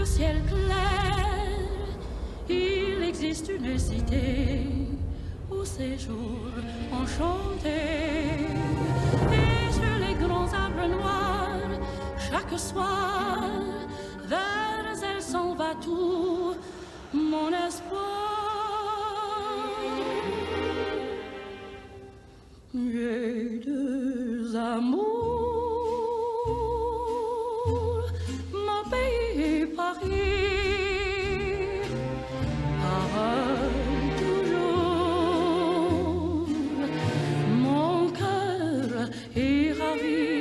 le ciel clair, il existe une cité au séjour enchanté. Et sur les grands arbres noirs, chaque soir, vers elle s'en va tout mon espoir. J'ai deux amours, mon pays et Paris. Pareil toujours, mon cœur est ravi.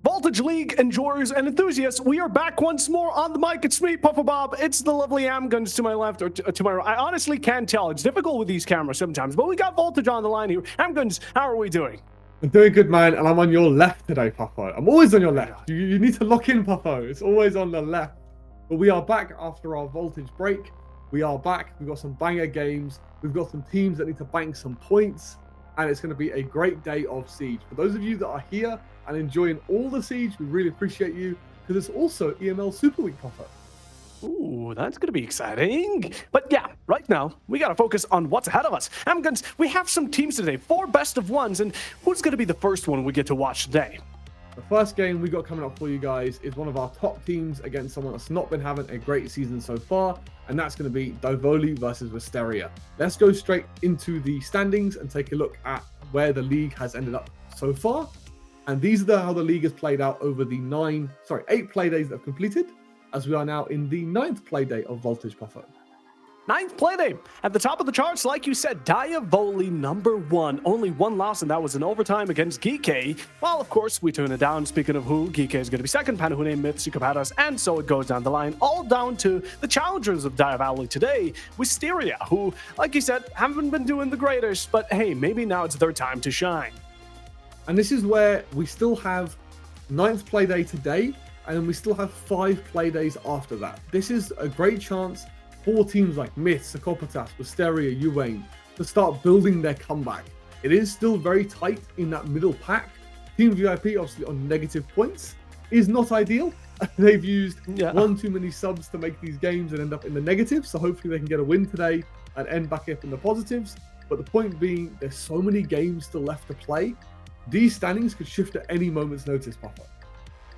Voltage League enjoyers and enthusiasts, we are back once more on the mic. It's me, Puffer Bob. It's the lovely Amguns to my left, or to my right. I honestly can't tell. It's difficult with these cameras sometimes, but we got Voltage on the line here. Amguns, how are we doing? I'm doing good, man, and I'm on your left today, Puffo. I'm always on your left. You need to lock in, Puffo. It's always on the left. But we are back after our Voltage break. We are back. We've got some banger games. We've got some teams that need to bank some points, and it's going to be a great day of Siege. For those of you that are here and enjoying all the Siege, we really appreciate you, because it's also EML Super Week, Puffo. Ooh, that's going to be exciting. But yeah, right now, we got to focus on what's ahead of us. Amguns, we have some teams today, 4 best of ones, and who's going to be the first one we get to watch today? The first game we got coming up for you guys is one of our top teams against someone that's not been having a great season so far, and that's going to be Divoli versus Wisteria. Let's go straight into the standings and take a look at where the league has ended up so far. And these are how the league has played out over the 8 play days that have completed, as we are now in the 9th play day of Voltage, Puffo. 9th play day. At the top of the charts, like you said, Divoli #1. Only one loss, and that was in overtime against Geekay. Well, of course, we turn it down. Speaking of who, Geekay is going to be second, Panahune, Myth, Sukapatas, and so it goes down the line, all down to the challengers of Divoli today, Wisteria, who, like you said, haven't been doing the greatest, but hey, maybe now it's their time to shine. And this is where we still have 9th play day today, and then we still have 5 play days after that. This is a great chance for teams like Myth, Sakopatas, Wisteria, Uwain to start building their comeback. It is still very tight in that middle pack. Team VIP, obviously on negative points, is not ideal. They've used one too many subs to make these games and end up in the negatives, so hopefully they can get a win today and end back up in the positives. But the point being, there's so many games still left to play. These standings could shift at any moment's notice, Papa.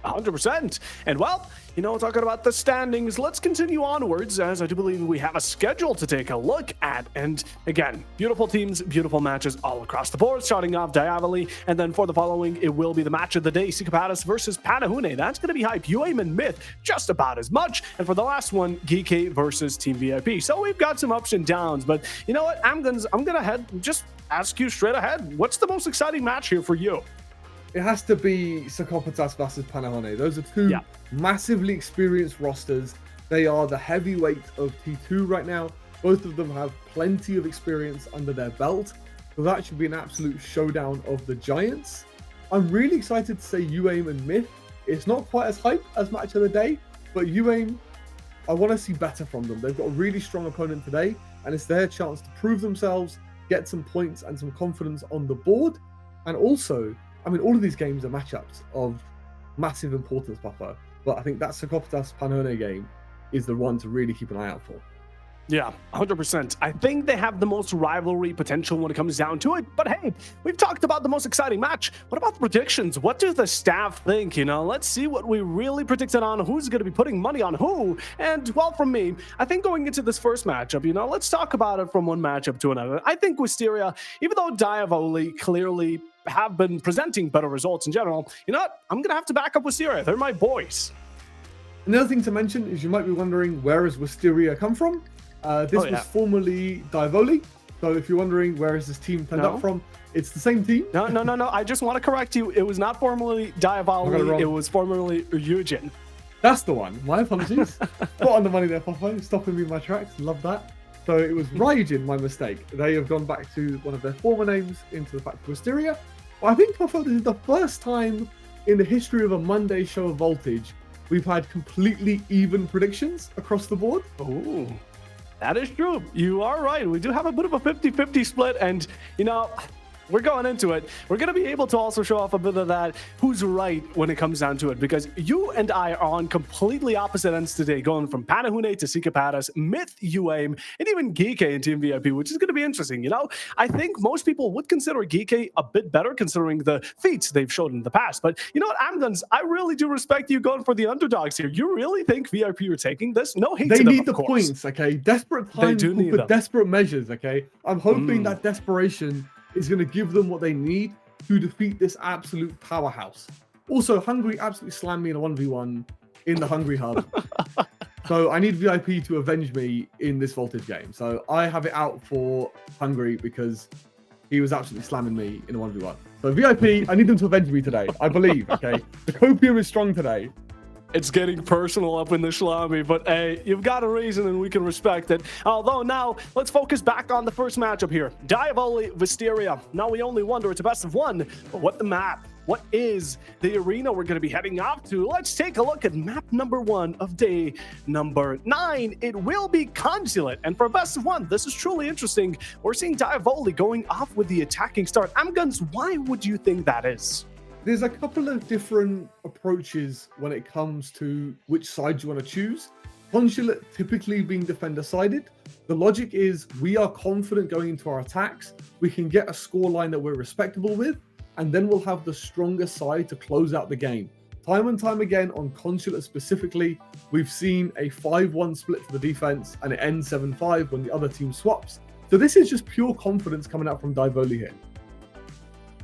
100%. And well, talking about the standings, let's continue onwards, as I do believe we have a schedule to take a look at. And again, beautiful teams, beautiful matches all across the board, starting off Divoli, and then for the following, it will be the match of the day, Sukapatas versus Panahune. That's going to be hype. UAIM and Myth, just about as much. And for the last one, Geekay versus Team VIP. So we've got some ups and downs, but you know what? I'm going to just ask you straight ahead. What's the most exciting match here for you? It has to be Sakopatas versus Panahune. Those are two massively experienced rosters. They are the heavyweight of T2 right now. Both of them have plenty of experience under their belt. So that should be an absolute showdown of the giants. I'm really excited to say UAIM and Myth. It's not quite as hype as match of the day, but UAIM, I want to see better from them. They've got a really strong opponent today, and it's their chance to prove themselves, get some points and some confidence on the board. And also, all of these games are matchups of massive importance, Papa. But I think that Sakopatas Panahune game is the one to really keep an eye out for. Yeah, 100%. I think they have the most rivalry potential when it comes down to it. But hey, we've talked about the most exciting match. What about the predictions? What do the staff think? Let's see what we really predicted on who's going to be putting money on who. And well, from me, I think going into this first matchup, let's talk about it from one matchup to another. I think Wisteria, even though Divoli clearly have been presenting better results in general, you know what? I'm going to have to back up Wisteria. They're my boys. Another thing to mention is you might be wondering, where has Wisteria come from? This was formerly Divoli. So if you're wondering where is this team turned up from, it's the same team. No. I just want to correct you. It was not formerly Divoli. It was formerly Ryujin. That's the one. My apologies. Put on the money there, Papa. Stopping me in my tracks. Love that. So it was Ryujin, my mistake. They have gone back to one of their former names into the fact of Wisteria. But I think, Papa, this is the first time in the history of a Monday show of Voltage we've had completely even predictions across the board. Ooh. That is true. You are right. We do have a bit of a 50-50 split, and we're going into it. We're going to be able to also show off a bit of that who's right when it comes down to it, because you and I are on completely opposite ends today, going from Panahune to Sikapatas, Myth, UAIM, and even Geeke in Team VIP, which is going to be interesting. I think most people would consider Geeke a bit better considering the feats they've showed in the past. But you know what, Amguns, I really do respect you going for the underdogs here. You really think VIP are taking this? No hate to them, They need the of course. points, okay? Desperate times for desperate measures, okay? I'm hoping that desperation is going to give them what they need to defeat this absolute powerhouse. Also, Hungary absolutely slammed me in a 1v1 in the Hungry Hub. So I need VIP to avenge me in this Voltage game. So I have it out for Hungary because he was absolutely slamming me in a 1v1. So VIP, I need them to avenge me today. I believe, okay? The copium is strong today. It's getting personal up in the Shlami, but hey, you've got a reason and we can respect it. Although now, let's focus back on the first matchup here. Diavoli, Wisteria. Now we only wonder, it's a best of one, but what the map? What is the arena we're going to be heading off to? Let's take a look at map number 1 of day number 9. It will be Consulate. And for a best of one, this is truly interesting. We're seeing Diavoli going off with the attacking start. Amguns, why would you think that is? There's a couple of different approaches when it comes to which side you want to choose. Consulate typically being defender-sided. The logic is we are confident going into our attacks. We can get a scoreline that we're respectable with, and then we'll have the stronger side to close out the game. Time and time again on Consulate specifically, we've seen a 5-1 split for the defense, and it ends 7-5 when the other team swaps. So this is just pure confidence coming out from Diavoli here.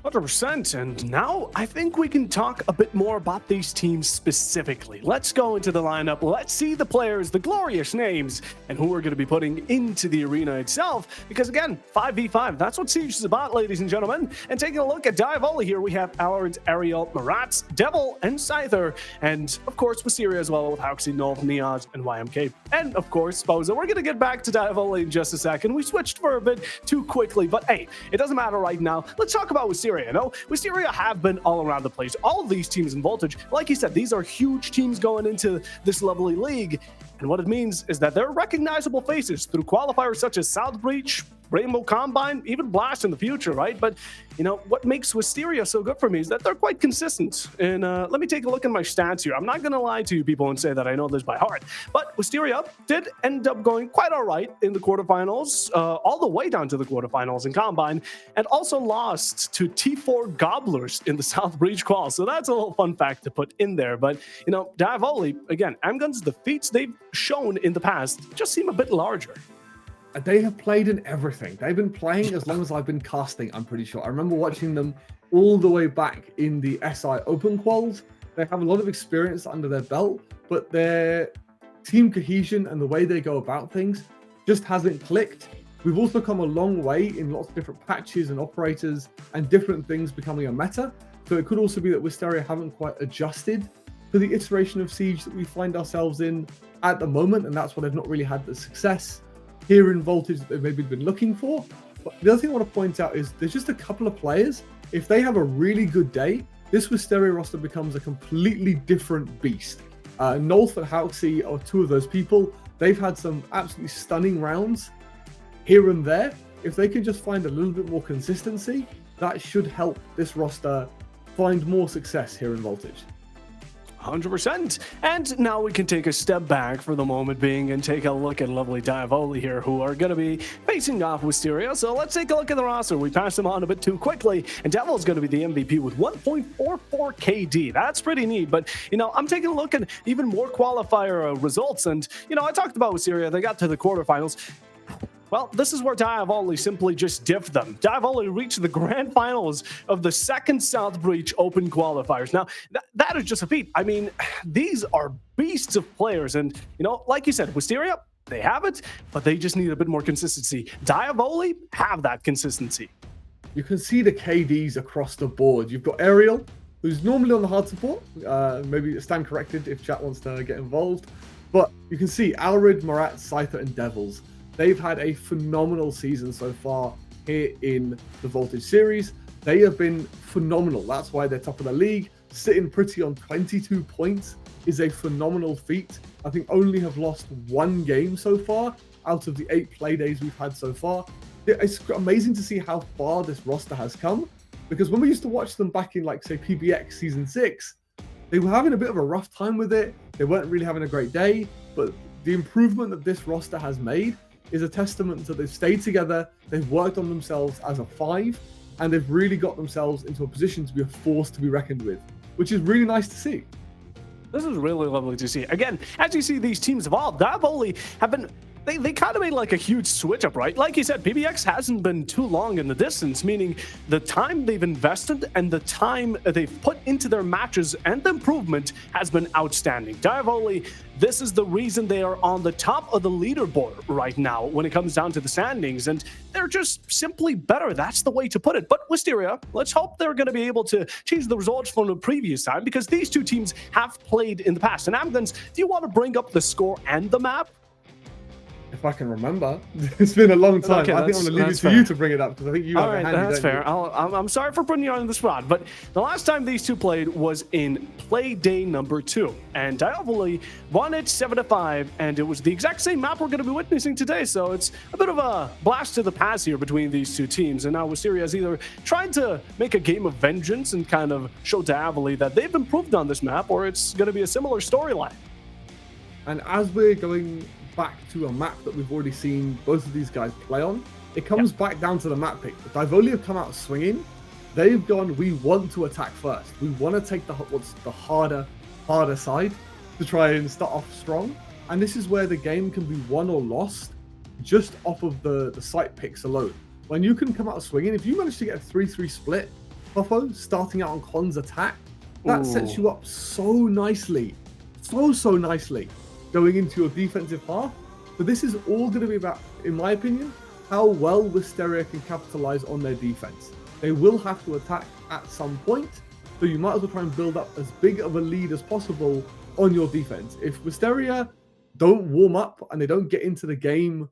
100%. And now I think we can talk a bit more about these teams specifically. Let's go into the lineup. Let's see the players, the glorious names, and who we're going to be putting into the arena itself. Because again, 5v5, that's what Siege is about, ladies and gentlemen. And taking a look at Diavoli here, we have Allard, Ariel, Marats, Devil, and Scyther. And of course, Wisteria as well with Hauxi, Nov, Niaz, and YMK. And of course, Sposa. We're going to get back to Diavoli in just a second. We switched for a bit too quickly, but hey, it doesn't matter right now. Let's talk about Wisteria. Wisteria have been all around the place. All of these teams in Voltage, like you said, these are huge teams going into this lovely league. And what it means is that they're recognizable faces through qualifiers such as South Breach, Rainbow Combine, even Blast in the future, right? But, what makes Wisteria so good for me is that they're quite consistent. And let me take a look at my stats here. I'm not going to lie to you people and say that I know this by heart. But Wisteria did end up going quite all right in the quarterfinals, all the way down to the quarterfinals in Combine, and also lost to T4 Gobblers in the South Breach qual. So that's a little fun fact to put in there. But, Diavoli, again, Amguns, the feats they've shown in the past just seem a bit larger. They have played in everything. They've been playing as long as I've been casting, I'm pretty sure. I remember watching them all the way back in the SI Open Quals. They have a lot of experience under their belt, but their team cohesion and the way they go about things just hasn't clicked. We've also come a long way in lots of different patches and operators and different things becoming a meta. So it could also be that Wisteria haven't quite adjusted to the iteration of Siege that we find ourselves in at the moment, and that's why they've not really had the success here in Voltage that they've maybe been looking for. But the other thing I want to point out is there's just a couple of players. If they have a really good day, this Wisteria roster becomes a completely different beast. Nolf and Hauxi are two of those people. They've had some absolutely stunning rounds here and there. If they can just find a little bit more consistency, that should help this roster find more success here in Voltage. 100%. And now we can take a step back for the moment being and take a look at lovely Diavoli here, who are going to be facing off Wisteria. So let's take a look at the roster. We passed them on a bit too quickly, and Devil's going to be the MVP with 1.44 KD. That's pretty neat. But, I'm taking a look at even more qualifier results. And, I talked about Wisteria. They got to the quarterfinals. Well, this is where Diavoli simply just diffed them. Diavoli reached the grand finals of the second South Breach Open qualifiers. Now, that is just a feat. I mean, these are beasts of players. And, like you said, Wisteria, they have it, but they just need a bit more consistency. Diavoli have that consistency. You can see the KDs across the board. You've got Ariel, who's normally on the hard support. Maybe stand corrected if chat wants to get involved. But you can see Alrid, Marat, Scyther, and Devils. They've had a phenomenal season so far here in the Voltage series. They have been phenomenal. That's why they're top of the league. Sitting pretty on 22 points is a phenomenal feat. I think only have lost one game so far, out of the 8 play days we've had so far. It's amazing to see how far this roster has come, because when we used to watch them back in, like, say, PBX Season 6, they were having a bit of a rough time with it. They weren't really having a great day, but the improvement that this roster has made is a testament to they've stayed together, they've worked on themselves as a 5, and they've really got themselves into a position to be a force to be reckoned with, which is really nice to see. This is really lovely to see. Again, as you see these teams evolve, Davoli have been... They kind of made like a huge switch up, right? Like you said, PBX hasn't been too long in the distance, meaning the time they've invested and the time they've put into their matches and the improvement has been outstanding. Davoli, this is the reason they are on the top of the leaderboard right now when it comes down to the standings, and they're just simply better. That's the way to put it. But Wisteria, let's hope they're going to be able to change the results from the previous time, because these two teams have played in the past. And Amguns, do you want to bring up the score and the map? If I can remember. It's been a long time. Okay, I think I'm going to leave it to you to bring it up, because I think you have it handy. That's fair. I'm sorry for putting you on the spot, but the last time these two played was in play day number 2, and Davoli won it 7-5, and it was the exact same map we're going to be witnessing today, so it's a bit of a blast to the past here between these two teams, and now Wisteria is either trying to make a game of vengeance and kind of show Davoli that they've improved on this map, or it's going to be a similar storyline. And as we're going back to a map that we've already seen both of these guys play on, it comes back down to the map pick. The Divoli have come out swinging. They've gone, we want to attack first. We want to take what's the harder side to try and start off strong. And this is where the game can be won or lost just off of the site picks alone. When you can come out swinging, if you manage to get a 3-3 split, Puffo, starting out on Con's attack, that sets you up so nicely. So nicely going into your defensive half. But this is all going to be about, in my opinion, how well Wisteria can capitalize on their defense. They will have to attack at some point, so you might as well try and build up as big of a lead as possible on your defense. If Wisteria don't warm up and they don't get into the game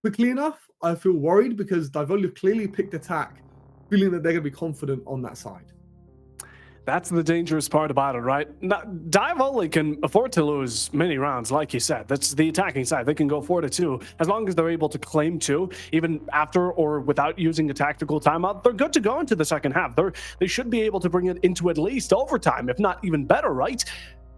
quickly enough, I feel worried, because Divoli have clearly picked attack, feeling that they're going to be confident on that side. That's the dangerous part about it, right? Divoli can afford to lose many rounds, like you said. That's the attacking side. They can go 4-2 as long as they're able to claim 2, even after or without using a tactical timeout. They're good to go into the second half. They should be able to bring it into at least overtime, if not even better, right?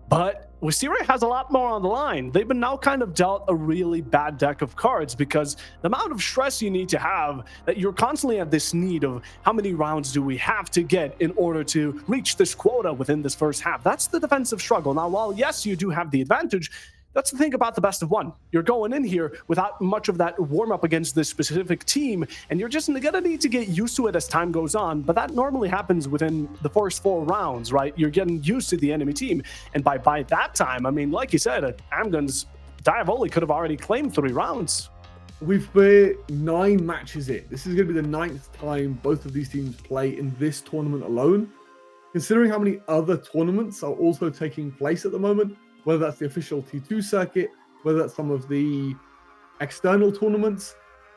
But Wisteria has a lot more on the line. They've been now kind of dealt a really bad deck of cards, because the amount of stress you need to have, that you're constantly at this need of how many rounds do we have to get in order to reach this quota within this first half. That's the defensive struggle. Now, while yes, you do have the advantage, that's the thing about the best of one. You're going in here without much of that warm-up against this specific team, and you're just going to need to get used to it as time goes on, but that normally happens within the first 4 rounds, right? You're getting used to the enemy team, and by that time, I mean, like you said, Amguns, Divoli could have already claimed 3 rounds. We've been 9 matches in. This is going to be the 9th time both of these teams play in this tournament alone. Considering how many other tournaments are also taking place at the moment, whether that's the official T2 circuit, whether that's some of the external tournaments,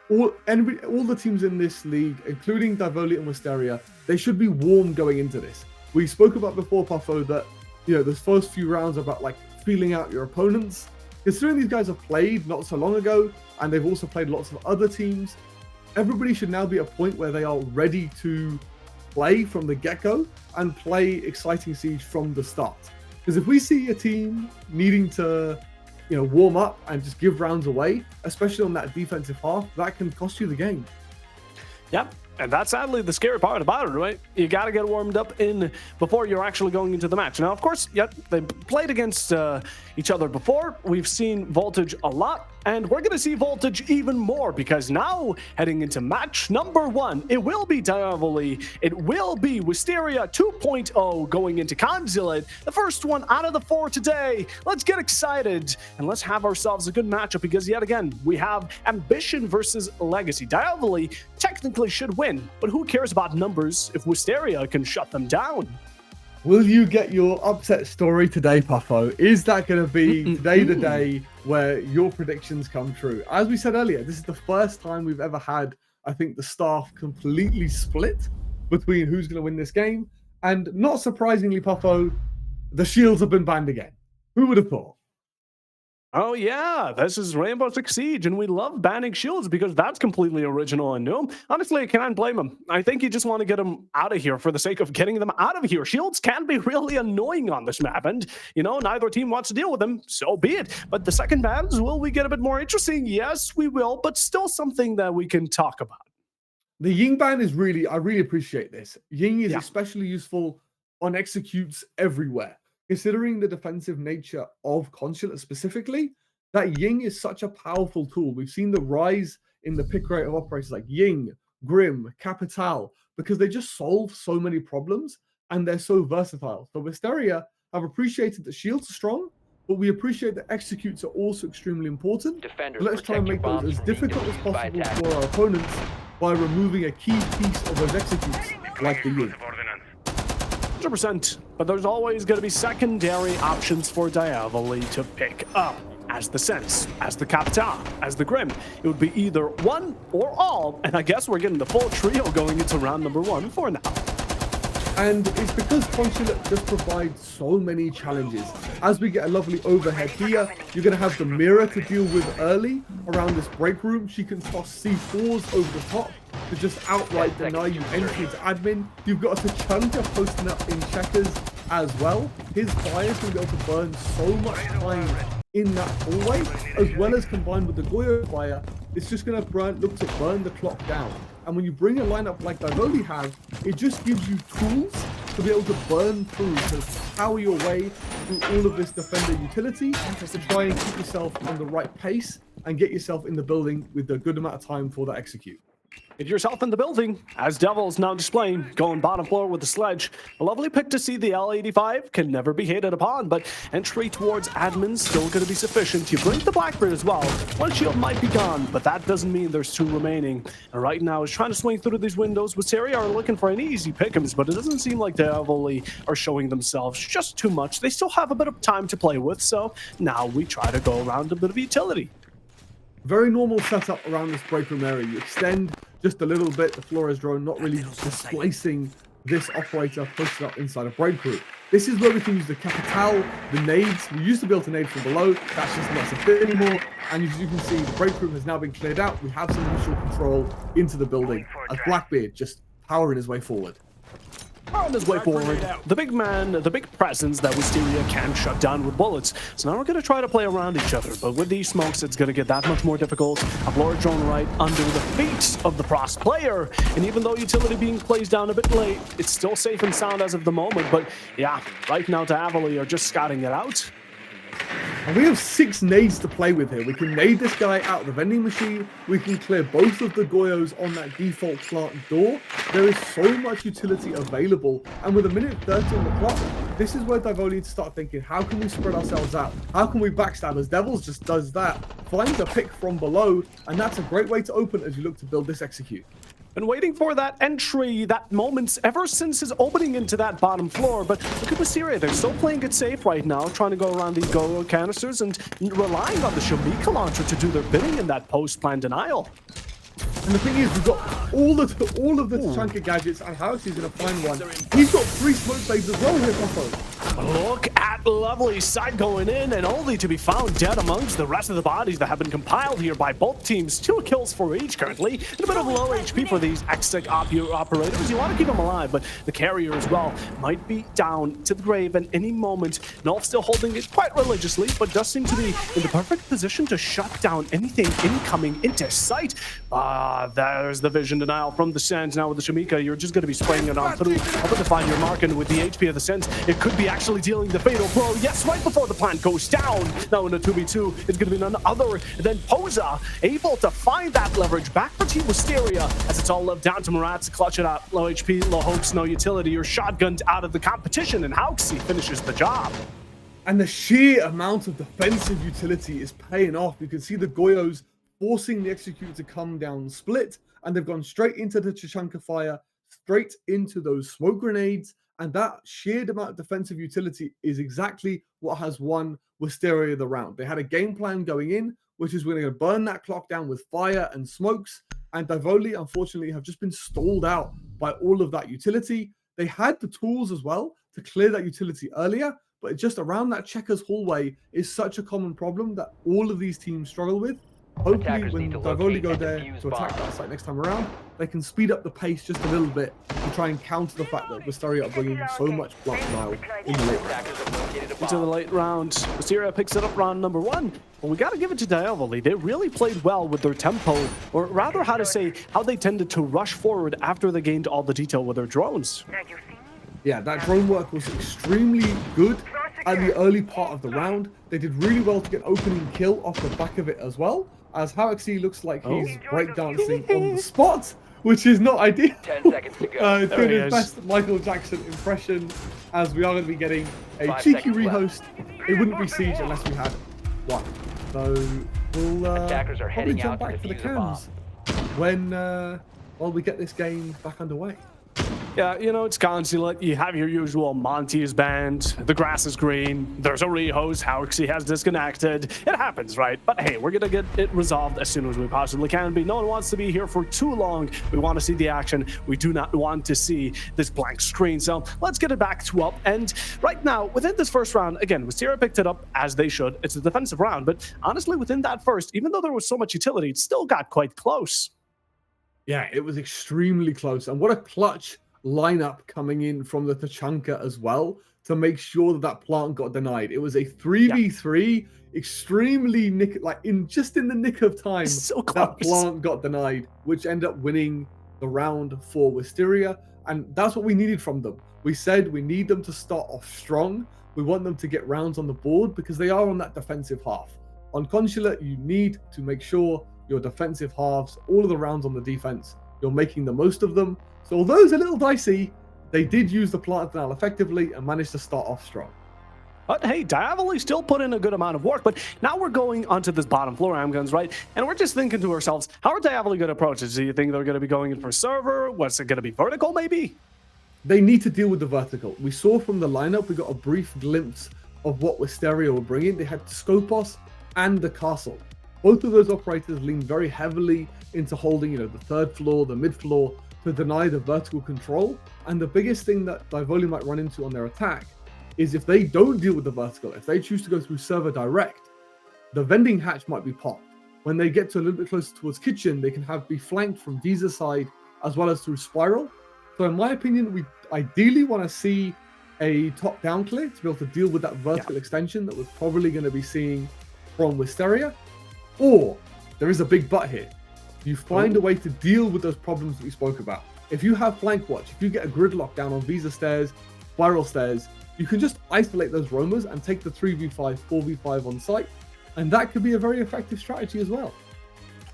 all the teams in this league, including Divoli and Wisteria, they should be warm going into this. We spoke about before, Puffo, that those first few rounds are about like feeling out your opponents. Considering these guys have played not so long ago, and they've also played lots of other teams, everybody should now be at a point where they are ready to play from the get-go and play exciting Siege from the start. Because if we see a team needing to, warm up and just give rounds away, especially on that defensive half, that can cost you the game. Yep. And that's sadly the scary part about it, right? You got to get warmed up in before you're actually going into the match. Now, of course, they played against each other before. We've seen Voltage a lot, and we're going to see Voltage even more, because now, heading into match number 1, it will be Divoli. It will be Wisteria 2.0 going into Consulate. The first one out of the 4 today. Let's get excited, and let's have ourselves a good matchup, because yet again, we have Ambition versus Legacy. Divoli technically should win, but who cares about numbers if Wisteria can shut them down? Will you get your upset story today, Puffo? Is that going to be today the day where your predictions come true? As we said earlier, this is the first time we've ever had, I think, the staff completely split between who's going to win this game. And not surprisingly, Puffo, the shields have been banned again. Who would have thought? Oh yeah, this is Rainbow Six Siege, and we love banning shields because that's completely original and new. Honestly, I can't blame him. I think you just want to get them out of here for the sake of getting them out of here. Shields can be really annoying on this map, and neither team wants to deal with them, so be it. But the second bans, will we get a bit more interesting? Yes, we will, but still something that we can talk about. The Ying ban is I really appreciate this. Ying is Yeah. especially useful on executes everywhere. Considering the defensive nature of Consulate specifically, that Ying is such a powerful tool. We've seen the rise in the pick rate of operators like Ying, Grim, Capital, because they just solve so many problems and they're so versatile. So Wisteria have appreciated that shields are strong, but we appreciate that executes are also extremely important. Defenders, Let's try and protect your make those bombs as from being difficult as defused by possible attackers. for our opponents by removing a key piece of those executes, like the Ying. 100%, but there's always going to be secondary options for Diavoli to pick up. As the Sense, as the Captain, as the Grim. It would be either one or all, and I guess we're getting the full trio going into round number 1 for now. And it's because Consulate just provides so many challenges. As we get a lovely overhead here, you're going to have the mirror to deal with early around this break room. She can toss C4s over the top to just outright deny you entry to admin. You've got a Tachanka posting up in checkers as well. His fire can be able to burn so much time in that hallway, as well as combined with the Goyo fire, it's just going to look to burn the clock down. And when you bring a lineup like Divoli have, it just gives you tools to be able to burn through, to power your way through all of this defender utility, to try and keep yourself on the right pace and get yourself in the building with a good amount of time for that execute. Get yourself in the building, as Devil's now displaying, going bottom floor with the sledge. A lovely pick to see. The L85 can never be hated upon, but entry towards admin still going to be sufficient. You blink the Blackbeard as well. One shield might be gone, but that doesn't mean there's 2 remaining. And right now, is trying to swing through these windows. Wisteria are looking for an easy pick'ems, but it doesn't seem like Diavoli are showing themselves just too much. They still have a bit of time to play with, so now we try to go around a bit of utility. Very normal setup around this break room area. You extend just a little bit, the Flores drone not really displacing this operator posted up inside a break room. This is where we can use the Capital, the nades. We used to be able to nade from below. That's just not so fit anymore. And as you can see, the break room has now been cleared out. We have some initial control into the building as Blackbeard just powering his way forward. On his way forward, the big man, the big presence that Wisteria can shut down with bullets. So now we're going to try to play around each other, but with these smokes, it's going to get that much more difficult. A blower drone right under the feet of the Frost player, and even though utility being placed down a bit late, it's still safe and sound as of the moment. But yeah, right now Diavoli are just scouting it out. And we have 6 nades to play with here. We can nade this guy out of the vending machine. We can clear both of the Goyos on that default plant door. There is so much utility available. And with a minute 30 on the clock, this is where Divoli needs to start thinking, how can we spread ourselves out? How can we backstab? As Devils just does that, finds a pick from below, and that's a great way to open as you look to build this execute. Been waiting for that entry, that moment, ever since his opening into that bottom floor. But look at Wisteria, they're still playing it safe right now, trying to go around these go canisters and relying on the Shamika launcher to do their bidding in that post-plan denial. And the thing is, we've got all of the Tachanka gadgets, and House is going to find one. He's got 3 smoke blades as well here, Popo. Look at lovely sight going in, and only to be found dead amongst the rest of the bodies that have been compiled here by both teams. 2 kills for each currently, and a bit of low HP for these X-Tech operators. You want to keep them alive, but the carrier as well might be down to the grave at any moment. Nolf still holding it quite religiously, but does seem to be in the perfect position to shut down anything incoming into sight. There's the vision denial from the Sands. Now with the Shamika, you're just going to be spraying it on through, hoping to find your mark, and with the HP of the Sands, it could be actually dealing the fatal blow. Yes, right before the plant goes down. Now in a 2v2, it's going to be none other than Posa, able to find that leverage back for Team Wisteria, as it's all left down to Murat to clutch it up. Low HP, low hopes, no utility. You're shotgunned out of the competition, and Hauxi finishes the job. And the sheer amount of defensive utility is paying off. You can see the Goyos forcing the executor to come down split, and they've gone straight into the Tachanka fire, straight into those smoke grenades, and that sheer amount of defensive utility is exactly what has won Wisteria the round. They had a game plan going in, which is we're going to burn that clock down with fire and smokes, and Divoli, unfortunately, have just been stalled out by all of that utility. They had the tools as well to clear that utility earlier, but just around that checkers hallway is such a common problem that all of these teams struggle with. Hopefully, Attackers when need to Divoli locate go and there defuse to attack bombs. that site next time around, they can speed up the pace just a little bit to try and counter the fact that Wisteria are bringing so much block denial in the late round. Attackers have located a Into the bomb. late round, Wisteria picks it up round number 1. Well, we got to give it to Diavoli. They really played well with their tempo, or rather, how to say, how they tended to rush forward after they gained all the detail with their drones. Yeah, that drone work was extremely good at the early part of the round. They did really well to get opening kill off the back of it as well, as Howexy looks like he's breakdancing on the spot, which is not ideal. 10 seconds to go. There Doing he his is. best Michael Jackson impression, as we are going to be getting a 5 cheeky seconds rehost. It wouldn't be Siege unless we had one. So we'll Attackers are probably heading jump out to back for the defuse a bomb. cams when while we get this game back underway. Yeah, you know, it's constantly, you have your usual Monty's band, the grass is green, there's a rehost, Howexy has disconnected. It happens, right? But hey, we're gonna get it resolved as soon as we possibly can be. No one wants to be here for too long. We want to see the action. We do not want to see this blank screen. So let's get it back to up. And right now, within this first round, again, Wisteria picked it up as they should. It's a defensive round, but honestly, within that first, even though there was so much utility, it still got quite close. Yeah, it was extremely close. And what a clutch lineup coming in from the Tachanka as well to make sure that that plant got denied. It was a 3v3, extremely in the nick of time. So close. That plant got denied, which ended up winning the round for Wisteria. And that's what we needed from them. We said we need them to start off strong. We want them to get rounds on the board because they are on that defensive half. On Consulate, you need to make sure your defensive halves, all of the rounds on the defense, you're making the most of them. So although it's a little dicey, they did use the plant denial effectively and managed to start off strong. But hey, Diavoli still put in a good amount of work, but now we're going onto this bottom floor Amguns, right? And we're just thinking to ourselves, how are Diavoli going to approach this? Do you think they're going to be going in for server? What's it going to be, vertical maybe? They need to deal with the vertical. We saw from the lineup, we got a brief glimpse of what Wisteria were bringing. They had Skopos and the castle. Both of those operators leaned very heavily into holding, the third floor, the mid floor, to deny the vertical control. And the biggest thing that Divoli might run into on their attack is if they don't deal with the vertical, if they choose to go through server direct, the vending hatch might be popped. When they get to a little bit closer towards kitchen, they can be flanked from Visa side as well as through spiral. So in my opinion, we ideally want to see a top-down clear to be able to deal with that vertical extension that we're probably going to be seeing from Wisteria. Or there is a big but here. You find a way to deal with those problems that we spoke about. If you have flank watch, if you get a gridlock down on Visa stairs, spiral stairs, you can just isolate those roamers and take the 3v5, 4v5 on site. And that could be a very effective strategy as well.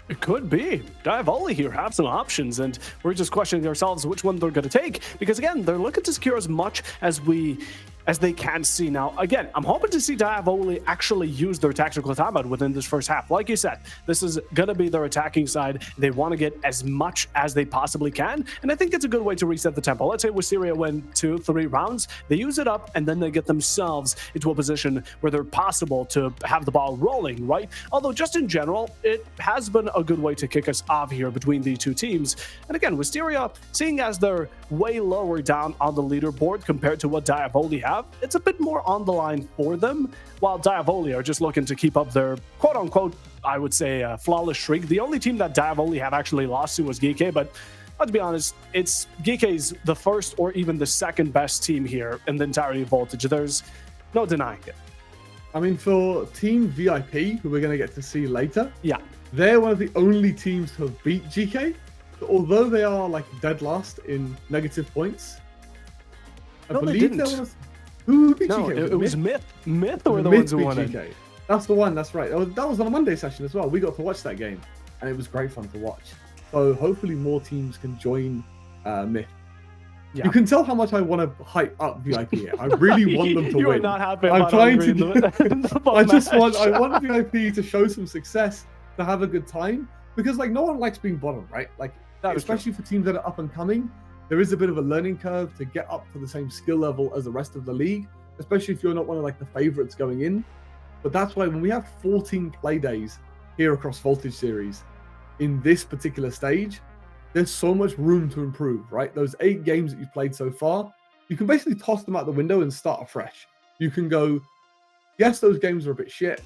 It could be. Diavoli here have some options, and we're just questioning ourselves which one they're going to take. Because again, they're looking to secure as much as they can see. Now, again, I'm hoping to see Diavoli actually use their tactical timeout within this first half. Like you said, this is going to be their attacking side. They want to get as much as they possibly can, and I think it's a good way to reset the tempo. Let's say Wisteria win 2-3 rounds, they use it up, and then they get themselves into a position where they're possible to have the ball rolling, right? Although, just in general, it has been a good way to kick us off here between the two teams. And again, Wisteria, seeing as they're way lower down on the leaderboard compared to what Diavoli have, it's a bit more on the line for them, while Diavoli are just looking to keep up their quote-unquote, I would say, flawless streak. The only team that Diavoli have actually lost to was Geeke, but let's be honest, it's Geeke's the first or even the second best team here in the entirety of Voltage. There's no denying it. I mean, for Team VIP, who we're going to get to see later, Yeah. they're one of the only teams to have beat GK. Although they are dead last in negative points, I No, they believe didn't. there was... Who beat No, GK? it was Myth. Myth were the Myth ones who beat won it. GK. That's the one, that's right. That was on a Monday session as well. We got to watch that game, and it was great fun to watch. So hopefully more teams can join Myth. Yeah. You can tell how much I want to hype up VIP here. I really want them to You win. are not happy I'm about trying Hungary to. in the I match. want VIP to show some success, to have a good time, because no one likes being bottom, right? That is Especially for teams that are up and coming, there is a bit of a learning curve to get up to the same skill level as the rest of the league, especially if you're not one of the favorites going in. But that's why when we have 14 play days here across Voltage Series in this particular stage, there's so much room to improve, right? Those 8 games that you've played so far, you can basically toss them out the window and start afresh. You can go, yes, those games are a bit shit,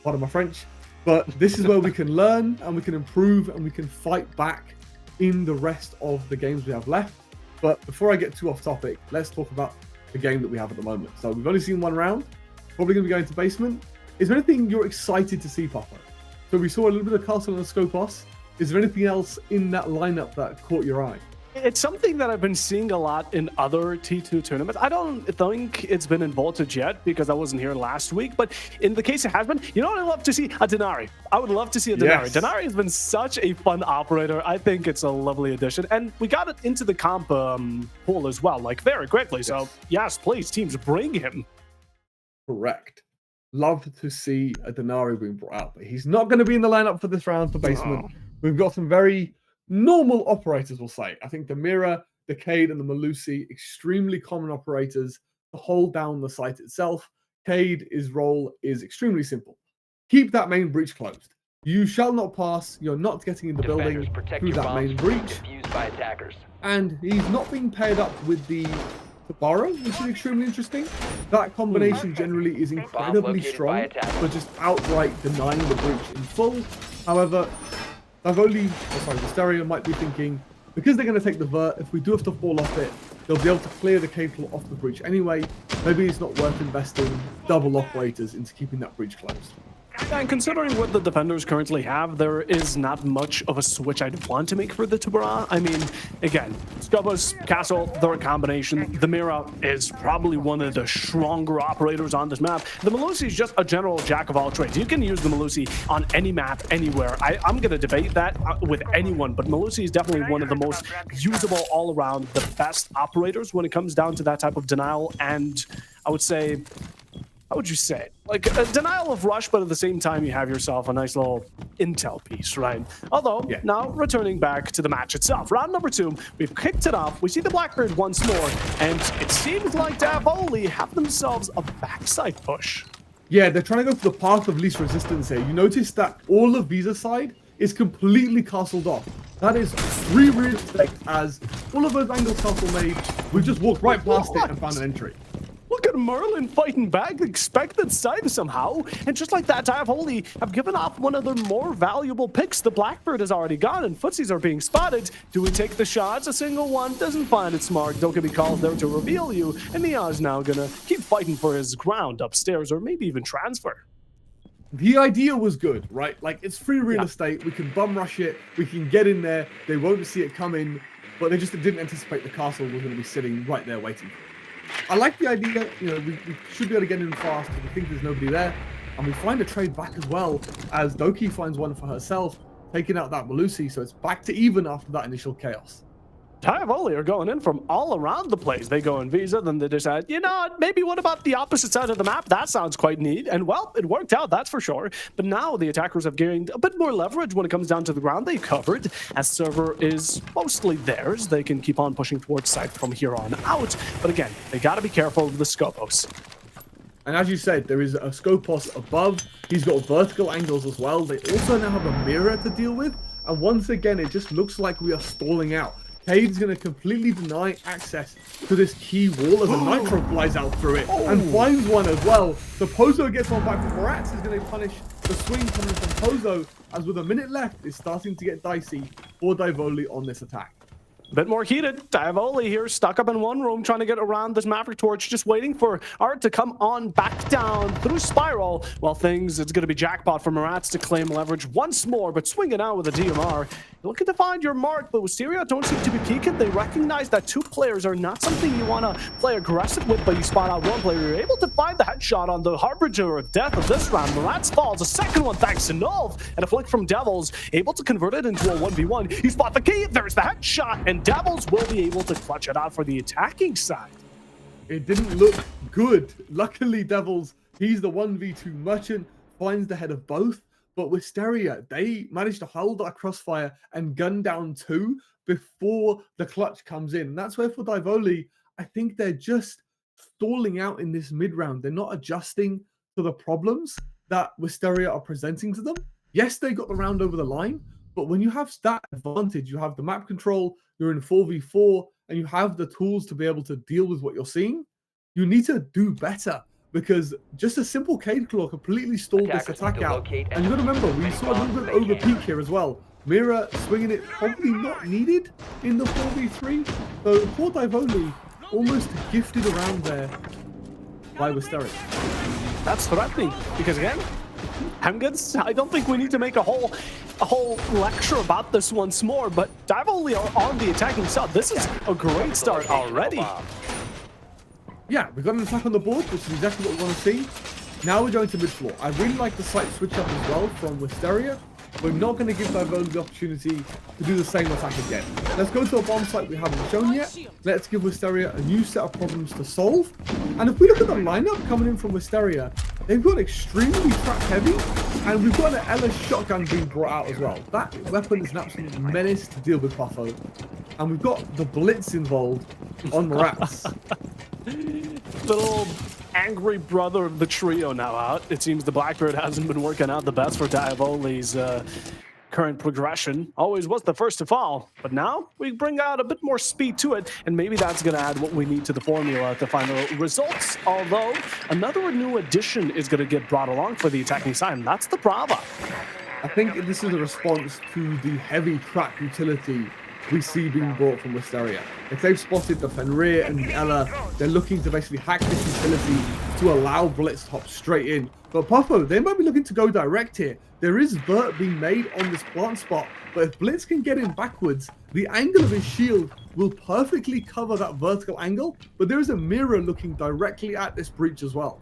pardon my French, but this is where we can learn and we can improve and we can fight back in the rest of the games we have left. But before I get too off topic, let's talk about the game that we have at the moment. So we've only seen one round, probably going to be going to basement. Is there anything you're excited to see, Papa? So we saw a little bit of Castle and Skopos. Is there anything else in that lineup that caught your eye? It's something that I've been seeing a lot in other T2 tournaments. I don't think it's been in Voltage yet because I wasn't here last week, but in the case it has been, you know what I'd love to see? A Denari. I would love to see a Denari. Yes. Denari has been such a fun operator. I think it's a lovely addition. And we got it into the comp pool as well, like very quickly. So yes, please, teams, bring him. Correct. Love to see a Denari being brought out, but he's not going to be in the lineup for this round for basement. We've got some very normal operators, we'll say. I think the Mira, the Cade, and the Malusi, extremely common operators to hold down the site itself. Cade's role is extremely simple. Keep that main breach closed. You shall not pass. You're not getting in the building through that main breach. By attackers. And he's not being paired up with the Tabara, which is extremely interesting. That combination generally is incredibly strong for just outright denying the breach in full. However, Wisteria might be thinking, because they're going to take the vert, if we do have to fall off it, they'll be able to clear the cable off the breach anyway. Maybe it's not worth investing double operators into keeping that breach closed. And considering what the defenders currently have, there is not much of a switch I'd want to make for the Tabara. I mean, again, Skopos, Castle, their combination. The Mira is probably one of the stronger operators on this map. The Malusi is just a general jack of all trades. You can use the Malusi on any map, anywhere. I'm going to debate that with anyone, but Malusi is definitely one of the most usable all-around, the best operators when it comes down to that type of denial. And I would say, how would you say it? Like a denial of rush, but at the same time, you have yourself a nice little intel piece, right? Although, now returning back to the match itself. Round number 2, we've kicked it off. We see the Blackbird once more, and it seems like Davoli have themselves a backside push. Yeah, they're trying to go for the path of least resistance here. You notice that all of Visa's side is completely castled off. That is free real estate, as all of those angles castle made. We just walked right past it and found an entry. Look at Merlin fighting back the expected side somehow. And just like that, Diavoli have given off one of their more valuable picks. The Blackbird is already gone and footsies are being spotted. Do we take the shots? A single one doesn't find it smart. Don't get me calls there to reveal you. And Nia is now gonna keep fighting for his ground upstairs or maybe even transfer. The idea was good, right? Like, it's free real estate. We can bum rush it. We can get in there. They won't see it coming. But they just didn't anticipate the castle was going to be sitting right there waiting for it. I like the idea, you know, we should be able to get in fast if we think there's nobody there. And we find a trade back as well, as Doki finds one for herself, taking out that Malusi, so it's back to even after that initial chaos. Diavoli are going in from all around the place. They go in Visa, then they decide, you know, maybe what about the opposite side of the map? That sounds quite neat. And well, it worked out, that's for sure. But now the attackers have gained a bit more leverage when it comes down to the ground. They've covered, as server is mostly theirs. They can keep on pushing towards site from here on out. But again, they got to be careful of the Skopos. And as you said, there is a Skopos above. He's got vertical angles as well. They also now have a mirror to deal with. And once again, it just looks like we are stalling out. Cade's going to completely deny access to this key wall as a Nitro flies out through it and finds one as well. So Pozo gets one back from Moratz. Is going to punish the swing coming from Pozo, as with a minute left, it's starting to get dicey for Divoli on this attack. A bit more heated. Diavoli here stuck up in one room trying to get around this Maverick Torch, just waiting for Art to come on back down through Spiral. Well, it's going to be jackpot for Moratz to claim leverage once more, but swinging out with a DMR. Looking to find your mark, but Wisteria don't seem to be peeking. They recognize that 2 players are not something you want to play aggressive with, but you spot out 1 player. You're able to find the headshot on the harbinger of death of this round. Moratz falls, a second one thanks to Nulv, and a flick from Devils, able to convert it into a 1v1. You spot the key, there's the headshot, and Devils will be able to clutch it out for the attacking side. It didn't look good. Luckily, Devils, he's the 1v2 merchant, finds the head of both. But Wisteria, they managed to hold that crossfire and gun down 2 before the clutch comes in. And that's where for Divoli, I think they're just stalling out in this mid-round. They're not adjusting to the problems that Wisteria are presenting to them. Yes, they got the round over the line, but when you have that advantage, you have the map control, you're in 4v4, and you have the tools to be able to deal with what you're seeing, you need to do better. because just a simple Cade Claw completely stalled this attack out. And you got to remember, we saw a little bit of over peak here as well. Mira swinging it, probably not needed in the 4v3. So poor Divoli almost gifted around there by Wisteria. That's threatening, because again, I don't think we need to make a whole lecture about this once more, but Divoli are on the attacking side. This is a great start already. Yeah, we got an attack on the board, which is exactly what we want to see. Now we're going to mid-floor. I really like the slight switch up as well from Wisteria. We're not going to give Divoli the opportunity to do the same attack again. Let's go to a bomb site we haven't shown yet. Let's give Wisteria a new set of problems to solve. And if we look at the lineup coming in from Wisteria, they've got extremely trap heavy, and we've got an LS shotgun being brought out as well. That weapon is an absolute menace to deal with, Puffo. And we've got the Blitz involved on Rats. Little angry brother of the trio now out. It seems the Blackbird hasn't been working out the best for Divoli's current progression. Always was the first to fall, but now we bring out a bit more speed to it, and maybe that's going to add what we need to the formula to find the results. Although another new addition is going to get brought along for the attacking side, and that's the Brava. I think this is a response to the heavy trap utility we see being brought from Wisteria. If they've spotted the Fenrir and the Ella, they're looking to basically hack this utility to allow Blitz to hop straight in. But Puffo, they might be looking to go direct here. There is vert being made on this plant spot, but if Blitz can get in backwards, the angle of his shield will perfectly cover that vertical angle, but there is a mirror looking directly at this breach as well.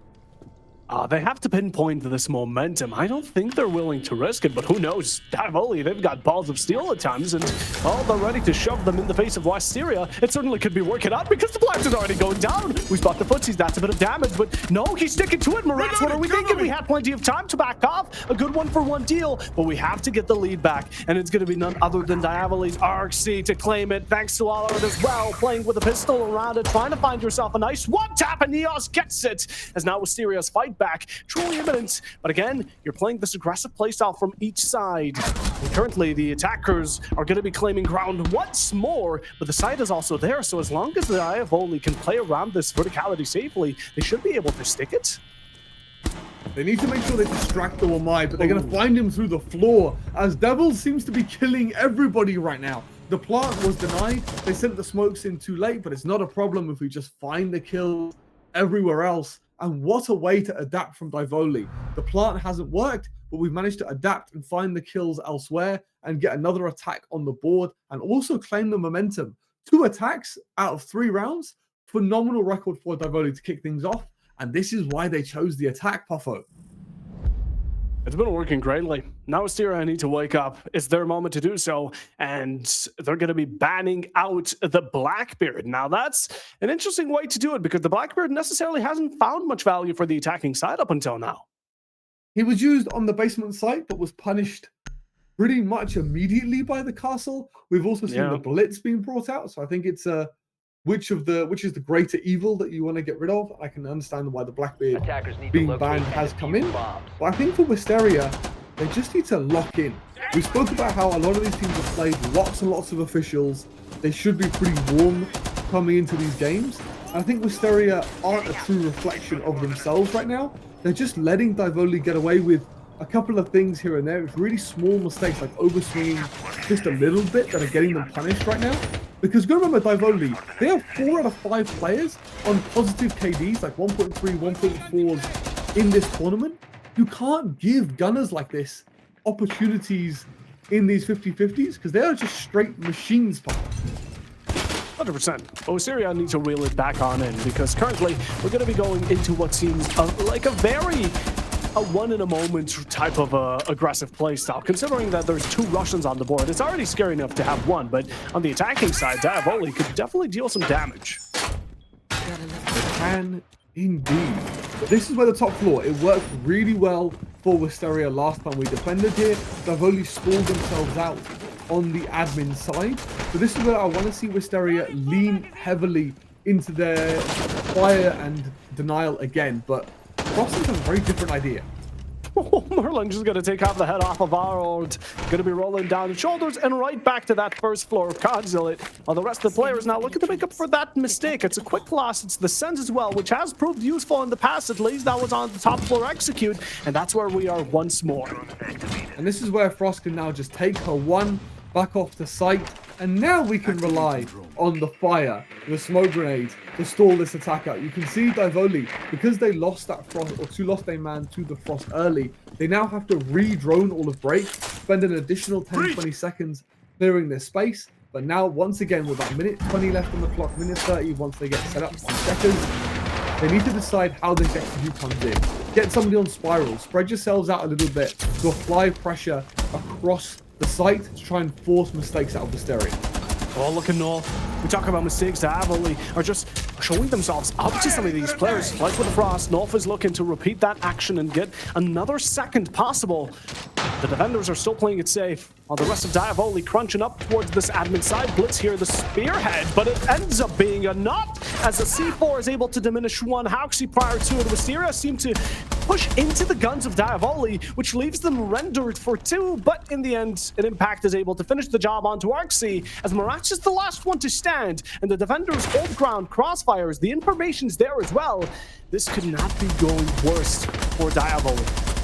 They have to pinpoint this momentum. I don't think they're willing to risk it, but who knows? Divoli, they've got balls of steel at times, and they're ready to shove them in the face of Wisteria. It certainly could be working out because the Blacks is already going down. We spot the footsies, that's a bit of damage, but no, he's sticking to it. Moretz, what are we thinking? We had plenty of time to back off. A good one-for-one deal, but we have to get the lead back, and it's going to be none other than Divoli's RC to claim it, thanks to all of it as well, playing with a pistol around it, trying to find yourself a nice one-tap, and Neos gets it, as now Wisteria's fight back, truly imminent. But again, you're playing this aggressive playstyle from each side. And currently, the attackers are going to be claiming ground once more, but the side is also there, so as long as the Divoli can play around this verticality safely, they should be able to stick it. They need to make sure they distract the Wamai, but they're going to find him through the floor, as Devil seems to be killing everybody right now. The plant was denied. They sent the smokes in too late, but it's not a problem if we just find the kill everywhere else. And what a way to adapt from Divoli. The plant hasn't worked, but we've managed to adapt and find the kills elsewhere and get another attack on the board and also claim the momentum. 2 attacks out of 3 rounds. Phenomenal record for Divoli to kick things off. And this is why they chose the attack, Puffo. It's been working greatly. Now Wisteria need to wake up. It's their moment to do so, and they're going to be banning out the Blackbeard. Now that's an interesting way to do it, because the Blackbeard necessarily hasn't found much value for the attacking side up until now. He was used on the basement site, but was punished pretty much immediately by the castle. We've also seen the Blitz being brought out, so I think it's which is the greater evil that you want to get rid of. I can understand why the Blackbeard being banned has come in. But I think for Wisteria, they just need to lock in. We spoke about how a lot of these teams have played lots and lots of officials. They should be pretty warm coming into these games. And I think Wisteria aren't a true reflection of themselves right now. They're just letting Divoli get away with a couple of things here and there. It's really small mistakes like overswinging just a little bit that are getting them punished right now. Because go remember Divoli, they have 4 out of 5 players on positive KDs, like 1.3, 1.4s in this tournament. You can't give gunners like this opportunities in these 50-50s because they are just straight machines. 100%. Wisteria needs to reel it back on in, because currently we're going to be going into what seems like a very one-in-a-moment type of aggressive playstyle, considering that there's 2 Russians on the board. It's already scary enough to have 1, but on the attacking side, Divoli could definitely deal some damage. Can indeed. This is where the top floor, it worked really well for Wisteria last time we defended here. Divoli stalled themselves out on the admin side. So this is where I want to see Wisteria lean heavily into their fire and denial again, but Frosting's has a very different idea. Oh, Merlin just gonna take off the head off of Harold. Gonna be rolling down the shoulders and right back to that first floor of Godzilla. While the rest of the players now looking to make up for that mistake. It's a quick loss. It's the Sens as well, which has proved useful in the past. At least that was on the top floor execute, and that's where we are once more. And this is where Frost can now just take her one back off the site, and now we can rely on the fire, the smoke grenades to stall this attack out. You can see Divoli, because they lost that Frost, or lost a man to the Frost early, they now have to re-drone all of Break, spend an additional 10-20 seconds clearing their space. But now, once again, with about minute 20 left on the clock, minute 30, once they get set up on checkers, they need to decide how this execute comes in. Get somebody on spiral, spread yourselves out a little bit to apply pressure across the site to try and force mistakes out of Wisteria. Oh, look at North. We talk about mistakes that Avoli are just showing themselves up to some of these players. Like with the Frost, North is looking to repeat that action and get another second possible. The defenders are still playing it safe, while the rest of Diavoli crunching up towards this admin side. Blitz here, the spearhead, but it ends up being a knot as the C4 is able to diminish one. Hauxi prior to it, Wisteria seem to push into the guns of Diavoli, which leaves them rendered for two, but in the end, an Impact is able to finish the job onto Arxi, as Marat's is the last one to stand, and the defenders hold ground. Crossfires, the information's there as well. This could not be going worse for Diavoli.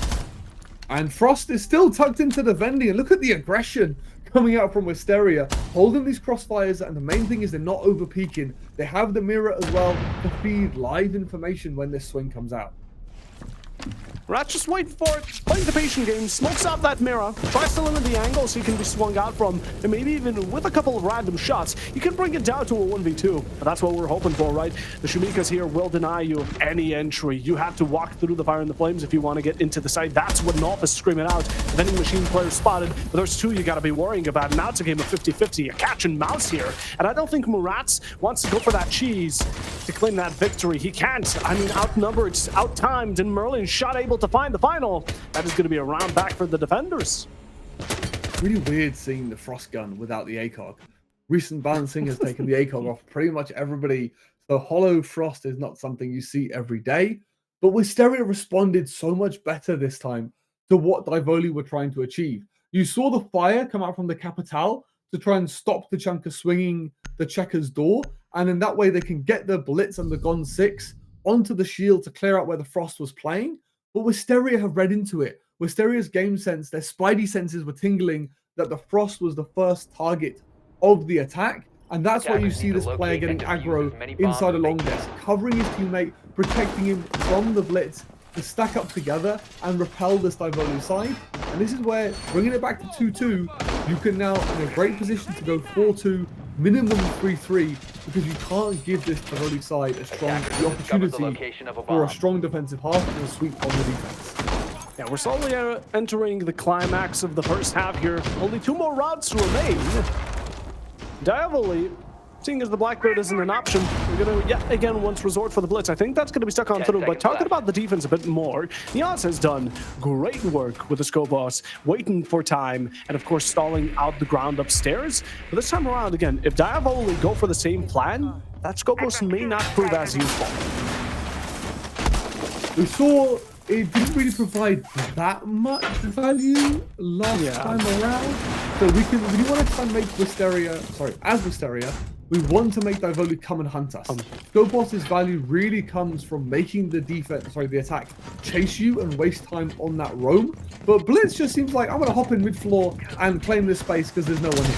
And Frost is still tucked into the vending, and look at the aggression coming out from Wisteria, holding these crossfires, and the main thing is they're not over peaking. They have the mirror as well to feed live information when this swing comes out. Rat just wait for it, playing the patient game, smokes out that mirror, tries to limit the angles he can be swung out from, and maybe even with a couple of random shots, you can bring it down to a 1v2. But that's what we're hoping for, right? The Shumikas here will deny you any entry. You have to walk through the fire and the flames if you want to get into the site. That's what North is screaming out. Vending machine players spotted, but there's two you got to be worrying about. Now it's a game of 50-50, a catch and mouse here. And I don't think Muratz wants to go for that cheese to claim that victory. He can't. I mean, outnumbered, out-timed, and Merlin shot able to find the final. That is going to be a round back for the defenders. Really weird seeing the Frost gun without the ACOG. Recent balancing has taken the ACOG off pretty much everybody, so hollow Frost is not something you see every day. But Wisteria responded so much better this time to what Divoli were trying to achieve. You saw the fire come out from the Capital to try and stop the Chunker swinging the Checkers door, and in that way they can get the Blitz and the Gon 6 onto the shield to clear out where the Frost was playing. But Wisteria have read into it. Wisteria's game sense, their spidey senses were tingling that the Frost was the first target of the attack. And that's why you see this player getting aggro inside a long desk, covering his teammate, protecting him from the Blitz to stack up together and repel this Divoli side. And this is where, bringing it back to 2-2, you can now in a great position to go 4-2, minimum 3-3, because you can't give this Divoli side a strong opportunity for a strong defensive half and a sweep on the defense. Yeah, we're slowly entering the climax of the first half here. Only two more rounds to remain. Diavoli, seeing as the Blackbird isn't an option, we're going to yet again once resort for the Blitz. I think that's going to be stuck on through, but talking about the defense a bit more, Niaz has done great work with the Skobos, waiting for time, and of course stalling out the ground upstairs. But this time around, again, if Diavoli go for the same plan, that Skobos may not prove as useful. We saw it didn't really provide that much value last time around. So we do want to try and make Wisteria, as Wisteria, we want to make Divoli come and hunt us. Skobos' value really comes from making the the attack chase you and waste time on that roam. But Blitz just seems like, I'm going to hop in mid-floor and claim this space because there's no one here.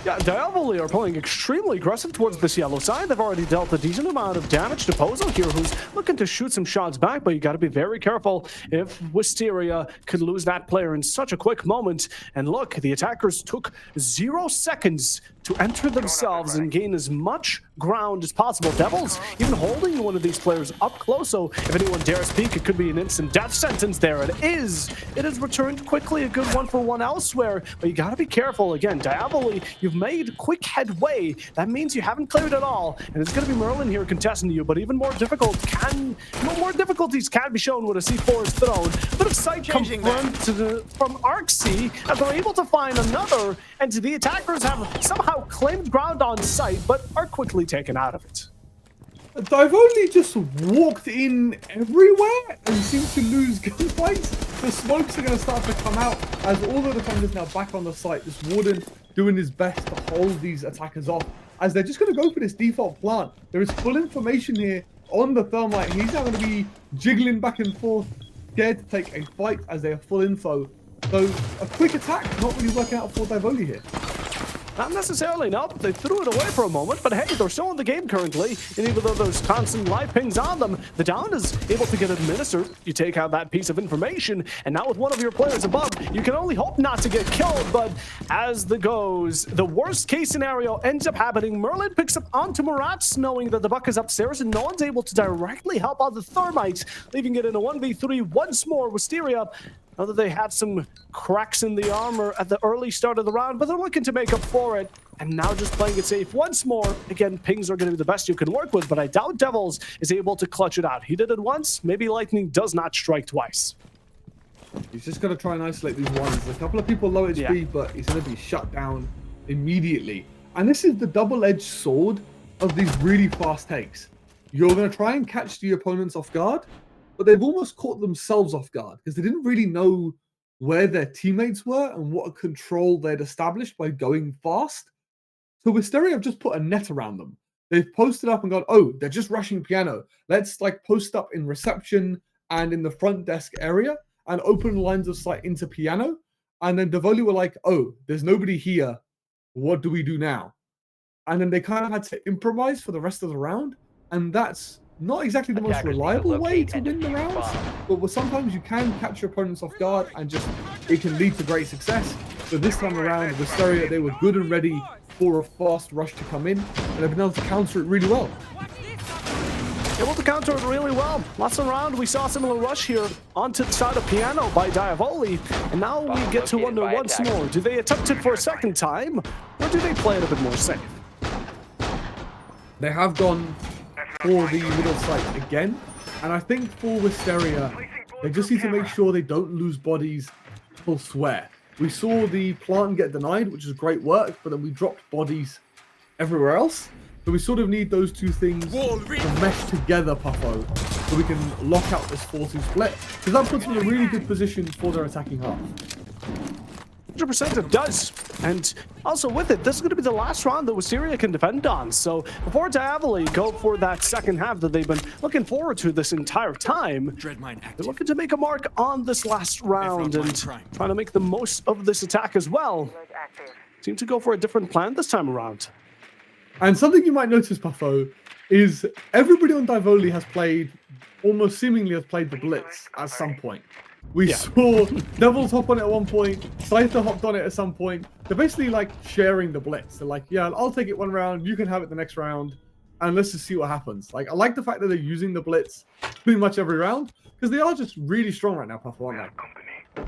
Yeah, Diavoli are playing extremely aggressive towards this yellow side. They've already dealt a decent amount of damage to Pozo here, who's looking to shoot some shots back, but you got to be very careful if Wisteria could lose that player in such a quick moment. And look, the attackers took 0 seconds to enter themselves and gain as much ground as possible. Devils even holding one of these players up close, so if anyone dares peek, it could be an instant death sentence there. It is returned quickly, a good 1-for-1 elsewhere, but you got to be careful. Again, Diavoli, you've made quick headway. That means you haven't cleared at all, and it's going to be Merlin here contesting you, but even more difficulties can be shown when a C4 is thrown. But a sight confirmed from Arxi as they're able to find another, and the attackers have somehow claimed ground on site, but are quickly taken out of it. Divoli just walked in everywhere and seemed to lose gunfights. The smokes are going to start to come out as all the defenders now back on the site. This Warden doing his best to hold these attackers off as they're just going to go for this default plant. There is full information here on the Thermite. He's now going to be jiggling back and forth, scared to take a fight as they have full info. So a quick attack, not really working out for Divoli here. Not necessarily, no. They threw it away for a moment, but hey, they're still in the game currently. And even though there's constant live pings on them, the down is able to get administered. You take out that piece of information, and now with one of your players above, you can only hope not to get killed. But as the goes, the worst case scenario ends up happening. Merlin picks up onto Maratz, knowing that the buck is upstairs, and no one's able to directly help out the Thermites, leaving it in a 1v3 once more. Wisteria, now that they had some cracks in the armor at the early start of the round, but they're looking to make up for it. And now just playing it safe once more. Again, pings are going to be the best you can work with, but I doubt Devils is able to clutch it out. He did it once. Maybe Lightning does not strike twice. He's just going to try and isolate these ones. There's a couple of people low HP, but he's going to be shut down immediately. And this is the double-edged sword of these really fast takes. You're going to try and catch the opponents off guard, but they've almost caught themselves off guard because they didn't really know where their teammates were and what control they'd established by going fast. So Wisteria have just put a net around them. They've posted up and gone, oh, they're just rushing piano. Let's like post up in reception and in the front desk area and open lines of sight into piano. And then Divoli were like, oh, there's nobody here. What do we do now? And then they kind of had to improvise for the rest of the round. And that's not exactly the most reliable way to win the rounds, but sometimes you can catch your opponents off guard and just it can lead to great success. So this time around, Wisteria, they were good and ready for a fast rush to come in, and they've been able to counter it really well. Able to counter it really well. Last round, we saw a similar rush here onto the side of piano by Diavoli, and now we get to wonder once more, do they attempt it for a second time, or do they play it a bit more safe? They have gone for the middle site again, and I think for Wisteria, they just need to make sure they don't lose bodies elsewhere. We saw the plant get denied, which is great work, but then we dropped bodies everywhere else. So we sort of need those two things to mesh together, Puffo, so we can lock out this 4-2 split, because that puts them in a really good position for their attacking half. 100% it does. And also with it, this is going to be the last round that Wisteria can defend on. So before Diavoli go for that second half that they've been looking forward to this entire time, they're looking to make a mark on this last round and trying to make the most of this attack as well. Seem to go for a different plan this time around. And something you might notice, Puffo, is everybody on Divoli has played, almost seemingly has played the Blitz at some point. We saw Devils hop on it at one point, Scyther hopped on it at some point. They're basically like sharing the Blitz. They're like, yeah, I'll take it one round, you can have it the next round, and let's just see what happens. Like, I like the fact that they're using the Blitz pretty much every round, because they are just really strong right now, Puffo, aren't they?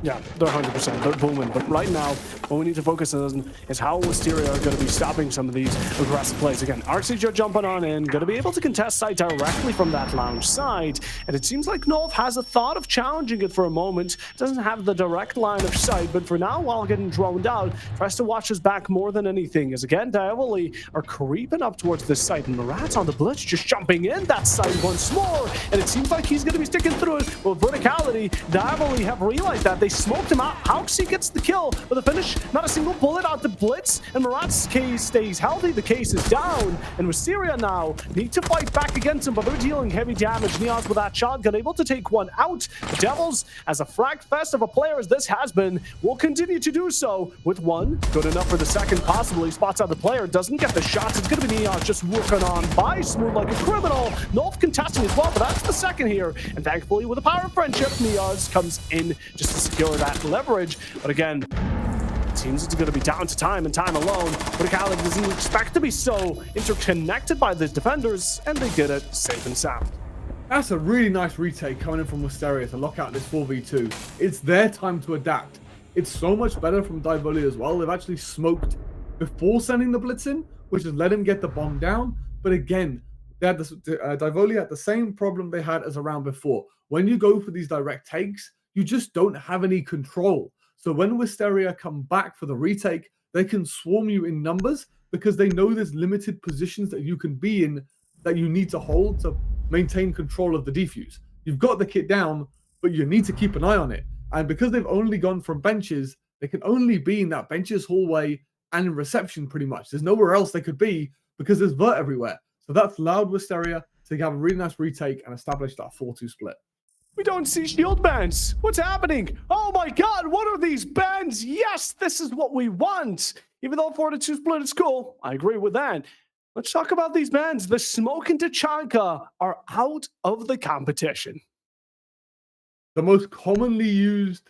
Yeah, they're 100%. They're booming. But right now, what we need to focus on is how Wisteria are going to be stopping some of these aggressive plays. Again, Arcsiger jumping on in, going to be able to contest side directly from that lounge side. And it seems like Nov has a thought of challenging it for a moment. Doesn't have the direct line of sight, but for now, while getting droned out, tries to watch his back more than anything. As again, Diavoli are creeping up towards this site, and Marat's on the blitz, just jumping in that side once more. And it seems like he's going to be sticking through it. But with verticality, Diavoli have realized that. They smoked him out. Hauxi gets the kill with a finish. Not a single bullet out the blitz. And Marat's case stays healthy. The case is down. And Wisteria now need to fight back against him, but they're dealing heavy damage. Neos with that shotgun able to take one out. Devils, as a frag fest of a player as this has been, will continue to do so with one. Good enough for the second, possibly. Spots out the player. Doesn't get the shots. It's going to be Neos just working on by Smooth like a criminal. Nolf contesting as well, but that's the second here. And thankfully, with the power of friendship, Neos comes in just to secure that leverage. But again, it seems it's going to be down to time and time alone. But Khaled doesn't expect to be so interconnected by the defenders, and they get it safe and sound. That's a really nice retake coming in from Wisteria to lock out this 4v2. It's their time to adapt. It's so much better from Divoli as well. They've actually smoked before sending the blitz in, which has let him get the bomb down. But again, they had Divoli had the same problem they had as a round before. When you go for these direct takes, you just don't have any control. So when Wisteria come back for the retake, they can swarm you in numbers because they know there's limited positions that you can be in that you need to hold to maintain control of the defuse. You've got the kit down, but you need to keep an eye on it. And because they've only gone from benches, they can only be in that benches, hallway, and in reception pretty much. There's nowhere else they could be because there's vert everywhere. So that's allowed Wisteria to have a really nice retake and establish that 4-2 split. We don't see shield bans. What's happening? Oh my god, what are these bans? Yes, this is what we want. Even though 4-2 split is cool, I agree with that. Let's talk about these bans. The Smoke and Tachanka are out of the competition. The most commonly used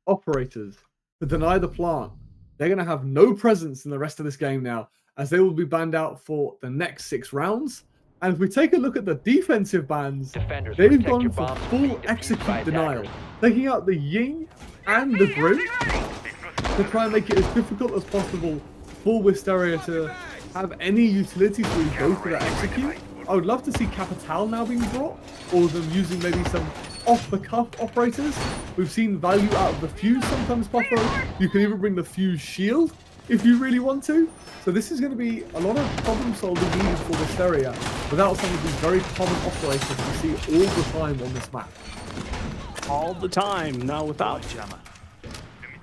operators to deny the plant, they're going to have no presence in the rest of this game now, as they will be banned out for the next 6 rounds. And if we take a look at the defensive bans, they've gone for full execute denial, taking out the Ying and the Grim to try and make it as difficult as possible for Wisteria to have any utility to really go for that execute. I would love to see Capital now being brought, or them using maybe some off-the-cuff operators. We've seen value out of the Fuse sometimes, Puffo. You can even bring the Fuse Shield if you really want to. So this is going to be a lot of problem solving needed for Wisteria without some of these very common operators we see all the time on this map. All the time. Now without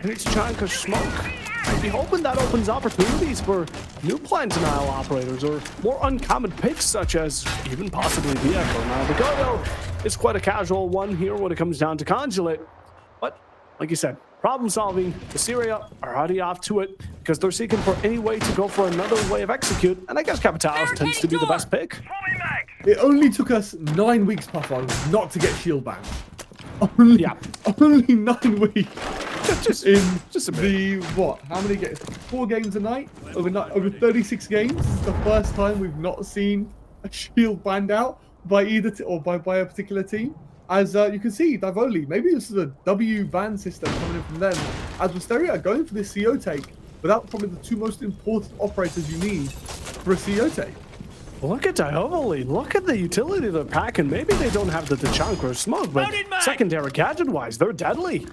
and it's Tachanka Smoke. I'd be hoping that opens opportunities for new plant denial operators or more uncommon picks, such as even possibly Vehicle. Now the Goyo is quite a casual one here when it comes down to Consulate, but like you said, problem solving, the Syria are already off to it because they're seeking for any way to go for another way of execute, and I guess Capital tends to be the best pick. It only took us 9 weeks, Puffo, not to get shield banned. Only 9 weeks. Just the what? How many games? 4 games a night over 36 games. This is the first time we've not seen a shield banned out by either by a particular team. As you can see, Divoli, maybe this is a W ban system coming in from them. As Wisteria are going for this CO take without probably the 2 most important operators you need for a CO take. Look at Divoli. Look at the utility they're packing. Maybe they don't have the Tachanka or Smoke, but secondary gadget-wise, they're deadly.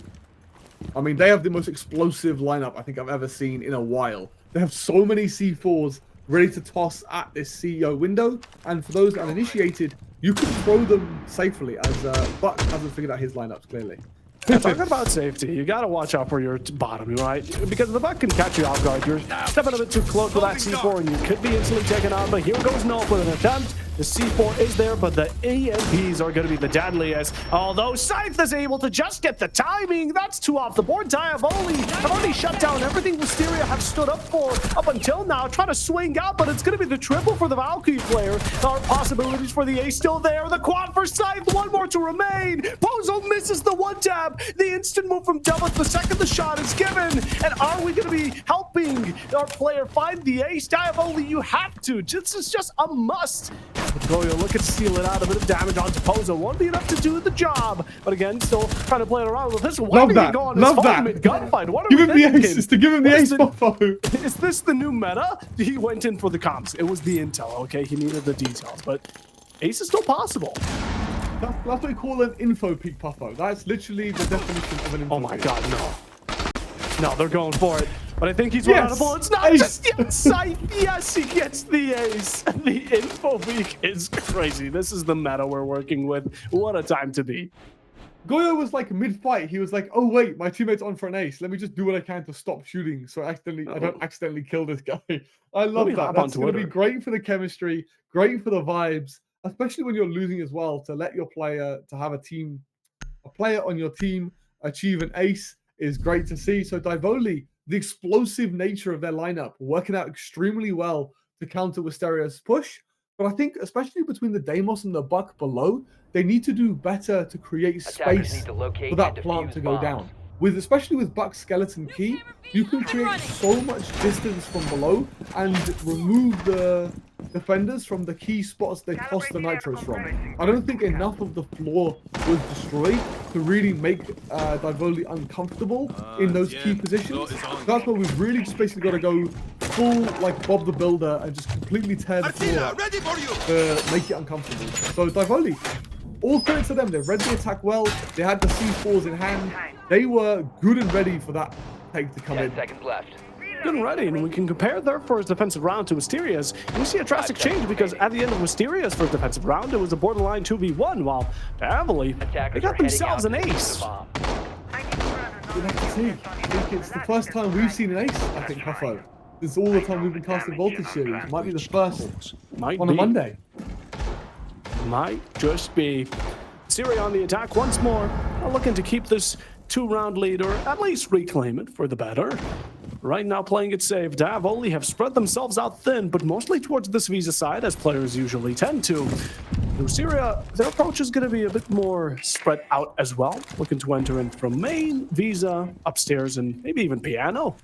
I mean, they have the most explosive lineup I think I've ever seen in a while. They have so many C4s ready to toss at this CEO window, and for those uninitiated, you can throw them safely, as Buck hasn't figured out his lineups clearly. Talking about safety, you gotta watch out for your bottom, right? Because the Buck can catch you off guard. You're stepping a bit too close with that C4 and you could be instantly taken out, but here goes Nope with an attempt. The C4 is there, but the EMPs are going to be the deadliest. Although Scythe is able to just get the timing. That's 2 off the board. Diaboli have already shut down everything Wisteria have stood up for up until now. Trying to swing out, but it's going to be the triple for the Valkyrie player. There are possibilities for the Ace still there. The quad for Scythe. 1 more to remain. Pozo misses the 1-tap. The instant move from Double the second the shot is given. And are we going to be helping our player find the Ace? Diaboli, you have to. This is just a must. Goyo looking to seal it out. A bit of damage onto Pozo. Won't be enough to do the job. But again, still trying to play it around with this. Love that. Love that. Gunfight. What are give we him thinking? the ace. It's to give him the ace, Buffo. Is this the new meta? He went in for the comps. It was the intel, okay? He needed the details. But ace is still possible. That's what we call an info peak, Puffo. That's literally the definition of an info Oh my peak. god, no. No, they're going for it. But I think he's run out of bullets. Not just yet. Scythe. Yes, he gets the ace. The info peak is crazy. This is the meta we're working with. What a time to be. Goyo was like mid-fight. He was like, "Oh wait, my teammate's on for an ace. Let me just do what I can to stop shooting, so I don't accidentally kill this guy." I love that. That's going to be great for the chemistry, great for the vibes, especially when you're losing as well. To let your player have a player on your team achieve an ace is great to see. So Divoli, the explosive nature of their lineup, working out extremely well to counter Wisteria's push. But I think, especially between the Deimos and the Buck below, they need to do better to create space for that plant to go down. Especially with Buck's skeleton key, you can create so much distance from below and remove the defenders from the key spots they toss the nitros from. I don't think enough of the floor was destroyed to really make Divoli uncomfortable in those key positions. That's where we've really just basically got to go full like Bob the Builder and just completely tear the floor up to make it uncomfortable. So Divoli, all credit to them. They read the attack well. They had the C4s in hand. They were good and ready for that take to come in. 10 seconds left. Good and ready, and we can compare their first defensive round to Wisteria's. And we see a drastic change because at the end of Wisteria's first defensive round, it was a borderline 2v1, while Divoli, they got themselves an ace. we'll have to see. I think it's the first time we've seen an ace, I think, Huffo. Since all the time we've been casting Voltage series. It might be the first on a Monday. Might just be. Syria on the attack once more, looking to keep this 2-round lead, or at least reclaim it for the better. Right now playing it safe, Davoli have spread themselves out thin, but mostly towards this Visa side, as players usually tend to. Syria, their approach is going to be a bit more spread out as well, looking to enter in from main, Visa, upstairs, and maybe even piano.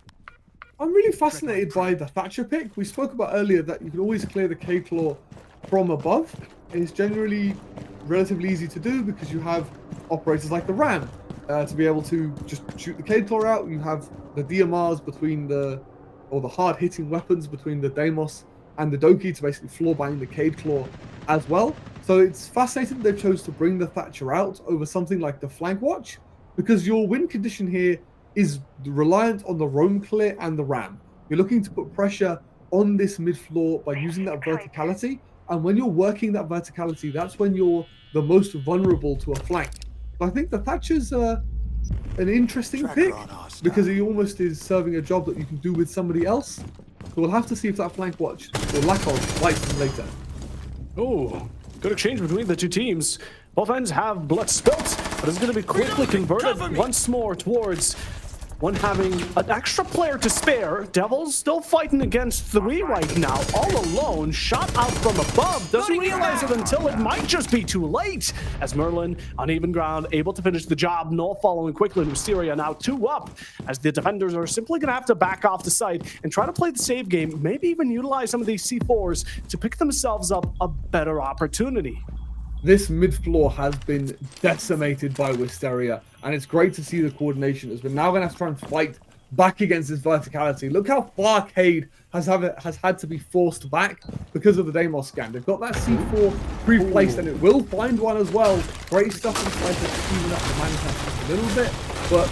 I'm really fascinated by the Thatcher pick. We spoke about earlier that you can always clear the K-Claw from above. It's generally relatively easy to do because you have operators like the Ram to be able to just shoot the K-Claw out. You have the DMRs between the hard-hitting weapons between the Deimos and the Doki to basically floor bang the K-Claw as well. So it's fascinating they chose to bring the Thatcher out over something like the Flank Watch, because your win condition here is reliant on the roam clear and the Ram. You're looking to put pressure on this mid-floor by using that verticality, and when you're working that verticality, that's when you're the most vulnerable to a flank. So I think the Thatcher's an interesting pick, because he almost is serving a job that you can do with somebody else. So we'll have to see if that Flank Watch, or lack of, bites them later. Oh, good exchange between the two teams. Both ends have blood spilt, but it's going to be quickly converted once more towards one having an extra player to spare. Devil's still fighting against 3 right now, all alone, shot out from above. Doesn't realize it until it might just be too late. As Merlin, on even ground, able to finish the job. Null following quickly. Mysteria now 2 up, as the defenders are simply going to have to back off the site and try to play the save game, maybe even utilize some of these C4s to pick themselves up a better opportunity. This mid-floor has been decimated by Wisteria, and it's great to see the coordination as we're now going to have to try and fight back against this verticality. Look how far Cade has had to be forced back because of the Deimos scan. They've got that C4 pre-placed, and it will find one as well. Great stuff inside to even up the manifest just a little bit, but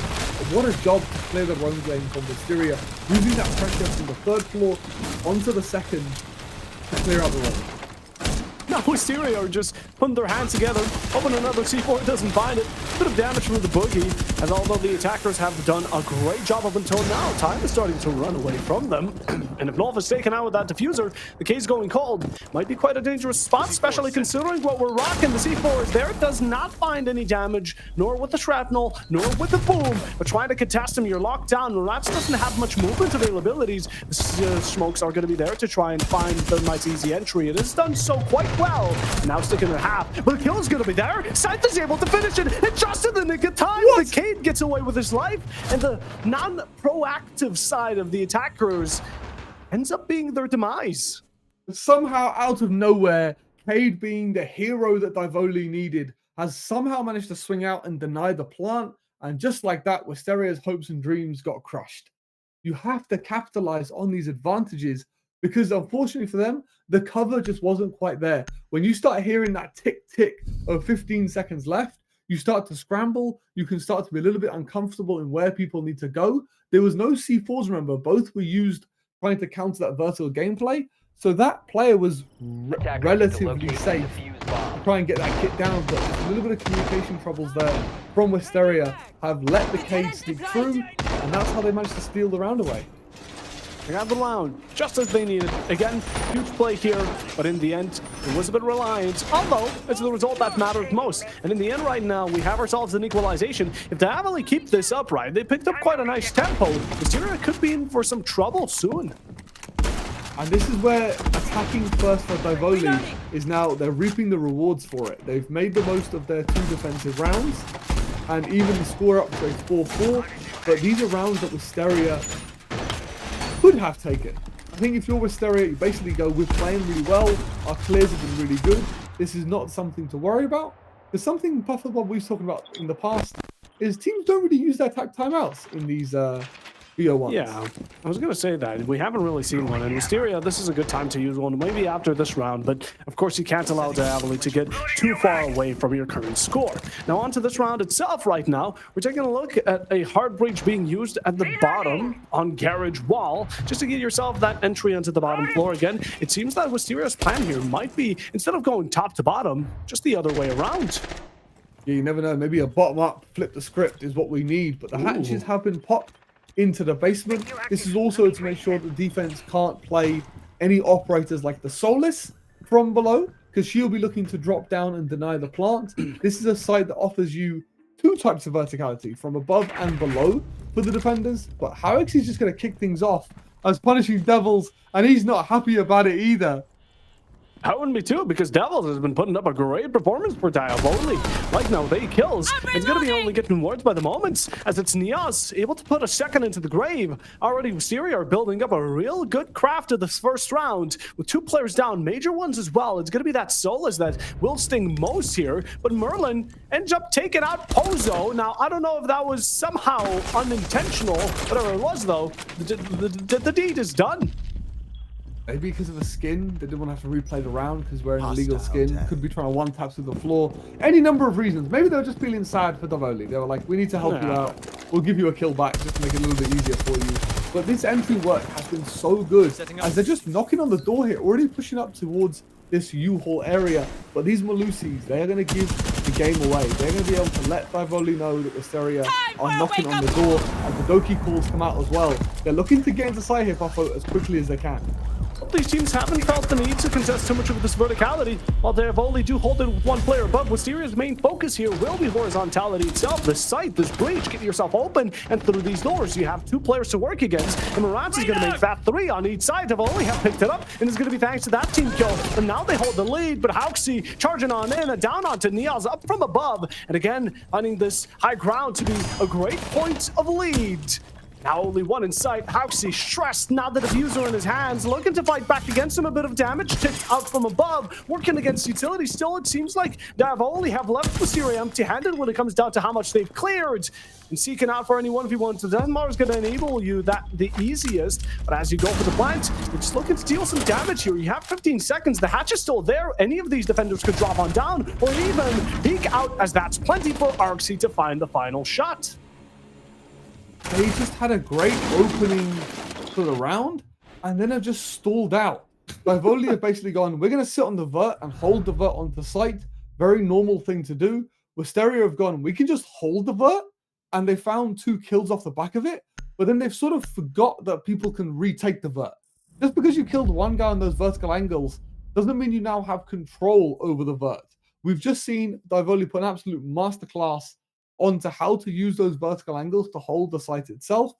what a job to clear the roam lane from Wisteria, using that pressure from the 3rd floor onto the 2nd to clear out the roam. Now Wisteria are just putting their hands together, hoping another C4 doesn't find it. Bit of damage from the boogie, and although the attackers have done a great job up until now, time is starting to run away from them. And if Nolf is taken out with that diffuser, the K's going cold. Might be quite a dangerous spot, especially considering what we're rocking. The C4 is there, does not find any damage, nor with the shrapnel, nor with the boom. But trying to contest him, you're locked down. Rats doesn't have much movement availabilities. The smokes are going to be there to try and find the nice easy entry. It has done so quite well. Now sticking in half, but the kill is going to be there. Scythe is able to finish it, and just in the nick of time, the Cade gets away with his life, and the non-proactive side of the attackers ends up being their demise. Somehow, out of nowhere, Cade, being the hero that Divoli needed, has somehow managed to swing out and deny the plant, and just like that, Wisteria's hopes and dreams got crushed. You have to capitalize on these advantages, because unfortunately for them, the cover just wasn't quite there. When you start hearing that tick-tick of 15 seconds left, you start to scramble. You can start to be a little bit uncomfortable in where people need to go. There was no C4s, remember. Both were used trying to counter that vertical gameplay. So that player was relatively safe to try and get that kit down. But a little bit of communication troubles there from Wisteria have let the Cade sneak through, and that's how they managed to steal the round away. They got the round just as they needed. Again, huge play here, but in the end, it was a bit reliant, although it's the result that mattered most. And in the end right now, we have ourselves an equalization. If they Diavoli keep this up right, they picked up quite a nice tempo. Mysteria could be in for some trouble soon. And this is where attacking first for Divoli is now, they're reaping the rewards for it. They've made the most of their 2 defensive rounds, and even the score up to a 4-4. But these are rounds that Wisteria could have taken. I think if you're Wisteria, you basically go, we're playing really well, our clears have been really good, this is not something to worry about. There's something Puffer Bob we've talked about in the past, is teams don't really use their attack timeouts in these BO1s. Yeah, I was going to say that. We haven't really seen one. And Wisteria, this is a good time to use one, maybe after this round. But, of course, you can't allow Diavoli to get too far away from your current score. Now, on to this round itself right now. We're taking a look at a hard breach being used at the bottom on Garage Wall, just to get yourself that entry onto the bottom floor again. It seems that Wisteria's plan here might be, instead of going top to bottom, just the other way around. Yeah, you never know. Maybe a bottom-up, flip the script is what we need. But the hatches have been popped into the basement. This is also to make sure the defense can't play any operators like the Solus from below, because she'll be looking to drop down and deny the plant. This is a site that offers you two types of verticality, from above and below for the defenders. But Howix is just going to kick things off as punishing Devils, and he's not happy about it either. I wouldn't be too, because Devils has been putting up a great performance for Diaboli. Like now, 8 kills. It's going to be only getting worse by the moments, as it's Niaz able to put a second into the grave. Already, Syria are building up a real good craft of this first round, with 2 players down, major ones as well. It's going to be that Solus that will sting most here, but Merlin ends up taking out Pozo. Now, I don't know if that was somehow unintentional, whatever it was though, the deed is done. Maybe because of a skin, they didn't want to have to replay the round because wearing a legal skin. Could be trying to one-tap through the floor. Any number of reasons. Maybe they were just feeling sad for Davoli. They were like, we need to help you out. We'll give you a kill back just to make it a little bit easier for you. But this entry work has been so good, as they're just knocking on the door here, already pushing up towards this U-Haul area. But these Malusis, they are going to give the game away. They're going to be able to let Divoli know that Wisteria are knocking on the door, and the Doki calls come out as well. They're looking to get into side here, Buffo, as quickly as they can. These teams haven't felt the need to contest too much of this verticality, while Diavoli do hold it with 1 player above. Wisteria's main focus here will be horizontality itself. This site, this breach, get yourself open, and through these doors, you have 2 players to work against. And Marantz is going to make that 3 on each side. Diavoli have picked it up, and it's going to be thanks to that team kill. And now they hold the lead, but Hauxi charging on in and down onto Niaz up from above. And again, finding this high ground to be a great point of lead. Now only 1 in sight. Hauxi stressed, now the diffuser in his hands, looking to fight back against him. A bit of damage tipped out from above, working against utility. Still, it seems like Davoli have left Wisteria empty-handed when it comes down to how much they've cleared. And seeking out for any 1v1, so Denmark is going to enable you that the easiest. But as you go for the plant, you're just looking to deal some damage here. You have 15 seconds. The hatch is still there. Any of these defenders could drop on down, or even peek out, as that's plenty for Arxie to find the final shot. They just had a great opening for the round, and then have just stalled out. Divoli have basically gone, we're going to sit on the vert and hold the vert onto site. Very normal thing to do. Wisteria have gone, we can just hold the vert, and they found 2 kills off the back of it, but then they've sort of forgot that people can retake the vert. Just because you killed 1 guy on those vertical angles doesn't mean you now have control over the vert. We've just seen Divoli put an absolute masterclass onto how to use those vertical angles to hold the site itself.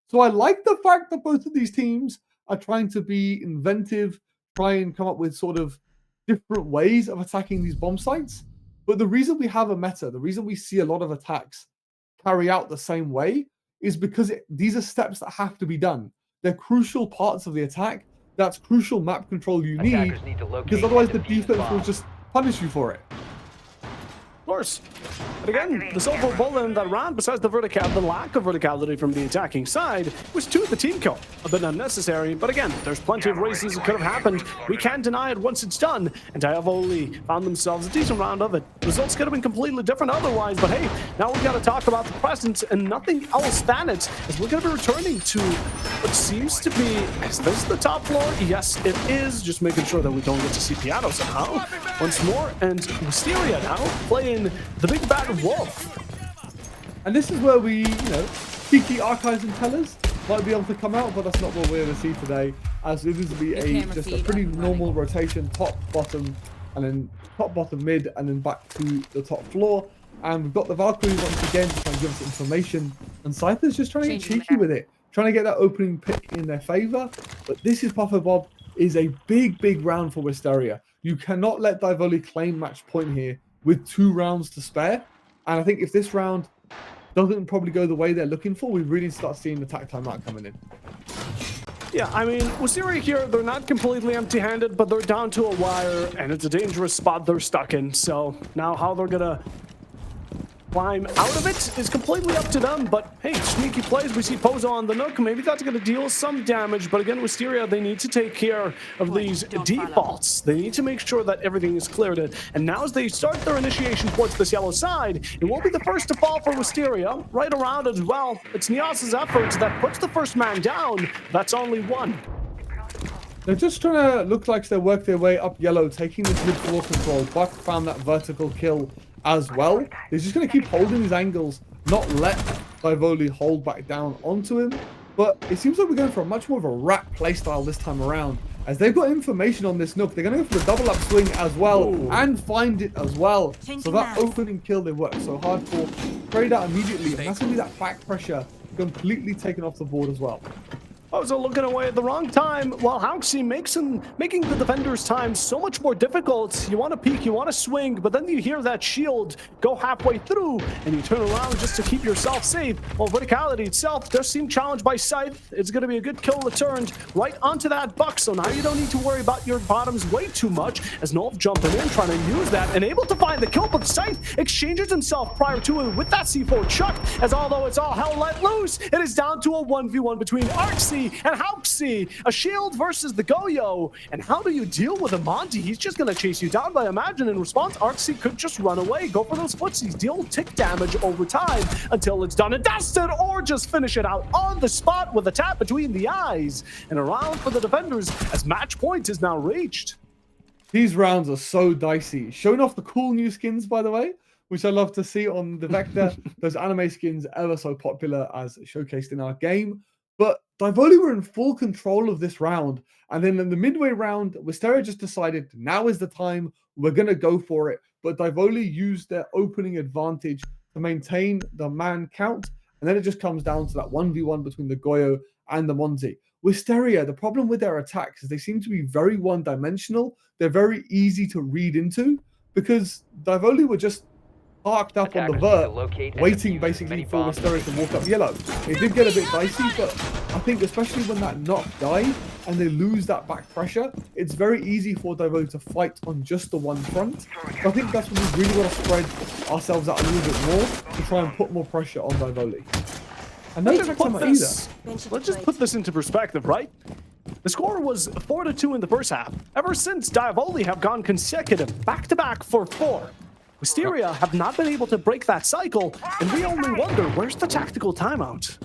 So I like the fact that both of these teams are trying to be inventive, try and come up with sort of different ways of attacking these bomb sites. But the reason we have a meta, the reason we see a lot of attacks carry out the same way, is because these are steps that have to be done. They're crucial parts of the attack. That's crucial map control you need, because otherwise the defense will just punish you for it. Of course. But again, the silver bullet in that round, besides the lack of verticality from the attacking side, was 2 at the team kill. A bit unnecessary, but again, there's plenty of reasons it could have happened. We can't deny it once it's done, and Diavoli found themselves a decent round of it. Results could have been completely different otherwise, but hey, now we've got to talk about the present and nothing else than it, as we're going to be returning to what seems to be, is this the top floor? Yes, it is. Just making sure that we don't get to see Piano somehow. Once more, and Wisteria now playing the big bad wolf. And this is where we, Kiki Archives and Tellers might be able to come out, but that's not what we're going to see today, as this will be just a pretty normal rotation, top, bottom, and then top, bottom, mid, and then back to the top floor. And we've got the Valkyries once again to try and give us information, and Scyther's just trying to get cheeky with it, trying to get that opening pick in their favor. But this is Puffer Bob, is a big, big round for Wisteria. You cannot let Divoli claim match point here with 2 rounds to spare. And I think if this round doesn't probably go the way they're looking for, we really start seeing the attack timeout coming in. Yeah, I mean, Wisteria here, they're not completely empty-handed, but they're down to a wire, and it's a dangerous spot they're stuck in. So now how they're gonna climb out of it is completely up to them. But hey, sneaky plays. We see Pozo on the Nook. Maybe that's going to deal some damage. But again, Wisteria, they need to take care of these defaults. They need to make sure that everything is cleared. And now as they start their initiation towards this yellow side, it won't be the first to fall for Wisteria. Right around as well. It's Nias's efforts that puts the first man down. That's only 1. They're just trying to look like they work their way up yellow, taking this mid-floor control. Buck found that vertical kill as well. He's just going to keep holding his angles, not let Divoli hold back down onto him. But it seems like we're going for a much more of a rat playstyle this time around. As they've got information on this Nook, they're going to go for the double up swing as well. Ooh. And find it as well. So that opening kill they worked so hard for, sprayed out immediately. And that's going to be that back pressure completely taken off the board as well. Pozo looking away at the wrong time, while Hauxi making the defender's time so much more difficult. You want to peek, you want to swing, but then you hear that shield go halfway through, and you turn around just to keep yourself safe. Well, Verticality itself does seem challenged by Scythe. It's going to be a good kill returned right onto that buck, so now you don't need to worry about your bottoms way too much, as Nolf jumping in, trying to use that, and able to find the kill, but Scythe exchanges himself prior to it with that C4 chuck, as although it's all hell let loose, it is down to a 1v1 between Arxi and Hauxi, a shield versus the Goyo. And how do you deal with a Monty? He's just going to chase you down, but I imagine in response, Arxi could just run away, go for those footsies, deal tick damage over time until it's done and dusted, or just finish it out on the spot with a tap between the eyes. And around for the defenders as match point is now reached. These rounds are so dicey. Showing off the cool new skins, by the way, which I love to see on the Vector. Those anime skins ever so popular as showcased in our game. But Divoli were in full control of this round. And then in the midway round, Wisteria just decided now is the time, we're going to go for it. But Divoli used their opening advantage to maintain the man count. And then it just comes down to that 1v1 between the Goyo and the Monty. Wisteria, the problem with their attacks is they seem to be very one-dimensional. They're very easy to read into because Divoli were just parked up on the vert, waiting basically for Wisteria to walk up yellow. It did get a bit dicey, but I think especially when that knock died and they lose that back pressure, it's very easy for Divoli to fight on just the one front. So I think that's when we really want to spread ourselves out a little bit more to try and put more pressure on Divoli. And let's just put this into perspective, right? The score was 4-2 in the first half. Ever since, Divoli have gone consecutive back-to-back for 4. Wisteria have not been able to break that cycle, and we only wonder, where's the tactical timeout?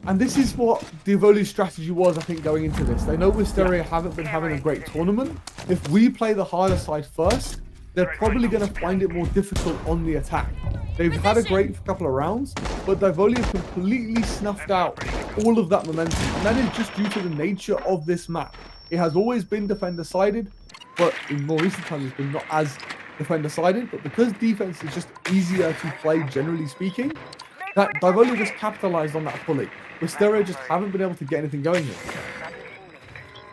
And this is what Divoli's strategy was, I think, going into this. They know Wisteria haven't been having a great tournament. If we play the harder side first, they're probably going to find it more difficult on the attack. They've had a great couple of rounds, but Divoli have completely snuffed out all of that momentum. And that is just due to the nature of this map. It has always been defender-sided, but in more recent times it's been not as defender-sided. But because defense is just easier to play, generally speaking, that Divoli just capitalized on that fully. Wisteria just haven't been able to get anything going here.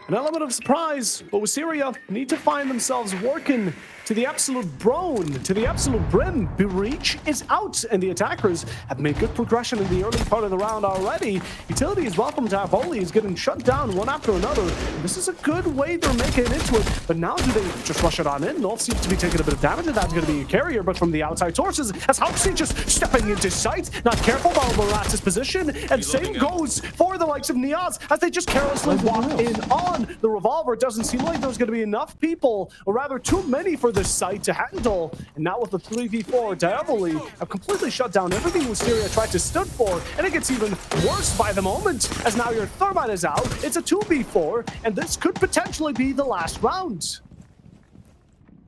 An element of surprise, but Wisteria need to find themselves working to the absolute brone, to the absolute brim. Breach is out, and the attackers have made good progression in the early part of the round already. Utility as well from Divoli is getting shut down one after another. This is a good way they're making it into it, but now do they just rush it on in? Nolf seems to be taking a bit of damage, and that's going to be a carrier, but from the outside sources, as Hauxi just stepping into sight, not careful about Moratz's position, and same goes for the likes of Niaz, as they just carelessly walk in on the revolver. It doesn't seem like there's going to be enough people, or rather too many for this site to handle, and now with the 3v4, Divoli have completely shut down everything Wisteria tried to stood for, and it gets even worse by the moment, as now your Thermite is out. It's a 2v4, and this could potentially be the last round.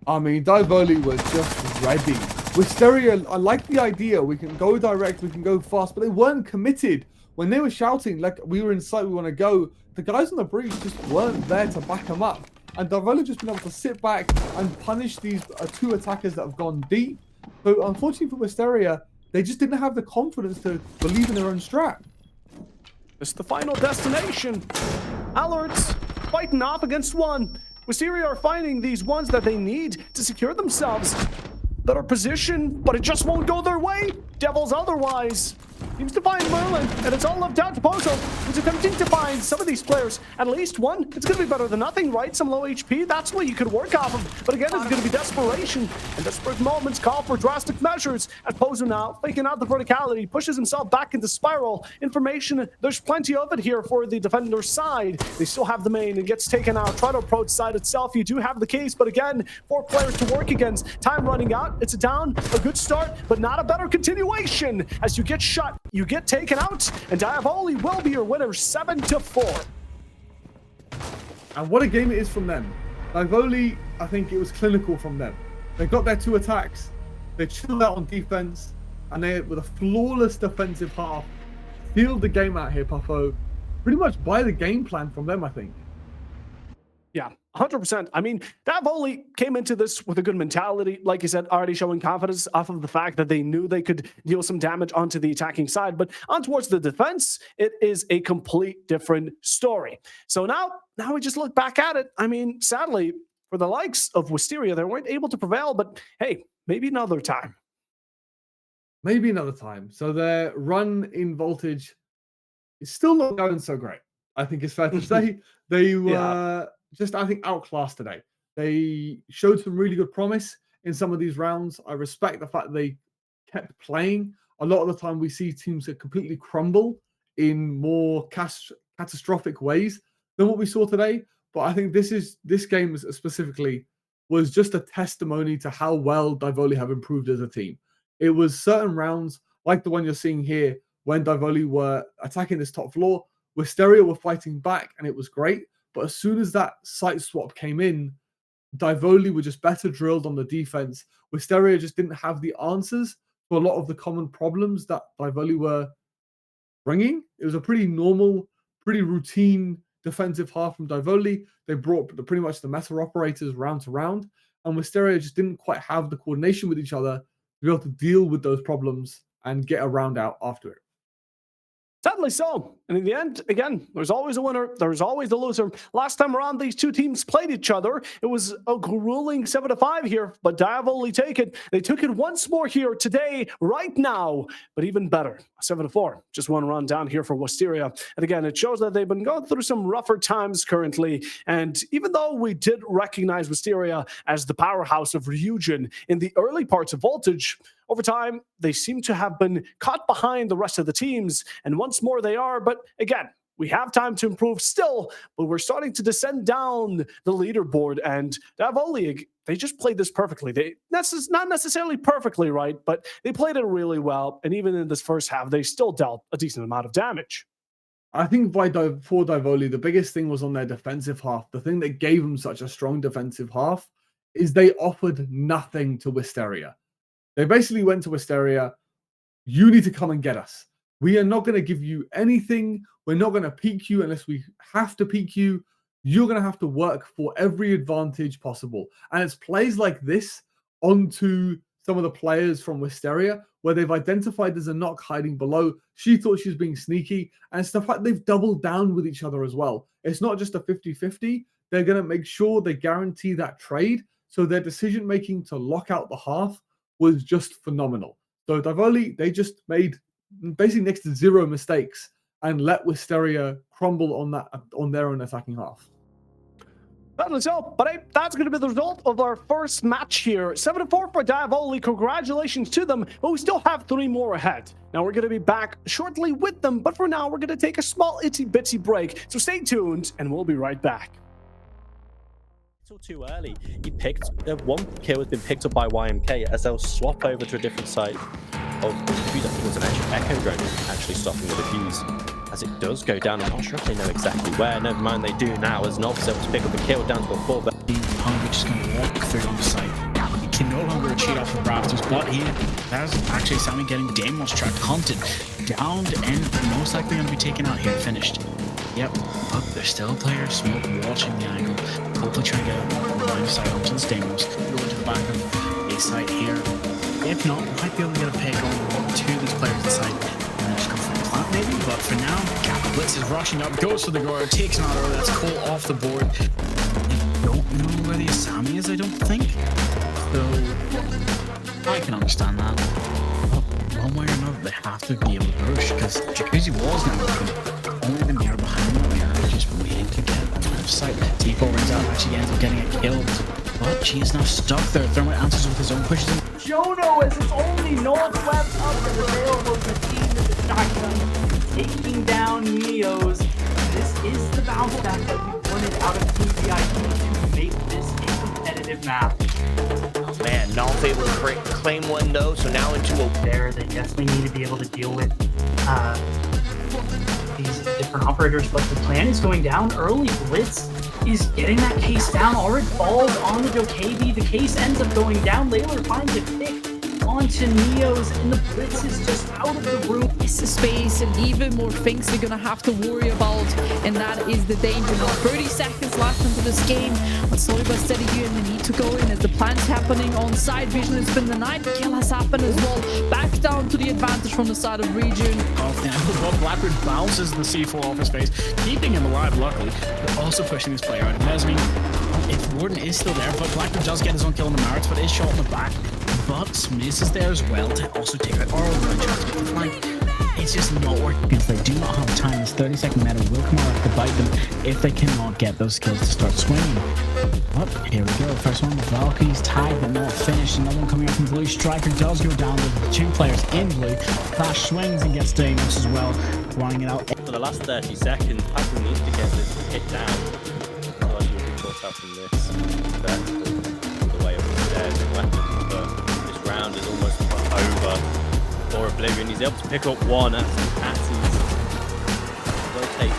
I mean, Divoli was just ready. Wisteria, I like the idea. We can go direct, we can go fast, but they weren't committed. When they were shouting, like, we were in sight, we want to go, the guys on the breach just weren't there to back them up. And Divoli just been able to sit back and punish these two attackers that have gone deep. So unfortunately for Wisteria, they just didn't have the confidence to believe in their own strat. It's the final destination. Alerts fighting off against one. Wisteria are finding these ones that they need to secure themselves. Better position, but it just won't go their way. Devils otherwise. Seems to find Merlin, and it's all left down to Pozo, who's attempting to find some of these players. At least one, it's going to be better than nothing, right? Some low HP, that's what you could work off of. But again, it's going to be desperation, and desperate moments call for drastic measures. As Pozo now, faking out the verticality, pushes himself back into spiral. Information, there's plenty of it here for the defender's side. They still have the main, and gets taken out. Try to approach side itself, you do have the case, but again, 4 players to work against. Time running out, it's a down, a good start, but not a better continuation. As you get shot, you get taken out, and Divoli will be your winner 7-4. And what a game it is from them. Divoli, I think it was clinical from them. They got their 2 attacks, They chilled out on defense, and they, with a flawless defensive half, sealed the game out here, Puffo. Pretty much by the game plan from them, I think. Yeah, 100%. I mean, Davoli came into this with a good mentality, like you said, already showing confidence off of the fact that they knew they could deal some damage onto the attacking side. But on towards the defense, it is a complete different story. So now we just look back at it. I mean, sadly, for the likes of Wisteria, they weren't able to prevail, but hey, maybe another time. Maybe another time. So their run in Voltage is still not going so great. I think it's fair to say. They were just, I think, outclassed today. They showed some really good promise in some of these rounds. I respect the fact that they kept playing. A lot of the time we see teams that completely crumble in more catastrophic ways than what we saw today. But I think this game specifically was just a testimony to how well Divoli have improved as a team. It was certain rounds, like the one you're seeing here, when Divoli were attacking this top floor, Wisteria were fighting back, and it was great. But as soon as that site swap came in, Divoli were just better drilled on the defense. Wisteria just didn't have the answers to a lot of the common problems that Divoli were bringing. It was a pretty normal, pretty routine defensive half from Divoli. They brought pretty much the meta operators round to round, and Wisteria just didn't quite have the coordination with each other to be able to deal with those problems and get a round out after it. Sadly so. And in the end, again, there's always a winner. There's always a loser. Last time around, these two teams played each other. It was a grueling 7-5 here, but Divoli They took it once more here today, right now, but even better, 7-4. Just one run down here for Wisteria. And again, it shows that they've been going through some rougher times currently. And even though we did recognize Wisteria as the powerhouse of Ryujin in the early parts of Voltage, over time, they seem to have been caught behind the rest of the teams, and once more they are. But again, we have time to improve still, but we're starting to descend down the leaderboard, and Davoli, they just played this perfectly. Not necessarily perfectly right, but they played it really well, and even in this first half, they still dealt a decent amount of damage. I think for Divoli, the biggest thing was on their defensive half. The thing that gave them such a strong defensive half is they offered nothing to Wisteria. They basically went to Wisteria, you need to come and get us. We are not going to give you anything. We're not going to peak you unless we have to peak you. You're going to have to work for every advantage possible. And it's plays like this onto some of the players from Wisteria where they've identified there's a knock hiding below. She thought she was being sneaky. And stuff like they've doubled down with each other as well. It's not just a 50-50. They're going to make sure they guarantee that trade. So their decision-making to lock out the half was just phenomenal. So Divoli, they just made basically next to zero mistakes and let Wisteria crumble on their own attacking half. That'll so, but hey, that's going to be the result of our first match here. 7-4 for Divoli. Congratulations to them, but we still have 3 more ahead. Now we're going to be back shortly with them, but for now we're going to take a small itsy-bitsy break. So stay tuned, and we'll be right back. Too early. He picked one kill has been picked up by YMK as they'll swap over to a different side of the defuse. I think it was an actual echo drone actually stopping the defuse as it does go down. I'm not sure if they know exactly where. Never mind, they do now as Nob's able to pick up a kill down to a 4. But Hungry just going to walk through on the site. He can no longer cheat off the rafters, but here that's actually Sammy getting the Deimos track hunted, downed, and most likely going to be taken out here, finished. Yep, but there's still players, Smoke watching the angle, hopefully trying to get a line of sight onto the Stamos, go to the back of a site here. If not, we might be able to get a pick on 2 of these players inside and just go for a plant maybe, but for now, Kappa Blitz is rushing up, goes for the guard, takes another, that's Cole off the board. I don't know where the Asami is, I don't think, so I can understand that. But one way or another, they have to be able to push, because Jacuzzi was now looking. Only the mirror behind the mirror, just waiting to get a line of sight. T4 runs out, actually ends up getting it killed. But she is now stuck there. Thermite answers with his own pushes. Jono is its only northwest up and available to the team with the shotgun, taking down Neos. This is the bounce back that we wanted out of Team VIP to make this a competitive map. Oh man, not able to claim one though, so now into a... There, they definitely need to be able to deal with these different operators, but the plan is going down early. Blitz is getting that case down. Already falls on the Jokabi. The case ends up going down. Layler finds a pick onto Neos, and the Blitz is just out of the room. It's the space and even more things they're going to have to worry about, and that is the danger. Now 30 seconds left into this game, but slowly but steady you they need to go in as the plant's happening on side. Vision has been denied, the kill has happened as well. Back down to the advantage from the side of region. Blackbird bounces the C4 off his face, keeping him alive luckily, but also pushing this player out. And Desmond, if Warden is still there, but Blackbird does get his own kill in the Marits, but is shot in the back. But Smiz is there as well to also take out Oral and try to get the flank. It's just not working because they do not have time. This 30-second meta will come out to bite them if they cannot get those kills to start swinging. But here we go. First one, the Valkyries tagged but not finished. Another one coming out from blue. Striker does go down with 2 players in blue. Flash swings and gets Damos as well, running it out. For the last 30 seconds, Patrick needs to get this hit down. Otherwise, you'll be caught up in this vertical the way up the stairs and weapons. But this round is almost over for Oblivion. He's able to pick up one at his rotate.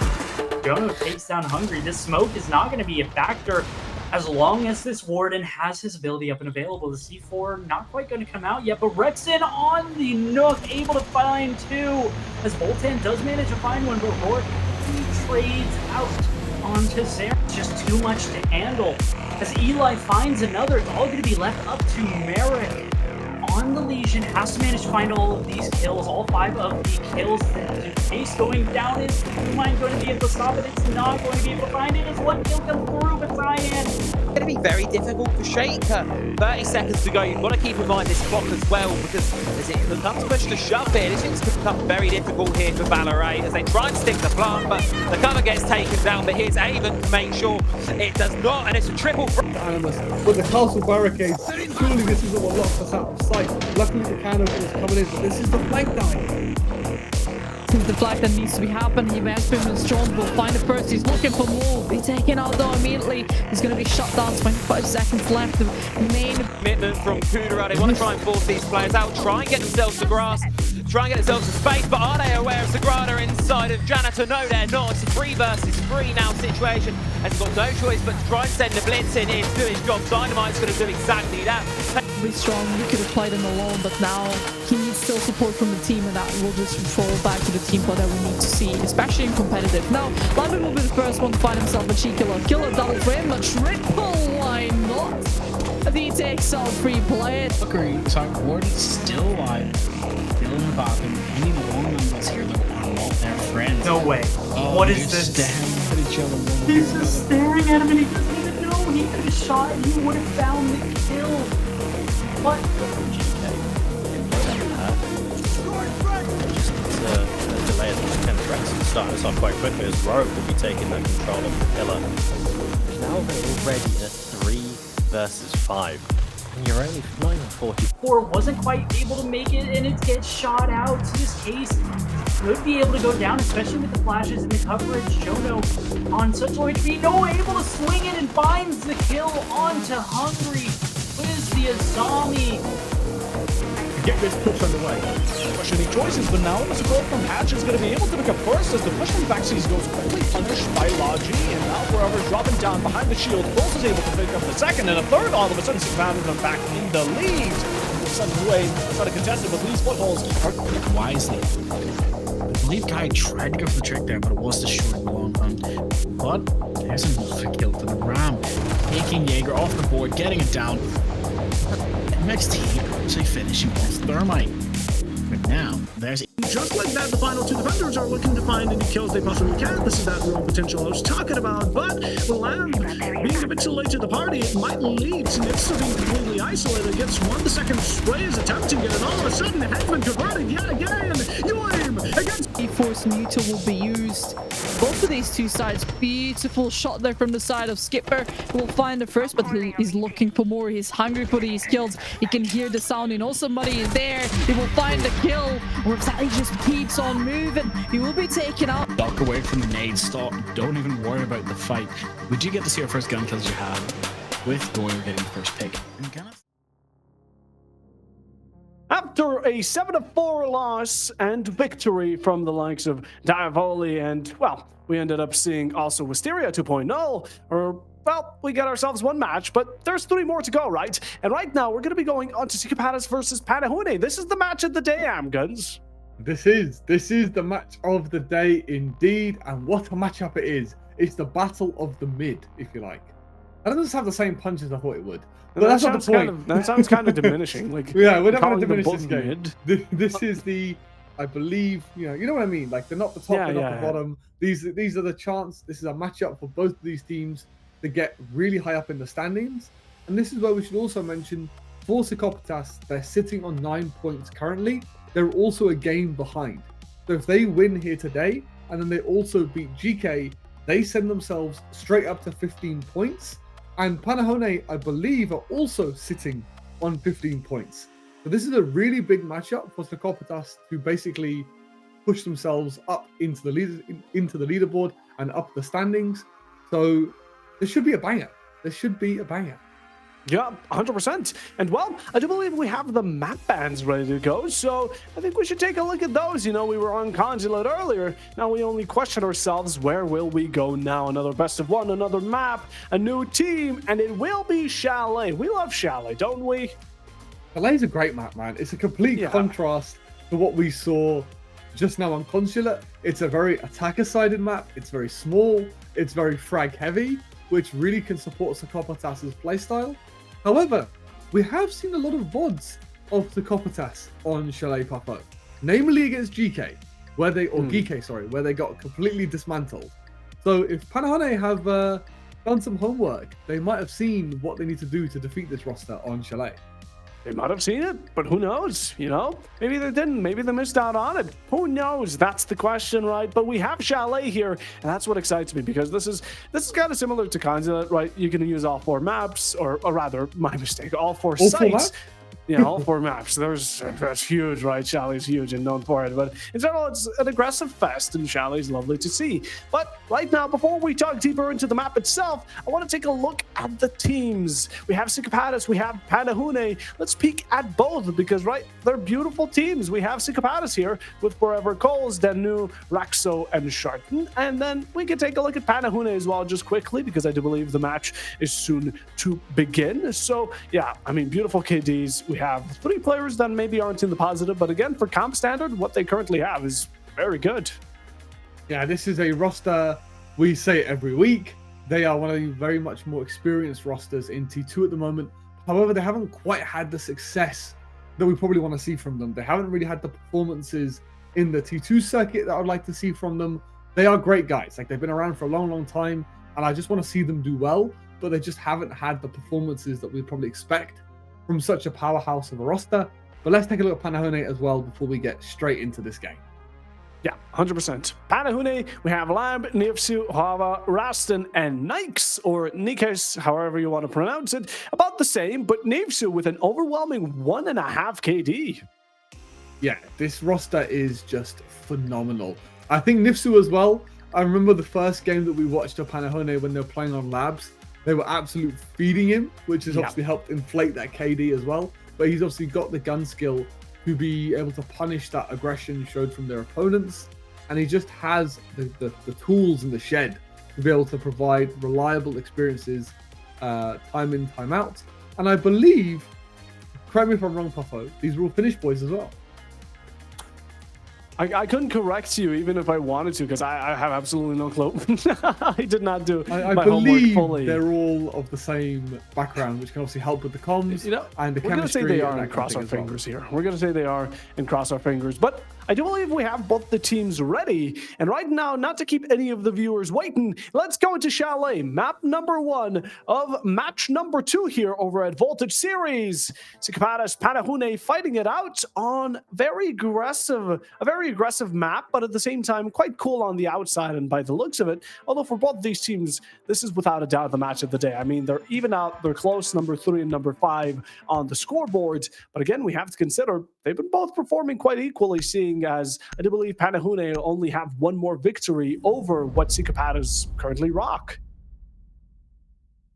Jono takes down Hungry. This smoke is not going to be a factor as long as this Warden has his ability up and available. The C4 not quite going to come out yet, but Rexon on the Nook, able to find 2, as Voltan does manage to find one, but Rourke he trades out onto Zara. Just too much to handle. As Eli finds another, it's all going to be left up to Merrick. On the Legion, has to manage to find all of these kills, all 5 of the kills. The pace going down is Mind going to be able to stop it. It's not going to be able to find it. As one kill comes through, but Ryan. It's going to be very difficult for Shaker. 30 seconds to go. You've got to keep in mind this clock as well, because as it becomes push to shove here, this thing's become very difficult here for Valorant as they try and stick the plant, but the cover gets taken down. But here's Avon to make sure it does not, and it's a triple. Animus with the castle barricades. Surely this is what locked us out of sight. Luckily the cannon is coming in, but this is the flank die. This is the flag that needs to be happening. He has been strong, will find it first. He's looking for more. Be taken out though immediately. He's going to be shut down. 25 seconds left. The main commitment from Kudera. They want to try and force these players out, try and get themselves to grass, try and get themselves to space, but are they aware of Sagrada inside of Janitor? No, they're not. It's a 3 versus 3 now situation, as he's got no choice but to try and send the blitz in here to do his job. Dynamite's going to do exactly that. be strong. He could have played him alone, but now he needs still support from the team, and that will just fall back to the team play that we need to see, especially in competitive. Now, Lyman will be the first one to find himself a cheeky killer. Killer double for him, a triple, why not? And he takes out 3 players. Agree. So Warden's still alive. Still in the bathroom. Any long numbers here though are not their friends. No way. Oh, What is this? Staring at each other. He's just staring at him and he doesn't even know. He could have shot and he would have found the kill. What? Delay as much 10 threats and start us off quite quickly as Rogue will be taking that control of the pillar. Now they're already at 3 versus 5. And you're only 940. Wasn't quite able to make it and it gets shot out. So this case could be able to go down, especially with the flashes and the coverage. Jono on such low HP, no, able to swing it and finds the kill onto Hungry. Liz the Azami. Get this push underway. Questioning choices, but now the support from Hatch is going to be able to pick up first as the push from Baxies goes quickly punished by Logi, and now Forever's dropping down behind the shield. Bulls is able to pick up the second and a third. All of a sudden, Savannah them back in the lead. Sudden way, it's not a contested, but these footholds are wisely. I believe Guy tried to go for the trick there, but it was the short and long run. But there's another kill for the Ram. Taking Jaeger off the board, getting it down. Next team actually finishing off Thermite. But now, there's... just like that, the final 2 defenders are looking to find any kills they possibly can. This is that real potential I was talking about, but Lamb being a bit too late to the party, it might lead to Nix being completely isolated. Gets 1 second spray is attempting it, and all of a sudden, Headman converted yet again. You aim against... Force Muta will be used. Both of these 2 sides, beautiful shot there from the side of Skipper. Will find the first, but he's looking for more. He's hungry for these kills. He can hear the sound. He knows somebody is there. He will find the kill. Or if that, he just keeps on moving. He will be taken out. Duck away from the nade. Stop. Don't even worry about the fight. We do get to see our first gun kills you have with Goyer getting the first pick. And kind of... After a 7-4 loss and victory from the likes of Diavoli, and, well, we ended up seeing also Wisteria 2.0, or well, we got ourselves one match, but there's 3 more to go, right? And right now, we're going to be going on to Cicapadas versus Panahune. This is the match of the day, Amguns. This is the match of the day indeed, and what a matchup it is. It's the battle of the mid, if you like. I don't just have the same punch as I thought it would. But that's not the point. That sounds kind of diminishing. Like, yeah, we're not going to calling diminish them this both game. mid. This is the, I believe, you know what I mean? Like, they're not the top, they're not the bottom. These are the chance. This is a matchup for both of these teams to get really high up in the standings. And this is where we should also mention, for Psychopatas, they're sitting on 9 points currently. They're also a game behind. So if they win here today, and then they also beat GK, they send themselves straight up to 15 points. And Panahone, I believe, are also sitting on 15 points. So this is a really big matchup for Psychopatas to basically push themselves up into the leaderboard and up the standings. So this should be a banger. This should be a banger. Yeah, 100%. And well, I do believe we have the map bands ready to go, so I think we should take a look at those. You know, we were on Consulate earlier. Now we only question ourselves, where will we go now? Another best of one, another map, a new team, and it will be Chalet. We love Chalet, don't we? Chalet's a great map, man. It's a complete contrast to what we saw just now on Consulate. It's a very attacker-sided map. It's very small. It's very frag-heavy, which really can support Psychopatas' playstyle. However, we have seen a lot of VODs of Psychopatas on Chalet Papo, namely against GK, where they where they got completely dismantled. So if Panahone have done some homework, they might have seen what they need to do to defeat this roster on Chalet. They might have seen it, but who knows, you know? Maybe they didn't. Maybe they missed out on it. Who knows? That's the question, right? But we have Chalet here, and that's what excites me, because this is kind of similar to Consulate, right? You can use all 4 maps, or rather, my mistake, all 4 sites. You know, all 4 maps. That's huge, right? Chalet's huge and known for it. But in general, it's an aggressive fest, and Chalet's lovely to see. But right now, before we talk deeper into the map itself, I want to take a look at the teams. We have Psychopatas, we have Panahune. Let's peek at both, because, right, they're beautiful teams. We have Psychopatas here with Forever Coles, Danu, Raxo, and Sharton. And then we can take a look at Panahune as well, just quickly, because I do believe the match is soon to begin. So, yeah, I mean, beautiful KDs. We have 3 players that maybe aren't in the positive, but again, for comp standard, what they currently have is very good. Yeah, this is a roster, we say it every week. They are one of the very much more experienced rosters in T2 at the moment. However, they haven't quite had the success that we probably want to see from them. They haven't really had the performances in the T2 circuit that I'd like to see from them. They are great guys. Like, they've been around for a long, long time, and I just want to see them do well, but they just haven't had the performances that we'd probably expect from such a powerhouse of a roster. But let's take a look at Panahone as well before we get straight into this game. Yeah, 100%. Panahune, we have Lamb, Nifsu, Hava, Raston, and Nikes, or Nikes, however you want to pronounce it. About the same, but Nifsu with an overwhelming 1.5 KD. Yeah, this roster is just phenomenal. I think Nifsu as well. I remember the first game that we watched of Panahone when they were playing on Labs. They were absolutely feeding him, which has obviously helped inflate that KD as well. But he's obviously got the gun skill to be able to punish that aggression showed from their opponents. And he just has the tools in the shed to be able to provide reliable experiences time in, time out. And I believe, correct me if I'm wrong, Puffo, these are all Finnish boys as well. I couldn't correct you even if I wanted to, because I have absolutely no clue. I did not do I my believe homework fully. They're all of the same background, which can obviously help with the comms and the chemistry. We're going to say they are and cross our fingers here. We're going to say they are and cross our fingers. But I do believe we have both the teams ready. And right now, not to keep any of the viewers waiting, let's go into Chalet, map number 1 of match number 2 here over at Voltage Series. Psychopatas Panahune fighting it out on a very aggressive map, but at the same time, quite cool on the outside and by the looks of it. Although for both these teams, this is without a doubt the match of the day. I mean, they're even out, they're close, number 3 and number 5 on the scoreboard. But again, we have to consider they've been both performing quite equally, seeing as I do believe Panahune only have 1 more victory over what Psychopatas currently rock.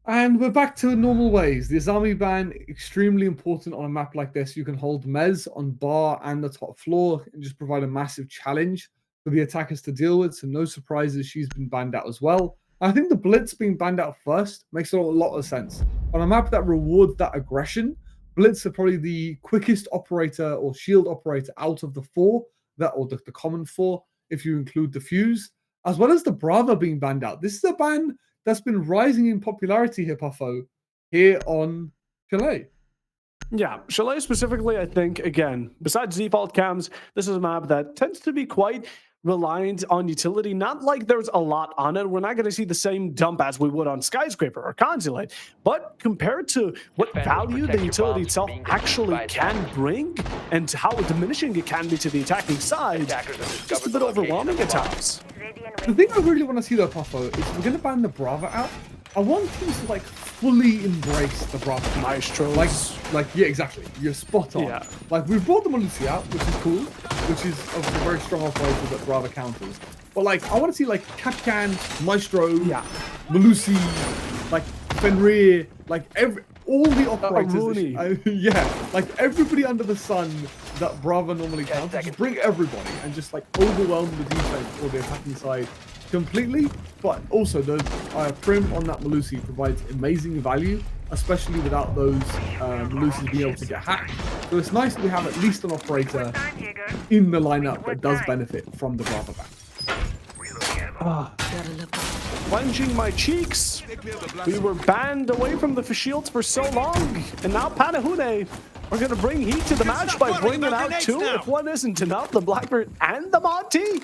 And we're back to normal ways. The Azami ban, extremely important on a map like this. You can hold Mez on bar and the top floor and just provide a massive challenge for the attackers to deal with. So no surprises, she's been banned out as well. I think the Blitz being banned out first makes a lot of sense. On a map that rewards that aggression, Blitz are probably the quickest operator or shield operator out of the four, or the common four, if you include the Fuse, as well as the Brava being banned out. This is a ban that's been rising in popularity here, Puffo, here on Chalet. Yeah, Chalet specifically, I think, again, besides default cams, this is a map that tends to be quite reliant on utility. Not like there's a lot on it. We're not going to see the same dump as we would on Skyscraper or Consulate. But compared to what value the utility itself actually can bring and how diminishing it can be to the attacking side, just a bit overwhelming at times. The thing I really want to see though, Puffo, is we're going to ban the Brava out. I want teams to like fully embrace the Brava. Maestros. Like yeah, exactly. You're spot on. Yeah. Like we've brought the Malusi out, which is cool, which is obviously a very strong operator that Brava counters. But like I want to see like Kapkan, Maestro, Malusi, like Fenrir, like all the operators. Yeah, like everybody under the sun that Brava normally counters. Just bring everybody and just like overwhelm the defense or the attacking side completely. But also the Prim on that Malusi provides amazing value, especially without those Malusis being able to get hacked. So it's nice that we have at least an operator in the lineup that does benefit from the Brava ban. Clenching my cheeks. We were banned away from the shields for so long, and now Panahune are going to bring heat to the match by bringing out two. If one isn't enough, the Blackbird and the Monty.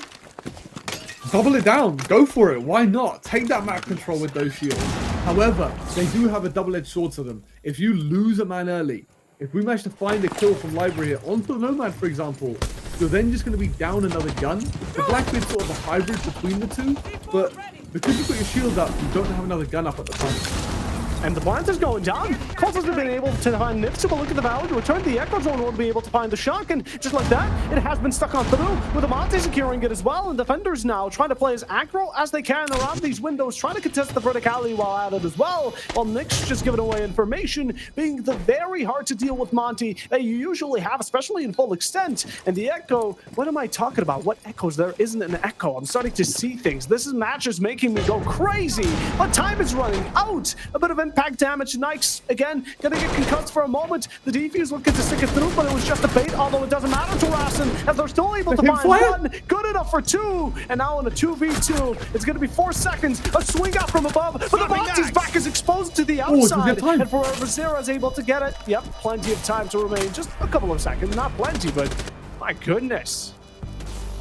Double it down. Go for it. Why not? Take that map control with those shields. However, they do have a double-edged sword to them. If you lose a man early, if we manage to find a kill from Library here onto the Nomad, for example, you're then just going to be down another gun. The Blackbeard's sort of a hybrid between the two, but because you've got your shield up, you don't have another gun up at the front. And the Plant is going down. Colts has been able to find Nifs, but look at the value to return. The Echo Zone won't be able to find the shotgun. Just like that, it has been stuck on through, with Amante securing it as well. And defenders now trying to play as aggro as they can around these windows, trying to contest the verticality while at it as well. While Nick's just giving away information, being the very hard to deal with Monty that you usually have, especially in full extent. And the Echo, what am I talking about? What echoes? There isn't an echo. I'm starting to see things. This match is making me go crazy, but time is running out. A bit of impact damage. Nikes, again, gonna get concussed for a moment. The defuse looking to stick it through, but it was just a bait, although it doesn't matter to Rassen, as they're still able to find one. Good enough for two, and now in a 2v2, it's gonna be 4 seconds. A swing out from above, but the Monty's back is exposed to the outside, and Forever Zero is able to get it. Yep, plenty of time to remain. Just a couple of seconds, not plenty, but my goodness.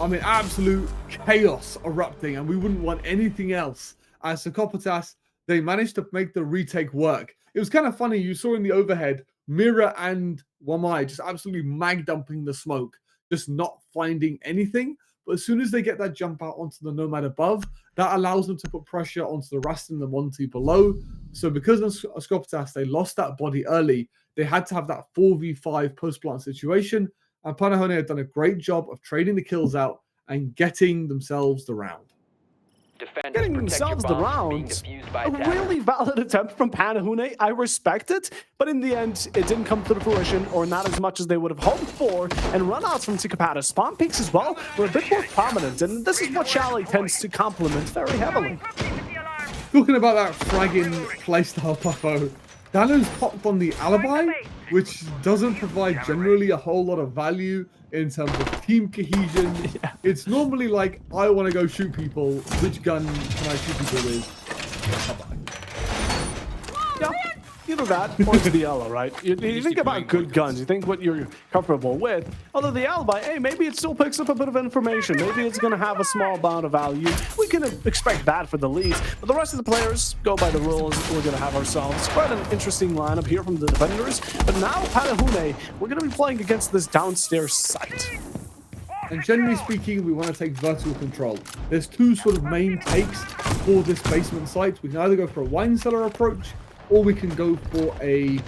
I mean, absolute chaos erupting, and we wouldn't want anything else. As Psychopatas, they managed to make the retake work. It was kind of funny. You saw in the overhead, Mira and Wamai just absolutely mag dumping the smoke, just not finding anything. But as soon as they get that jump out onto the Nomad above, that allows them to put pressure onto the Rust and the Monty below. So because of Psychopatas, they lost that body early. They had to have that 4v5 post-plant situation. And Panahone had done a great job of trading the kills out and getting themselves the round. Getting themselves the round. A really valid attempt from Panahune. I respect it, but in the end, it didn't come to fruition, or not as much as they would have hoped for. And runouts from Psychopatas, spawn peaks as well, were a bit more prominent, and this is what Chalet tends to complement very heavily. Talking about that fragging playstyle, Puffo, Dano's popped on the Alibi, which doesn't provide generally a whole lot of value in terms of team cohesion. Yeah. It's normally like, I want to go shoot people. Which gun can I shoot people with? Yeah, either that or the Ella, right? You think about good guns. You think what you're comfortable with. Although the Alibi, hey, maybe it still picks up a bit of information. Maybe it's going to have a small amount of value. We can expect that for the least. But the rest of the players go by the rules. We're going to have ourselves quite an interesting lineup here from the defenders. But now, Panahune, we're going to be playing against this downstairs site. And generally speaking, we want to take vertical control. There's two sort of main takes for this basement site. We can either go for a wine cellar approach, or we can go for a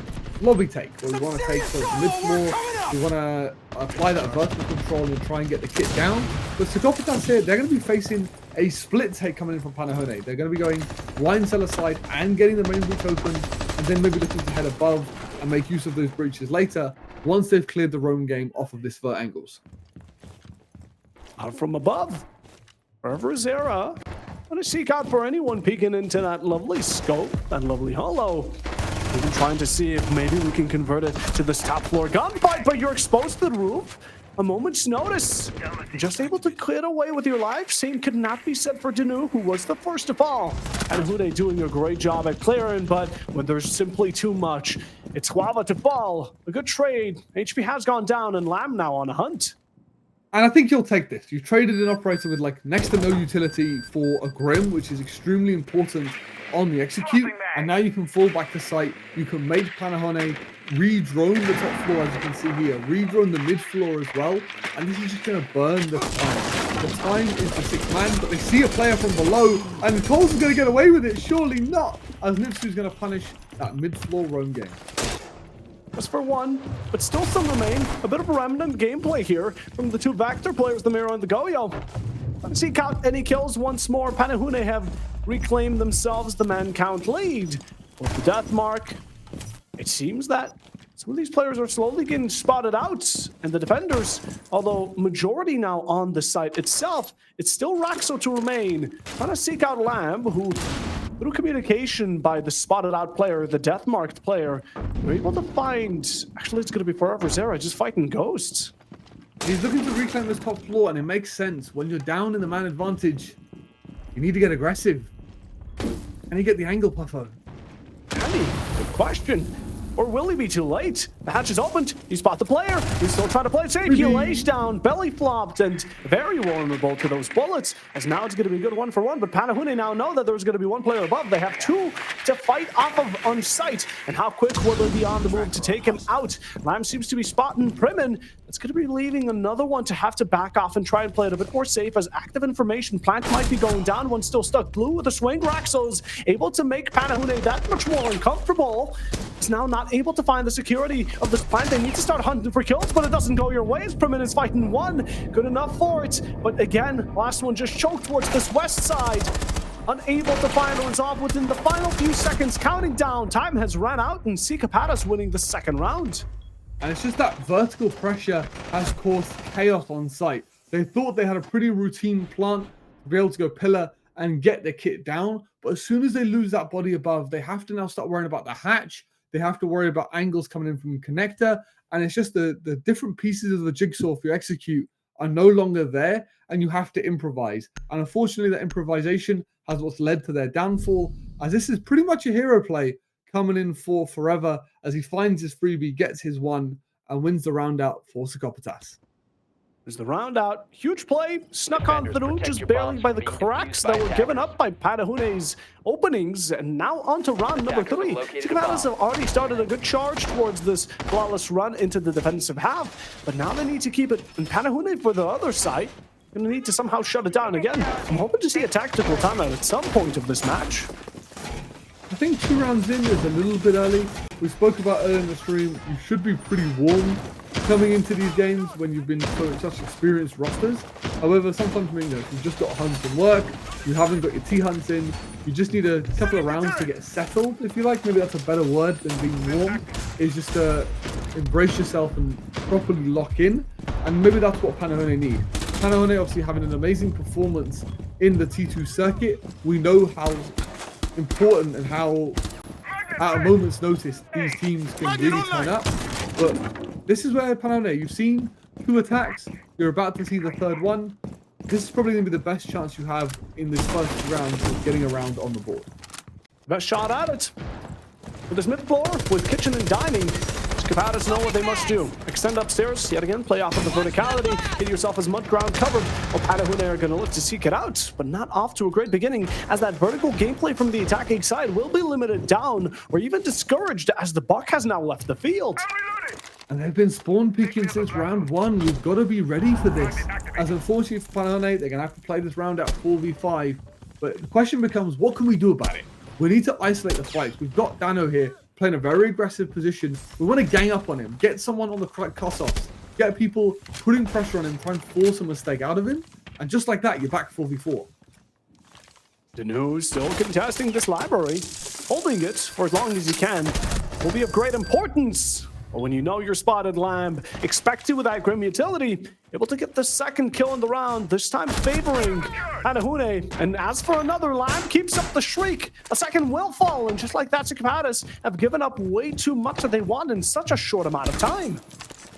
lobby take, where we want to take sort of mid floor. We want to apply that vertical control and try and get the kit down. But Psychopatas here, they're going to be facing a split take coming in from Panahone. They're going to be going wine cellar side and getting the main breach open, and then maybe looking to head above and make use of those breaches later, once they've cleared the roam game off of this vert angles. Out from above, Forever Zero Want to seek out for anyone peeking into that lovely scope, that lovely holo. Even trying to see if maybe we can convert it to this top floor gunfight, but you're exposed to the roof. A moment's notice. Just able to clear away with your life. Same could not be said for Danu, who was the first to fall. And Hude doing a great job at clearing, but when there's simply too much, it's Guava to fall. A good trade. HP has gone down, and Lamb now on a hunt. And I think you'll take this. You've traded an operator with like next to no utility for a Grim, which is extremely important on the execute. And now you can fall back to site. You can make Panahone re-drone the top floor, as you can see here. Re-drone the mid floor as well. And this is just going to burn the time. The time is the 6th man, but they see a player from below. And Cole's going to get away with it. Surely not. As Nipsu's going to punish that mid floor roam game. Just for one, but still some remain. A bit of a remnant gameplay here from the two Vector players, the Miro and the Goyo. Let's see count any kills once more. Panahune have reclaimed themselves the man count lead. With the death mark, it seems that some of these players are slowly getting spotted out. And the defenders, although majority now on the site itself, it's still Raxo to remain. Trying to seek out Lamb, who through communication by the spotted out player, the death marked player, we're able to find, actually it's going to be Forever Zera just fighting ghosts. He's looking to reclaim this top floor, and it makes sense. When you're down in the man advantage, you need to get aggressive. And you get the angle puffer. Andy, good question. Or will he be too late? The hatch is opened. You spot the player. He's still trying to play it safe. He lays down, belly flopped, and very vulnerable to those bullets. As now it's going to be a good 1-for-1. But Panahune now know that there's going to be one player above. They have two to fight off of on site. And how quick will they be on the move to take him out? Lamb seems to be spotting Primin. It's going to be leaving another one to have to back off and try and play it a bit more safe, as active information. Plant might be going down. One still stuck. Blue with a swing. Raxo's able to make Panahune that much more uncomfortable. It's now not able to find the security of this plant. They need to start hunting for kills, but it doesn't go your way as Primin is fighting one. Good enough for it. But again, last one just choked towards this west side. Unable to find a resolve within the final few seconds. Counting down. Time has run out, and Sikapatas winning the second round. And it's just that vertical pressure has caused chaos on site. They thought they had a pretty routine plant to be able to go pillar and get the kit down. But as soon as they lose that body above, they have to now start worrying about the hatch. They have to worry about angles coming in from connector. And it's just the different pieces of the jigsaw if you execute are no longer there, and you have to improvise. And unfortunately, that improvisation has what's led to their downfall, as this is pretty much a hero play coming in for Forever as he finds his freebie, gets his one, and wins the round out for Psychopatas. There's the round out. Huge play. Snuck on through just barely by the cracks that were given up by Panahune's openings. And now on to round number 3. Psychopatas have already started a good charge towards this flawless run into the defensive half. But now they need to keep it. And Panahune for the other side, going to need to somehow shut it down again. I'm hoping to see a tactical timeout at some point of this match. I think 2 rounds in is a little bit early. We spoke about earlier in the stream, you should be pretty warm coming into these games when you've been such experienced rosters. However, sometimes you've just got hunts and work, you haven't got your T-hunts in, you just need a couple of rounds to get settled, if you like. Maybe that's a better word than being warm, is just to embrace yourself and properly lock in. And maybe that's what Panahone need. Panahone obviously having an amazing performance in the T2 circuit. We know how important and how at a moment's notice these teams can really turn up. But this is where Panahone, you've seen 2 attacks, you're about to see the 3rd one. This is probably going to be the best chance you have in this first round of getting around on the board. Best shot at it. With this mid-floor, with kitchen and dining, Psychopatas know what they must do. Extend upstairs, yet again, play off of the verticality, get yourself as mud ground covered. Panahune are going to look to seek it out, but not off to a great beginning, as that vertical gameplay from the attacking side will be limited down, or even discouraged, as the Buck has now left the field. And they've been spawn peeking since round 1. You've got to be ready for this. As unfortunately for Panahone, they're going to have to play this round out 4v5. But the question becomes, what can we do about it? We need to isolate the fights. We've got Dano here playing a very aggressive position. We want to gang up on him, get someone on the correct cutoffs, get people putting pressure on him, try and force a mistake out of him. And just like that, you're back 4v4. Danu still contesting this library, holding it for as long as he can. Will be of great importance. But when you know you're spotted, Lamb, expect to with that Grim utility, able to get the second kill in the round, this time favoring Panahune. And as for another, Lamb keeps up the shriek. A second will fall, and just like that, Cicapadas have given up way too much that they want in such a short amount of time.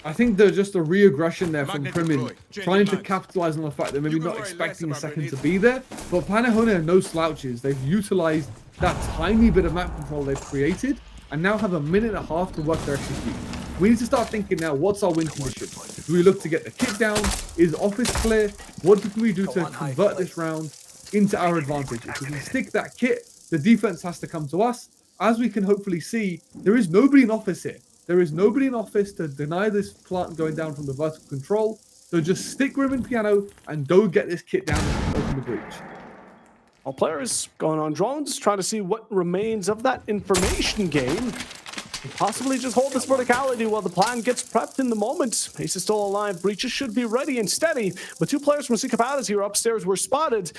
I think there's just a re-aggression there from Crimin, trying to capitalize on the fact that maybe not expecting a second to be there. But Panahune are no slouches. They've utilized that tiny bit of map control they've created and now have a minute and a half to work their execute. We need to start thinking now, what's our win condition? Do we look to get the kick down? Is office clear? What can we do to convert this round into our advantage? If we can stick that kit, the defense has to come to us. As we can hopefully see, there is nobody in office here. There is nobody in office to deny this plant going down from the vertical control. So just stick Grim and Piano and go get this kit down and open the breach. All players going on drones, trying to see what remains of that information game. And possibly just hold this verticality while the plan gets prepped in the moment. Ace is still alive. Breaches should be ready and steady. But two players from Cicapadas here upstairs were spotted.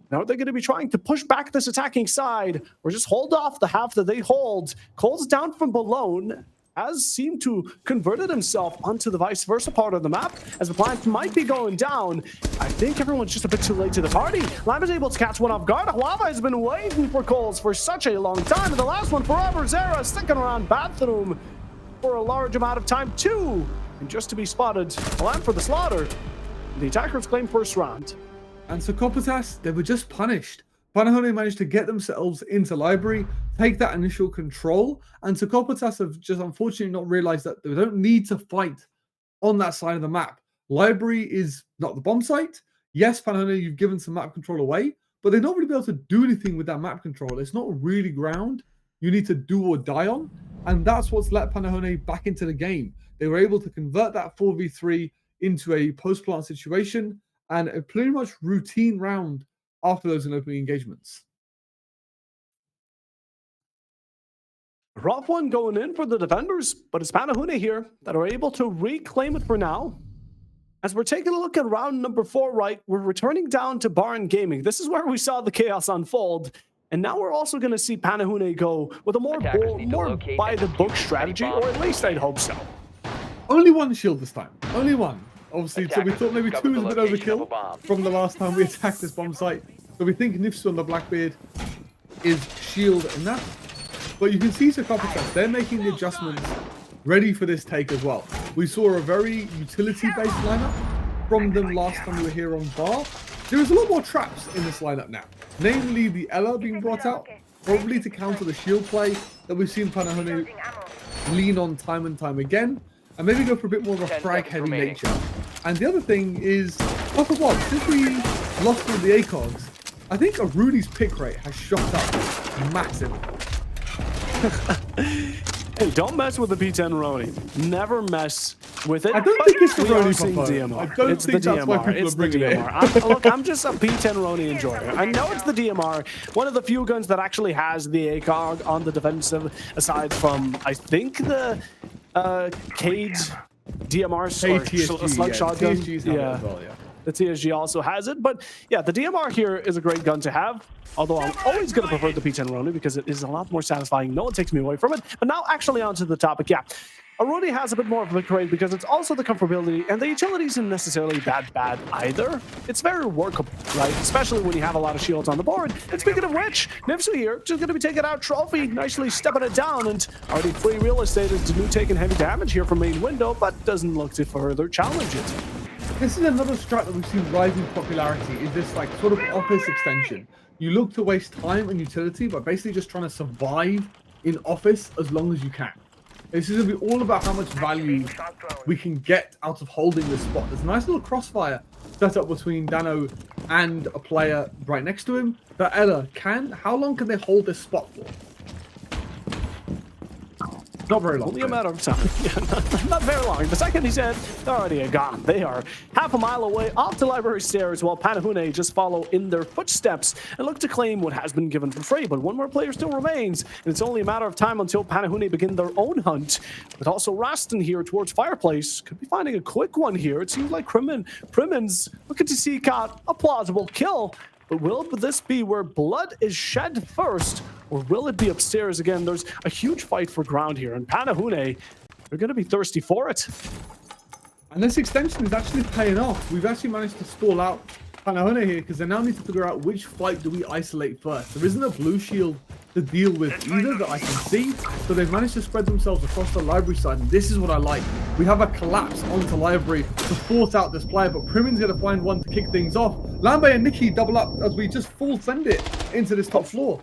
Now are they going to be trying to push back this attacking side or just hold off the half that they hold? Cole's down from below. Has seemed to converted himself onto the vice versa part of the map as the plant might be going down. I think everyone's just a bit too late to the party. Lamb is able to catch one off guard. Lava has been waiting for Coles for such a long time, and the last one forever. Zera sticking around bathroom for a large amount of time too, and just to be spotted. Lamb for the slaughter. The attackers claim first round. And Sokopatas, they were just punished. Panahune managed to get themselves into library, take that initial control, and Sokopatas have just unfortunately not realized that they don't need to fight on that side of the map. Library is not the bomb site. Yes, Panahune, you've given some map control away, but they're not really able to do anything with that map control. It's not really ground you need to do or die on, and that's what's let Panahune back into the game. They were able to convert that 4v3 into a post-plant situation and a pretty much routine round after those in opening engagements. Rough one going in for the defenders, but it's Panahune here that are able to reclaim it for now. As we're taking a look at round number 4, right, we're returning down to Barn Gaming. This is where we saw the chaos unfold. And now we're also going to see Panahune go with a more by-the-book strategy, or at least I'd hope so. Only one shield this time. Only one. Obviously, so we thought maybe 2 was a bit overkill from the last time we attacked this bomb site. So we think Nifsu on the Blackbeard is shield enough. But you can see Sokopatas, they're making the adjustments ready for this take as well. We saw a very utility-based lineup from them last time we were here on Bar. There is a lot more traps in this lineup now. Namely, the Ella being brought out, probably to counter the shield play that we've seen Panahune lean on time and time again. And maybe go for a bit more of a frag-heavy nature. And the other thing is, off of what, since we lost all the ACOGs, I think Aruni's pick rate has shot up massively. Hey, don't mess with the P10 Roni. Never mess with it. I don't think it's the Roni DMR. I don't think that's why people are bringing it in. Look, I'm just a P10 Roni enjoyer. I know it's the DMR, one of the few guns that actually has the ACOG on the defensive, aside from, I think, the Cade DMR slug shotgun. Yeah. The TSG also has it, but yeah, the DMR here is a great gun to have. Although I'm always going to prefer the P10 Roni because it is a lot more satisfying. No one takes me away from it. But now actually onto the topic, yeah. Aruni has a bit more of a pick rate because it's also the comfortability, and the utility isn't necessarily that bad either. It's very workable, right? Especially when you have a lot of shields on the board. And speaking of which, Nifsu here, just going to be taking out Trophy, nicely stepping it down, and already free real estate is Danu taking heavy damage here from main window, but doesn't look to further challenge it. This is another strat that we've seen rise in popularity, is this like sort of office extension. You look to waste time and utility by basically just trying to survive in office as long as you can. This is going to be all about how much value we can get out of holding this spot. There's a nice little crossfire set up between Dano and a player right next to him. But Ella, how long can they hold this spot for? Not very long. Only a matter of time. Yeah, not very long. The second he said, they're already gone. They are half a mile away off the library stairs while Panahune just follow in their footsteps and look to claim what has been given for free. But one more player still remains, and it's only a matter of time until Panahune begin their own hunt. But also Raston here towards Fireplace could be finding a quick one here. It seems like Primmins looking to seek out a plausible kill. But will this be where blood is shed first, or will it be upstairs again? There's a huge fight for ground here, and Panahune They're going to be thirsty for it. And this extension is actually paying off. We've actually managed to stall out Panahone here because they now need to figure out which fight do we isolate first. There isn't a blue shield to deal with either that I can see, so they've managed to spread themselves across the library side, and this is what I like. We have a collapse onto library to force out this player, but Primin's going to find one to kick things off. Lambe and Nikki double up as we just full send it into this top floor.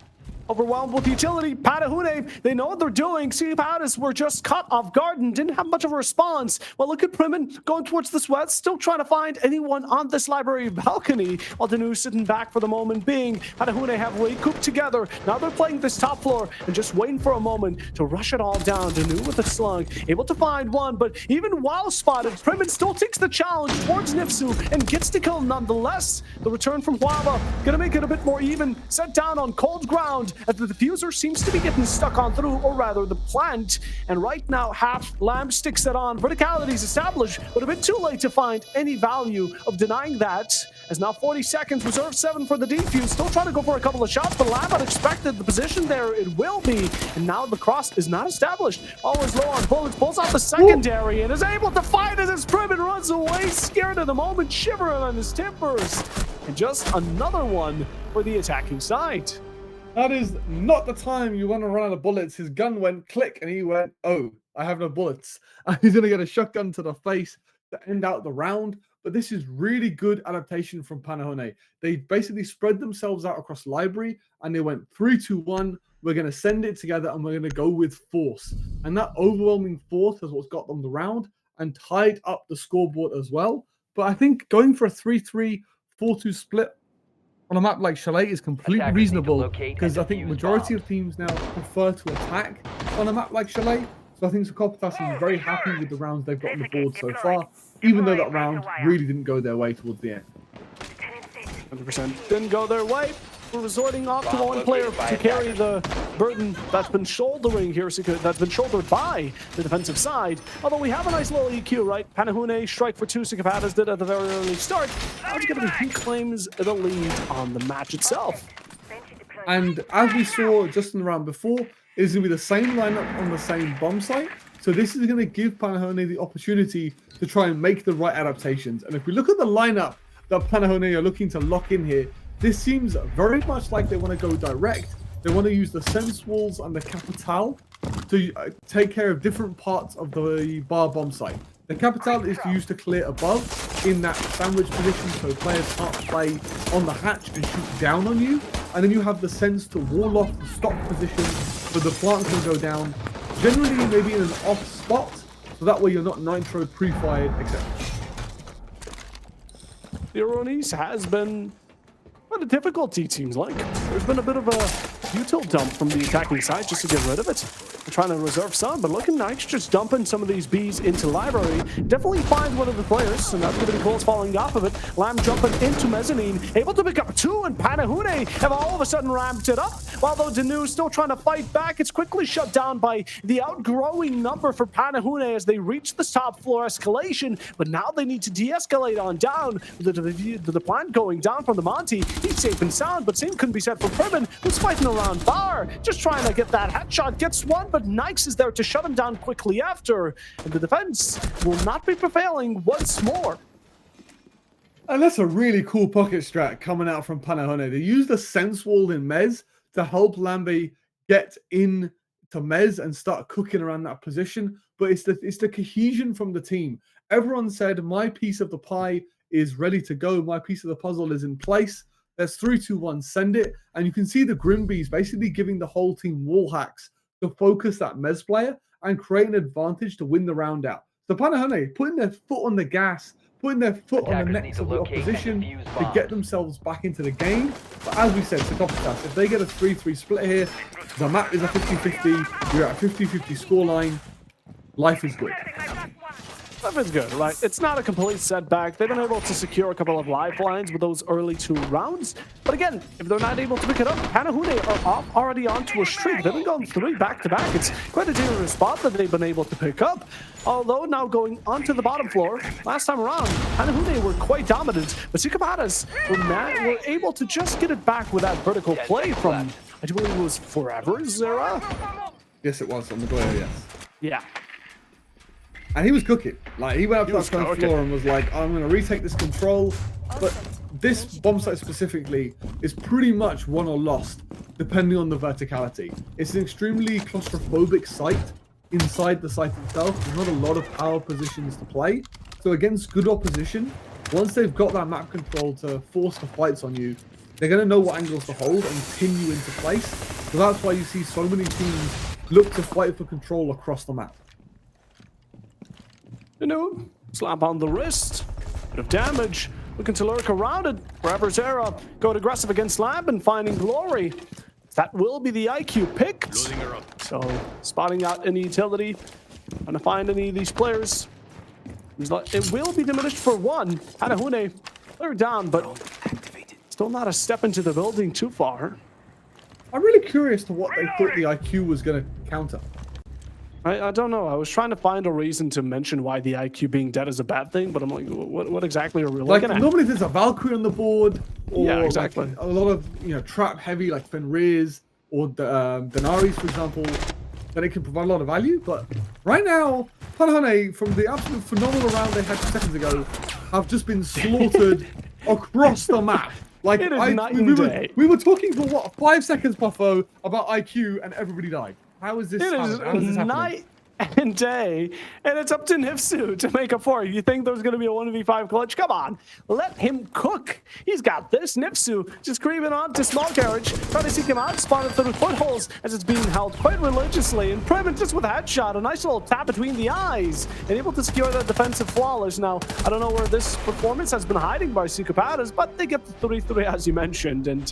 Overwhelmed with utility, Panahune, they know what they're doing. Ciapadas were just caught off guard and didn't have much of a response. Well, look at Primin going towards the west, still trying to find anyone on this library balcony, while Danu sitting back for the moment being. Panahune have recouped together. Now they're playing this top floor and just waiting for a moment to rush it all down. Danu with a slug, able to find one, but even while spotted, Primin still takes the challenge towards Nipsu and gets the kill nonetheless. The return from Huava gonna make it a bit more even, set down on cold ground, as the diffuser seems to be getting stuck on through, or rather the plant, and right now half Lamb sticks it on. Verticality is established, but a bit too late to find any value of denying that, as now 40 seconds, reserve 7 for the defuse, still trying to go for a couple of shots, but Lamb unexpected the position there, it will be, and now the cross is not established. Always low on bullets, pulls out the secondary, and is able to fight as Primin runs away, scared at the moment, shivering on his timbers, and just another one for the attacking side. That is not the time you want to run out of bullets. His gun went click and he went, oh, I have no bullets. And he's going to get a shotgun to the face to end out the round. But this is really good adaptation from Panahone. They basically spread themselves out across library and they went 3-2-1. We're going to send it together and we're going to go with force. And that overwhelming force is what's got them the round and tied up the scoreboard as well. But I think going for a 3-3, 4-2 split on a map like Chalet is completely reasonable, because I think majority of teams now prefer to attack on a map like Chalet. So I think Sokopatas is very happy with the rounds they've got on the board so far, even though that round really didn't go their way towards the end. 100% didn't go their way. We're resorting off to one player to carry the burden that's been shouldering here, that's been shouldered by the defensive side. Although we have a nice little EQ, right? Panahune strike for 2, Ciapadas did at the very early start. Now it's going to be who claims the lead on the match itself. And as we saw just in the round before, it's going to be the same lineup on the same bomb site. So this is going to give Panahone the opportunity to try and make the right adaptations. And if we look at the lineup that Panahone are looking to lock in here, this seems very much like they want to go direct. They want to use the sense walls and the capital to take care of different parts of the bar bomb site. The capital is used to clear above in that sandwich position, so players can't play on the hatch and shoot down on you. And then you have the sense to wall off the stock position so the plant can go down, generally maybe in an off spot, so that way you're not nitro pre-fired, etc. The Ironis has been quite a difficulty, seems like. There's been a bit of a util dump from the attacking side just to get rid of it. They're trying to reserve some, but looking nice, just dumping some of these Bs into library. Definitely find one of the players, and that's going to be Coles falling off of it. Lamb jumping into mezzanine, able to pick up 2, and Panahune have all of a sudden ramped it up. While though Danu still trying to fight back, it's quickly shut down by the outgrowing number for Panahune as they reach the top floor escalation, but now they need to de-escalate on down. The plant going down from the Monty, he's safe and sound, but same couldn't be said for Primin, who's fighting around bar, just trying to get that headshot, gets one, but Nikes is there to shut him down quickly after, and the defense will not be prevailing once more. And that's a really cool pocket strat coming out from Panahone. They use the sense wall in Mez to help Lambe get in to Mez and start cooking around that position, but it's the cohesion from the team. Everyone said, my piece of the pie is ready to go, my piece of the puzzle is in place. There's 3-2-1, send it. And you can see the Grimbees basically giving the whole team wall hacks to focus that Mez player and create an advantage to win the round out. So Panahone putting their foot on the gas, putting their foot on the necks of the opposition to get themselves back into the game. But as we said, Sokopatas, if they get a 3-3 split here, the map is a 50-50, you're at a 50-50 scoreline, life is good. Life is good, right? It's not a complete setback. They've been able to secure a couple of lifelines with those early 2 rounds. But again, if they're not able to pick it up, Panahune are already onto a streak. They've been going 3 back-to-back. It's quite a dangerous spot that they've been able to pick up. Although now going onto the bottom floor, last time around, Panahune were quite dominant. But Ciapadas were able to just get it back with that vertical play from, I do believe it was Forever's era. Yes, it was on the Goya, yes. Yeah. And he was cooking. Like, he went up to that front cooking. floor and was like, I'm going to retake this control. But this bomb site specifically is pretty much won or lost, depending on the verticality. It's an extremely claustrophobic site inside the site itself. There's not a lot of power positions to play. So against good opposition, once they've got that map control to force the fights on you, they're going to know what angles to hold and pin you into place. So that's why you see so many teams look to fight for control across the map. You know, slap on the wrist, bit of damage, looking to lurk around it. Forever Zera going aggressive against Lamb and finding Glory. That will be the IQ picked. So spotting out any utility, trying to find any of these players. It will be diminished for one. Hanahune, player down, but still not a step into the building too far. I'm really curious to what they thought the IQ was going to counter. I don't know. I was trying to find a reason to mention why the IQ being dead is a bad thing, but I'm like, what exactly are we looking at? Normally there's a Valkyrie on the board, or Yeah, exactly. like a lot of trap heavy like Fenrir's or Denaris, for example, then it can provide a lot of value. But right now, Hanahune, from the absolute phenomenal round they had 2 seconds ago, have just been slaughtered across the map. Like It is night and day. we were talking for what 5 seconds, Buffo, about IQ, and everybody died. How is this? It is happening? night and day, and it's up to Nifsu to make up for it. You think there's going to be a 1v5 clutch? Come on, let him cook. He's got this. Nifsu just creeping on to small carriage, trying to seek him out, spotted through footholes as it's being held quite religiously. And Privet just with a headshot, a nice little tap between the eyes, and able to secure that defensive flawless. Now, I don't know where this performance has been hiding by Sukapadas, but they get the 3-3 as you mentioned, and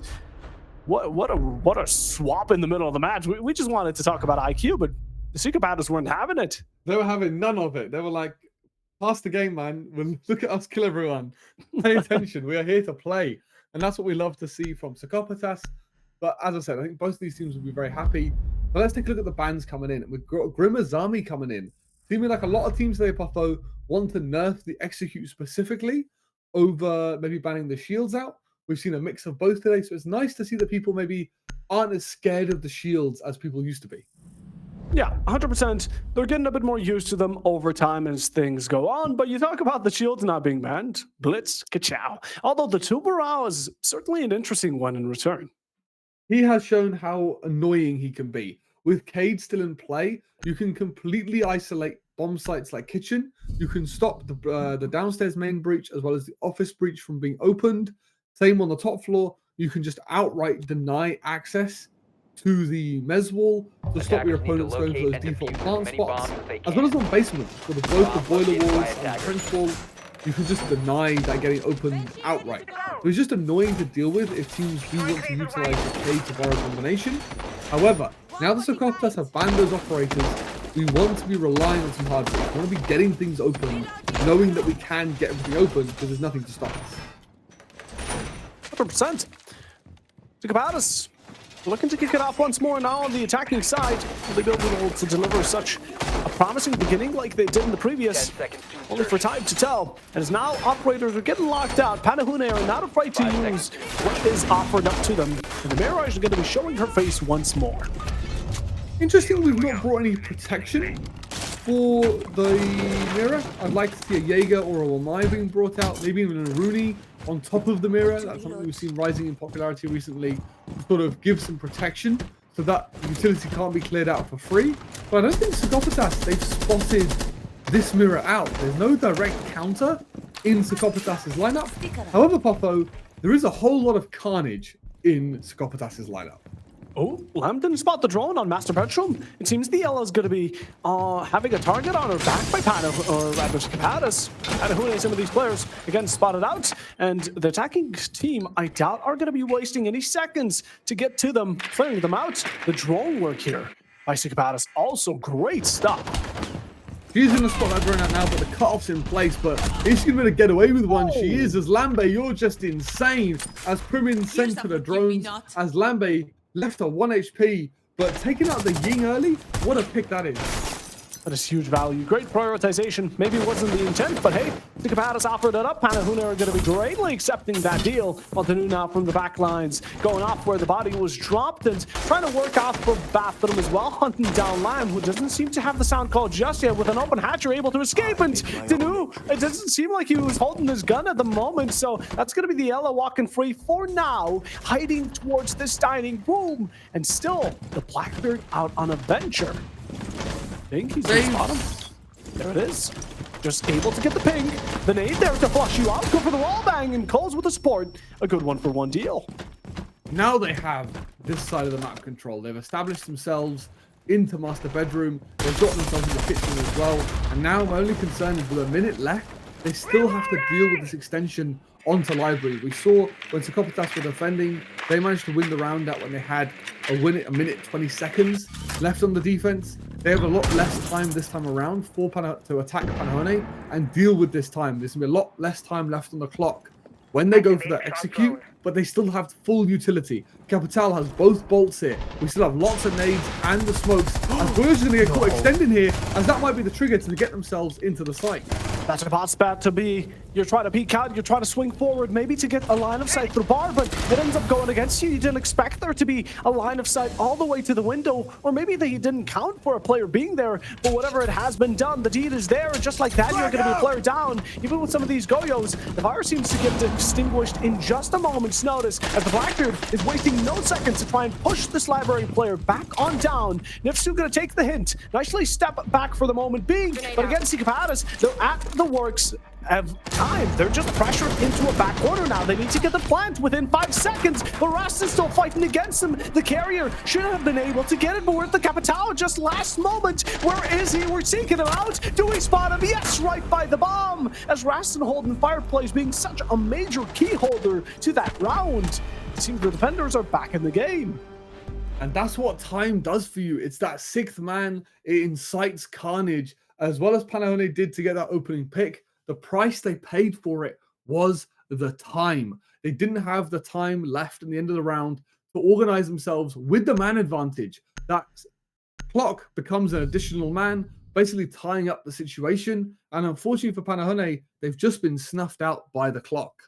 what a swap in the middle of the match. We just wanted to talk about IQ, but the Sukapadas weren't having it. They were having none of it. They were like, pass the game, man. Well, look at us kill everyone. Pay attention. We are here to play. And that's what we love to see from Psychopatas. But as I said, I think both of these teams will be very happy. But let's take a look at the bans coming in. We've got Grimazami coming in. Seeming like a lot of teams today, Puffo, want to nerf the execute specifically over maybe banning the shields out. We've seen a mix of both today. So it's nice to see that people maybe aren't as scared of the shields as people used to be. Yeah, 100%. They're getting a bit more used to them over time as things go on, but you talk about the shields not being banned. Blitz, ka-chow. Although the Tubarao is certainly an interesting one in return. He has shown how annoying he can be. With Cade still in play, you can completely isolate bomb sites like Kitchen. You can stop the downstairs main breach as well as the office breach from being opened. Same on the top floor. You can just outright deny access to the mez wall to stop your opponents going for those default plant spots, as well as on basements for both the boiler walls and the trench wall. You can just deny that getting opened outright. So it's just annoying to deal with if teams do want to utilize the K to borrow combination. However, now the Psychopaths have banned those operators, we want to be relying on some hard work. We want to be getting things open, knowing that we can get everything open because there's nothing to stop us. 100%. Psychopaths looking to kick it off once more now on the attacking side. Will they be able to deliver such a promising beginning like they did in the previous? Only for time to tell. And as now operators are getting locked out, Panahune are not afraid to use what is offered up to them. And the Mirage is going to be showing her face once more. Interesting, we've not brought any protection for the mirror. I'd like to see a Jaeger or a Wamai being brought out, maybe even a Rooney on top of the mirror. That's something we've seen rising in popularity recently to sort of give some protection so that utility can't be cleared out for free. But I don't think Psychopaths, they've spotted this mirror out. There's no direct counter in Psychopaths' lineup. However, Poffo, there is a whole lot of carnage in Psychopaths' lineup. Oh, Lamb didn't spot the drone on Master Bedroom. It seems the Ella is going to be having a target on her back by Psychopaths. Panahune, some of these players, again, spotted out. And the attacking team, I doubt, are going to be wasting any seconds to get to them, clearing them out. The drone work here by Psychopaths, also great stuff. She's in the spotlight right now, but the cutoff's in place. But is she going to get away with one? She is. As Lambe, you're just insane. As Primin sent to the drones, as Lambe left a 1 HP, but taking out the Ying early, what a pick that is. That is huge value. Great prioritization. Maybe it wasn't the intent, but hey, the Capatas offered it up. Panahune are going to be greatly accepting that deal. Altanu now from the back lines, going off where the body was dropped and trying to work off of Bathroom as well, hunting down Lime, who doesn't seem to have the sound call just yet. With an open hatcher able to escape, and Danu, it doesn't seem like he was holding his gun at the moment, so that's going to be the Ella walking free for now, hiding towards this dining room, and still the Blackbeard out on a venture. I think he's in bottom. There it is. Just able to get the ping. The nade there to flush you out. Go for the wall bang and calls with the support. A good 1-for-1 deal. Now they have this side of the map control. They've established themselves into master bedroom. They've got themselves in the kitchen as well. And now my only concern is with a minute left, they still have to deal with this extension onto library. We saw when Sokopatas were defending, they managed to win the round out when they had a minute 20 seconds left on the defense. They have a lot less time this time around to attack Panahone and deal with this time. There's going to be a lot less time left on the clock when they go for the execute, but they still have full utility. Capital has both bolts here. We still have lots of nades and the smokes. And we're just going to get caught extending here, as that might be the trigger to get themselves into the site. That's a hot spot to be. You're trying to peek out, you're trying to swing forward, maybe to get a line of sight through bar, but it ends up going against you. You didn't expect there to be a line of sight all the way to the window, or maybe they didn't count for a player being there, but whatever it has been done, the deed is there, and just like that, you're going to be a player down. Even with some of these Goyos, the fire seems to get extinguished in just a moment's notice, as the Blackbeard is wasting no seconds to try and push this library player back on down. Nipsu going to take the hint, nicely step back for the moment being, but again, Sikapatas, they're at the works of time. They're just pressured into a back corner now. They need to get the plant within 5 seconds, but Rust is still fighting against them. The carrier should have been able to get it, but we're at the Capital just last moment. Where is he? We're seeking him out. Do we spot him? Yes, right by the bomb. As Raston holding fireplace being such a major key holder to that round. It seems the defenders are back in the game. And that's what time does for you. It's that sixth man. It incites carnage, as well as Panahone did to get that opening pick. The price they paid for it was the time. They didn't have the time left in the end of the round to organize themselves with the man advantage. That clock becomes an additional man, basically tying up the situation. And unfortunately for Panahone, they've just been snuffed out by the clock.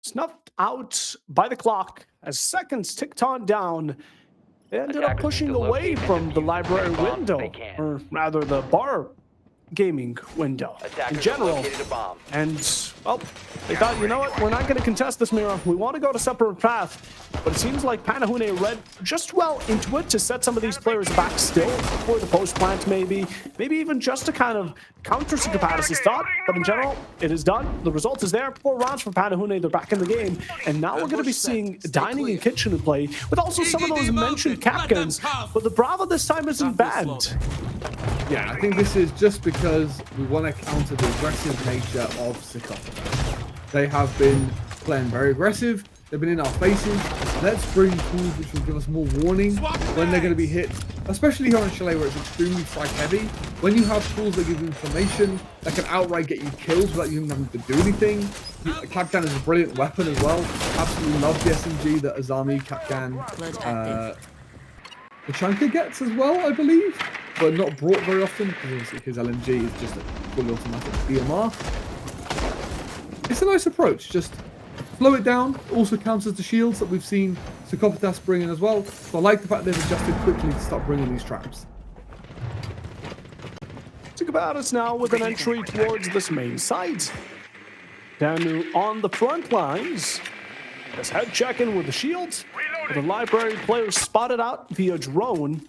Snuffed out by the clock as seconds ticked on down. They ended up pushing away from the library window, or rather the bar gaming window in general. And, well, they thought, you know what, we're not going to contest this mirror. We want to go to separate path. But it seems like Panahune read just well into it to set some of these players back still for the post plant, maybe even just to kind of counter Sikapatas' thought. But in general, it is done. The result is there. 4 rounds for Panahune. They're back in the game. And now we're going to be seeing dining and kitchen in play with also some of those mentioned captains. But the Bravo this time isn't bad. Yeah, I think this is just because we want to counter the aggressive nature of Sikapatas. They have been playing very aggressive. They've been in our faces. Let's bring tools which will give us more warning when they're going to be hit, especially here on Chalet where it's extremely fight heavy. When you have tools that give you information that can outright get you kills without you even having to do anything. Kapkan is a brilliant weapon as well. Absolutely love the SMG that Azami, Kapkan, Tachanka gets as well, I believe, but not brought very often because his LMG is just a fully automatic BMR. It's a nice approach, just slow it down. It also counters the shields that we've seen Sokopatas bring in as well. So I like the fact they've adjusted quickly to start bringing these traps. Sokopatas now with an entry towards this main site. Danu on the front lines. This head checking with the shields. The library player spotted out via drone.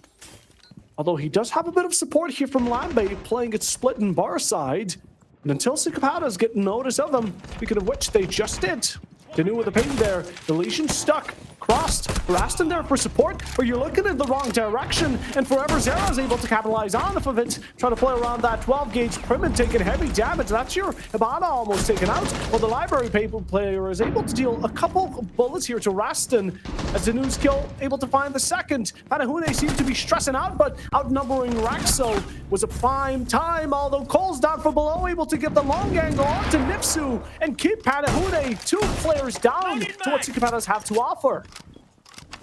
Although he does have a bit of support here from Lambe playing it split in bar side. And until Sikapatas get notice of him, speaking of which they just did. Danu with a ping there. The Legion stuck. Crossed. Raston there for support, but you're looking in the wrong direction, and Forever Zera is able to capitalize on of it, trying to play around that 12-gauge Prim and taking heavy damage. That's your Hibana almost taken out, while the library paper player is able to deal a couple of bullets here to Raston, as Danu's kill able to find the second. Panahune seemed to be stressing out, but outnumbering Raxo was a prime time, although Cole's down from below, able to get the long angle onto Nipsu and keep Panahune 2 players down to what Sikapatas have to offer.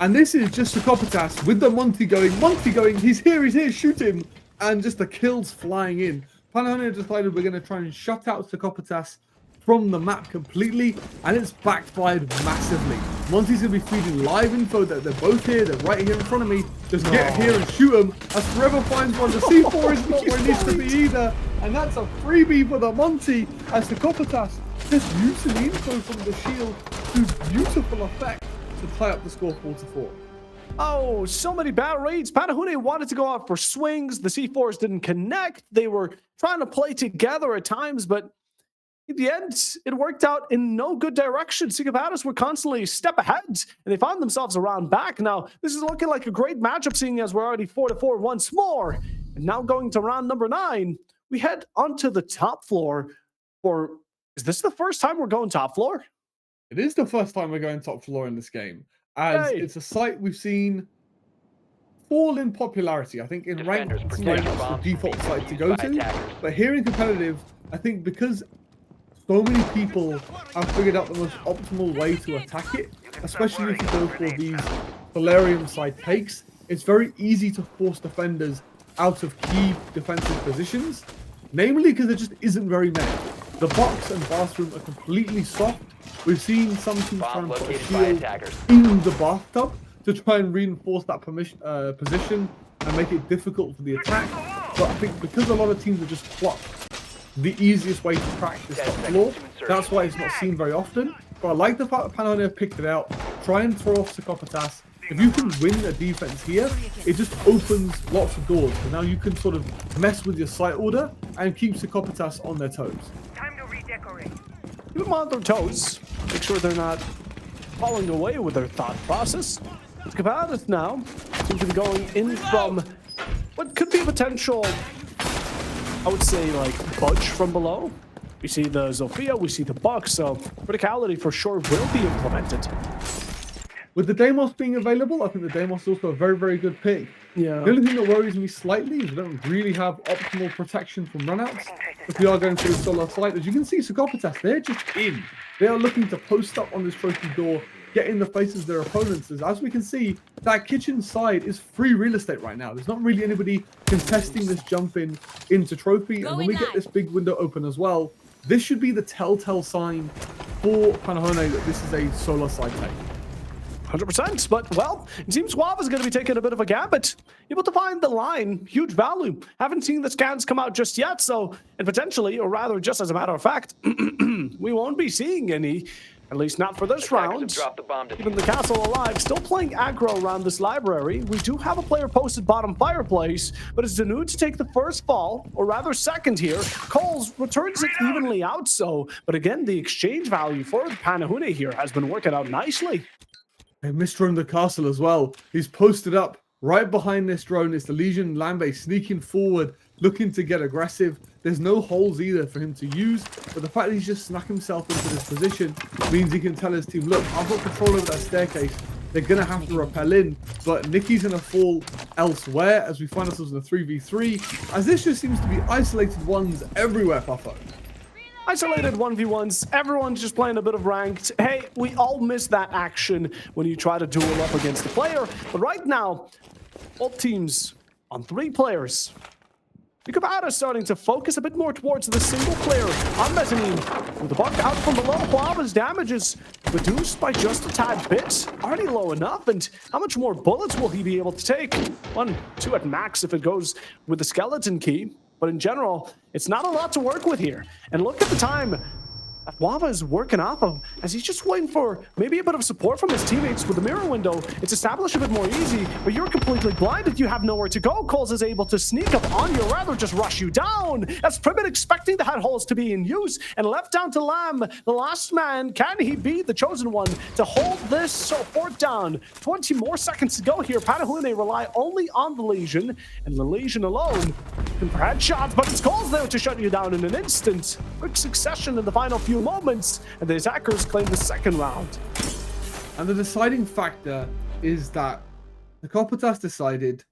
And this is just Psychopatas with the Monty going, he's here, shoot him. And just the kills flying in. Panahone decided we're going to try and shut out Psychopatas from the map completely, and it's backfired massively. Monty's going to be feeding live info that they're both here, they're right here in front of me. Just get here and shoot them. As Forever finds one, the C4 is not where it needs to be either. And that's a freebie for the Monty, as Psychopatas just using the info from the shield to beautiful effect to tie up the score 4-4. Oh, so many bad reads. Panahone wanted to go out for swings. The C4s didn't connect. They were trying to play together at times, but in the end, it worked out in no good direction. Psychopatas were constantly a step ahead, and they found themselves around back. Now, this is looking like a great matchup, seeing as we're already 4-4 once more. And now going to round number 9, we head onto the top floor for... Is this the first time we're going top floor? It is the first time we're going top floor in this game, as it's a site we've seen fall in popularity. I think in ranked, it's the default site to go to. But here in competitive, I think because so many people have figured out the most optimal way to attack it, especially if you go for these Solarium side takes, it's very easy to force defenders out of key defensive positions, namely because there just isn't very many. The box and bathroom are completely soft. We've seen some teams try and put a shield in the bathtub to try and reinforce that position and make it difficult for the attack. But I think because a lot of teams are just clocked the easiest way to crack this top floor, that's why it's not seen very often. But I like the fact that Panahone have picked it out. Try and throw off Psychopatas. If you can win a defense here, it just opens lots of doors. So now you can sort of mess with your site order and keep Psychopatas on their toes. Time to redecorate. Keep them on their toes. Make sure they're not falling away with their thought process. Psychopatas now seem to be going in from what could be a potential, I would say, like, budge from below. We see the Zofia, we see the Buck, so verticality for sure will be implemented. With the Deimos being available, I think the Deimos is also a very, very good pick. Yeah. The only thing that worries me slightly is we don't really have optimal protection from runouts. If we are going through a solo site, as you can see, Psychopatas, they're just in. They are looking to post up on this trophy door, get in the faces of their opponents. As we can see, that kitchen side is free real estate right now. There's not really anybody contesting this jump in into trophy. And when we get this big window open as well, this should be the telltale sign for Panahone that this is a solo side take. 100%, but, well, it seems Suave is going to be taking a bit of a gambit. Able to find the line, huge value. Haven't seen the scans come out just yet, so, and potentially, or rather just as a matter of fact, we won't be seeing any, at least not for this round. Keeping the castle alive, still playing aggro around this library. We do have a player posted bottom fireplace, but it's Danu to take the first fall, or rather second here. Coles returns it evenly out, so, but again, the exchange value for Panahone here has been working out nicely. They misdroned the castle as well. He's posted up right behind this drone. It's the Legion Lambe sneaking forward, looking to get aggressive. There's no holes either for him to use, but the fact that he's just snuck himself into this position means he can tell his team, look, I've got control over that staircase. They're going to have to rappel in, but Nicky's going to fall elsewhere as we find ourselves in a 3v3, as this just seems to be isolated ones everywhere, Puffo. Isolated 1v1s, everyone's just playing a bit of ranked. Hey, we all miss that action when you try to duel up against a player. But right now, both teams on 3 players. Psychopatas starting to focus a bit more towards the single player on mezzanine. With the Buck out from below, Huava's damage is reduced by just a tad bit. Already low enough, and how much more bullets will he be able to take? 1, 2 at max if it goes with the skeleton key. But in general, it's not a lot to work with here. And look at the time that Wava is working off of, as he's just waiting for maybe a bit of support from his teammates with the mirror window. It's established a bit more easy, but you're completely blinded. You have nowhere to go. Coles is able to sneak up on you, or rather just rush you down. As Privet expecting the head holes to be in use, and left down to Lamb, the last man. Can he be the chosen one to hold this fort down? 20 more seconds to go here. Panahone rely only on the Legion, and the Legion alone can perhaps shots, but it's Coles there to shut you down in an instant. Quick succession in the final few moments, and the attackers claim the second round. And the deciding factor is that the Psychopatas decided,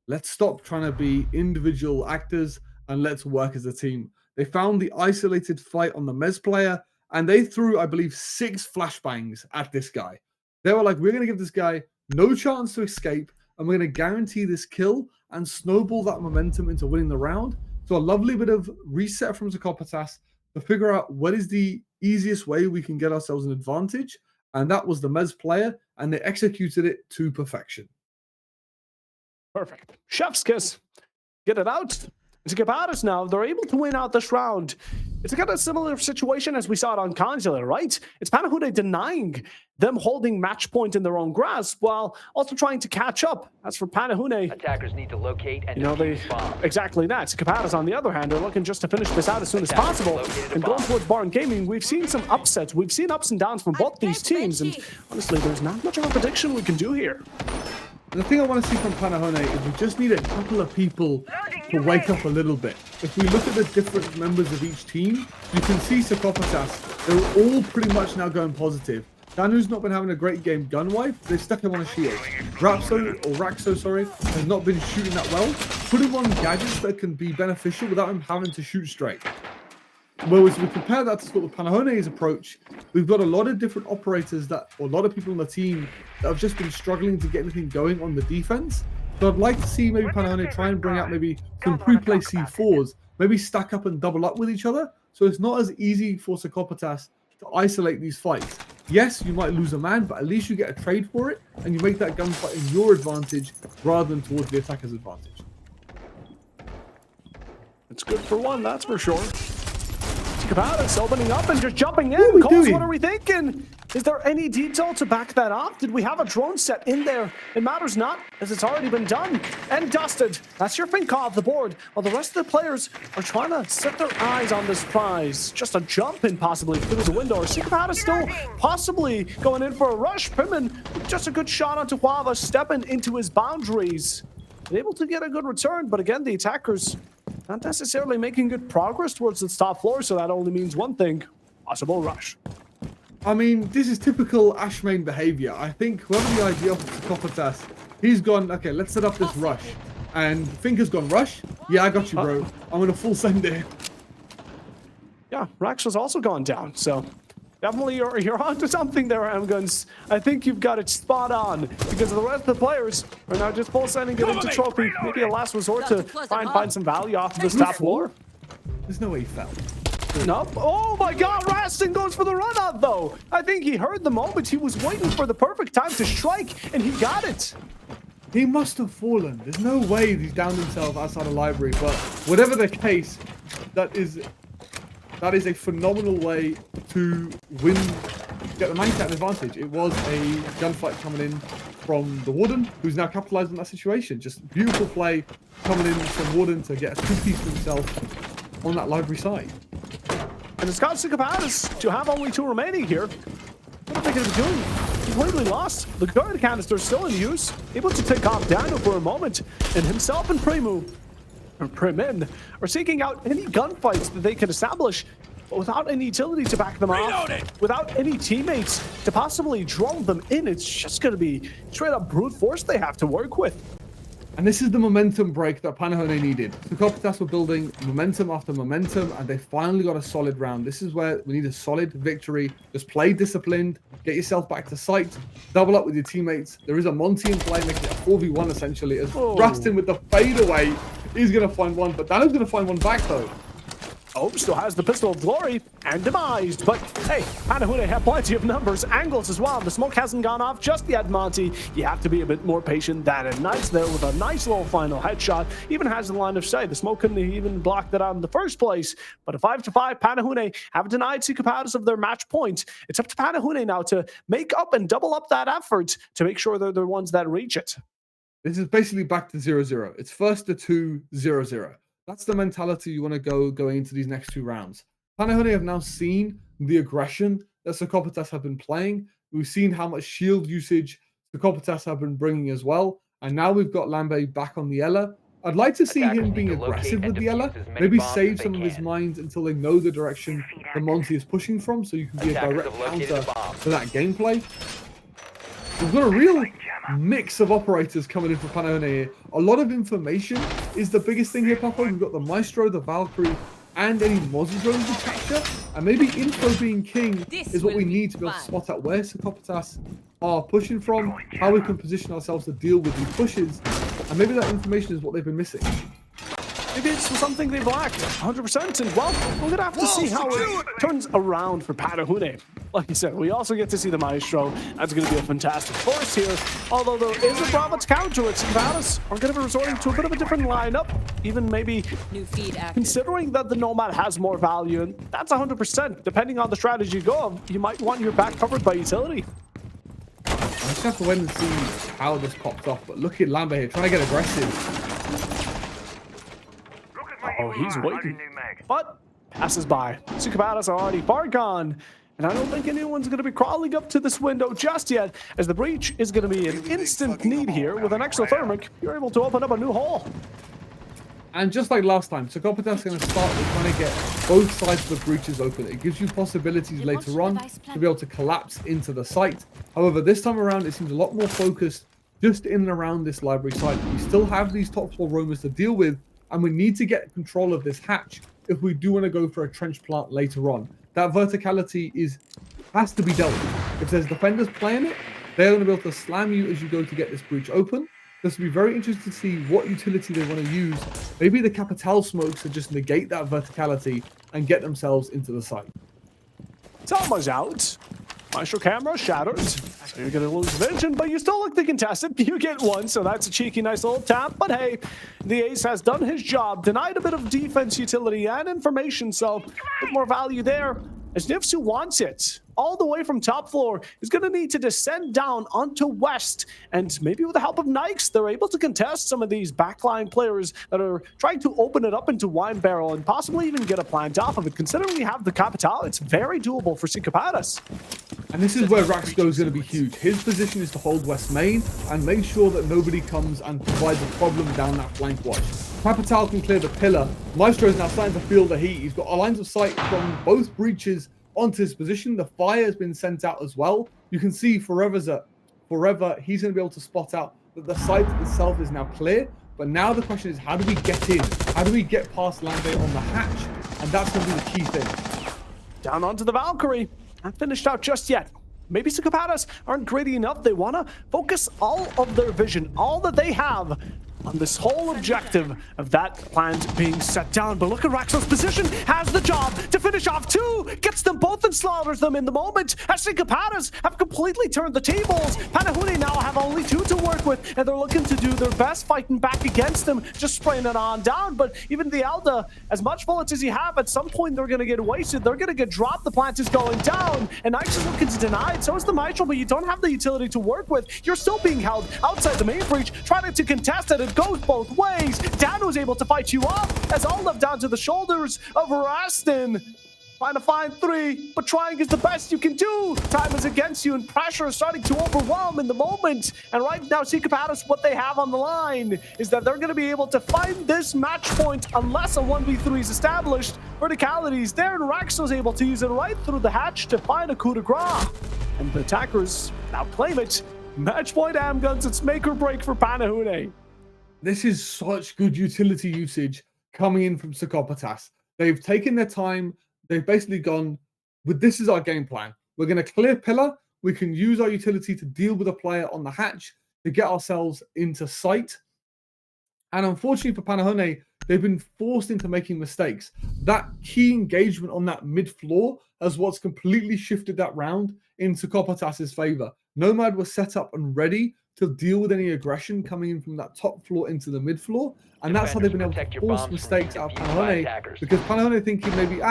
let's stop trying to be individual actors and let's work as a team. They found the isolated fight on the Mez player, and they threw, I believe, 6 flashbangs at this guy. They were like, we're going to give this guy no chance to escape, and we're going to guarantee this kill and snowball that momentum into winning the round. So a lovely bit of reset from Zakopatas to figure out what is the easiest way we can get ourselves an advantage, and that was the Mez player, and they executed it to perfection. Perfect. Chef's kiss. Get it out. To Zakopatas now, they're able to win out this round. It's kind of a similar situation as we saw it on Consular, right? It's Panahune denying them holding match point in their own grasp while also trying to catch up. As for Panahune, attackers need to locate and exactly that. Zakopatas, on the other hand, are looking just to finish this out as soon as possible. And going towards Barn Gaming, we've seen some upsets. We've seen ups and downs from both these teams, and honestly, there's not much of a prediction we can do here. The thing I want to see from Panahone is we just need a couple of people to wake up a little bit. If we look at the different members of each team, you can see Zakopatas, they're all pretty much now going positive. Danu's not been having a great game gun-wise. They stuck him on a shield. Raxo, has not been shooting that well. Put him on gadgets that can be beneficial without him having to shoot straight. Whereas we compare that to sort of Panahone's approach, we've got a lot of different operators or a lot of people on the team that have just been struggling to get anything going on the defense. So I'd like to see maybe Panahone try and bring out maybe some pre-play C4s, maybe stack up and double up with each other, so it's not as easy for Zakopatas to isolate these fights. Yes, you might lose a man, but at least you get a trade for it, and you make that gunfight in your advantage rather than towards the attacker's advantage. It's good for one, that's for sure. Zakopatas opening up and just jumping in. Coles, what are we thinking? Is there any detail to back that up? Did we have a drone set in there? It matters not, as it's already been done and dusted. That's your Finca off the board, while the rest of the players are trying to set their eyes on this prize. Just a jump in possibly through the window. Or Zakopatas still possibly going in for a rush. Pittman, just a good shot onto Huava, stepping into his boundaries. Able to get a good return, but again, the attackers not necessarily making good progress towards the top floor, so that only means one thing: possible rush. I mean, this is typical Ashmain behavior. I think whoever the idea of Zakopatas, he's gone, okay, let's set up this rush. And Finca's gone, rush? Yeah, I got you, bro. I'm going to full send it. Yeah, Rax has also gone down, so definitely you're onto something there, Amguns. I think you've got it spot on, because the rest of the players are now just full sending it into trophy. Maybe a last resort to try and find some value off of this top floor. There's no way he fell. Nope. Oh my god, Rastin goes for the run out though. I think he heard the moment. He was waiting for the perfect time to strike, and he got it. He must have fallen. There's no way he's downed himself outside a library, but whatever the case, that is a phenomenal way to win, get the main cat advantage. It was a gunfight coming in from the Warden, who's now capitalized on that situation. Just beautiful play coming in from Warden to get a two-piece for himself on that library side. And it's got Zakopatas to have only two remaining here. What are they going to be doing? Completely lost. The guard canister is still in use, able to take off Dano for a moment, and himself and Primin are seeking out any gunfights that they can establish, but without any utility to back them off, without any teammates to possibly drone them in. It's just going to be straight up brute force they have to work with. And this is the momentum break that Panahone needed. The Zakopatas were building momentum after momentum, and they finally got a solid round. This is where we need a solid victory. Just play disciplined, get yourself back to sight, double up with your teammates. There is a Monty in play, making it a 4v1 essentially. As Rastin with the fadeaway, he's going to find one, but Dano's going to find one back though. Oh, still has the Pistol of Glory and demised, but hey, Panahune have plenty of numbers, angles as well. The smoke hasn't gone off just yet, Monty. You have to be a bit more patient than it. Nice there with a nice little final headshot. Even has the line of sight. The smoke couldn't even block that out in the first place. But a 5-5, Panahune have denied Zakopatas of their match point. It's up to Panahune now to make up and double up that effort to make sure they're the ones that reach it. This is basically back to 0-0. It's first to 2, 0-0. That's the mentality you want to going into these next two rounds. Panahone have now seen the aggression that Zakopatas have been playing. We've seen how much shield usage Zakopatas have been bringing as well. And now we've got Lambe back on the Ella. I'd like to see him being aggressive with the Ella. Maybe save some of his mines until they know the direction the Monty is pushing from, so you can be a direct counter to that gameplay. We've got a real mix of operators coming in for Panahone here. A lot of information is the biggest thing here, Papa. We've got the Maestro, the Valkyrie, and any Mozzie drones to capture. And maybe info being king is what we need to be able to spot out where Psychopaths are pushing from, how we can position ourselves to deal with these pushes, and maybe that information is what they've been missing. Maybe it's something they've lacked, 100%. And well, we're gonna have to see how it turns around for Panahune. Like you said, we also get to see the Maestro. That's gonna be a fantastic force here. Although there is a Bravo to counter it, Sycopaths are gonna be resorting to a bit of a different lineup. Even maybe considering that the Nomad has more value, and that's 100%. Depending on the strategy you go, you might want your back covered by utility. I just have to wait and see how this pops off. But look at Lambert here, trying to get aggressive. Oh, he's waiting. But passes by. Sycopaths are already far gone. And I don't think anyone's going to be crawling up to this window just yet, as the breach is going to be an instant need here. With an exothermic, you're able to open up a new hole. And just like last time, Psychopaths are going to start with trying to get both sides of the breaches open. It gives you possibilities later on to be able to collapse into the site. However, this time around, it seems a lot more focused just in and around this library site. We still have these top floor roamers to deal with, and we need to get control of this hatch if we do want to go for a trench plant later on. That verticality has to be dealt with. If there's defenders playing it, they're going to be able to slam you as you go to get this breach open. This will be very interesting to see what utility they want to use. Maybe the Capital smokes to just negate that verticality and get themselves into the site. Salma's out. Maestro camera shatters. So you're going to lose vision, but you still look the contestant. You get one, so that's a cheeky, nice little tap. But hey, the ace has done his job. Denied a bit of defense utility and information, so a bit more value there. As Nifsu wants it, all the way from top floor, is going to need to descend down onto west. And maybe with the help of Nikes, they're able to contest some of these backline players that are trying to open it up into Wine Barrel and possibly even get a plant off of it. Considering we have the Capital, it's very doable for Sycopaths. And this is where Raxco is going to be huge. His position is to hold West Main and make sure that nobody comes and provides a problem down that flank watch. Capital can clear the pillar. Maestro is now starting to feel the heat. He's got a lines of sight from both breaches onto his position. The fire has been sent out as well. You can see Forever, he's going to be able to spot out that the site itself is now clear. But now the question is, how do we get in? How do we get past Lambert on the hatch? And that's going to be the key thing. Down onto the Valkyrie. Not finished out just yet. Maybe Sycopaths aren't greedy enough. They want to focus all of their vision, all that they have, on this whole objective of that plant being set down. But look at Raxo's position, has the job to finish off two, gets them both and slaughters them in the moment, as Sycopaths have completely turned the tables. Panahune now have only two to work with, and they're looking to do their best fighting back against them, just spraying it on down. But even the Elda, as much bullets as you have, at some point they're going to get wasted, they're going to get dropped, the plant is going down, and Nikes is looking to deny it, so is the Maestro, but you don't have the utility to work with. You're still being held outside the main breach, trying to contest it. It goes both ways. Dan was able to fight you off, as all left down to the shoulders of Rastin. Trying to find three, but trying is the best you can do. Time is against you, and pressure is starting to overwhelm in the moment. And right now, Sycopaths, what they have on the line is that they're going to be able to find this match point unless a 1v3 is established. Verticalities there, and Raxo's able to use it right through the hatch to find a coup de grace. And the attackers now claim it. Match point Amguns, it's make or break for Panahune. This is such good utility usage coming in from Sycopaths. They've taken their time. They've basically gone with, this is our game plan. We're going to clear pillar. We can use our utility to deal with a player on the hatch to get ourselves into sight. And unfortunately for Panahune, they've been forced into making mistakes. That key engagement on that mid floor is what's completely shifted that round in Sycopaths' favor. Nomad was set up and ready to deal with any aggression coming in from that top floor into the mid floor. And that's how they've been able to force mistakes out of Panahune, because Panahune thinking maybe,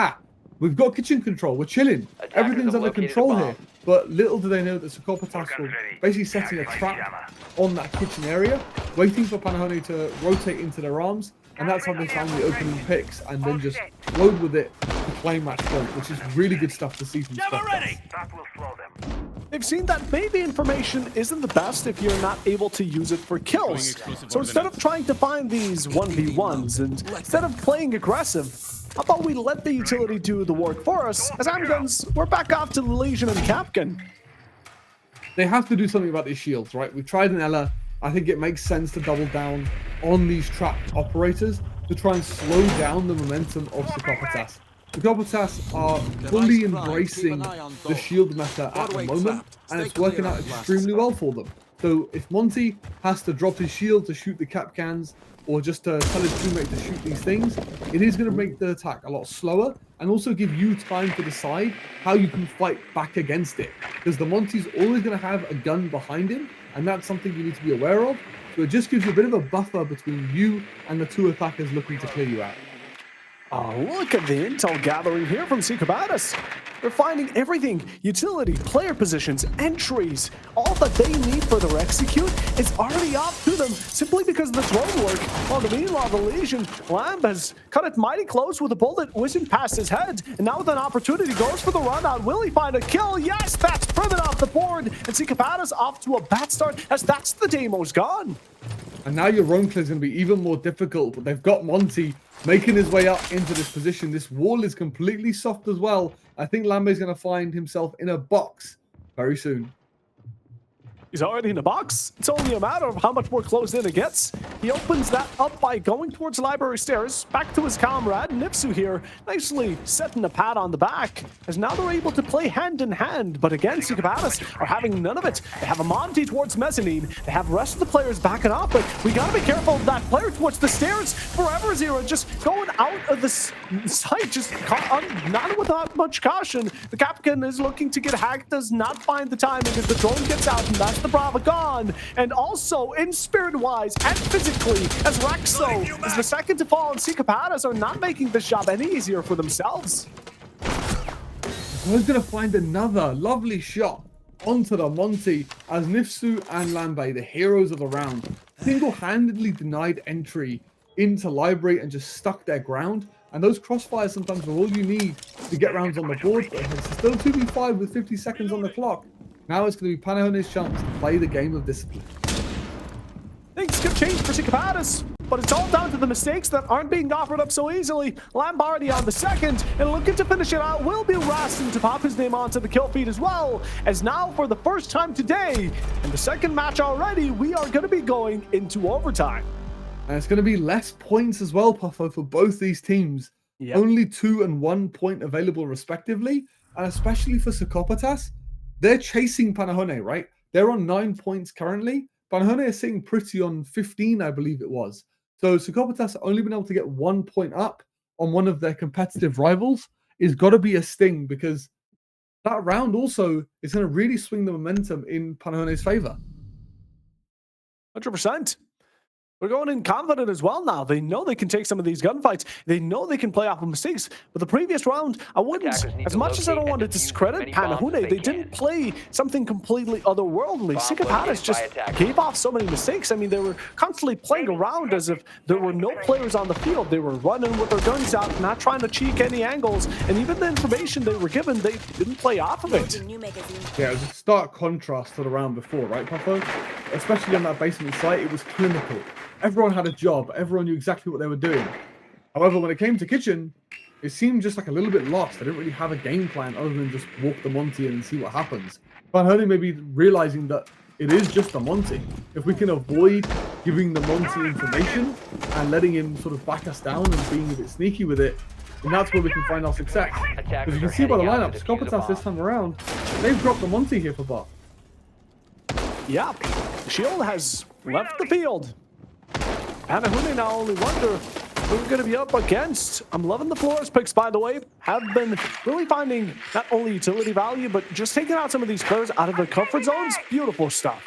we've got kitchen control, we're chilling, everything's under control here. But little do they know that Sycopaths were basically setting a trap on that kitchen area, waiting for Panahune to rotate into their arms, and that's how they found the opening picks, and then just flowed with it to claim match point, which is really good stuff to see from Sycopaths. They've seen that maybe information isn't the best if you're not able to use it for kills. So instead of trying to find these 1v1s and instead of playing aggressive, how about we let the utility do the work for us? As Amguns, we're back off to the Legion and Capcan. They have to do something about these shields, right? We've tried an Ella. I think it makes sense to double down on these trapped operators. to try and slow down the momentum of Psychopatas. Psychopatas are fully embracing the shield meta at the moment, and it's working out extremely well for them. So if Monty has to drop his shield to shoot the cap cans, or just to tell his teammate to shoot these things, it is going to make the attack a lot slower and also give you time to decide how you can fight back against it. Because the Monty's always going to have a gun behind him, and that's something you need to be aware of. So it just gives you a bit of a buffer between you and the two attackers looking to clear you out. Oh, look at the intel gathering here from Psychopatas. They're finding everything: utility, player positions, entries. All that they need for their execute is already off to them simply because of the drone work. While meanwhile, the Legion, Lamb has cut it mighty close with a bullet whizzing past his head. And now with an opportunity, goes for the run out. Will he find a kill? Yes, that's Privet off the board. And Psychopatas off to a bad start, as that's the demo's gone. And now your roam clear is going to be even more difficult, but they've got Monty making his way up into this position. This wall is completely soft as well. I think Lambe's going to find himself in a box very soon. He's already in the box. It's only a matter of how much more closed in it gets. He opens that up by going towards library stairs, back to his comrade. Nipsu here, nicely setting a pat on the back, as now they're able to play hand in hand. But again, Psychopatas are having none of it. They have a Monty towards mezzanine. They have the rest of the players backing up, but we gotta be careful of that player towards the stairs. Forever Zero just going out of the sight, just not without much caution. The Capcan is looking to get hacked, does not find the timing as the drone gets out, and that's the Brava gone. And also in spirit-wise and physically, as Rexo is the second to fall, and Psychopatas are not making this job any easier for themselves. Who's going to find another lovely shot onto the Monty as Nifsu and Lambe, the heroes of the round, single-handedly denied entry into library and just stuck their ground. And those crossfires sometimes are all you need to get rounds on the board. But it's still 2v5 with 50 seconds on the clock. Now it's going to be Panahone's chance to play the game of discipline. Things could change for Psychopatas, but it's all down to the mistakes that aren't being offered up so easily. Lambardi on the second, and looking to finish it out will be Rastin to pop his name onto the kill feed as well, as now for the first time today, in the second match already, we are going to be going into overtime. And it's going to be less points as well, Puffo, for both these teams. Yep. Only 2 and 1 point available respectively, and especially for Psychopatas, they're chasing Panahone, right? They're on 9 points currently. Panahone is sitting pretty on 15, I believe it was. So Psychopatas only been able to get 1 point up on one of their competitive rivals is got to be a sting, because that round also is going to really swing the momentum in Panahone's favor. 100%. We're going in confident as well now. They know they can take some of these gunfights. They know they can play off of mistakes. But the previous round, I wouldn't, as much as I don't want to discredit Panahune, they didn't play something completely otherworldly. Psychopatas just gave off so many mistakes. I mean, they were constantly playing around as if there were no players on the field. They were running with their guns out, not trying to cheek any angles. And even the information they were given, they didn't play off of it. Yeah, it was a stark contrast to the round before, right, Puffo? Especially on that basement site, it was clinical. Everyone had a job. Everyone knew exactly what they were doing. However, when it came to kitchen, it seemed just like a little bit lost. They didn't really have a game plan other than just walk the Monty and see what happens. Panahone maybe realizing that it is just the Monty. If we can avoid giving the Monty information and letting him sort of back us down and being a bit sneaky with it, and that's where we can find our success. Because you can see by the lineup, Psychopatas this time around, they've dropped the Monty here for bot. Yeah, Shield has left the field. Panahune now only wonder who we're going to be up against. I'm loving the Flores picks, by the way. Have been really finding not only utility value, but just taking out some of these players out of their comfort zones. Beautiful stuff.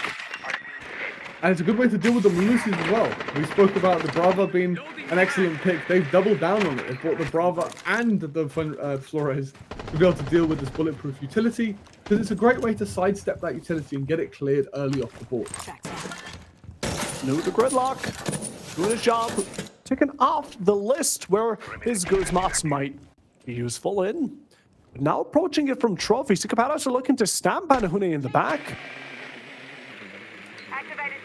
And it's a good way to deal with the Malusis as well. We spoke about the Brava being an excellent pick. They've doubled down on it. They've brought the Brava and the Flores to be able to deal with this bulletproof utility, because it's a great way to sidestep that utility and get it cleared early off the board. No to Gridlock. Doing his job, taking off the list where his Guzmats might be useful in. But now approaching it from trophy, Psychopatas are looking to stamp Panahune in the back.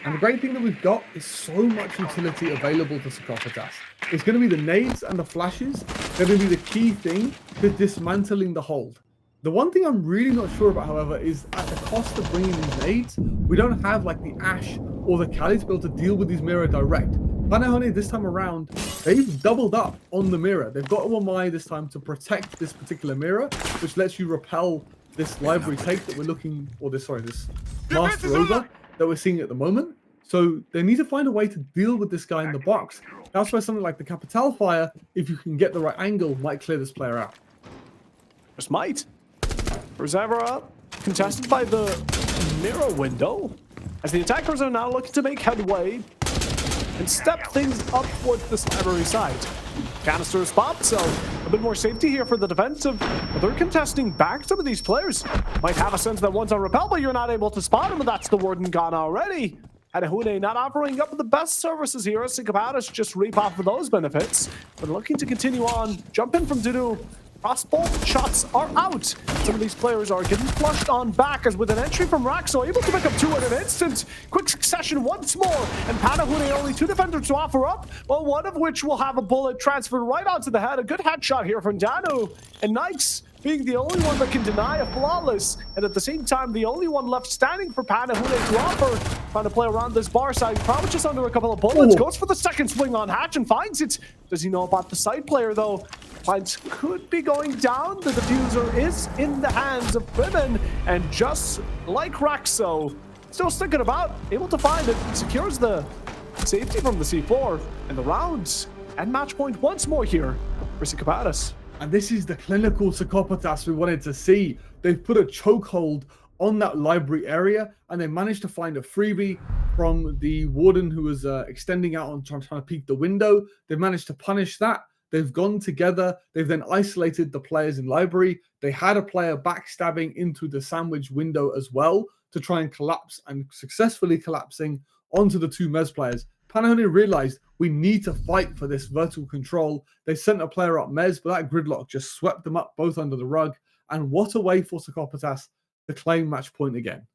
And the great thing that we've got is so much utility available to Psychopatas. It's going to be the nades and the flashes. They're going to be the key thing to dismantling the hold. The one thing I'm really not sure about, however, is at the cost of bringing these nades, we don't have like the Ash or the Kali to be able to deal with these mirror direct. Panahone this time around, they've doubled up on the mirror. They've got Wamai this time to protect this particular mirror, which lets you repel this library take that we're looking, or this master over that we're seeing at the moment. So they need to find a way to deal with this guy in the box. That's where something like the Capital Fire, if you can get the right angle, might clear this player out. Just might. Reserva contested by the mirror window, as the attackers are now looking to make headway and step things up towards this library side. Canister spot, so a bit more safety here for the defensive. But they're contesting back. Some of these players might have a sense that one's on repel, but you're not able to spot him, and that's the Warden gone already. Panahone not offering up the best services here. Sycopatis just reap off of those benefits, but looking to continue on. Jump in from Dudu. Crossbow shots are out. Some of these players are getting flushed on back, as with an entry from Raxo, able to pick up 2 in an instant. Quick succession once more, and Panahone only 2 defenders to offer up, well, one of which will have a bullet transferred right onto the head. A good headshot here from Danu, and Nikes being the only one that can deny a flawless, and at the same time, the only one left standing for Panahone to offer. Trying to play around this bar side, probably just under a couple of bullets. Goes for the second swing on Hatch and finds it. Does he know about the side player, though? Finds could be going down. The diffuser is in the hands of Priven, and just like Raxo, still sticking about, able to find it, secures the safety from the C4, and the rounds and match point once more here for Sycopatis. And this is the clinical Sycopatas we wanted to see. They've put a chokehold on that library area, and they managed to find a freebie from the Warden who was extending out on trying to peek the window. They've managed to punish that. They've gone together. They've then isolated the players in library. They had a player backstabbing into the sandwich window as well to try and collapse, and successfully collapsing onto the 2 Mez players. Panahone realized we need to fight for this vertical control. They sent a player up Mez, but that gridlock just swept them up both under the rug. And what a way for Sycopatas to claim match point again.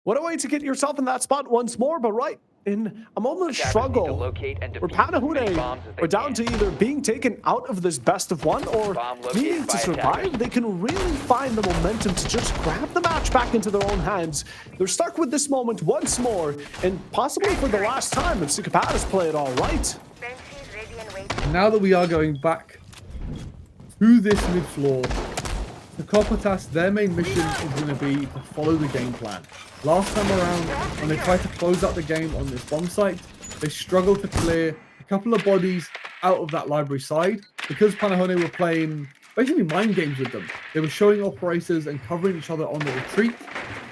What a way to get yourself in that spot once more, but right in a moment of struggle where Panahone are down to either being taken out of this best of one or needing to survive. They can really find the momentum to just grab the match back into their own hands. They're stuck with this moment once more, and possibly for the last time if Sycopatis play it all right. Now that we are going back to this mid-floor, Sycopatas, their main mission is going to be to follow the game plan. Last time around, when they tried to close out the game on this bomb site, they struggled to clear a couple of bodies out of that library side because Panahone were playing basically mind games with them. They were showing operators and covering each other on the retreat,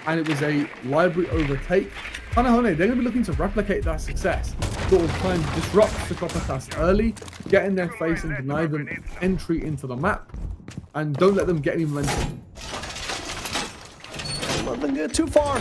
and it was a library overtake. Panahone, they're going to be looking to replicate that success, sort of trying to disrupt Sycopatas early, get in their face and deny them entry into the map, and don't let them get any momentum. Nothing get too far.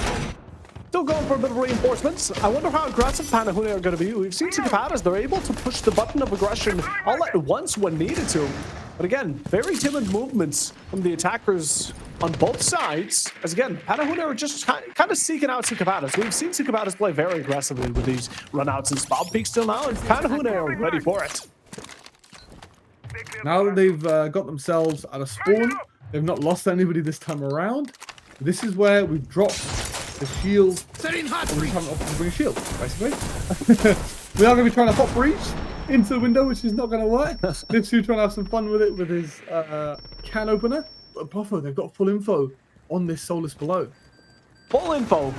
Still going for a bit of reinforcements. I wonder how aggressive Panahone are going to be. We've seen Sycopatis, they're able to push the button of aggression all at once when needed to. But again, very timid movements from the attackers on both sides. As again, Panahone are just kind of seeking out Sycopatis. We've seen Sycopatis play very aggressively with these runouts and spot peaks till now, and Panahone are ready for it. Now that they've got themselves at a spawn, they've not lost anybody this time around. This is where we've dropped the shield. We haven't opted to bring a shield, basically. We are going to be trying to hop breach into the window, which is not going to work. Lipsu trying to have some fun with it with his can opener. But Buffo, they've got full info on this Solus below. Full info,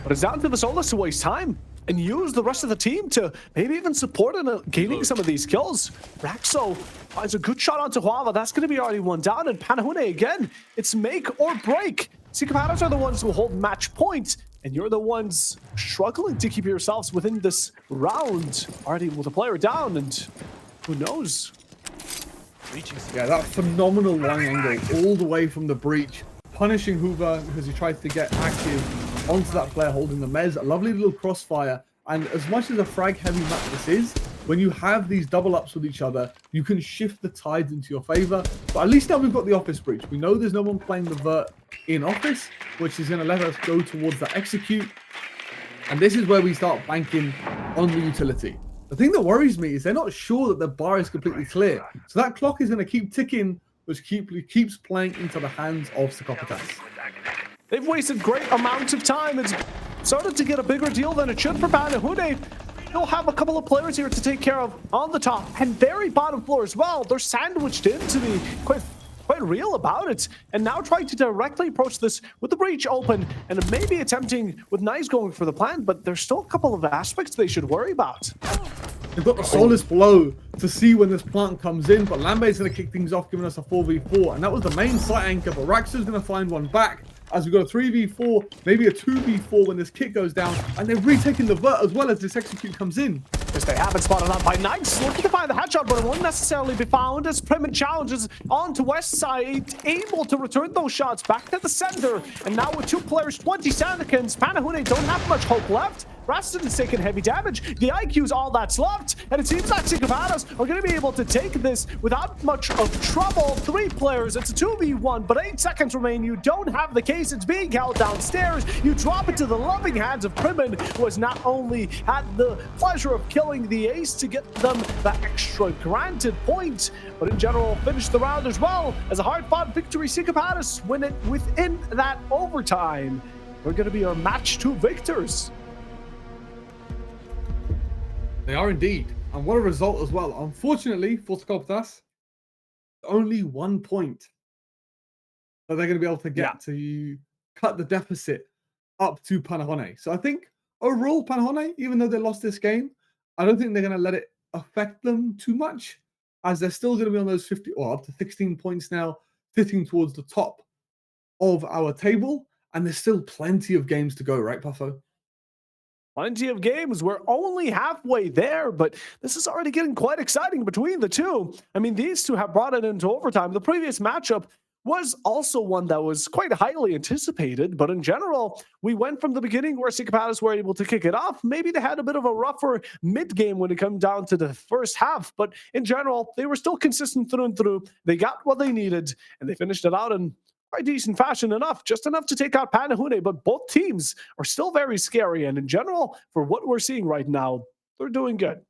but it's down to the Solus to waste time and use the rest of the team to maybe even support in gaining some of these kills. Raxo finds a good shot onto Huava. That's going to be already one down. And Panahone again, it's make or break. Sycopatis are the ones who hold match point, and you're the ones struggling to keep yourselves within this round. Already with a player down, and who knows? Yeah, that phenomenal long angle all the way from the breach, punishing Hoover because he tries to get active onto that player holding the Mez. A lovely little crossfire, and as much as a frag-heavy map this is, when you have these double-ups with each other, you can shift the tides into your favor. But at least now we've got the office breach. We know there's no one playing the vert in office, which is going to let us go towards that execute. And this is where we start banking on the utility. The thing that worries me is they're not sure that the bar is completely clear. So that clock is going to keep ticking, which keeps playing into the hands of Sycopatas. They've wasted great amounts of time. It's started to get a bigger deal than it should for Panahune. They'll have a couple of players here to take care of on the top and very bottom floor as well. They're sandwiched in to be quite real about it, and now trying to directly approach this with the breach open and maybe attempting with Nice going for the plant, but there's still a couple of aspects they should worry about. They've got the Soulless Blow to see when this plant comes in, but Lambe's going to kick things off, giving us a 4v4, and that was the main site anchor, but Raxa's going to find one back as we got a 3v4, maybe a 2v4 when this kit goes down, and they're retaking the vert as well as this execute comes in. Yes, they haven't spotted out by Nice, looking to find the headshot, but it won't necessarily be found as Primin challenges onto West Side, able to return those shots back to the center, and now with 2 players, 20 seconds, Panahune don't have much hope left. Raston is taking heavy damage. The IQ's all that's left, and it seems like Sycopathos are going to be able to take this without much of trouble. 3 players, it's a 2v1, but 8 seconds remain. You don't have the case. It's being held downstairs. You drop it to the loving hands of Primin, who has not only had the pleasure of killing the ace to get them that extra granted point, but in general finish the round as well as a hard-fought victory. Sycopathos win it within that overtime. They're going to be our match 2 victors. They are indeed. And what a result as well. Unfortunately for Skoptas, only 1 point that they're going to be able to get to cut the deficit up to Panahone. So I think overall, Panahone, even though they lost this game, I don't think they're going to let it affect them too much, as they're still going to be on those 50 or up to 16 points now, sitting towards the top of our table. And there's still plenty of games to go, right, Puffo? Plenty of games. We're only halfway there, but this is already getting quite exciting between the two. I mean, these two have brought it into overtime. The previous matchup was also one that was quite highly anticipated, but in general, we went from the beginning where Sycopathos were able to kick it off. Maybe they had a bit of a rougher mid-game when it came down to the first half, but in general, they were still consistent through and through. They got what they needed, and they finished it out in quite decent fashion, just enough to take out Panahune, but both teams are still very scary, and in general, for what we're seeing right now, they're doing good.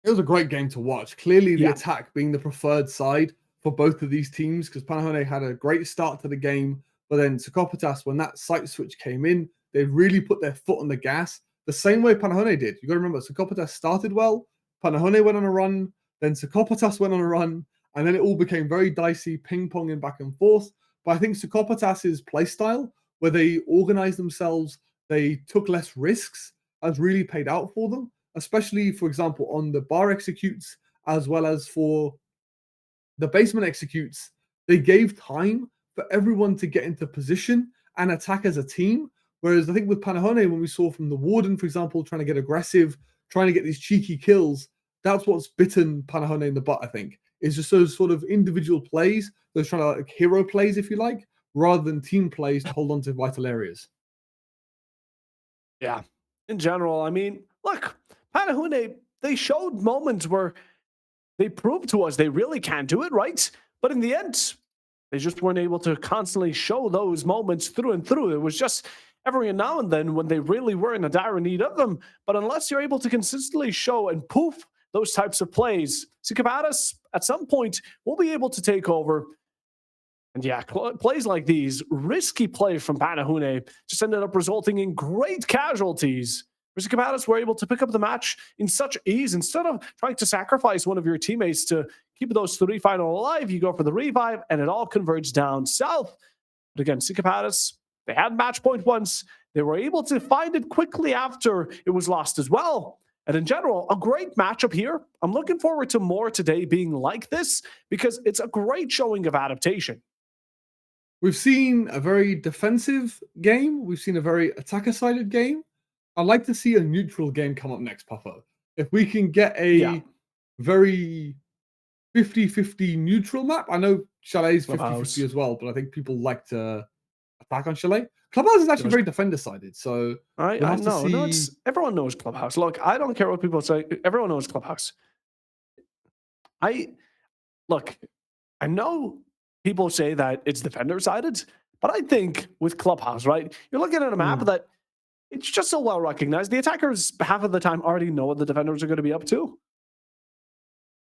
It was a great game to watch. Clearly, the attack being the preferred side for both of these teams, because Panahone had a great start to the game, but then Sycopathos, when that site switch came in, they really put their foot on the gas, the same way Panahone did. You got to remember, Sycopathos started well, Panahone went on a run, then Sycopathos went on a run, and then it all became very dicey, ping-ponging back and forth. But I think Sycopathos' playstyle, where they organized themselves, they took less risks, has really paid out for them, especially, for example, on the bar executes, as well as for the basement executes. They gave time for everyone to get into position and attack as a team. Whereas I think with Panahone, when we saw from the Warden, for example, trying to get aggressive, trying to get these cheeky kills, that's what's bitten Panahone in the butt, I think. Is just those sort of individual plays, those trying to like hero plays, if you like, rather than team plays to hold on to vital areas. Yeah, in general, I mean, look, Panahune, they showed moments where they proved to us they really can do it, right? But in the end, they just weren't able to constantly show those moments through and through. It was just every now and then when they really were in a dire need of them. But unless you're able to consistently show and poof those types of plays, Sycopathos at some point will be able to take over. And yeah, plays like these, risky play from Panahune, just ended up resulting in great casualties. Sycopathos were able to pick up the match in such ease. Instead of trying to sacrifice one of your teammates to keep those 3 final alive, you go for the revive, and it all converges down south. But again, Sycopathos, they had match point once. They were able to find it quickly after it was lost as well. And in general, a great matchup here. I'm looking forward to more today being like this because it's a great showing of adaptation. We've seen a very defensive game. We've seen a very attacker-sided game. I'd like to see a neutral game come up next, Puffo. If we can get a very 50-50 neutral map. I know Chalet is 50-50 as well, but I think people like to attack on Chalet. Clubhouse is actually very defender-sided, so I know. No, everyone knows Clubhouse. Look, I don't care what people say. Everyone knows Clubhouse. I know people say that it's defender-sided, but I think with Clubhouse, right, you're looking at a map that it's just so well recognized. The attackers, half of the time, already know what the defenders are going to be up to.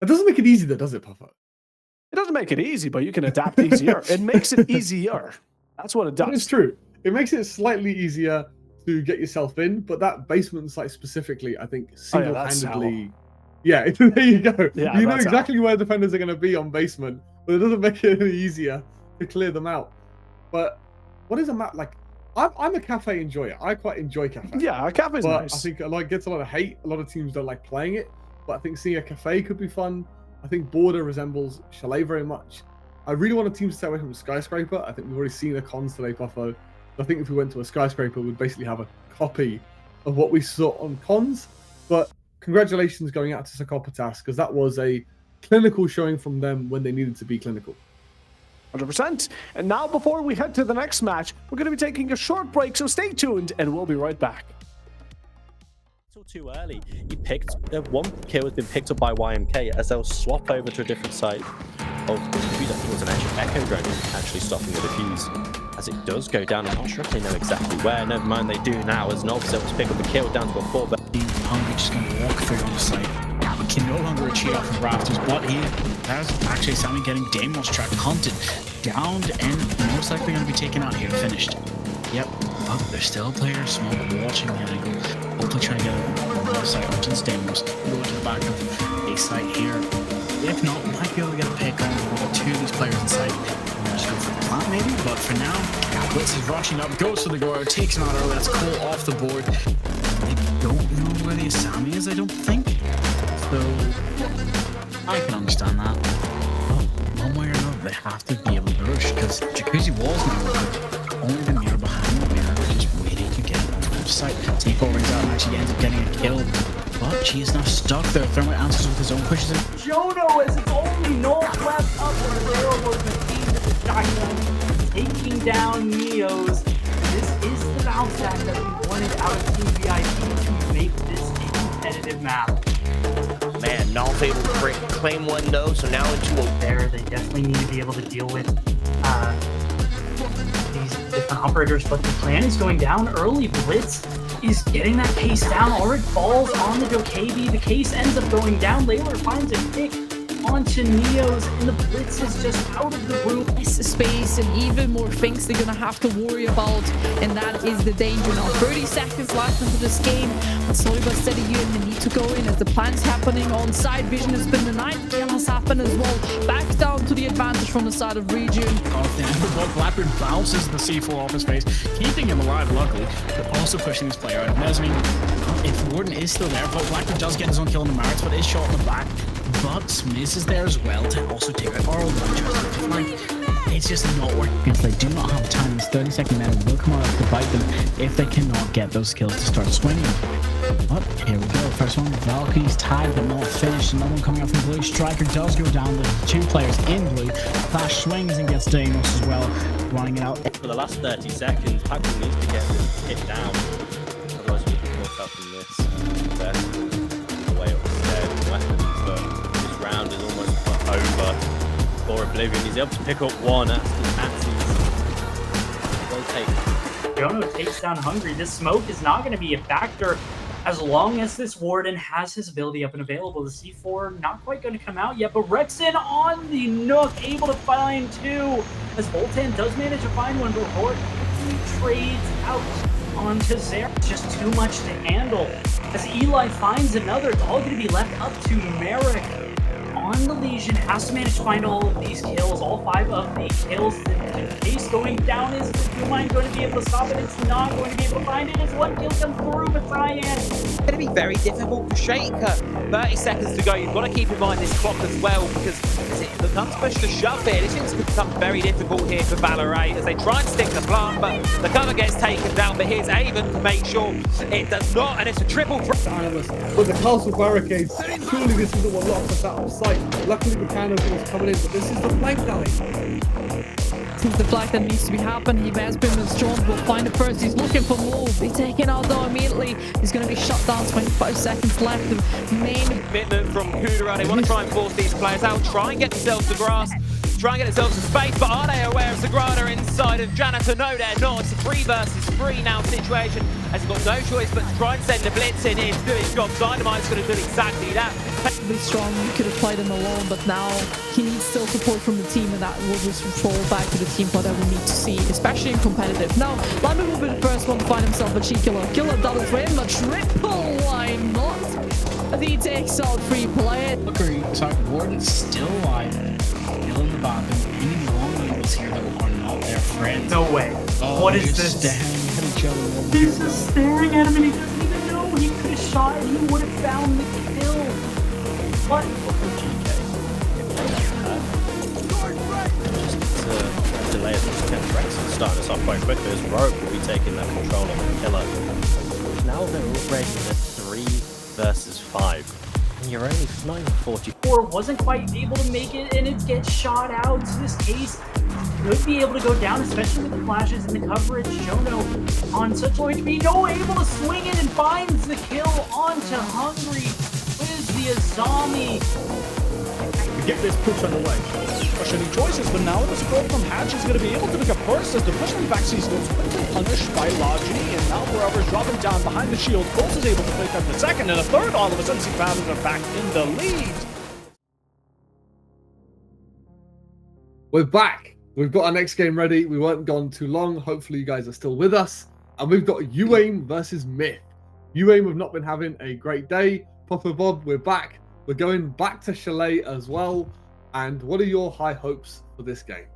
It doesn't make it easy, though, does it, Puffo? It doesn't make it easy, but you can adapt easier. It makes it easier. That's what it does. It's true. It makes it slightly easier to get yourself in, but that basement site specifically, I think Oh, yeah, that's single-handedly. Yeah, there you go. Yeah, you know that's exactly where defenders are going to be on basement, but it doesn't make it any easier to clear them out. But what is a map like? I'm a cafe enjoyer. I quite enjoy cafe. Yeah, a cafe's but nice. I think it gets a lot of hate. A lot of teams don't like playing it, but I think seeing a cafe could be fun. I think Border resembles Chalet very much. I really want a team to stay away from Skyscraper. I think we've already seen the cons today, Puffo. I think if we went to a Skyscraper, we'd basically have a copy of what we saw on cons. But congratulations going out to Sokopatas, because that was a clinical showing from them when they needed to be clinical. 100%. And now, before we head to the next match, we're going to be taking a short break, so stay tuned and we'll be right back. Still too early. He picked one kill has been picked up by YMK as they'll swap over to a different site of the computer. It was an actual echo drone actually stopping the defuse. As it does go down, I'm not sure if they know exactly where. Never mind, they do now. As Novs able to pick up a kill down to a 4. But Hungry just going to walk through on the site. He can no longer retreat off of rafters, but he has actually Sammy getting Damos tracked, hunted, downed, and most likely going to be taken out here, finished. Yep, but there's still players, Smoke watching the angle, hopefully trying to get on the site up to Damos, go to the back of a site here. If not, we might be able to get a pick on two of these players inside. We'll just go for the plant maybe, but for now, Blitz is rushing up, goes to the Goro, takes him out early, that's Cole off the board. They don't know where the Asami is, I don't think. So, I can understand that. But one way or another, they have to be able to rush, because Jacuzzi was now only the mirror behind them. They're just waiting to get on the website. T4 rings out and actually ends up getting a kill. But she is now stuck there. Thermite answers with his own pushes in. Jono, as it's only Northwest up and available to the team of the shotgun, taking down Neos. This is the bounce back that we wanted out of Team VIP to make this a competitive map. Man, not able to claim one though, so now into a... There, they definitely need to be able to deal with these different operators, but the plan is going down early. Blitz is getting that case down. Alright, falls on the Dokebi. The case ends up going down. Layler finds a pick onto Neos, and the Blitz is just out of the room. Less space and even more things they're gonna have to worry about, and that is the danger now. 30 seconds left into this game, but slowly but steady they need to go in as the plan's happening on side. Vision has been denied, kill has happened as well. Back down to the advantage from the side of Region. Off the end of the ball, Blackbeard bounces the C4 off his face, keeping him alive luckily, but also pushing this player out. Nesming, if Warden is still there, but Blackbeard does get his own kill in the Marits, but is shot in the back. But Smiz is there as well to also take out Oral. It's just not working because they do not have time. This 30-second minute will come out to bite them if they cannot get those kills to start swinging. But here we go. First one, Valkyrie's tied but not finished. Another one coming out from blue. Striker does go down. There's two players in blue. Flash swings and gets Damos as well, running it out. for the last 30 seconds, Packard needs to get this hit down. Otherwise, we can walk up from this. The way up the stairs and weapons, but this round is almost over for Oblivion. He's able to pick up one at well taken. Jono takes down Hungry. This smoke is not going to be a factor as long as this Warden has his ability up and available. The C4 not quite going to come out yet, but Rexon on the Nook, able to find two, as Voltan does manage to find one, but Hort quickly trades out onto Zera. It's just too much to handle. As Eli finds another, it's all going to be left up to Merrick on the Legion. Has to manage to find all of these kills, all 5 of the kills. The case going down is the Dumine going to be able to stop it. It's not going to be able to find it as one kill comes through, but Ryan. It's going to be very difficult for Shaker. 30 seconds to go. You've got to keep in mind this clock as well, because as it becomes push to shove here, this thing's going to become very difficult here for Valorant as they try and stick the plant, but the cover gets taken down. But here's Avon to make sure it does not, and it's a triple threat. With the castle barricades, surely this isn't what locked us out of sight. Luckily the canopy was coming in, but this is the flank line. This is the flag that needs to be happening. He has been with Storms, will find it first. He's looking for more. Be taken out though immediately. He's going to be shut down. 25 seconds left. The main commitment from Kudera. They want to try and force these players out, try and get themselves to grass. try and get themselves some space, but are they aware of Sagrada inside of Janitor? No, they're not. It's a 3 versus 3 now situation, as he's got no choice but to try and send the blitz in here to do his job. Dynamite's going to do exactly that. Be strong, he could have played him alone, but now he needs still support from the team, and that will just fall back to the team play that we need to see, especially in competitive. Now, Lambert will be the first one to find himself a cheeky killer. Killer double frame, but triple, why not? As he takes out 3 players. Agree. So Ward is still alive. Still in the bathroom. Any long angles here that are not their friends. No way. Oh, What is they're this? staring at each other. He's just staring at him and he doesn't even know. He could have shot and he would have found the kill. What? Just delay of those 10 threats and start us off quite quickly as Rogue will be taking that control of the killer. Now they're already in a 3 versus 5. And you're only 9:44. Wasn't quite able to make it and it gets shot out. So this case could be able to go down, especially with the flashes and the coverage. Jono on such low HP, no able to swing it and finds the kill onto Hungry. Where's the Azami? To get this push underway. Questioning choices, but now the support from Hatch is going to be able to pick up first as the pushing backseas goes quickly punished by Logi, and now Forever's dropping down behind the shield. Pulse is able to pick up the second and a third. All of a sudden, Seafounders are back in the lead. We're back. We've got our next game ready. We weren't gone too long. Hopefully you guys are still with us. And we've got UAIM versus Myth. UAIM have not been having a great day. Papa Bob, we're back. We're going back to Chalet as well. And what are your high hopes for this game?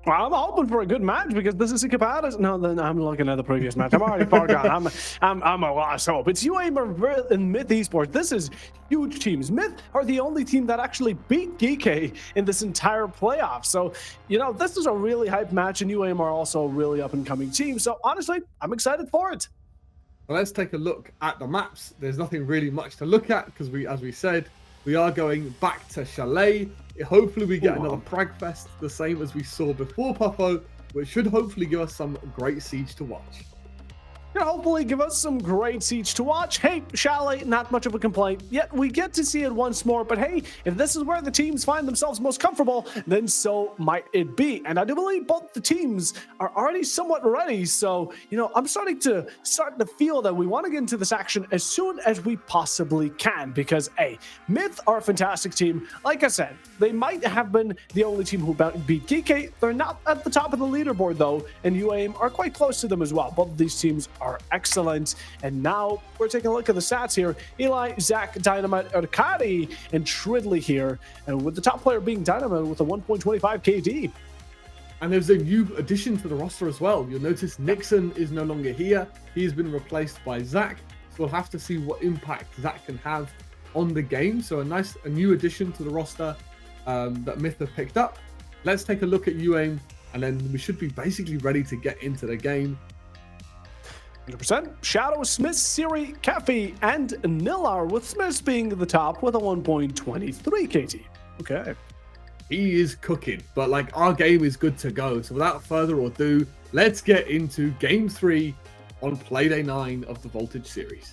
Well, I'm hoping for a good match because this is a Capadas. No, then I'm looking at the previous match. I'm already forgotten. I'm a lost hope. It's UAIM and Myth Esports. This is huge teams. Myth are the only team that actually beat GK in this entire playoff. So, you know, this is a really hype match, and UAIM are also a really up-and-coming team. So, honestly, I'm excited for it. Well, let's take a look at the maps. There's nothing really much to look at because as we said, we are going back to Chalet. Hopefully we get another Prag Fest, the same as we saw before Puffo, which should hopefully give us some great Siege to watch. Gonna hopefully give us some great Siege to watch. Hey, Chalet, not much of a complaint. Yet we get to see it once more, but hey, if this is where the teams find themselves most comfortable, then so might it be. And I do believe both the teams are already somewhat ready, so, you know, I'm starting to feel that we want to get into this action as soon as we possibly can, because, hey, Myth are a fantastic team. Like I said, they might have been the only team who beat GK. They're not at the top of the leaderboard, though, and UAIM are quite close to them as well. Both of these teams are excellent. And now we're taking a look at the stats here. Eli, Zach, Dynamite, Arkady, and Tridley here. And with the top player being Dynamite with a 1.25 KD. And there's a new addition to the roster as well. You'll notice Nixon is no longer here. He's been replaced by Zach. So we'll have to see what impact Zach can have on the game. So a new addition to the roster that Myth have picked up. Let's take a look at UAIM, and then we should be basically ready to get into the game. 100%. Shadow, Smith, Siri, Cafe, and Nillar, with Smith being the top with a 1.23 KT. Okay. He is cooking, but like our game is good to go. So without further ado, let's get into game 3 on Playday 9 of the Voltage series.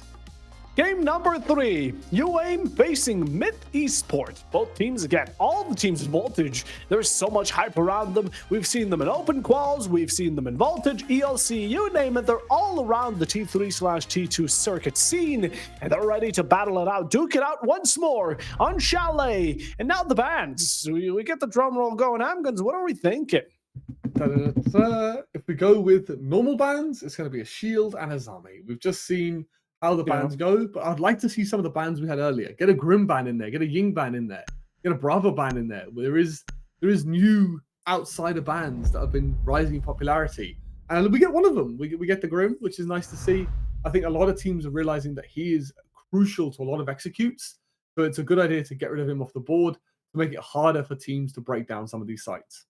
Game number 3, UAIM facing Myth Esports. Both teams, again, all the teams in Voltage, there's so much hype around them. We've seen them in Open Quals, we've seen them in Voltage, ELC, you name it. They're all around the T3/T2 circuit scene, and they're ready to battle it out, duke it out once more on Chalet. And now the bands. We get the drum roll going. Amguns, what are we thinking? If we go with normal bands, it's going to be a Shield and a Zami. We've just seen how the bands go, but I'd like to see some of the bands we had earlier. Get a Grim band in there, get a Ying band in there, get a Bravo band in there. There is new outsider bands that have been rising in popularity, and we get one of them. We get the Grim, which is nice to see. I think a lot of teams are realizing that he is crucial to a lot of executes, so it's a good idea to get rid of him off the board to make it harder for teams to break down some of these sites.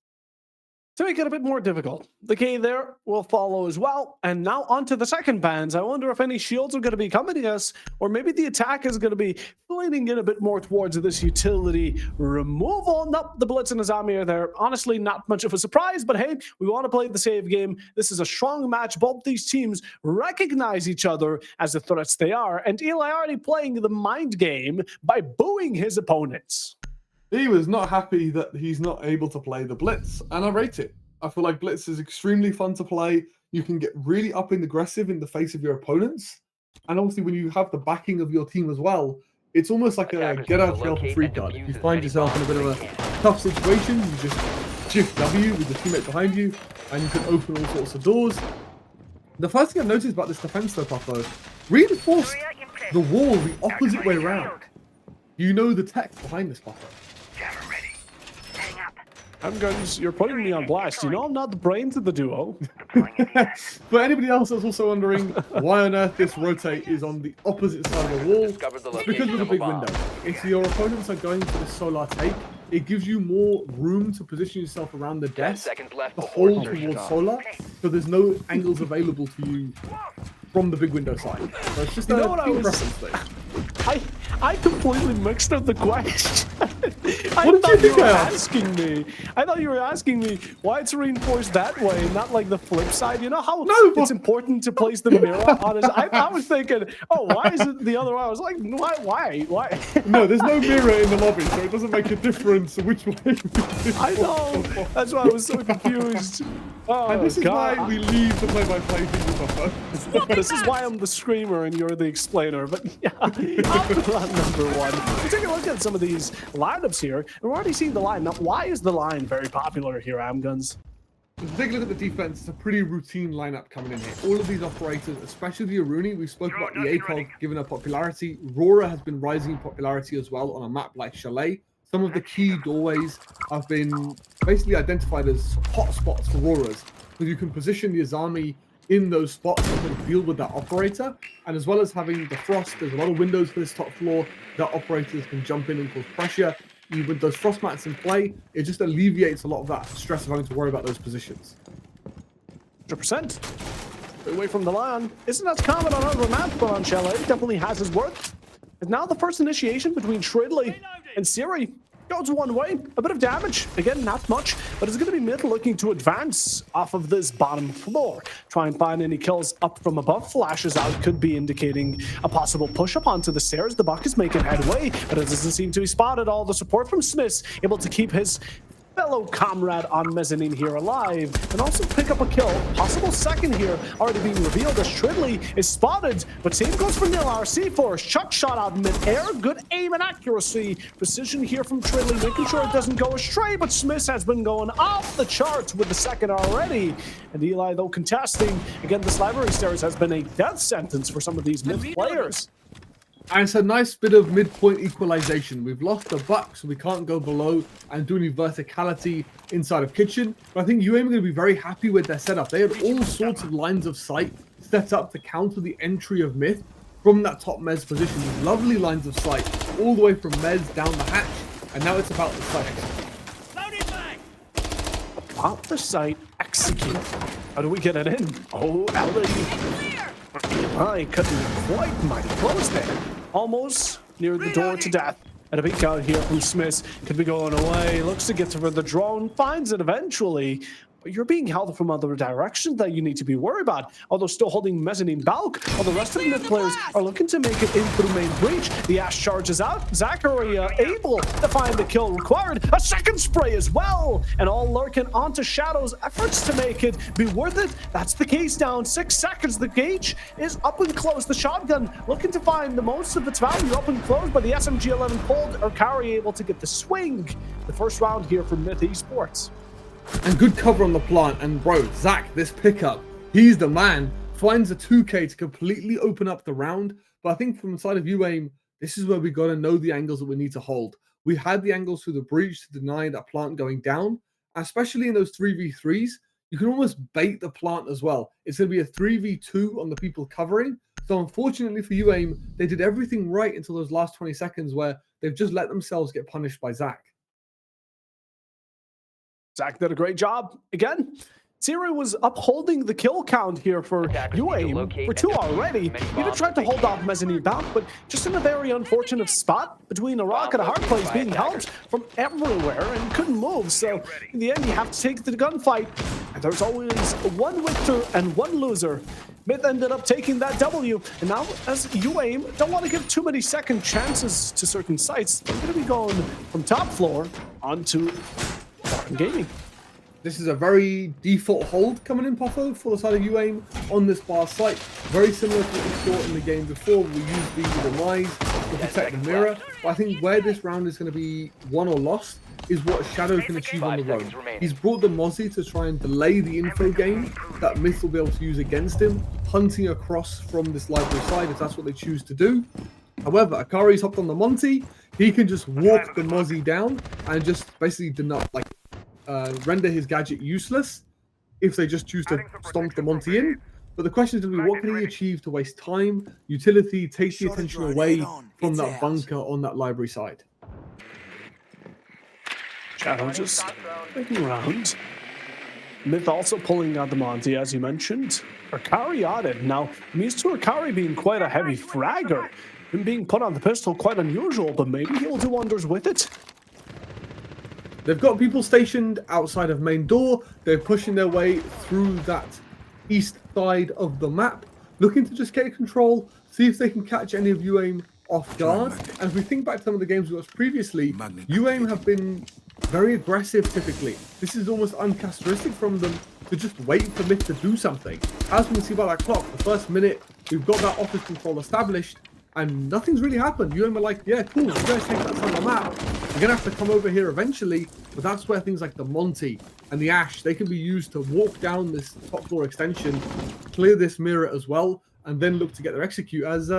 To make it a bit more difficult, the K there will follow as well. And now onto the second bands. I wonder if any shields are going to be coming to us, or maybe the attack is going to be leaning in a bit more towards this utility removal. Nope, the Blitz and Azami are there. Honestly, not much of a surprise, but hey, we want to play the save game. This is a strong match. Both these teams recognize each other as the threats they are, and Eli already playing the mind game by booing his opponents. He was not happy that he's not able to play the Blitz, and I rate it. I feel like Blitz is extremely fun to play. You can get really up and aggressive in the face of your opponents. And obviously when you have the backing of your team as well, it's almost like a get out of jail for free card. If you find yourself in a bit of a tough situation, you just shift W with the teammate behind you, and you can open all sorts of doors. The first thing I've noticed about this defense though, Puffo, reinforced the wall the opposite way around. You know the tech behind this, Puffo. Guns, you're putting me on blast. You know I'm not the brains of the duo. For anybody else that's also wondering why on earth this rotate is on the opposite side of the wall, it's because of the big window. If your opponents are going for the solar take, it gives you more room to position yourself around the desk, the hold towards solar, so there's no angles available to you from the big window side. So it's just a preference thing. I completely mixed up the question. I What did thought you you think were I asked? asking me. I thought you were asking me why it's reinforced that way, and not like the flip side. You know how it's important to place the mirror on his. I was thinking, oh, why is it the other way? I was like, why? No, there's no mirror in the lobby, so it doesn't make a difference which way. I know. That's why I was so confused. Oh, And this is God. why we leave the play-by-play thing with our This is why I'm the screamer and you're the explainer. But yeah, on number one. We're taking a look at some of these lineups here, and we're already seeing the line. Now, why is the line very popular here, Amguns? If you take a look at the defense, it's a pretty routine lineup coming in here. All of these operators, especially the Aruni, we spoke about the ACOG given her popularity. Rora has been rising in popularity as well on a map like Chalet. Some of the key doorways have been basically identified as hot spots for Roras, so you can position the Azami in those spots and sort of deal with that operator. And as well as having the frost, there's a lot of windows for this top floor that operators can jump in and cause pressure. With those frost mats in play, it just alleviates a lot of that stress of having to worry about those positions. 100%. Away from the line. Isn't as common on other maps, but on Chalet, it definitely has his worth. And now the first initiation between Shridley and Siri goes one way. A bit of damage. Again, not much, but it's going to be mid looking to advance off of this bottom floor. Try and find any kills up from above. Flashes out could be indicating a possible push up onto the stairs. The Buck is making headway, but it doesn't seem to be spotted. All the support from Smith, able to keep his fellow comrade on mezzanine here alive, and also pick up a kill. Possible second here already being revealed as Shridley is spotted, but same goes for Nil. C4 chuck shot out mid-air. Good aim and accuracy. Precision here from Shridley, making sure it doesn't go astray, but Smith has been going off the charts with the second already. And Eli, though, contesting. Again, this library stairs has been a death sentence for some of these mid players. And it's a nice bit of midpoint equalization. We've lost the Buck, so we can't go below and do any verticality inside of Kitchen. But I think UAM are going to be very happy with their setup. They had all sorts of lines of sight set up to counter the entry of Myth from that top Mez position. These lovely lines of sight all the way from Mez down the hatch. And now it's about the sight. About the site, execute. How do we get it in? Oh, Ellie. I couldn't quite mighty close there. Almost near the door to death. And a peek out here from Smith. Could be going away. Looks to get to where the drone finds it eventually. But you're being held from other directions that you need to be worried about. Although still holding mezzanine bulk, while the rest of the mid players are looking to make it in through main breach. The Ash charges out. Zachary able to find the kill required. A second spray as well. And all lurking onto Shadow's efforts to make it be worth it. That's the case down 6 seconds. The gauge is up and close. The shotgun looking to find the most of its value up and close, but the SMG-11 pulled or Kari able to get the swing. The first round here for Myth Esports. And good cover on the plant. And bro, Zach, this pickup, he's the man. Finds a 2K to completely open up the round. But I think from the side of UAIM, this is where we got to know the angles that we need to hold. We had the angles through the breach to deny that plant going down. Especially in those 3v3s, you can almost bait the plant as well. It's going to be a 3v2 on the people covering. So unfortunately for UAIM, they did everything right until those last 20 seconds where they've just let themselves get punished by Zach. Zach did a great job. Again, Siri was upholding the kill count here for UAIM for 2 already. Even tried to hold off mezzanine bound, but just in a very unfortunate spot between a rock and a hard place, being held from everywhere and couldn't move. So in the end, you have to take the gunfight. And there's always one victor and one loser. Myth ended up taking that W, and now as UAIM don't want to give too many second chances to certain sites, they're going to be going from top floor onto gaming. This is a very default hold coming in, Poffo, for the side of UAIM on this bar site. Very similar to what we saw in the game before. We used the demise to protect the mirror. But I think where this round is going to be won or lost is what Shadow can achieve on the road. He's brought the Mozzie to try and delay the info game that Myth will be able to use against him, hunting across from this library side if that's what they choose to do. However, Akari's hopped on the Monty. He can just walk the Mozzie down and just basically render his gadget useless if they just choose to stomp the Monty in. But the question is going to be, what can he achieve to waste time, utility, take the attention away from that bunker on that library side? Shadow just making around. Myth also pulling out the Monty, as you mentioned. Akari on it. Now, I'm used to Akari being quite a heavy fragger. Him being put on the pistol, quite unusual, but maybe he'll do wonders with it. They've got people stationed outside of main door. They're pushing their way through that east side of the map, looking to just get control, see if they can catch any of UAIM off guard. And if we think back to some of the games we watched previously, UAIM have been very aggressive typically. This is almost uncharacteristic from them to just wait for Myth to do something. As we can see by that clock, the first minute, we've got that office control established, and nothing's really happened. UAIM are like, yeah, cool, you guys take that on the map. You're going to have to come over here eventually, but that's where things like the Monty and the Ash, they can be used to walk down this top floor extension, clear this mirror as well, and then look to get their execute as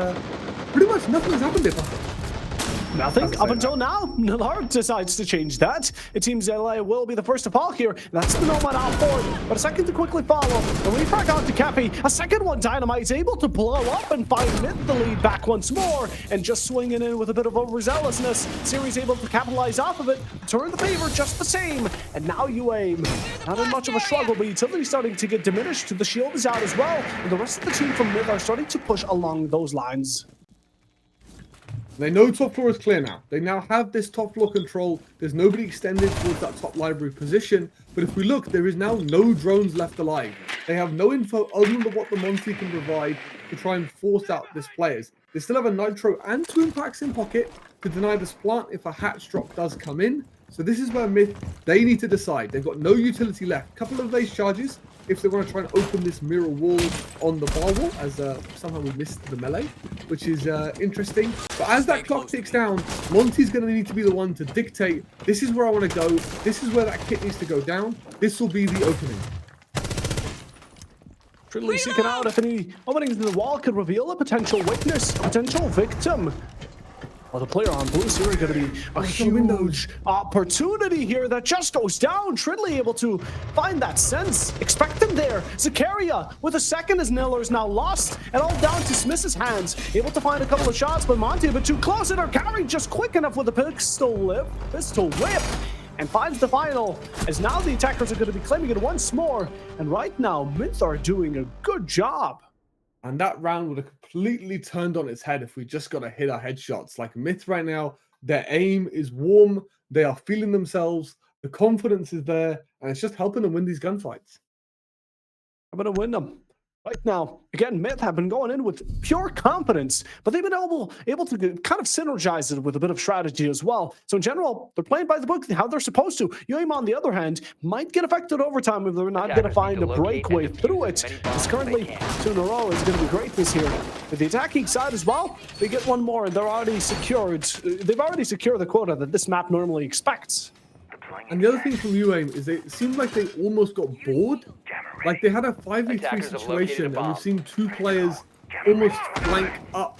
pretty much nothing has happened here. Nothing up until now. Nillard decides to change that. It seems LA will be the first to fall here. That's the Nomad out forward, but a second to quickly follow. The refrag onto Cappy. A second one, Dynamite's able to blow up and find Myth the lead back once more, and just swinging in with a bit of overzealousness. Series able to capitalize off of it, turn the favor just the same, and now UAIM. Not in much of a struggle, but utility starting to get diminished. The shield is out as well, and the rest of the team from Myth are starting to push along those lines. They know top floor is clear now. They now have this top floor control. There's nobody extended towards that top library position. But if we look, there is now no drones left alive. They have no info other than what the Monty can provide to try and force out these players. They still have a Nitro and 2 impacts in pocket to deny this plant if a hatch drop does come in. So this is where Myth, they need to decide. They've got no utility left. A couple of these charges if they want to try and open this mirror wall on the bar wall, as somehow we missed the melee, which is interesting. But as that clock ticks down, Monty's going to need to be the one to dictate, this is where I want to go, this is where that kit needs to go down, this will be the opening. Trinley seeking out if any openings in the wall could reveal a potential witness, a potential victim. Well, the player on blue here going to be a huge opportunity here that just goes down. Trinley able to find that sense. Expect him there. Zakaria with a second as Niller is now lost and all down to Smith's hands. Able to find a couple of shots, but Monty a bit too close, and Arcari just quick enough with a pistol whip. And finds the final, as now the attackers are going to be claiming it once more. And right now, Myth are doing a good job. And that round would have completely turned on its head if we just got to hit our headshots. Like Myth right now, their aim is warm. They are feeling themselves. The confidence is there. And it's just helping them win these gunfights. I'm going to win them. Right now, again, Myth have been going in with pure confidence, but they've been able to kind of synergize it with a bit of strategy as well. So in general, they're playing by the book how they're supposed to. UAIM, on the other hand, might get affected overtime if they're not going to find a breakaway through it. It's currently 2 in a row is going to be great this year. With the attacking side as well, they get one more and they're already secured. They've already secured the quota that this map normally expects. And the other thing from UAIM is it seemed like they almost got bored. Like they had a 5v3 situation and we've seen 2 players almost flank up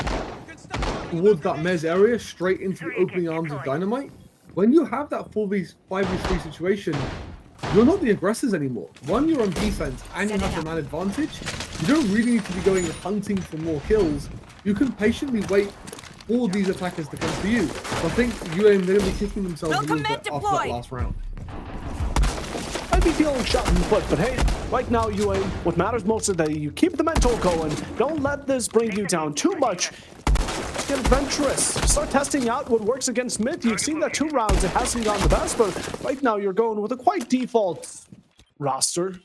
towards that Mez area straight into the opening arms of Dynamite. When you have that 5v3 situation, you're not the aggressors anymore. One, you're on defense and you have the man advantage. You don't really need to be going hunting for more kills. You can patiently wait for these attackers to come to you. So I think UAIM, they're going to be kicking themselves a little bit after that last round. I'd be feeling shot in the foot, but hey, right now, UAIM, what matters most is that you keep the mental going. Don't let this bring you down too much. Get adventurous. Start testing out what works against Myth. You've seen that 2 rounds, it hasn't gone the best, but right now you're going with a quite default roster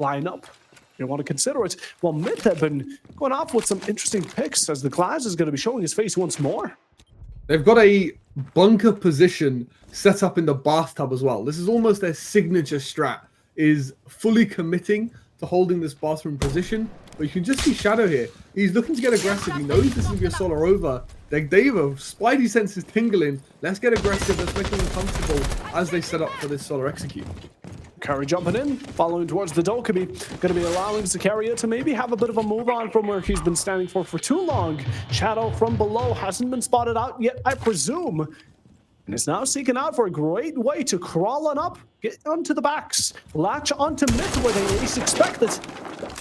lineup. you want to consider it. Well, Myth have been going off with some interesting picks as the Glass is going to be showing his face once more. They've got a bunker position set up in the bathtub as well. This is almost their signature strat, is fully committing to holding this bathroom position. But you can just see Shadow here. He's looking to get aggressive. He knows this is going to be a solar over. They've spidey senses tingling. Let's get aggressive. Let's make them uncomfortable as they set up for this solar execute. Curry jumping in, following towards the Dokkaebi. Going to be allowing Zakaria to maybe have a bit of a move on from where he's been standing for too long. Shadow from below hasn't been spotted out yet, I presume. And is now seeking out for a great way to crawl on up, get onto the backs, latch onto Myth where they least expect it,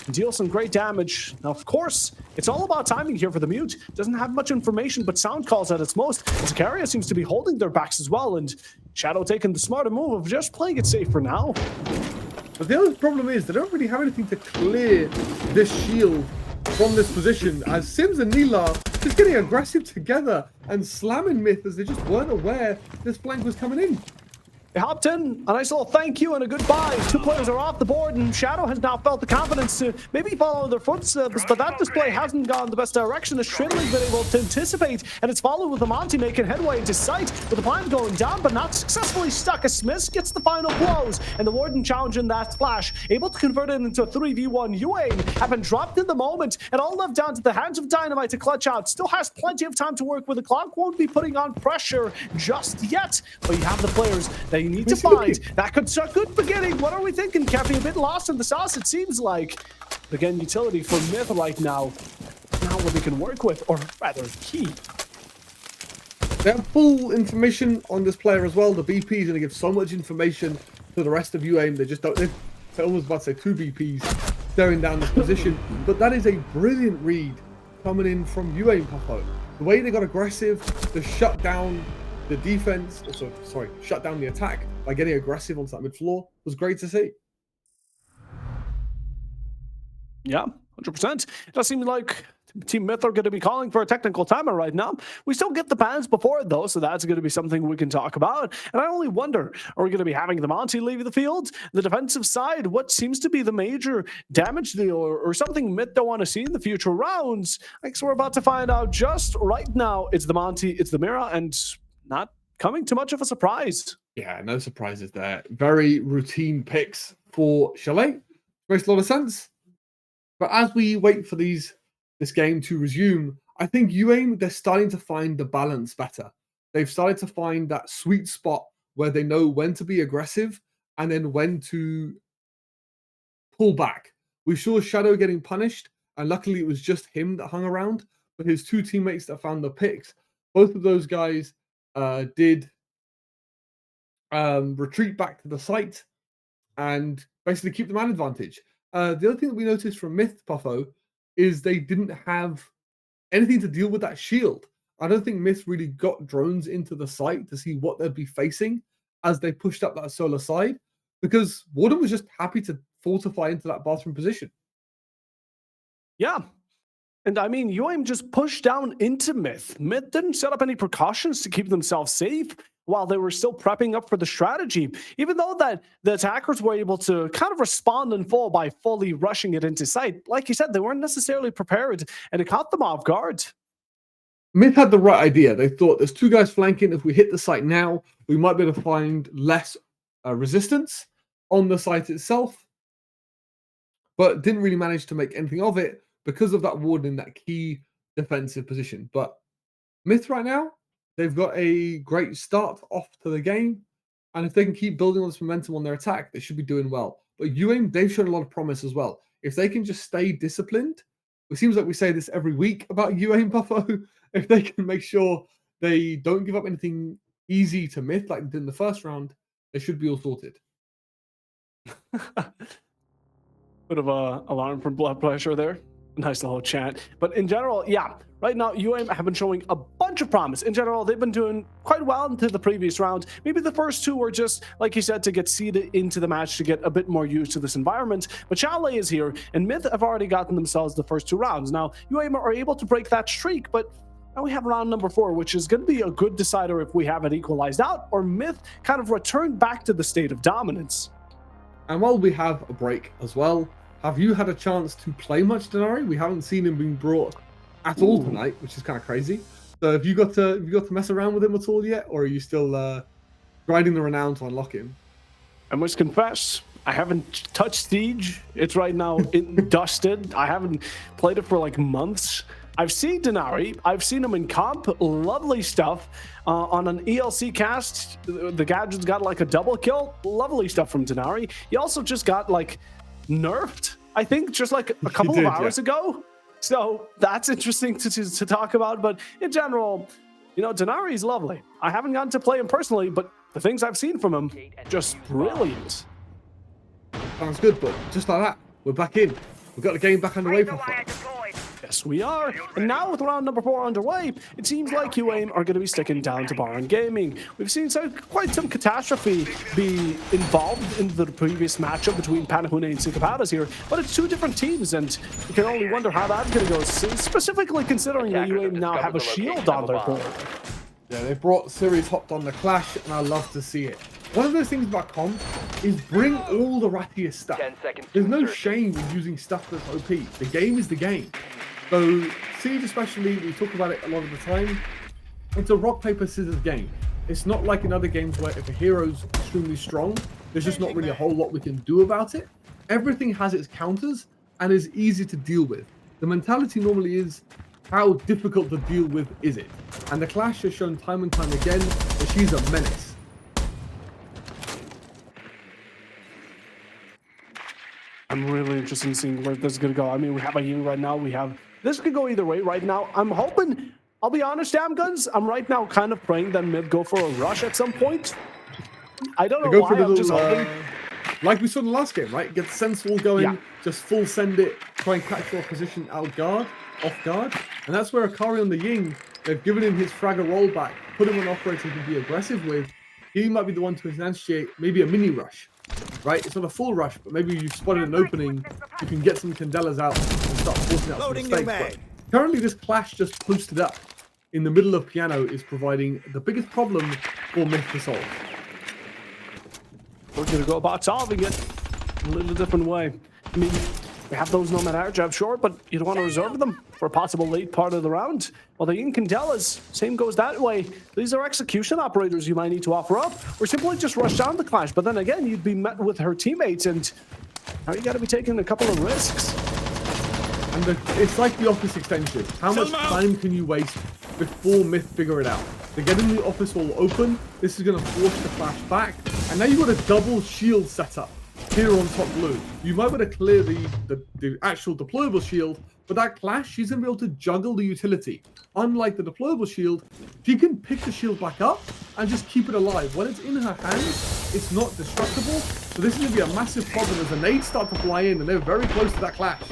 and deal some great damage. Now, of course, it's all about timing here for the Mute. Doesn't have much information, but sound calls at its most. Zakaria seems to be holding their backs as well, and Shadow taking the smarter move of just playing it safe for now. But the other problem is they don't really have anything to clear this shield from this position, as Sims and Nila just getting aggressive together and slamming Myth as they just weren't aware this flank was coming in. They hopped in, a nice little thank you and a goodbye. Two players are off the board, and Shadow has now felt the confidence to maybe follow their footsteps, but that display hasn't gone the best direction as Trinley's been able to anticipate, and it's followed with Amonte making headway into sight, with the plan going down, but not successfully stuck as Smith gets the final blows, and the Warden challenging that splash, able to convert it into a 3v1. UAIM have been dropped in the moment, and all left down to the hands of Dynamite to clutch out. Still has plenty of time to work with. The clock won't be putting on pressure just yet, but you have the players that you need to find. That could start good beginning. What are we thinking, Cappy? A bit lost in the sauce, it seems like. Again, utility for Myth right now. Not what they can work with, or rather keep. They have full information on this player as well. The BP is going to give so much information to the rest of UAIM. They just don't. They're almost about to say 2 BPs staring down this position. But that is a brilliant read coming in from UAIM, Puffo. The way they got aggressive to shut down the defense, also, sorry, shut down the attack by getting aggressive onto that mid floor was great to see. Yeah, 100%. It does seem like Team Myth are going to be calling for a technical timer right now. We still get the bans before it, though, so that's going to be something we can talk about. And I only wonder, are we going to be having the Monty leave the field? The defensive side, what seems to be the major damage deal or something Myth don't want to see in the future rounds? I guess we're about to find out just right now. It's the Monty, it's the Mira, and not coming too much of a surprise. Yeah, no surprises there. Very routine picks for Chalet. Makes a lot of sense. But as we wait for this game to resume, I think UAIM, they're starting to find the balance better. They've started to find that sweet spot where they know when to be aggressive and then when to pull back. We saw Shadow getting punished, and luckily it was just him that hung around. But his two teammates that found the picks, both of those guys did retreat back to the site and basically keep the man advantage. The other thing that we noticed from Myth, Puffo, is they didn't have anything to deal with that shield. I don't think Myth really got drones into the site to see what they'd be facing as they pushed up that solar side, because Warden was just happy to fortify into that bathroom position. Yeah. And I mean, UAIM just pushed down into Myth. Myth didn't set up any precautions to keep themselves safe while they were still prepping up for the strategy. Even though that the attackers were able to kind of respond in full by fully rushing it into sight, like you said, they weren't necessarily prepared, and it caught them off guard. Myth had the right idea. They thought there's two guys flanking. If we hit the site now, we might be able to find less resistance on the site itself, but didn't really manage to make anything of it because of that Warden in that key defensive position. But Myth right now, they've got a great start off to the game, and if they can keep building on this momentum on their attack, they should be doing well. But UAIM, they've shown a lot of promise as well. If they can just stay disciplined, it seems like we say this every week about UAIM, Buffo. If they can make sure they don't give up anything easy to Myth like they did in the first round, they should be all sorted. Bit of a alarm from blood pressure there. Nice little chant. But in general, yeah, right now, UAIM have been showing a bunch of promise. In general, they've been doing quite well into the previous round. Maybe the first two were just, like you said, to get seeded into the match, to get a bit more used to this environment. But Chalet is here, and Myth have already gotten themselves the first two rounds. Now, UAIM are able to break that streak, but now we have round number 4, which is going to be a good decider if we have it equalized out, or Myth kind of return back to the state of dominance. And while we have a break as well, have you had a chance to play much Denari? We haven't seen him being brought at all tonight, which is kind of crazy. So have you got to mess around with him at all yet, or are you still grinding the renown to unlock him? I must confess, I haven't touched Siege. It's right now dusted. I haven't played it for like months. I've seen Denari. I've seen him in comp. Lovely stuff. On an ELC cast, the Gadget's got like a double kill. Lovely stuff from Denari. He also just got like nerfed, I think, just like a couple of hours ago. So that's interesting to talk about. But in general, you know, Denari is lovely. I haven't gotten to play him personally, but the things I've seen from him, just brilliant. Sounds good, but just like that, we're back in. We've got the game back underway for fun. Yes, we are. And now with round number 4 underway, it seems like UAIM are going to be sticking down to Baron Gaming. We've seen quite some catastrophe be involved in the previous matchup between Panahune and Sycopadas here, but it's two different teams, and you can only wonder how that's going to go, specifically considering that UAIM now have a shield on their board. Yeah, they brought Series hopped on the Clash, and I love to see it. One of those things about comp is bring all the rattiest stuff. There's no shame in using stuff that's OP. The game is the game. So, Siege especially, we talk about it a lot of the time, it's a rock, paper, scissors game. It's not like in other games where if a hero's extremely strong, there's just not really a whole lot we can do about it. Everything has its counters and is easy to deal with. The mentality normally is, how difficult to deal with is it? And the Clash has shown time and time again that she's a menace. I'm really interested in seeing where this is going to go. I mean, we have a Ying right now. This could go either way right now. I'm hoping, I'll be honest, Damn Guns, I'm right now kind of praying that mid go for a rush at some point. I don't know why, I'm just hoping. Like we saw in the last game, right? Get the sense wall going, just full send it, try and catch your position off guard. And that's where Akari on the Ying, they've given him his fragger rollback, put him on operator he can be aggressive with. He might be the one to instantiate maybe a mini rush, right? It's not a full rush, but maybe you've spotted an opening, you can get some Candelas out and start forcing out some mistakes. But currently this Clash just posted up in the middle of Piano is providing the biggest problem for Myth to solve. We're going to go about solving it a little different way. I mean, we have those Nomad air jab short, but you don't want to reserve them for a possible late part of the round. Well, the Yin Candelas, same goes that way. These are execution operators you might need to offer up, or simply just rush down the Clash. But then again, you'd be met with her teammates, and now you got to be taking a couple of risks. And it's like the office extension. How much time can you waste before Myth figure it out? They're getting the office all open. This is going to force the Clash back. And now you've got a double shield setup here on top blue. You might be able to clear the actual deployable shield, but that Clash, she's going to be able to juggle the utility. Unlike the deployable shield, she can pick the shield back up and just keep it alive. When it's in her hands, it's not destructible. So this is going to be a massive problem as the nades start to fly in, and they're very close to that Clash.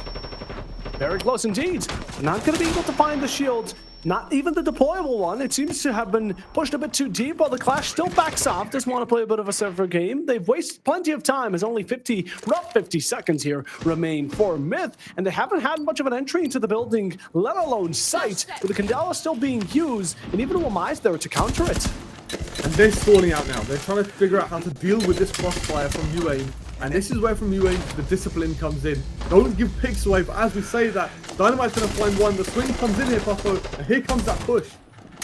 Very close indeed. Not going to be able to find the shield. Not even the deployable one. It seems to have been pushed a bit too deep while the Clash still backs off. Doesn't want to play a bit of a safer game. They've wasted plenty of time as only rough 50 seconds here remain for Myth. And they haven't had much of an entry into the building, let alone sight, with the Candela still being used. And even Wamai's there to counter it. And they're stalling out now. They're trying to figure out how to deal with this crossfire from UAIM. And this is where from UAIM the discipline comes in. Don't give picks away, but as we say that, Dynamite's going to find one. The swing comes in here, Puffo, and here comes that push.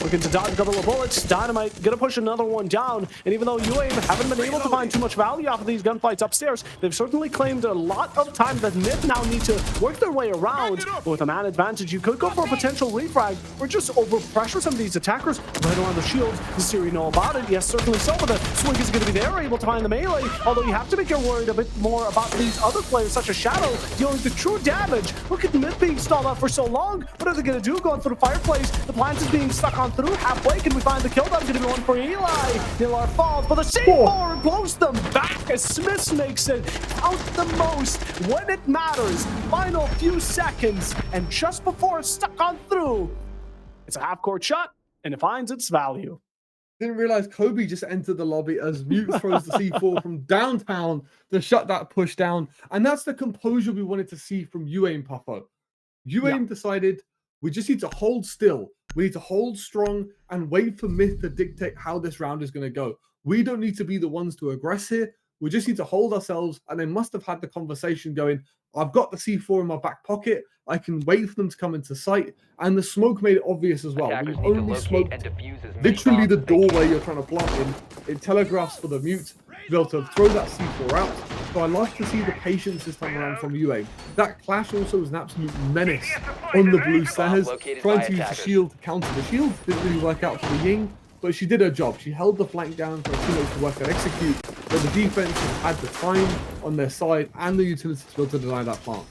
Looking to dodge a couple of bullets. Dynamite gonna push another one down. And even though UAIM haven't been able to find too much value off of these gunfights upstairs, they've certainly claimed a lot of time that Myth now need to work their way around. But with a man advantage, you could go for a potential refrag or just overpressure some of these attackers right around the shield. Does Siri know about it? Yes, certainly so. But the swing is going to be there, able to find the melee. Although you have to make your worried a bit more about these other players, such as Shadow, dealing the true damage. Look at Myth being stalled out for so long. What are they going to do? Going through the fireplace. The plant is being stuck on through halfway. Can we find the kill? That's going to be one for Eli. Nilar falls, but the C4 blows them back as Smith makes it out the most when it matters. Final few seconds, and just before it's stuck on through, it's a half-court shot, and it finds its value. Didn't realize Kobe just entered the lobby as Mute throws the C4 from downtown to shut that push down. And that's the composure we wanted to see from UAIM, Puffo. UAIM decided we just need to hold still. We need to hold strong and wait for Myth to dictate how this round is going to go. We don't need to be the ones to aggress here. We just need to hold ourselves, and they must have had the conversation going, I've got the C4 in my back pocket. I can wait for them to come into sight. And the smoke made it obvious as well. When you only smoke literally the doorway you're trying to plant in, it telegraphs for the mute to be able to throw that C4 out. So I like to see the patience this time around from UA. That clash also was an absolute menace on the blue stairs. Trying to use the shield to counter the shield didn't really work out for the Ying, but she did her job. She held the flank down for her teammates to work and execute, but the defense had the time on their side and the utility to be able to deny that plant.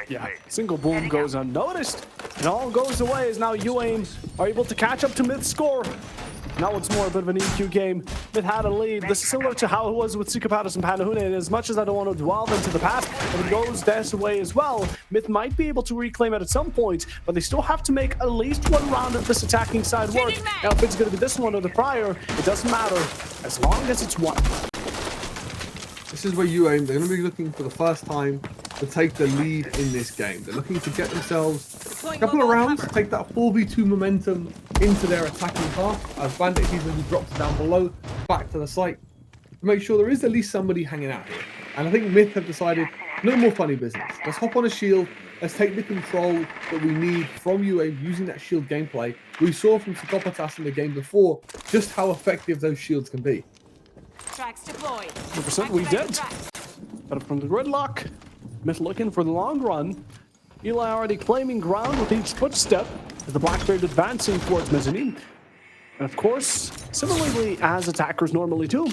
Yeah, single boom goes unnoticed, and all goes away as now UAIM are able to catch up to Myth's score. Now it's more a bit of an EQ game. Myth had a lead. This is similar to how it was with Sukapatis and Panahune, and as much as I don't want to dwell into the past, if it goes this way as well, Myth might be able to reclaim it at some point, but they still have to make at least one round of this attacking side work. Now, if it's going to be this one or the prior, it doesn't matter, as long as it's one. This is where UAIM, they're going to be looking for the first time to take the lead in this game. They're looking to get themselves a couple of rounds, take that 4v2 momentum into their attacking half, as Bandit easily drops down below, back to the site, to make sure there is at least somebody hanging out here. And I think Myth have decided, no more funny business. Let's hop on a shield, let's take the control that we need from UAIM using that shield gameplay. We saw from Psychopatas in the game before just how effective those shields can be. Tracks deployed. 100% we did. But from the gridlock, Myth looking for the long run. Eli already claiming ground with each footstep as the Blackbeard advancing towards mezzanine. And of course, similarly as attackers normally do,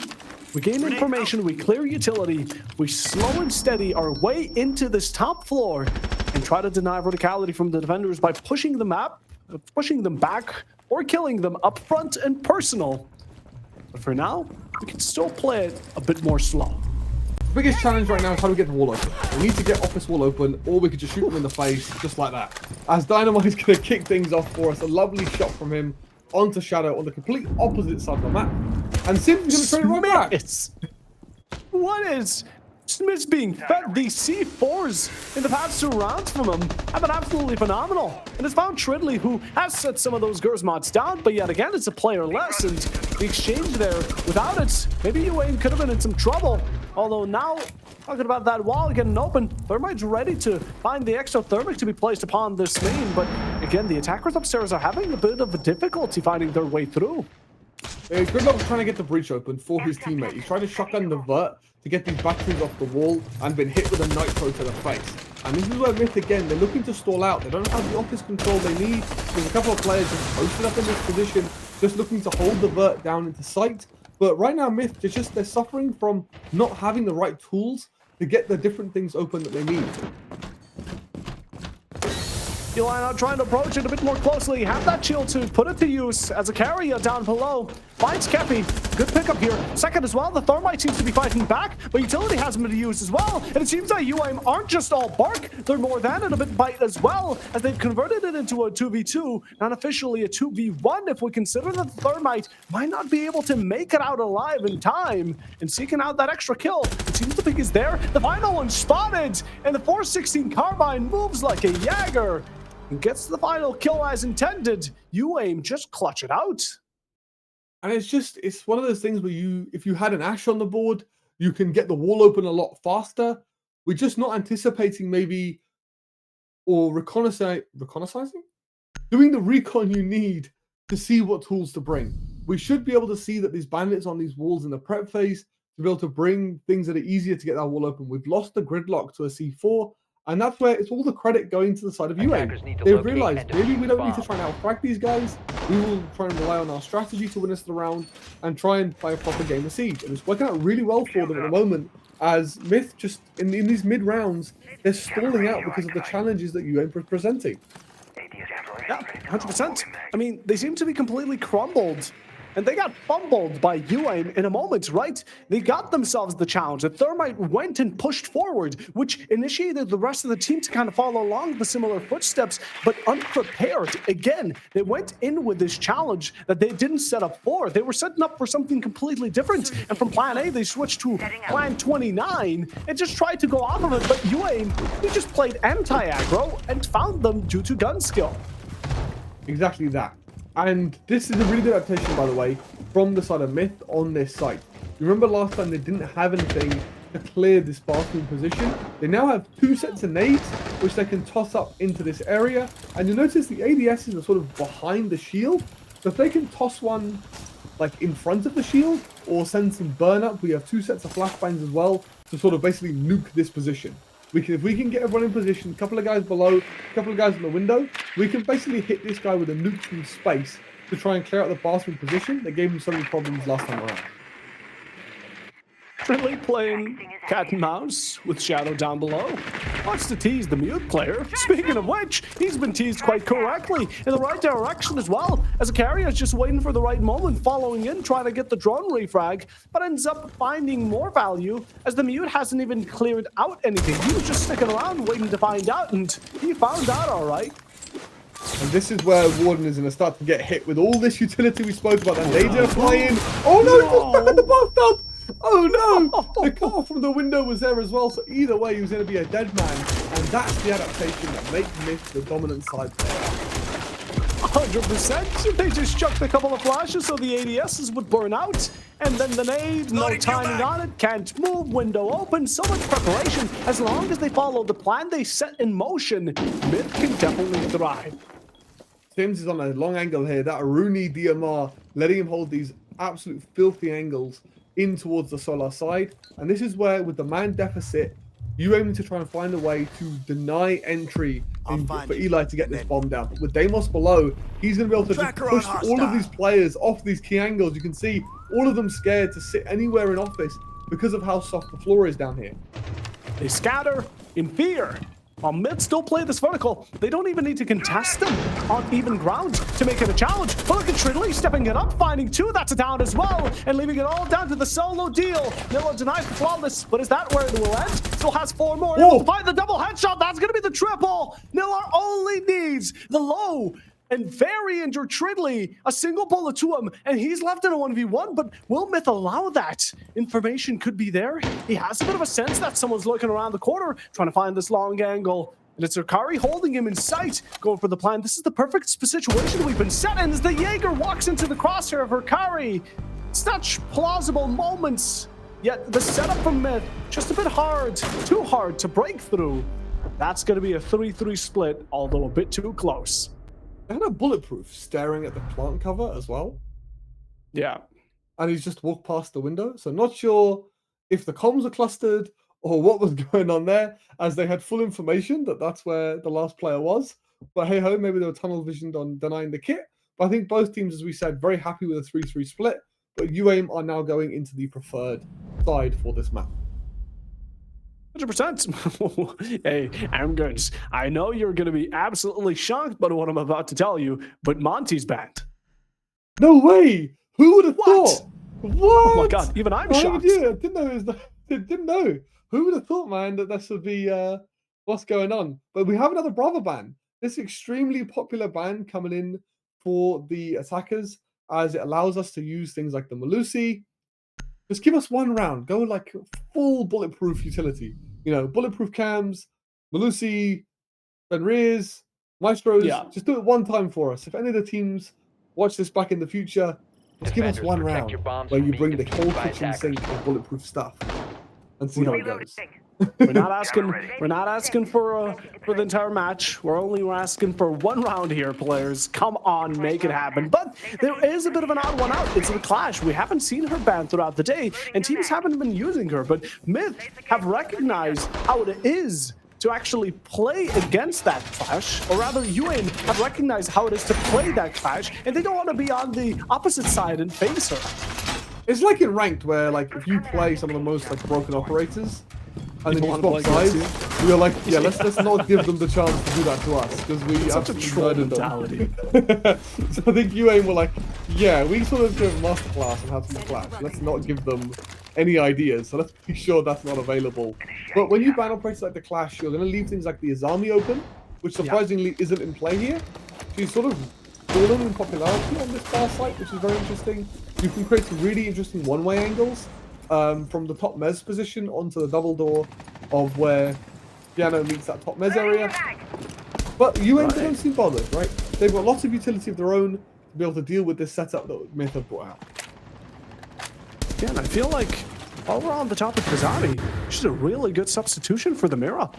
we gain information, we clear utility, we slow and steady our way into this top floor and try to deny verticality from the defenders by pushing them up, pushing them back, or killing them up front and personal. But for now, we can still play it a bit more slow. The biggest challenge right now is how do we get the wall open. We need to get off this wall open, or we could just shoot them in the face, just like that. As Dynamite is going to kick things off for us, a lovely shot from him onto Shadow on the complete opposite side of the map. And Sim's going to trade it right back. What is Smith's being fed? These C4s in the past 2 rounds from him have been absolutely phenomenal. And it's found Tridley, who has set some of those Gers mods down, but yet again, it's a player less, and the exchange there, without it, maybe UAIM could have been in some trouble. Although now, talking about that wall getting open, Thermite's ready to find the exothermic to be placed upon this main, but again, the attackers upstairs are having a bit of a difficulty finding their way through. Gridlock's trying to get the breach open for his teammate. He's trying to shotgun the vert to get these batteries off the wall and been hit with a nitro to the face. And this is where Myth, again, they're looking to stall out. They don't have the office control they need. There's a couple of players just posted up in this position, just looking to hold the vert down into sight. But right now, Myth, they're suffering from not having the right tools to get the different things open that they need. Eli now trying to approach it a bit more closely. Have that shield to put it to use as a carrier down below. Finds Kepi. Good pickup here. Second as well. The Thermite seems to be fighting back, but utility hasn't been used as well. And it seems that UAIM aren't just all bark. They're more than and a bit bite as well, as they've converted it into a 2v2, not officially a 2v1 if we consider that the Thermite might not be able to make it out alive in time. And seeking out that extra kill. It seems the pick is there. The final one spotted. And the 416 carbine moves like a Jagger. And gets the final kill as intended. UAIM just clutch it out. And it's one of those things where if you had an Ash on the board, you can get the wall open a lot faster. We're just not anticipating maybe, or reconnaissing? Doing the recon you need to see what tools to bring. We should be able to see that these bandits on these walls in the prep phase to be able to bring things that are easier to get that wall open. We've lost the gridlock to a C4. And that's where it's all the credit going to the side of UAIM. They've realized maybe we don't need to try and outfrag these guys. We will try and rely on our strategy to win us the round and try and play a proper game of Siege. And it's working out really well for them at the moment, as Myth just in these mid rounds, they're stalling out because of the challenges that UAIM are presenting. Yeah, 100%. I mean, they seem to be completely crumbled. And they got fumbled by UAIM in a moment, right? They got themselves the challenge. The Thermite went and pushed forward, which initiated the rest of the team to kind of follow along the similar footsteps, but unprepared. Again, they went in with this challenge that they didn't set up for. They were setting up for something completely different. And from plan A, they switched to plan 29 and just tried to go off of it. But UAIM, we just played anti-aggro and found them due to gun skill. Exactly that. And this is a really good adaptation, by the way, from the side of Myth on this site. You remember last time they didn't have anything to clear this bathroom position. They now have 2 sets of nades, which they can toss up into this area. And you'll notice the ADSs are sort of behind the shield. So if they can toss one like in front of the shield or send some burn up, we have 2 sets of flashbangs as well to sort of basically nuke this position. If we can get everyone in position, a couple of guys below, a couple of guys in the window, we can basically hit this guy with a nuke from space to try and clear out the bathroom position that gave him so many problems last time around. Really playing cat and mouse with Shadow down below. Wants to tease the mute player. Speaking of which, he's been teased quite correctly in the right direction as well, as a carrier is just waiting for the right moment, following in, trying to get the drone refrag, but ends up finding more value as the mute hasn't even cleared out anything. He was just sticking around waiting to find out, and he found out all right. And this is where Warden is going to start to get hit with all this utility we spoke about. And Laser flying. Oh no, he was back at the bathtub. Oh no! The car from the window was there as well, so either way he was going to be a dead man, and that's the adaptation that makes Myth the dominant side player. 100%. They just chucked a couple of flashes so the ADSs would burn out, and then the nade, no timing on it, can't move, window open, so much preparation. As long as they follow the plan they set in motion, Myth can definitely thrive. Tim's is on a long angle here. That Rooney DMR letting him hold these absolute filthy angles in towards the Solar side. And this is where, with the man deficit, you aiming to try and find a way to deny entry for Eli to get this bomb down. But with Deimos below, he's going to be able to just push all of these players off these key angles. You can see all of them scared to sit anywhere in office because of how soft the floor is down here. They scatter in fear. While Myth still play this vertical, they don't even need to contest them on even ground to make it a challenge. But look at Tridley stepping it up, finding 2, that's a down as well, and leaving it all down to the solo deal. Miller denies the flawless, but is that where it will end? Still has 4 more. Able to find the double headshot, that's going to be the triple. Miller only needs the low and very injured Tridley, a single bullet to him, and he's left in a 1v1, but will Myth allow that? Information could be there. He has a bit of a sense that someone's looking around the corner, trying to find this long angle, and it's Zerkari holding him in sight, going for the plan. This is the perfect situation we've been set in as the Jaeger walks into the crosshair of Zerkari. Such plausible moments, yet the setup from Myth, just a bit hard, too hard to break through. That's going to be a 3-3 split, although a bit too close. They had a bulletproof staring at the plant cover as well. Yeah. And he's just walked past the window. So not sure if the comms were clustered or what was going on there, as they had full information that that's where the last player was. But hey ho, maybe they were tunnel visioned on denying the kit. But I think both teams, as we said, very happy with a 3-3 split. But UAIM are now going into the preferred side for this map. 100%. Hey, Amguns, I know you're going to be absolutely shocked by what I'm about to tell you, but Monty's banned. No way! Who would have thought? What? Oh my god, even I'm shocked. Yeah, I didn't know. Who would have thought, man, that this would be what's going on? But we have another Bravo ban. This extremely popular ban coming in for the attackers, as it allows us to use things like the Malusi. Just give us one round. Go like full bulletproof utility. You know, bulletproof cams, Malusi, Benriz, Maestros. Yeah. Just do it one time for us. If any of the teams watch this back in the future, just give us one round where you bring the whole kitchen sink of bulletproof stuff and see how it goes. We're not asking for the entire match. We're only asking for one round here, players. Come on, make it happen. But there is a bit of an odd one out. It's the Clash. We haven't seen her banned throughout the day, and teams haven't been using her. But Myth have recognized how it is to actually play against that Clash, or rather UAIM have recognized how it is to play that Clash, and they don't want to be on the opposite side and face her. It's like in ranked where, like, if you play some of the most like broken operators, and then you swap sides, we're like, yeah, let's not give them the chance to do that to us, because we absolutely murdered them. So I think UAIM were like, yeah, we sort of do a masterclass on how to play Clash. Let's not give them any ideas, so let's be sure that's not available. But when you ban operators like the Clash, you're going to leave things like the Azami open, which surprisingly isn't in play here. She's sort of fallen in popularity on this far site, which is very interesting. You can create some really interesting one-way angles from the top mez position onto the double door of where Piano meets that top mez area. But UAIM don't seem bothered, right? They've got lots of utility of their own to be able to deal with this setup that Myth have brought out. Yeah, and I feel like while we're on the topic of Kazami, she's a really good substitution for the Mira.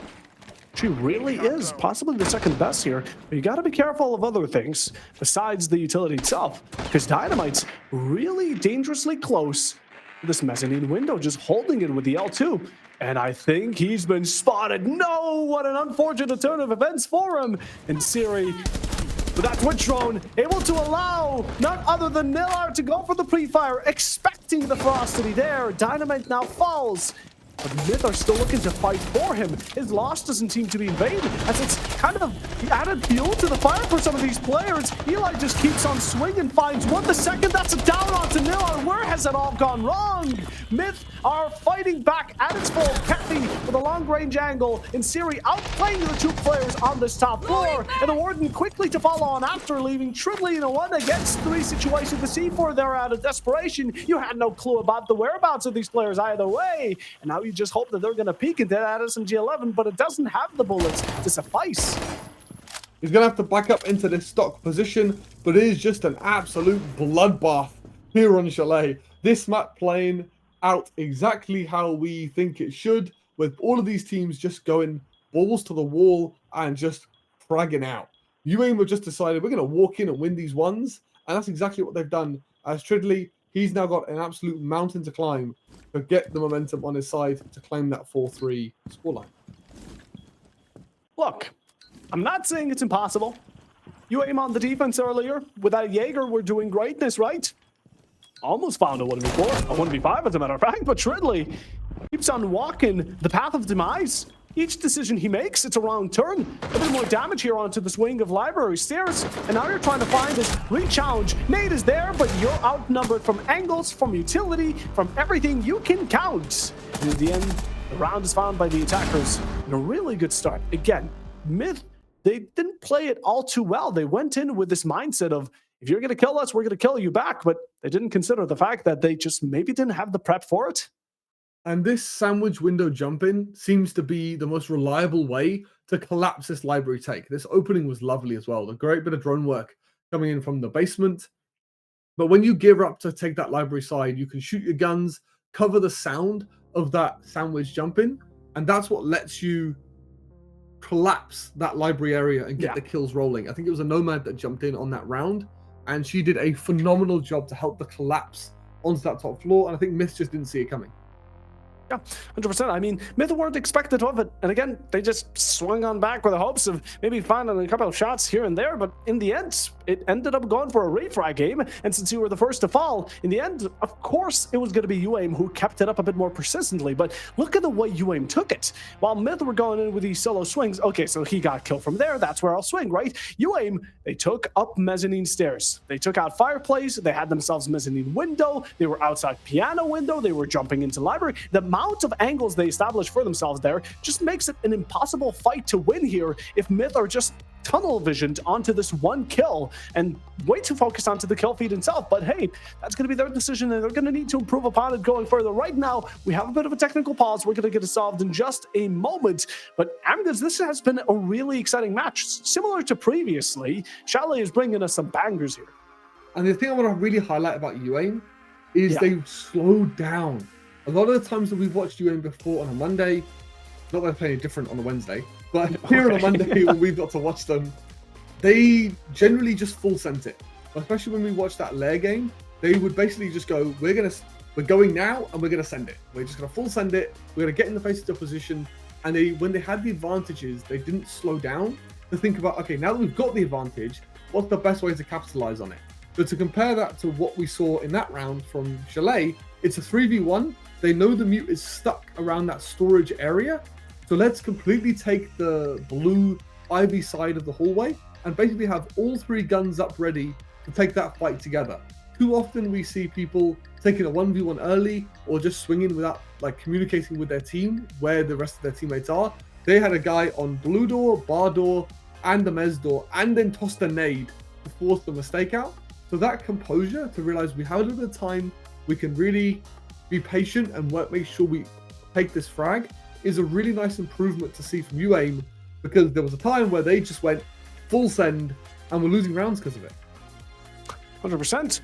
She really is possibly the second best here, but you got to be careful of other things besides the utility itself, because Dynamite's really dangerously close to this mezzanine window, just holding it with the L2. And I think he's been spotted. No, what an unfortunate turn of events for him. And Siri, with that Twitch drone, able to allow none other than Nillar to go for the pre-fire, expecting the ferocity there. Dynamite now falls. But Myth are still looking to fight for him. His loss doesn't seem to be in vain, as it's kind of the added fuel to the fire for some of these players. Eli just keeps on swinging, finds one. The second, that's a down onto Nillar. Where has it all gone wrong? Myth are fighting back at its full. Kathy with a long-range angle, and Siri outplaying the two players on this top floor. And the Warden quickly to follow on after, leaving Tridley in a 1-against-3 situation. The C4 there out of desperation. You had no clue about the whereabouts of these players either way. And now you just hope that they're going to peek into that SMG-11, but it doesn't have the bullets to suffice. He's going to have to back up into this stock position, but it is just an absolute bloodbath here on Chalet. This map playing out exactly how we think it should, with all of these teams just going balls to the wall and just fragging out. UAIM have just decided we're going to walk in and win these ones, and that's exactly what they've done. As Tridley, he's now got an absolute mountain to climb to get the momentum on his side to claim that 4-3 scoreline. Look, I'm not saying it's impossible. You aim on the defense earlier. Without Jaeger, we're doing greatness, right? Almost found a 1v4, a 1v5 as a matter of fact, but Tridley keeps on walking the path of demise. Each decision he makes, it's a wrong turn. A bit more damage here onto this wing of library stairs. And now you're trying to find this re-challenge. Nade is there, but you're outnumbered from angles, from utility, from everything you can count. And in the end, the round is found by the attackers in a really good start. Again, Myth, they didn't play it all too well. They went in with this mindset of, if you're going to kill us, we're going to kill you back. But they didn't consider the fact that they just maybe didn't have the prep for it. And this sandwich window jump-in seems to be the most reliable way to collapse this library take. This opening was lovely as well. A great bit of drone work coming in from the basement. But when you gear up to take that library side, you can shoot your guns, cover the sound of that sandwich jump-in, and that's what lets you collapse that library area and get the kills rolling. I think it was a Nomad that jumped in on that round, and she did a phenomenal job to help the collapse onto that top floor, and I think Myth just didn't see it coming. Yeah, 100%. I mean, Myth weren't expected of it. And again, they just swung on back with the hopes of maybe finding a couple of shots here and there. But in the end, it ended up going for a refrag game. And since you were the first to fall, in the end, of course, it was going to be UAIM who kept it up a bit more persistently. But look at the way UAIM took it. While Myth were going in with these solo swings, okay, so he got killed from there. That's where I'll swing, right? UAIM, they took up mezzanine stairs. They took out fireplace. They had themselves mezzanine window. They were outside piano window. They were jumping into library. The amount of angles they established for themselves there just makes it an impossible fight to win here if Myth are just tunnel visioned onto this one kill and way too focused onto the kill feed itself. But hey, that's going to be their decision, and they're going to need to improve upon it going further. Right now, we have a bit of a technical pause. We're going to get it solved in just a moment. But Amigos, this has been a really exciting match. Similar to previously, Chalet is bringing us some bangers here. And the thing I want to really highlight about UAIM is they slowed down. A lot of the times that we've watched UAIM before on a Monday, not that they're playing different on a Wednesday, but here on a Monday when we've got to watch them, they generally just full sent it. Especially when we watched that Lair game, they would basically just go, we're going now and we're gonna send it. We're just gonna full send it, we're gonna get in the face of the opposition. And when they had the advantages, they didn't slow down to think about, okay, now that we've got the advantage, what's the best way to capitalize on it? But to compare that to what we saw in that round from Chalet, it's a 3v1. They know the mute is stuck around that storage area. So let's completely take the blue Ivy side of the hallway and basically have all three guns up ready to take that fight together. Too often we see people taking a 1v1 early or just swinging without like communicating with their team where the rest of their teammates are. They had a guy on blue door, bar door, and the mez door, and then tossed a nade to force the mistake out. So that composure to realize we have a little bit of time, we can really be patient and make sure we take this frag is a really nice improvement to see from UAIM, because there was a time where they just went full send and were losing rounds because of it. 100%.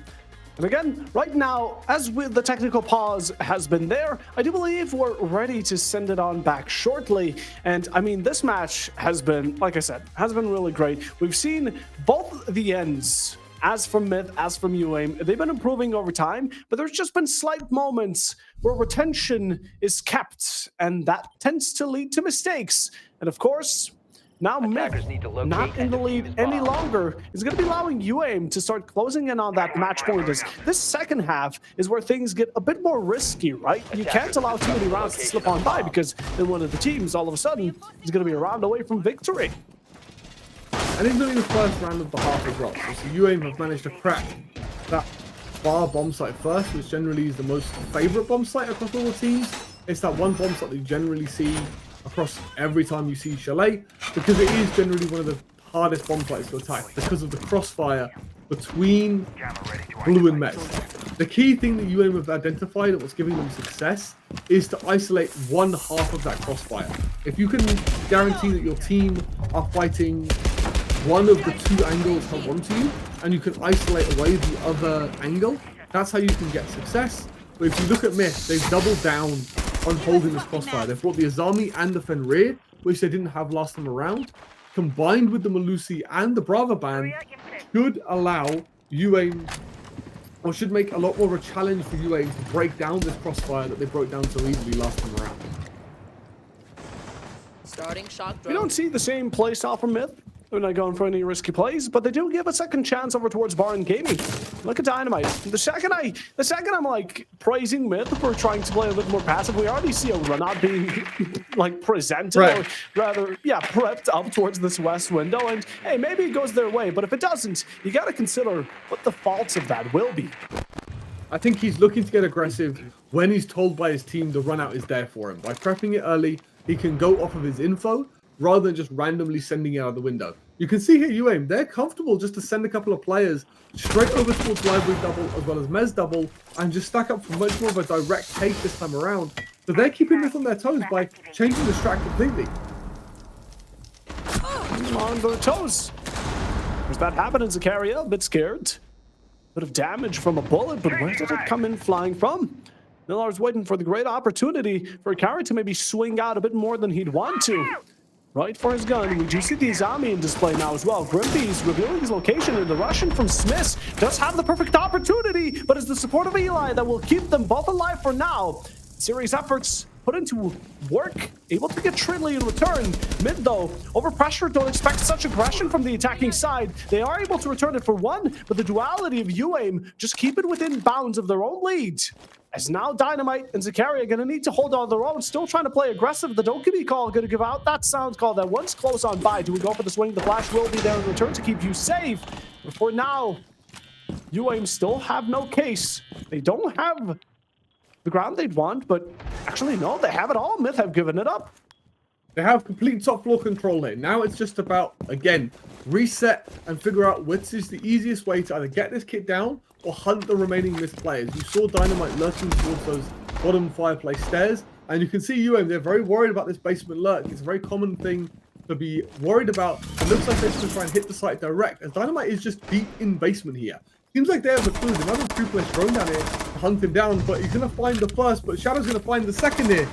And again, right now, as with the technical pause has been there, I do believe we're ready to send it on back shortly. And I mean, this match has been, like I said, has been really great. We've seen both the ends, as from Myth, as from UAIM, they've been improving over time, but there's just been slight moments where retention is kept, and that tends to lead to mistakes. And of course, now Myth, not in the lead any longer, is going to be allowing UAIM to start closing in on that match point. As this second half is where things get a bit more risky, right? You can't allow too many rounds to slip on by, because then one of the teams all of a sudden is going to be a round away from victory. And it's only the first round of the half as well. So UAIM have managed to crack that bar bomb site first, which generally is the most favorite bomb site across all the teams. It's that one bomb site that you generally see across every time you see Chalet, because it is generally one of the hardest bomb sites to attack because of the crossfire between Blue and Mez. The key thing that UAIM have identified and what's giving them success is to isolate one half of that crossfire. If you can guarantee that your team are fighting one of the two angles held onto you, and you can isolate away the other angle, that's how you can get success. But if you look at Myth, they've doubled down on holding this crossfire. They've brought the Azami and the Fenrir, which they didn't have last time around, combined with the Malusi and the Brava ban, should allow UAIM, or should make a lot more of a challenge for UAIM to break down this crossfire that they broke down so easily last time around. Starting shock We don't see the same playstyle from Myth. They're not going for any risky plays, but they do give a second chance over towards Barn Gaming. Look at Dynamite. The second I'm like praising Myth for trying to play a bit more passive, we already see a run out being like presented, or rather, yeah, prepped up towards this west window. And hey, maybe it goes their way, but if it doesn't, you got to consider what the faults of that will be. I think he's looking to get aggressive when he's told by his team the run out is there for him. By prepping it early, he can go off of his info rather than just randomly sending it out the window. You can see here UAIM, they're comfortable just to send a couple of players straight over towards Library double as well as Mez double and just stack up for much more of a direct take this time around. So they're keeping this on their toes by changing the strat completely. On their toes. There's that happening, Zakaria, a bit scared. Bit of damage from a bullet, but where did it come in flying from? Millar's waiting for the great opportunity for Akari to maybe swing out a bit more than he'd want to. Right for his gun. We do see the Izami in display now as well. Grimpy's revealing his location, and the Russian from Smiths does have the perfect opportunity, but it's the support of Eli that will keep them both alive for now. Serious efforts put into work, able to get Tridley in return. Mid though, over pressure, don't expect such aggression from the attacking side. They are able to return it for one, but the duality of UAIM just keep it within bounds of their own lead. As now Dynamite and Zakaria are going to need to hold on their own, still trying to play aggressive. The don't give me call going to give out that sound call that once close on by. Do we go for the swing? The flash will be there in return to keep you safe. But for now, UAIM still have no case. They don't have the ground they'd want, but actually no, they have it all. Myth have given it up. They have complete top floor control here. Now it's just about, again, reset and figure out which is the easiest way to either get this kit down or hunt the remaining missed players. You saw Dynamite lurking towards those bottom fireplace stairs, and you can see UAIM, they're very worried about this basement lurk. It's a very common thing to be worried about. It looks like they're just going to try and hit the site direct, as Dynamite is just deep in basement here. Seems like they have the clues. Another triple is thrown down here to hunt him down, but he's going to find the first, but Shadow's going to find the second here.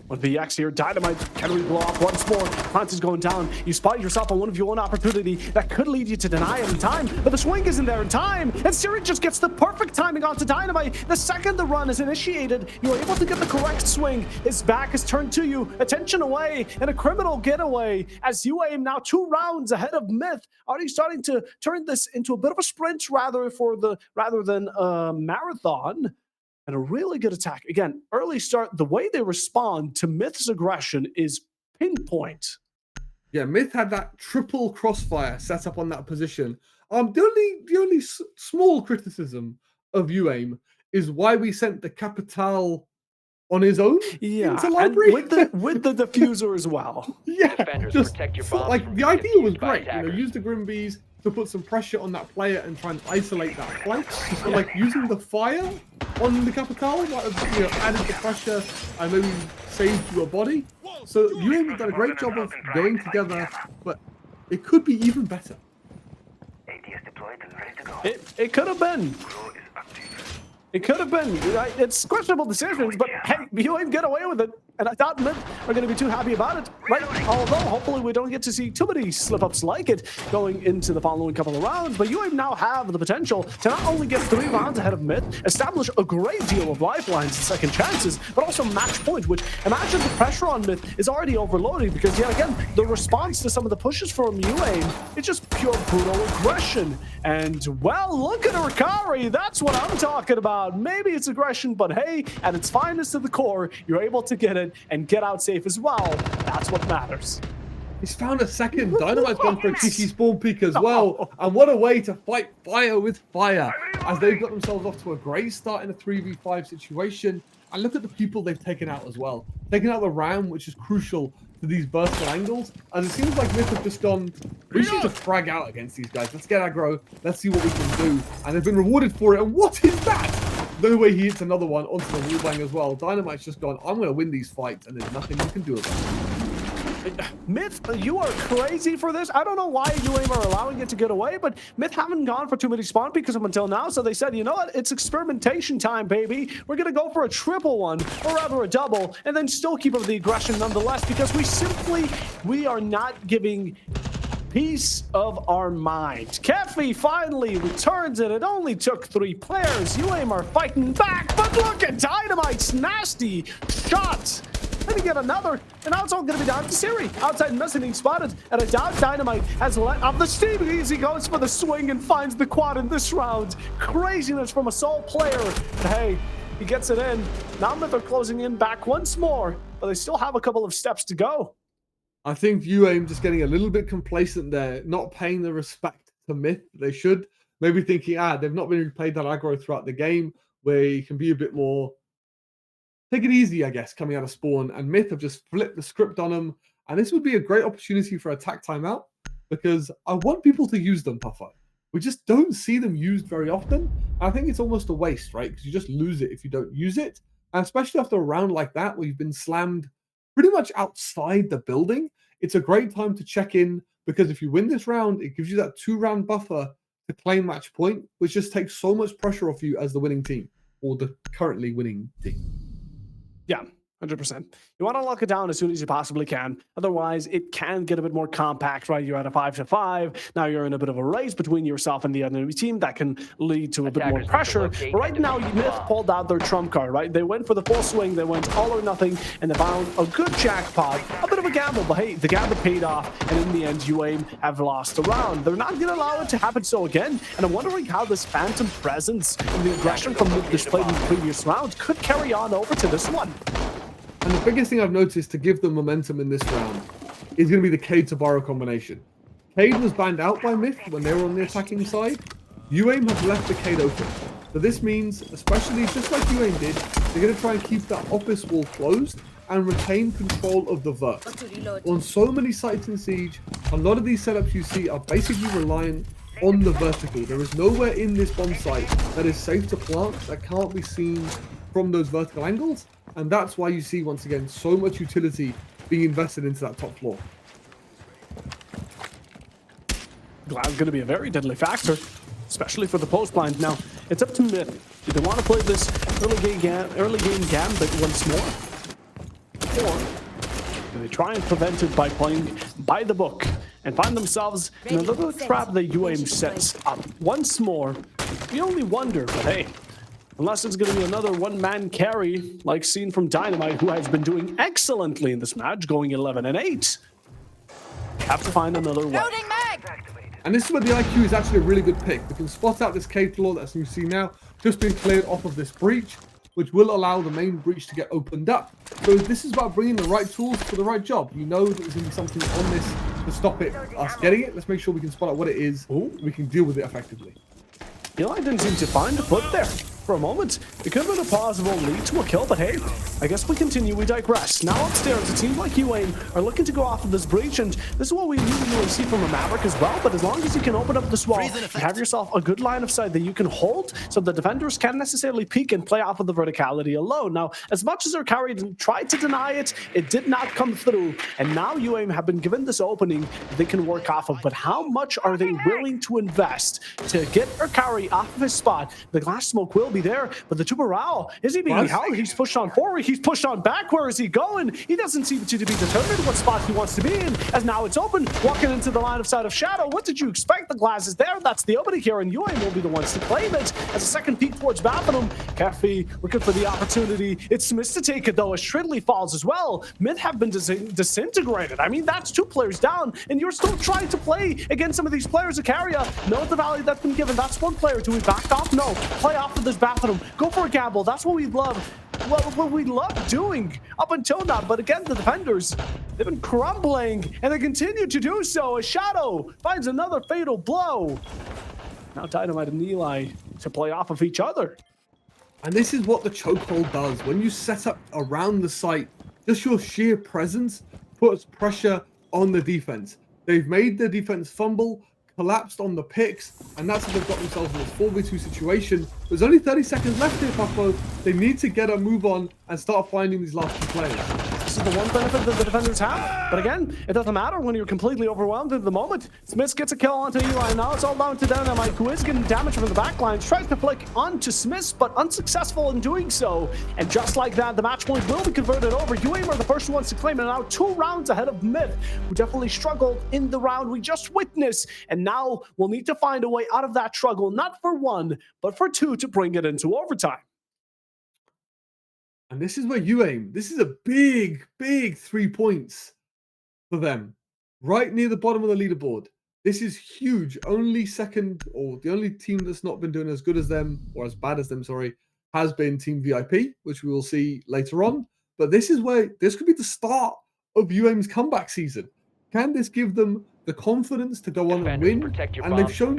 With VX here, Dynamite, can we blow up once more? Plant is going down. You spot yourself on one of your own opportunity that could lead you to deny it in time, but the swing isn't there in time, and Siri just gets the perfect timing onto Dynamite. The second the run is initiated, you're able to get the correct swing. His back is turned to you, attention away, and a criminal getaway as UAIM now 2 rounds ahead of Myth, already starting to turn this into a bit of a sprint rather than a marathon. And a really good attack. Again, early start, the way they respond to Myth's aggression is pinpoint. Yeah, Myth had that triple crossfire set up on that position. The only small criticism of UAIM is why we sent the Capital on his own into Library. And with the diffuser as well. Yeah, just like the idea was great. You know, use the Grimbees to put some pressure on that player and try and isolate that flank. But like using the fire on the Capital might have added the pressure and maybe saved your body. So UAIM have done a great job of going together, but it could be even better. It could have been. It could have been. It's questionable decisions, but hey, you ain't get away with it. And I thought Myth are going to be too happy about it, right? Although, hopefully, we don't get to see too many slip-ups like it going into the following couple of rounds. But you now have the potential to not only get 3 rounds ahead of Myth, establish a great deal of lifelines and second chances, but also match point, which imagine the pressure on Myth is already overloading because, yet again, the response to some of the pushes from UAIM, it's just pure brutal aggression. And, well, look at Rikari. That's what I'm talking about. Maybe it's aggression, but hey, at its finest at the core, you're able to get it and get out safe as well. That's what matters. He's found a second. Dynamite's gone for a cheeky spawn peek as well. And what a way to fight fire with fire, as they've got themselves off to a great start in a 3v5 situation. And look at the people they've taken out as well. Taking out the Ram, which is crucial to these vertical angles. As it seems like Myth have just gone, we should just frag out against these guys. Let's get aggro. Let's see what we can do. And they've been rewarded for it. And what is that? No way he hits another one onto the wallbang as well. Dynamite's just gone, I'm going to win these fights, and there's nothing you can do about it. Myth, you are crazy for this. I don't know why UAIM are allowing it to get away, but Myth haven't gone for too many spawn peeks up until now, so they said, you know what, it's experimentation time, baby. We're going to go for a triple one, or rather a double, and then still keep up the aggression nonetheless, because we are not giving peace of our mind. Kefi finally returns it. It only took 3 players. UAIM are fighting back, but look at Dynamite's nasty shot. Then he get another, and now it's all going to be down to Siri. Outside mezzanine spotted, and I doubt Dynamite has let up the steam. He goes for the swing and finds the quad in this round. Craziness from a sole player. But hey, he gets it in. Now Myth are closing in back once more, but they still have a couple of steps to go. I think UAIM just getting a little bit complacent there, not paying the respect to Myth they should. Maybe thinking, they've not really played that aggro throughout the game, where you can be a bit more, take it easy, I guess, coming out of spawn. And Myth have just flipped the script on them. And this would be a great opportunity for attack timeout, because I want people to use them, Puffer. We just don't see them used very often. I think it's almost a waste, right? Because you just lose it if you don't use it. And especially after a round like that, where you've been slammed pretty much outside the building, it's a great time to check in, because if you win this round, it gives you that 2-round buffer to claim match point, which just takes so much pressure off you as the winning team, or the currently winning team. Yeah, 100%. You want to lock it down as soon as you possibly can. Otherwise, it can get a bit more compact, right? You're at a 5-5. Now you're in a bit of a race between yourself and the enemy team. That can lead to a bit more pressure. But right now, Myth pulled out their trump card, right? They went for the full swing. They went all or nothing, and they found a good jackpot. A bit of a gamble, but hey, the gamble paid off. And in the end, UAIM have lost the round. They're not going to allow it to happen so again. And I'm wondering how this phantom presence and the aggression from Myth displayed in the previous round could carry on over to this one. And the biggest thing I've noticed to give them momentum in this round is going to be the Cade to Borrow combination. Cade was banned out by Myth when they were on the attacking side. UAIM have left the Cade open. So this means, especially just like UAIM did, they're going to try and keep that office wall closed and retain control of the vert. On so many sites in Siege, a lot of these setups you see are basically reliant on the vertical. There is nowhere in this bomb site that is safe to plant that can't be seen from those vertical angles. And that's why you see, once again, so much utility being invested into that top floor. Glad's going to be a very deadly factor, especially for the post blind. Now, it's up to Myth. Do they want to play this early game gambit once more? Or do they try and prevent it by playing by the book and find themselves in a little trap that UAIM sets up once more? We only wonder, but hey, unless it's going to be another one-man carry, like seen from Dynamite, who has been doing excellently in this match, going 11-8. Have to find another way. And this is where the IQ is actually a really good pick. We can spot out this cave floor that's you see now, just being cleared off of this breach, which will allow the main breach to get opened up. So this is about bringing the right tools for the right job. You know that there's going to be something on this to stop us getting it. Let's make sure we can spot out what it is. We can deal with it effectively. Eli didn't seem to find a foot there. for a moment. It could have been a possible lead to a kill, but hey, I guess we continue, we digress. Now upstairs, it seems like UAIM are looking to go off of this breach, and this is what we usually see from a Maverick as well, but as long as you can open up this wall, you have yourself a good line of sight that you can hold, so the defenders can't necessarily peek and play off of the verticality alone. Now, as much as Arcari tried to deny it, it did not come through, and now UAIM have been given this opening they can work off of, but how much are they willing to invest to get Arcari off of his spot? The glass smoke will be there, but the Tubarão, is he being held? He's pushed on forward, he's pushed on back. Where is he going? He doesn't seem to be determined what spot he wants to be in, as now it's open, walking into the line of sight of Shadow. What did you expect? The glass is there, that's the opening here, and UAIM will be the ones to claim it. As a second peek towards Bathroom, Cafe looking for the opportunity. It's Smith to take it though, as Shridley falls as well. Myth have been disintegrated. I mean, that's 2 players down, and you're still trying to play against some of these players. Akaria, know the value that's been given. That's 1 player. Do we back off? No. Play off of this Bathroom. Go for a gamble. That's what we love. What we love doing up until now. But again, the defenders, they've been crumbling, and they continue to do so as Shadow finds another fatal blow. Now Dynamite and Eli to play off of each other. And this is what the chokehold does. When you set up around the site, just your sheer presence puts pressure on the defense. They've made the defense fumble, collapsed on the picks, and that's how they've got themselves in this 4v2 situation. There's only 30 seconds left here, Papo. They need to get a move on and start finding these last 2 players. This is the one benefit that the defenders have. But again, it doesn't matter when you're completely overwhelmed at the moment. Smith gets a kill onto Eli. Now it's all down to Dynamite, who is getting damage from the backlines. Tries to flick onto Smith, but unsuccessful in doing so. And just like that, the match point will be converted over. UAIM are the first ones to claim it, now 2 rounds ahead of Myth, who definitely struggled in the round we just witnessed. And now we'll need to find a way out of that struggle, not for 1, but for 2 to bring it into overtime. And this is where UAIM, this is a big, big 3 points for them. Right near the bottom of the leaderboard. This is huge. Only second, or the only team that's not been doing as good as them, or as bad as them, sorry, has been Team VIP, which we will see later on. But this is where, this could be the start of UAIM's comeback season. Can this give them the confidence to go on and win? And they've shown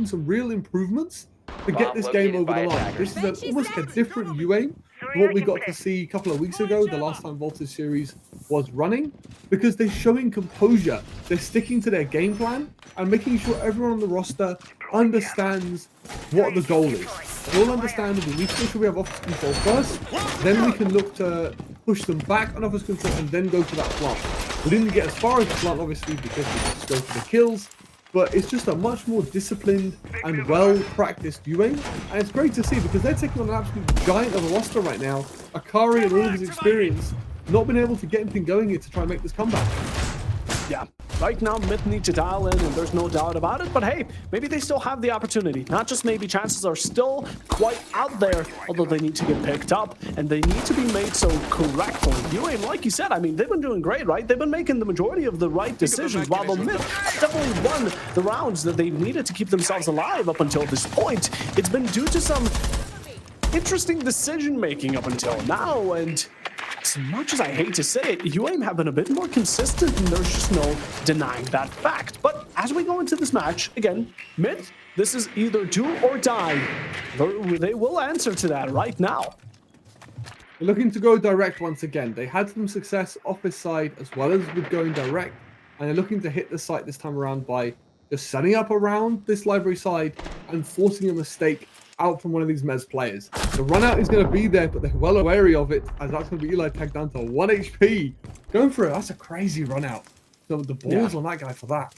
some real improvements to get this game over the line. This is almost a different UAIM to what we got to see a couple of weeks ago, the last time Voltage series was running, because they're showing composure. They're sticking to their game plan and making sure everyone on the roster understands what the goal is. They all understand that we need to make sure we have offense control first, then we can look to push them back on offense control and then go to that plant. We didn't get as far as the plant, obviously, because we just go for the kills. But it's just a much more disciplined and well-practiced UAIM. And it's great to see because they're taking on an absolute giant of a roster right now. Arcari and all of his experience, not been able to get anything going here to try and make this comeback. Yeah, right now Myth need to dial in, and there's no doubt about it. But hey, maybe they still have the opportunity. Not just maybe, chances are still quite out there, although they need to get picked up, and they need to be made so correctly. UAIM, like you said, I mean, they've been doing great, right? They've been making the majority of the right decisions, while the Myth definitely won the rounds that they needed to keep themselves alive up until this point. It's been due to some interesting decision-making up until now, and as much as I hate to say it, UAIM have been a bit more consistent, and there's just no denying that fact. But as we go into this match, again, Myth, this is either do or die. They will answer to that right now. They're looking to go direct once again. They had some success off this side as well as with going direct, and they're looking to hit the site this time around by just setting up around this library side and forcing a mistake out from one of these Mez players. The run out is going to be there, but they're well wary of it, as that's going to be Eli tagged down to 1 HP. Going for it, that's a crazy run out. So the balls on that guy for that.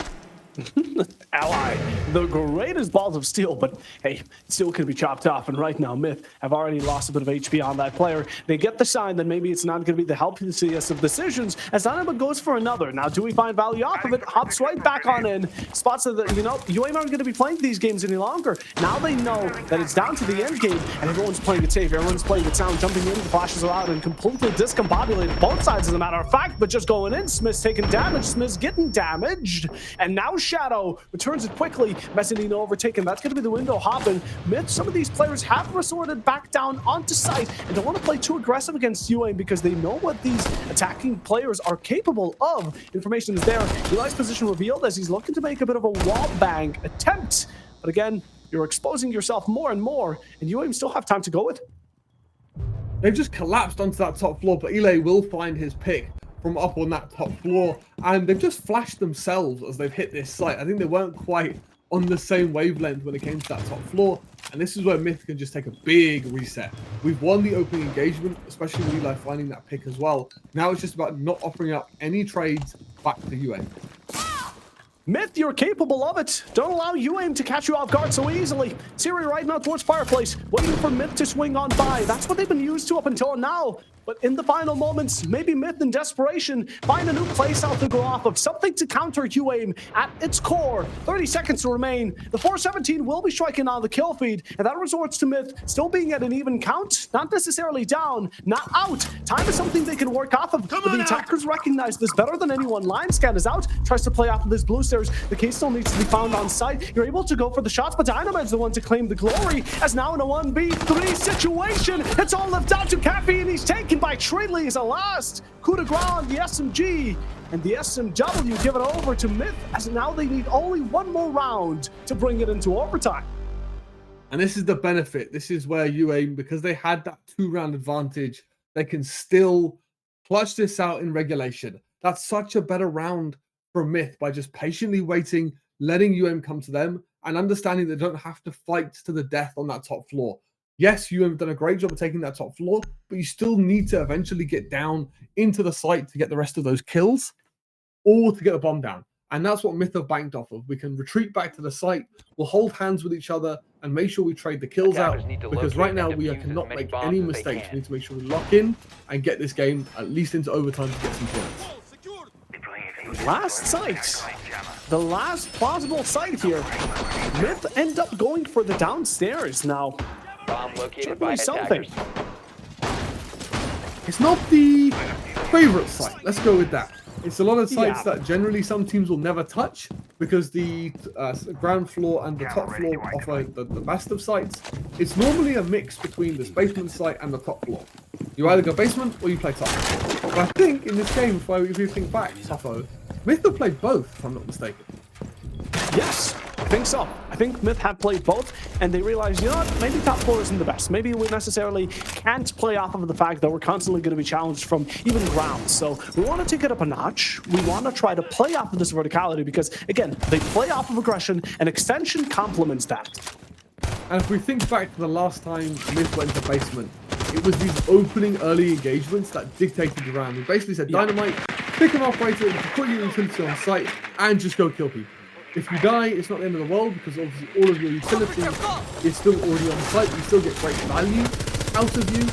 Ally, the greatest balls of steel, but hey, still can be chopped off. And right now, Myth have already lost a bit of HP on that player. They get the sign that maybe it's not going to be the healthiest of decisions, as Dynamite goes for another. Now, do we find value off of it? Hops right back on in. Spots that, you know, UAIM aren't going to be playing these games any longer. Now they know that it's down to the end game, and everyone's playing it safe. Everyone's playing it sound, jumping in, the flashes are out, and completely discombobulated both sides, as a matter of fact, but just going in. Smith's taking damage. Smith's getting damaged, and now Shadow returns it quickly. Mezzanino overtaken. That's going to be the window hopping. Myth, some of these players have resorted back down onto site and don't want to play too aggressive against UAIM because they know what these attacking players are capable of. Information is there. Eli's position revealed as he's looking to make a bit of a wall bang attempt. But again, You're exposing yourself more and more, and UAM still have time to go with. They've just collapsed onto that top floor, but Ile will find his pick from up on that top floor, and they've just flashed themselves as they've hit this site. I think they weren't quite on the same wavelength when it came to that top floor, and this is where Myth can just take a big reset. We've won the opening engagement, especially with Eli finding that pick as well. Now it's just about not offering up any trades back to UAM. Myth, you're capable of it. Don't allow UAM to catch you off guard so easily. Siri right now towards Fireplace, waiting for Myth to swing on by. That's what they've been used to up until now. But in the final moments, maybe Myth in desperation find a new place out to go off of, something to counter UAM at its core. 30 seconds to remain. The 417 will be striking on the kill feed, and that resorts to Myth still being at an even count, not necessarily down, not out. Time is something they can work off of, but the attackers recognize this better than anyone. Line scan is out, tries to play off of this blue stairs. The case still needs to be found on site. You're able to go for the shots, but Dynamite's the one to claim the glory, as now in a 1v3 situation, it's all left down to Cappy, and he's taken by Trilly as a last coup de grace on the SMG, and the SMW give it over to Myth, as now they need only one more round to bring it into overtime. And this is the benefit. This is where UAM, because they had that 2-round advantage, they can still clutch this out in regulation. That's such a better round for Myth by just patiently waiting, letting UAM come to them, and understanding they don't have to fight to the death on that top floor. Yes, you have done a great job of taking that top floor, but you still need to eventually get down into the site to get the rest of those kills or to get a bomb down. And that's what Myth have banked off of. We can retreat back to the site, we'll hold hands with each other and make sure we trade the kills out, because right now we cannot make any mistakes. We need to make sure we lock in and get this game at least into overtime to get some points. Last site. The last plausible site here. Myth end up going for the downstairs now. Located by something. It's not the favorite site. Let's go with that. It's a lot of sites that generally some teams will never touch, because the ground floor and the top floor offer the best of sites. It's normally a mix between this basement site and the top floor. You either go basement or you play top. But I think in this game, if you think back, Toffo, Myth have played both, if I'm not mistaken. Yes, I think so. I think Myth have played both, and they realized, you know what, maybe top floor isn't the best. Maybe we necessarily can't play off of the fact that we're constantly going to be challenged from even ground. So we want to take it up a notch. We want to try to play off of this verticality, because, again, they play off of aggression, and extension complements that. And if we think back to the last time Myth went to basement, it was these opening early engagements that dictated the round. We basically said, Dynamite, pick an operator, put your utility on site, and just go kill people. If you die, it's not the end of the world, because obviously all of your utility is still already on site. You still get great value out of you.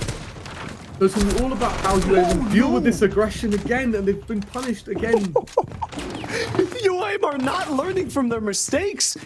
So it's going to be all about how you even deal with this aggression again, and they've been punished again. UAM are not learning from their mistakes.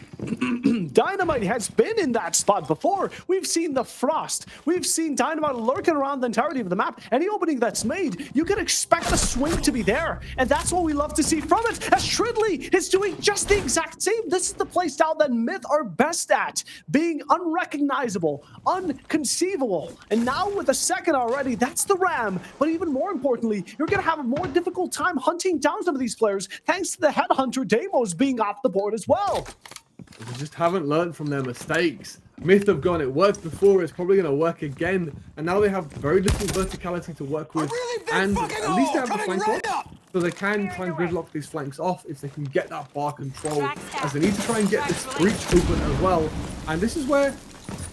Dynamite has been in that spot before. We've seen the Frost. We've seen Dynamite lurking around the entirety of the map. Any opening that's made, you can expect the swing to be there. And that's what we love to see from it, as Tridley is doing just the exact same. This is the playstyle that Myth are best at, being unrecognizable, unconceivable. And now with a second already, that's the Ram. But even more importantly, you're going to have a more difficult time hunting down some of these players, thanks to the Headhunter demos being off the board as well. They just haven't learned from their mistakes. Myth have gone, it worked before, it's probably going to work again. And now they have very little verticality to work with. And at least they have the flank off, so they can try and gridlock these flanks off if they can get that bar control, as they need to try and get this breach open as well. And this is where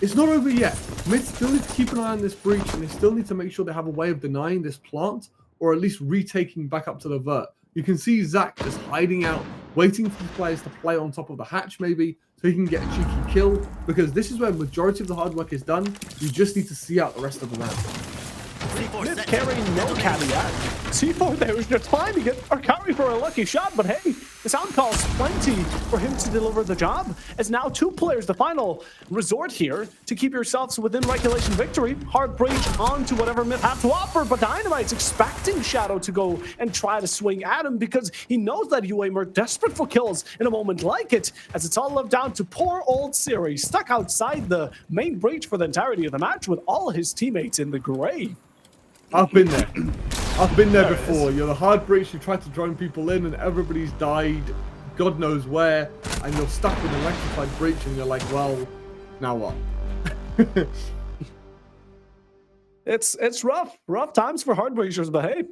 it's not over yet. Myth still need to keep an eye on this breach, and they still need to make sure they have a way of denying this plant, or at least retaking back up to the vert. You can see Zach just hiding out, waiting for the players to play on top of the hatch maybe, so he can get a cheeky kill, because this is where the majority of the hard work is done. You just need to see out the rest of the round. Myth carrying no caveat. C4 there was just finding it, or carry for a lucky shot, but hey, the sound calls plenty for him to deliver the job. As now 2 players, the final resort here to keep yourselves within regulation victory. Hard breach onto whatever Myth have to offer, but Dynamite's expecting Shadow to go and try to swing at him, because he knows that UAM are desperate for kills in a moment like it, as it's all left down to poor old Siri, stuck outside the main breach for the entirety of the match with all his teammates in the gray. I've been there. I've been there before. You're the hard breach, you try to drone people in and everybody's died God knows where, and you're stuck with an electrified breach and you're like, well, Now what? It's rough times for Heartbreakers, but hey,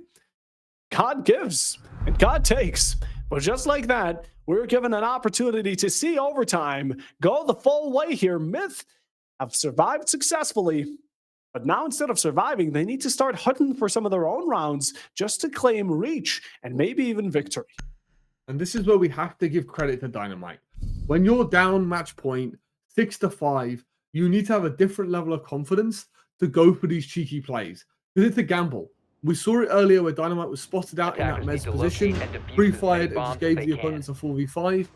God gives and God takes. But just like that, we're given an opportunity to see overtime go the full way here. Myth have survived successfully, but now instead of surviving, they need to start hunting for some of their own rounds just to claim reach and maybe even victory. And this is where we have to give credit to Dynamite. When you're down match point 6-5, you need to have a different level of confidence to go for these cheeky plays. Because it's a gamble. We saw it earlier where Dynamite was spotted out in that Mez position, pre-fired, and just gave the opponents a 4v5.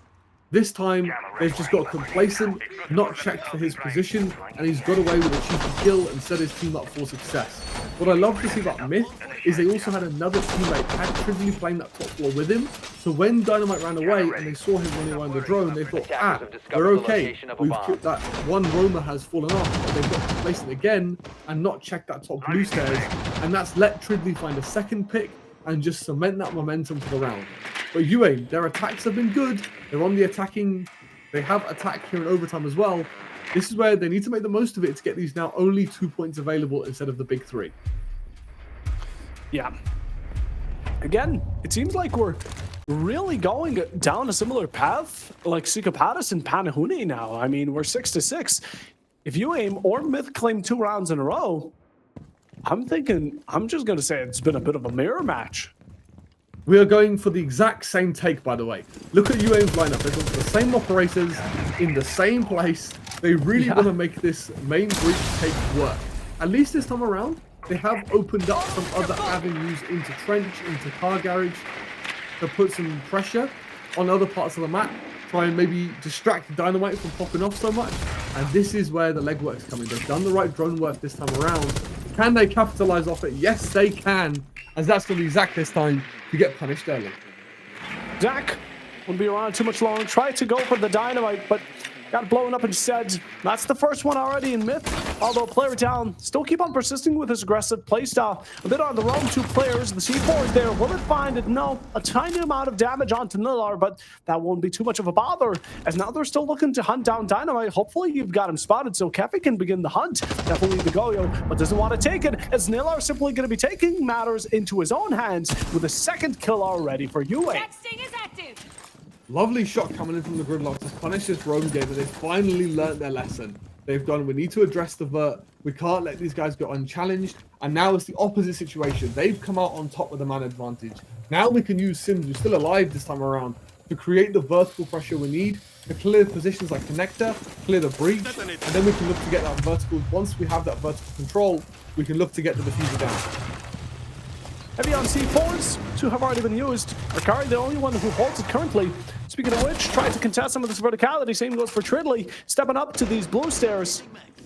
This time, they've just got complacent, not checked for his position, and he's got away with a cheeky kill and set his team up for success. What I love to see about Myth is they also had another teammate actively playing that top floor with him. So when Dynamite ran away and they saw him running around the drone, they thought, we're okay. We've killed that one roamer has fallen off, but they've got complacent again and not checked that top blue stairs. And that's let Tridley find a second pick and just cement that momentum for the round. But UA, their attacks have been good. They're on the attacking. They have attack here in overtime as well. This is where they need to make the most of it to get these now only 2 points available instead of the big 3. Yeah. Again, it seems like we're really going down a similar path like Psychopathus and Panahuni now. I mean, we're 6-6. If you aim or Myth claim 2 rounds in a row, I'm just going to say it's been a bit of a mirror match. We are going for the exact same take, by the way. Look at UAM's lineup. They've got the same operators in the same place. They really want to make this main breach take work. At least this time around, they have opened up some other avenues into Trench, into Car Garage, to put some pressure on other parts of the map. Try and maybe distract Dynamite from popping off so much. And this is where the legwork's coming. They've done the right drone work this time around. Can they capitalize off it? Yes, they can. As that's going to be Zach this time to get punished early. Zach won't be around too much long. Tried to go for the Dynamite, but got blown up instead. That's the first one already in Myth. Although player down, still keep on persisting with his aggressive playstyle. A bit on the roam, 2 players. The C4 is there. Will it find it? No. A tiny amount of damage onto Nilar, but that won't be too much of a bother. As now they're still looking to hunt down Dynamite. Hopefully you've got him spotted so Keffi can begin the hunt. Definitely the Goyo, but doesn't want to take it. As Nilar simply going to be taking matters into his own hands with a second kill already for UA. Texting is active. Lovely shot coming in from the gridlock to punish this roam game, and they've finally learned their lesson. They've gone, we need to address the vert. We can't let these guys go unchallenged. And now it's the opposite situation. They've come out on top with the man advantage. Now we can use Sims, who's still alive this time around, to create the vertical pressure we need to clear positions like Connector, clear the breach, and then we can look to get that vertical. Once we have that vertical control, we can look to get the diffuser down. Heavy on C4s, 2 have already been used. Akari, the only one who holds it currently. Speaking of which, trying to contest some of this verticality. Same goes for Tridley, stepping up to these blue stairs.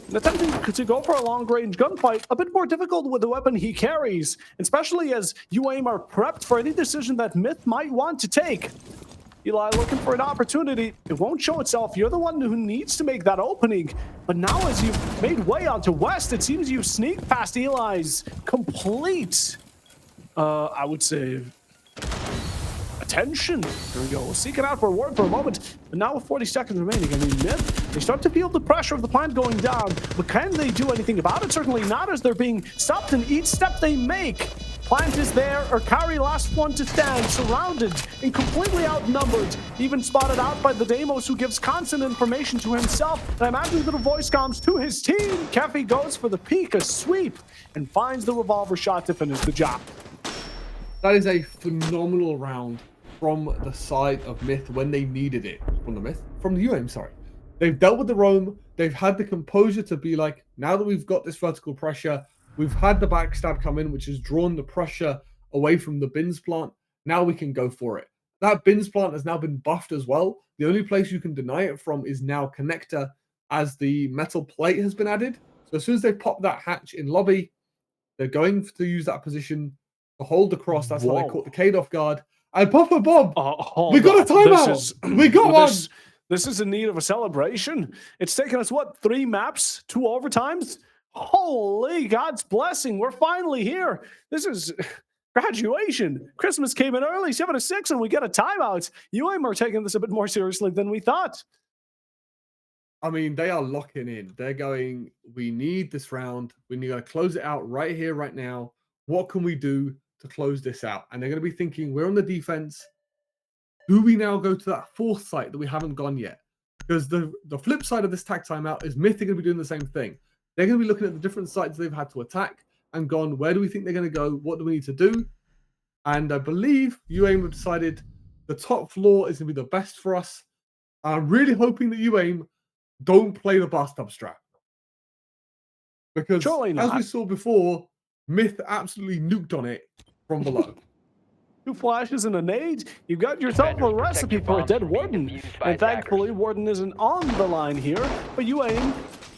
And attempting to go for a long-range gunfight, a bit more difficult with the weapon he carries, especially as UAM are prepped for any decision that Myth might want to take. Eli looking for an opportunity. It won't show itself. You're the one who needs to make that opening. But now as you've made way onto West, it seems you've sneaked past Eli's complete I would say attention. There we go. Seeking out for a word for a moment, but now with 40 seconds remaining, I mean, Myth, they start to feel the pressure of the plant going down, but can they do anything about it? Certainly not, as they're being stopped in each step they make. Plant is there, Akari last one to stand, surrounded and completely outnumbered, even spotted out by the Deimos, who gives constant information to himself, and I imagine little voice comms to his team. Keffi goes for the peek, a sweep, and finds the revolver shot to finish the job. That is a phenomenal round from the side of Myth when they needed it. From the UAM, sorry. They've dealt with the roam. They've had the composure to be like, now that we've got this vertical pressure, we've had the backstab come in, which has drawn the pressure away from the bins plant. Now we can go for it. That bins plant has now been buffed as well. The only place you can deny it from is now Connector, as the metal plate has been added. So as soon as they pop that hatch in lobby, they're going to use that position to hold the cross. That's how they caught the Cade off guard. And Papa Bob, we got a timeout. We got one. This is in need of a celebration. It's taken us, what, 3 maps, 2 overtimes? Holy God's blessing. We're finally here. This is graduation. Christmas came in early, 7-6, and we get a timeout. UAM are taking this a bit more seriously than we thought. I mean, they are locking in. They're going, we need this round. We need to close it out right here, right now. What can we do to close this out? And they're going to be thinking, we're on the defense. Do we now go to that fourth site that we haven't gone yet? Because the flip side of this tag timeout is Myth are going to be doing the same thing. They're going to be looking at the different sites they've had to attack and gone, where do we think they're going to go? What do we need to do? And I believe UAIM have decided the top floor is going to be the best for us. I'm really hoping that UAIM don't play the bathtub strat. Because as we saw before, Myth absolutely nuked on it from below. 2 flashes and a nade, you've got yourself a recipe for a dead Warden. And thankfully, Warden isn't on the line here, but UAIM,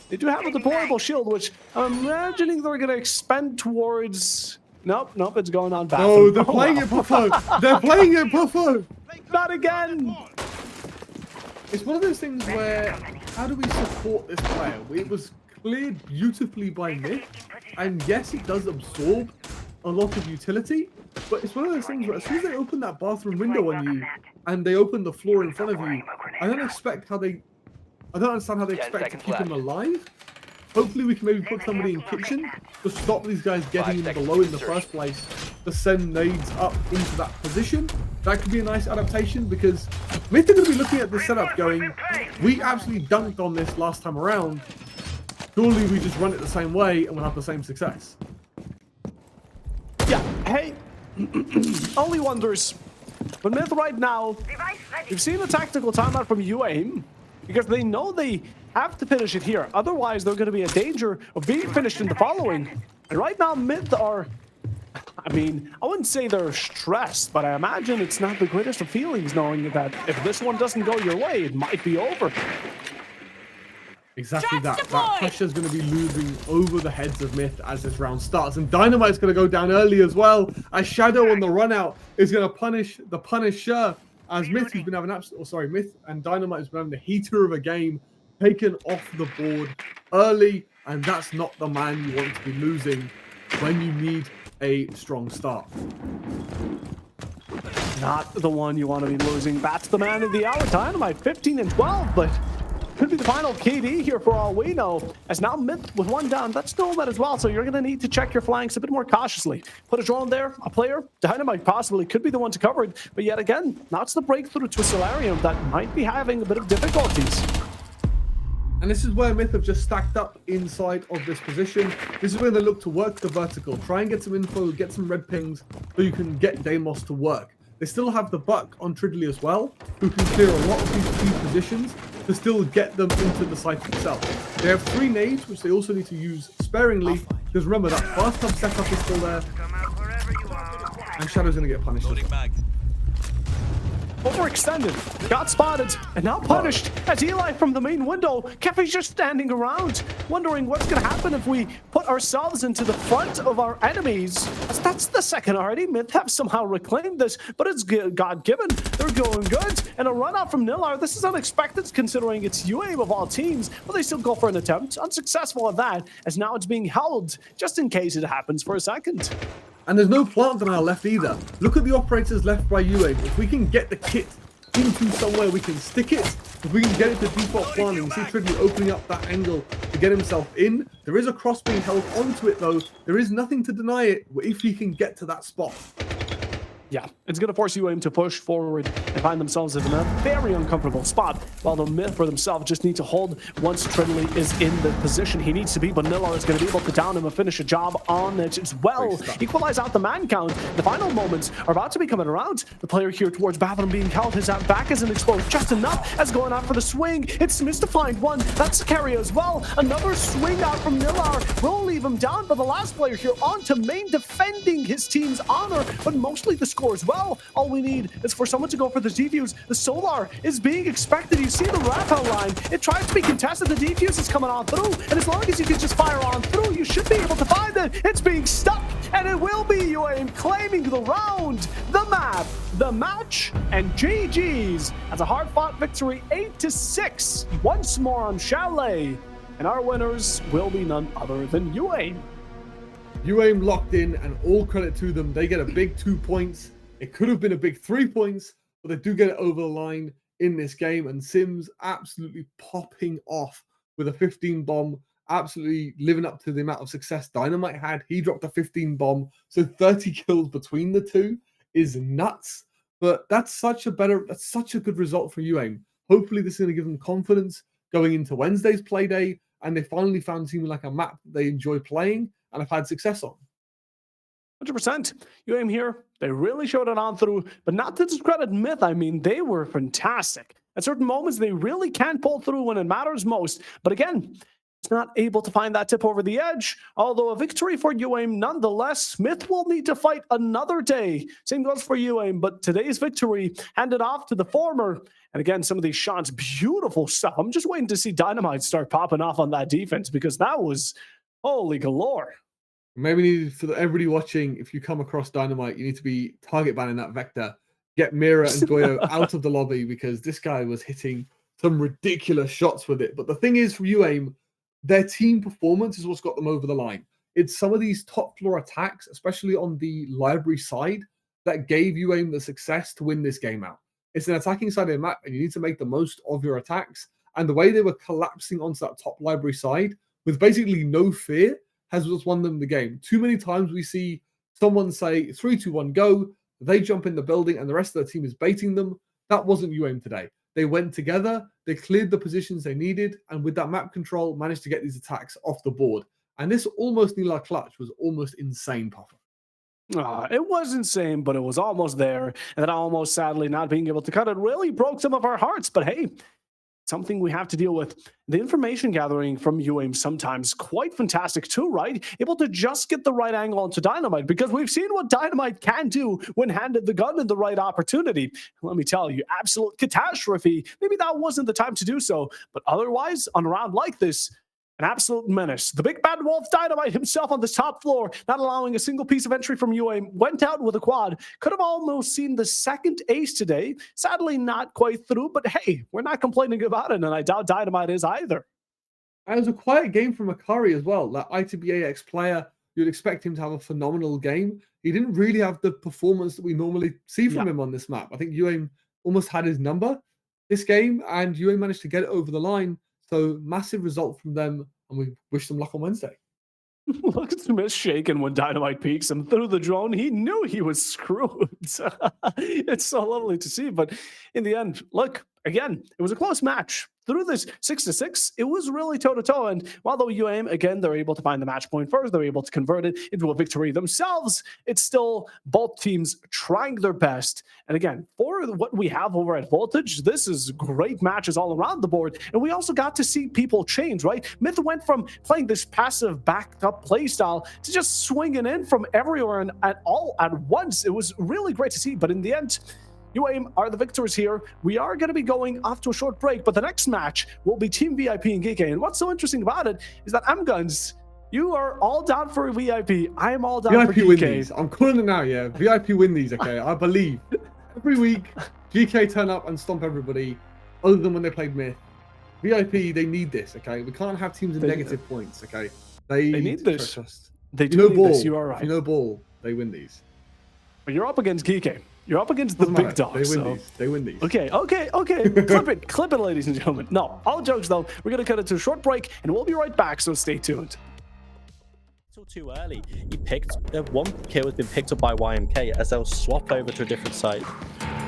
they do have a deployable shield, which I'm imagining they're going to expend towards... Nope, it's going on bathroom. No, they're playing it Puffo. They're playing it Puffo. Not again. It's one of those things where, how do we support this player? It was cleared beautifully by Myth, and yes, it does absorb a lot of utility, but it's one of those things where as soon as they open that bathroom window on you, and they open the floor in front of you, I don't understand how they expect to keep him alive. Hopefully we can maybe put somebody in kitchen to stop these guys getting in below in the first place, to send nades up into that position. That could be a nice adaptation, because Myth are going to be looking at this setup going, we absolutely dunked on this last time around. Surely we just run it the same way and we'll have the same success. Yeah, hey, only wonders. But Myth right now, you've seen the tactical timeout from UAIM, because they know they have to finish it here. Otherwise, they're going to be in danger of being finished in the following. And right now, Myth are... I mean, I wouldn't say they're stressed, but I imagine it's not the greatest of feelings knowing that if this one doesn't go your way, it might be over. Exactly that. That pressure is going to be looming over the heads of Myth as this round starts. And Dynamite's going to go down early as well. As Shadow on the run out is going to punish the Punisher. As Myth has been having Myth and Dynamite has been having the heater of a game, taken off the board early, and that's not the man you want to be losing when you need a strong start. Not the one you want to be losing. That's the man of the hour. Dynamite 15 and 12, but could be the final KD here for all we know. As now Myth with one down, that's Nomad as well, so you're going to need to check your flanks a bit more cautiously. Put a drone there, a player, Dynamite possibly could be the one to cover it, but yet again, that's the breakthrough to Solarium that might be having a bit of difficulties. And this is where Myth have just stacked up inside of this position. This is where they look to work the vertical, try and get some info, get some red pings, so you can get Deimos to work. They still have the Buck on Tridley as well, who can clear a lot of these key positions to still get them into the site itself. They have 3 nades, which they also need to use sparingly, because remember, that first hub setup is still there, and Shadow's going to get punished. Overextended, got spotted, and now punished as Eli from the main window. Keffi's just standing around, wondering what's going to happen if we put ourselves into the front of our enemies. That's the second already. Myth have somehow reclaimed this, but it's God-given. They're going good, and a run out from Nilar. This is unexpected considering it's UAIM of all teams, but they still go for an attempt. Unsuccessful at that, as now it's being held just in case it happens for a second. And there's no plant denial left either. Look at the operators left by UAIM. If we can get the kit into somewhere we can stick it, if we can get it to default planning, see Tridley opening up that angle to get himself in. There is a cross being held onto it though. There is nothing to deny it if he can get to that spot. Yeah, it's going to force UAIM to push forward and find themselves in a very uncomfortable spot, while the Myth for themselves just need to hold once Tridley is in the position he needs to be, but Nilar is going to be able to down him and finish a job on it as well. Equalize out the man count. The final moments are about to be coming around. The player here towards Bathroom being held, his back isn't exposed just enough as going out for the swing. It's missed to find one. That's a carry as well. Another swing out from Nilar will leave him down, but the last player here on to main defending his team's honor, but mostly the score as well. All we need is for someone to go for the defuse. The Solar is being expected. You see the Raphael line. It tries to be contested. The defuse is coming on through, and as long as you can just fire on through, you should be able to find it. It's being stuck, and it will be UAIM claiming the round, the map, the match, and GG's as a hard-fought victory 8-6 once more on Chalet. And our winners will be none other than UAIM. UAIM locked in, and all credit to them. They get a big 2 points. It could have been a big 3 points, but they do get it over the line in this game, and Sims absolutely popping off with a 15 bomb, absolutely living up to the amount of success Dynamite had. He dropped a 15 bomb, so 30 kills between the two is nuts. But that's such a good result for UAIM. Hopefully this is going to give them confidence going into Wednesday's play day, and they finally found something like a map that they enjoy playing and have had success on. 100%. UAIM here, they really showed it on through, but not to discredit Myth. I mean, they were fantastic. At certain moments, they really can pull through when it matters most. But again, it's not able to find that tip over the edge. Although a victory for UAIM nonetheless, Myth will need to fight another day. Same goes for UAIM, but today's victory handed off to the former. And again, some of these shots, beautiful stuff. I'm just waiting to see Dynamite start popping off on that defense, because that was holy galore. Maybe for everybody watching, if you come across Dynamite, you need to be target banning that Vector. Get Mira and Goyo out of the lobby, because this guy was hitting some ridiculous shots with it. But the thing is, for UAIM, their team performance is what's got them over the line. It's some of these top floor attacks, especially on the library side, that gave UAIM the success to win this game out. It's an attacking side of the map, and you need to make the most of your attacks. And the way they were collapsing onto that top library side with basically no fear has just won them the game. Too many times we see someone say 3, 2, 1, go. They jump in the building and the rest of the team is baiting them. That wasn't UAIM today. They went together, they cleared the positions they needed, and with that map control, managed to get these attacks off the board. And this almost Nila clutch was almost insane, Papa. It was insane, but it was almost there. And then almost, sadly, not being able to cut it really broke some of our hearts. But hey, something we have to deal with. The information gathering from UAIM sometimes quite fantastic too, right? Able to just get the right angle onto Dynamite, because we've seen what Dynamite can do when handed the gun in the right opportunity. Let me tell you, absolute catastrophe. Maybe that wasn't the time to do so, but otherwise, on a round like this, an absolute menace. The big bad wolf Dynamite himself on this top floor, not allowing a single piece of entry from UAIM, went out with a quad. Could have almost seen the second ace today. Sadly, not quite through, but hey, we're not complaining about it, and I doubt Dynamite is either. And it was a quiet game from Akari as well. That ITBAX player, you'd expect him to have a phenomenal game. He didn't really have the performance that we normally see from him on this map. I think UAIM almost had his number this game, and UAIM managed to get it over the line. So massive result from them, and we wish them luck on Wednesday. Look at Smith shaking when Dynamite peeks him through the drone. He knew he was screwed. It's so lovely to see. But in the end, look, again, it was a close match. Through this 6-6, it was really toe-to-toe. And while though UAIM, again, they're able to find the match point first, they're able to convert it into a victory themselves, it's still both teams trying their best. And again, for what we have over at Voltage, this is great matches all around the board. And we also got to see people change, right? Myth went from playing this passive backed-up play style to just swinging in from everywhere and all at once. It was really great to see. But in the end, UAIM are the victors here. We are going to be going off to a short break, but the next match will be Team VIP and Geeky. And what's so interesting about it is that M-Guns, you are all down for VIP. I am all down for VIP win GK. these. I'm calling it now, yeah. VIP win these, okay? I believe. Every week, GK turn up and stomp everybody, other than when they played Myth. VIP, they need this, okay? We can't have teams in negative points, okay? They need this. Trust. They do need ball. this, you are right. If you know ball, they win these. But you're up against Geeky. You're up against the big dogs. They win these. They win these. Okay. Clip it, ladies and gentlemen. No, all jokes though. We're going to cut it to a short break, and we'll be right back, so stay tuned. Still too early. He picked one kill has been picked up by YMK as they'll swap over to a different side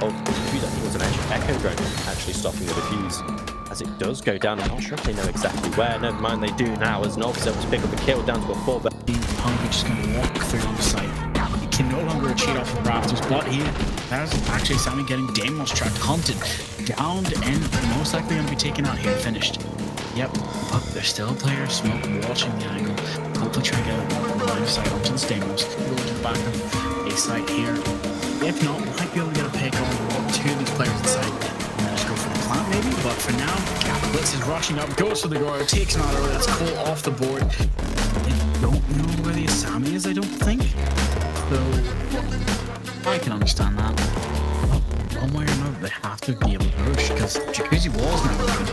of the computer. It was an echo drone actually stopping the defuse. As it does go down, I'm not sure if they know exactly where. Never mind, they do now. As Novus able to pick up a kill down to a 4. But Hungry just going to walk through the site. He can no longer cheat off of rafters, but he has actually Sammy getting Damos tracked, hunted, downed, and most likely going to be taken out here, finished. Yep, but there's still a player, Smoke, watching the angle. Hopefully try to get a line of sight onto the Damos. Go to the back of a site here. If not, we might be able to get a pick on 2 of these players inside. And just go for the plant maybe, but for now, Blitz is rushing up, goes for the Goro, takes him out early, that's Cole off the board. I don't know where the Asami is, I don't think. So, I can understand that. But one way or another, they have to be able to push, because Jacuzzi was now open.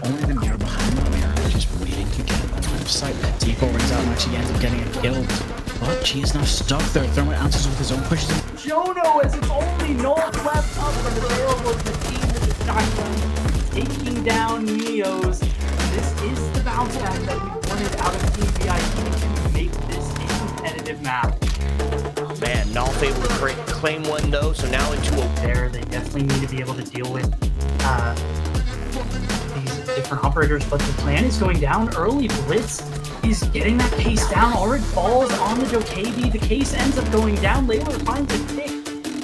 Only the mirror behind them are just waiting to get a line of sight. T4 rings out and actually ends up getting a kill. But she is now stuck there. Thermite answers with his own pushes. Jono, as it's only North left up and available to the team. the shotgun, taking down Neos. This is the bounce back that we wanted out of Team VIP to make this a competitive map. Man, not able to claim one though, so now into a... There, they definitely need to be able to deal with these different operators, but the plan is going down early. Blitz is getting that case down. Already falls on the Dokebi. The case ends up going down. Layler finds a pick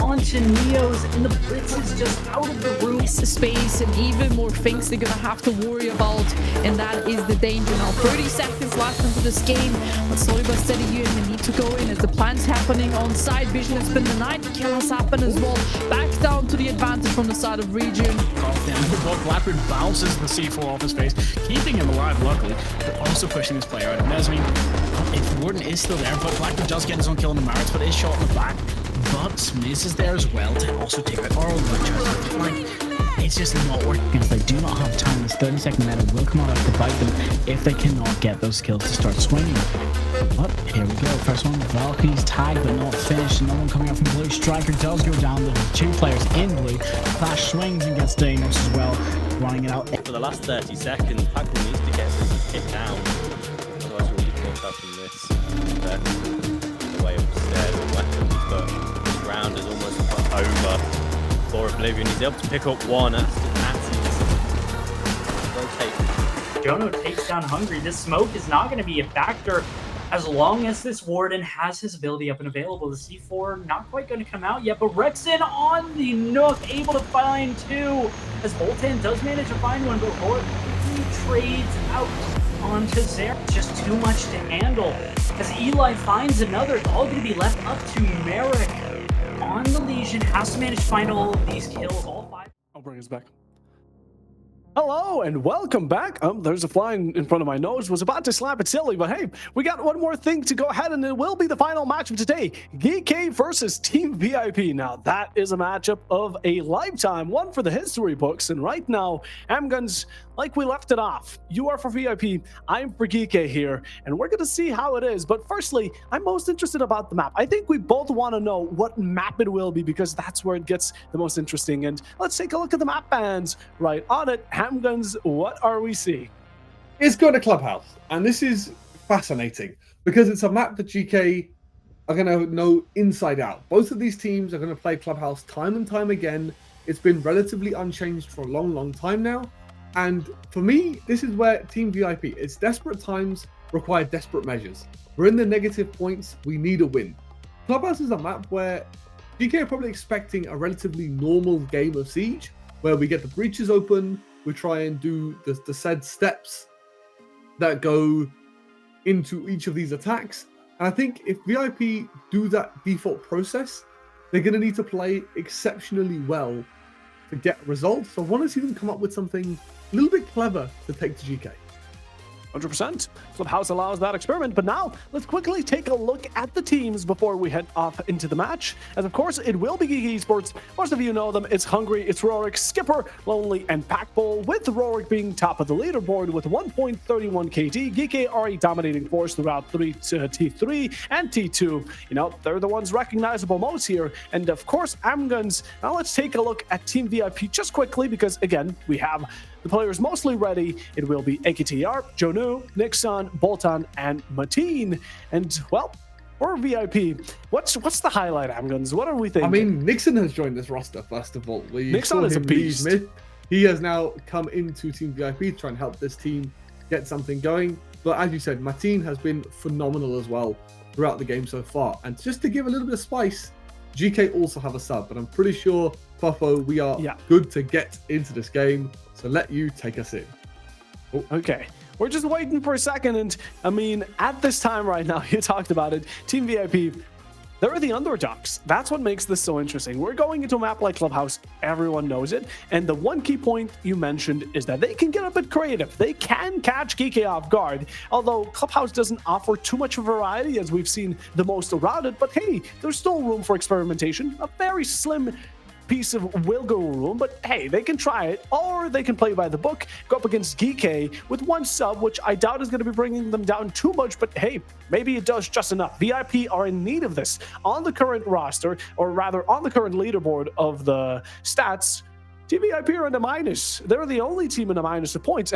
onto Neos, and the Blitz is just out of the room. It's space and even more things they're gonna have to worry about, and that is the danger now. 30 seconds left into this game, but slowly but steady you need to go in as the plan's happening on side. Vision has been denied, kill has happened as well. Back down to the advantage from the side of region. Blackbird bounces the C4 off his face, keeping him alive luckily, but also pushing his player out. And Nesmi, if Warden is still there, but Blackbird does get his own kill on the Marits, but is shot in the back. But Smiz is there as well to also take out Oral, which like, it's just not working because they do not have time. This 30-second meta will come out to bite them if they cannot get those kills to start swinging. But here we go. First one, Valkyrie's tagged but not finished. Another one coming out from blue. Striker does go down. There's two players in blue. Flash swings and gets Deimos as well, running it out. For the last 30 seconds, Packle needs to get this hit down. Otherwise, we'll be caught up in this. The way upstairs with weapons, but this round is almost over for Oblivion. He's able to pick up one as rotate. Jono takes down Hungry. This smoke is not going to be a factor as long as this Warden has his ability up and available. The C4 not quite going to come out yet, but Rexon on the Nook, able to find two, as Boltan does manage to find one, but Rourke trades out onto Zera. It's just too much to handle. As Eli finds another, it's all going to be left up to Merrick on the Legion. Has to manage to find all of these kills, all five. I'll bring us back. Hello and welcome back. There's a fly in front of my nose. Was about to slap it silly, but hey, we got one more thing to go ahead, and it will be the final match of today. GK versus Team VIP. Now that is a matchup of a lifetime, one for the history books. And right now, Amguns, like we left it off. You are for VIP, I'm for GK here, and we're gonna see how it is. But firstly, I'm most interested about the map. I think we both want to know what map it will be, because that's where it gets the most interesting. And let's take a look at the map bands right on it. Hamguns, what are we seeing? It's going to Clubhouse, and this is fascinating because it's a map that GK are going to know inside out. Both of these teams are going to play Clubhouse time and time again. It's been relatively unchanged for a long time now, and for me, this is where Team VIP, it's desperate times require desperate measures. We're in the negative points, we need a win. Clubhouse is a map where GK are probably expecting a relatively normal game of Siege, where we get the breaches open, we try and do the said steps that go into each of these attacks. And I think if VIP do that default process, they're going to need to play exceptionally well to get results. So I want to see them come up with something a little bit clever to take to GK. 100%. Clubhouse allows that experiment, but now let's quickly take a look at the teams before we head off into the match. As of course, it will be Geeky Esports. Most of you know them. It's Hungry, it's Rorik, Skipper, Lonely, and Packbull, with Rorik being top of the leaderboard with 1.31 KD. Geeky are a dominating force throughout T3 and T2. You know, they're the ones recognizable most here. And of course, Amguns. Now let's take a look at Team VIP just quickly, because again, we have the players mostly ready. It will be AKTR, Jonu, Nixon, Boltan, and Mateen. And well, for VIP, what's the highlight, Amguns? What are we thinking? I mean, Nixon has joined this roster, first of all. Nixon is a beast. He has now come into Team VIP to try and help this team get something going. But as you said, Mateen has been phenomenal as well throughout the game so far. And just to give a little bit of spice, GK also have a sub, but I'm pretty sure, Popo, we are good to get into this game. So let you take us in. Oh. Okay. We're just waiting for a second. And I mean, at this time right now, you talked about it, Team VIP, they're the underdogs. That's what makes this so interesting. We're going into a map like Clubhouse. Everyone knows it. And the one key point you mentioned is that they can get a bit creative. They can catch GK off guard. Although Clubhouse doesn't offer too much variety, as we've seen the most around it. But hey, there's still room for experimentation. A very slim piece of wiggle room, but hey, they can try it, or they can play by the book, go up against GK with one sub, which I doubt is going to be bringing them down too much, but hey, maybe it does just enough. VIP are in need of this on the current roster, or rather on the current leaderboard of the stats. TVIP are in a minus. They're the only team in a minus of points.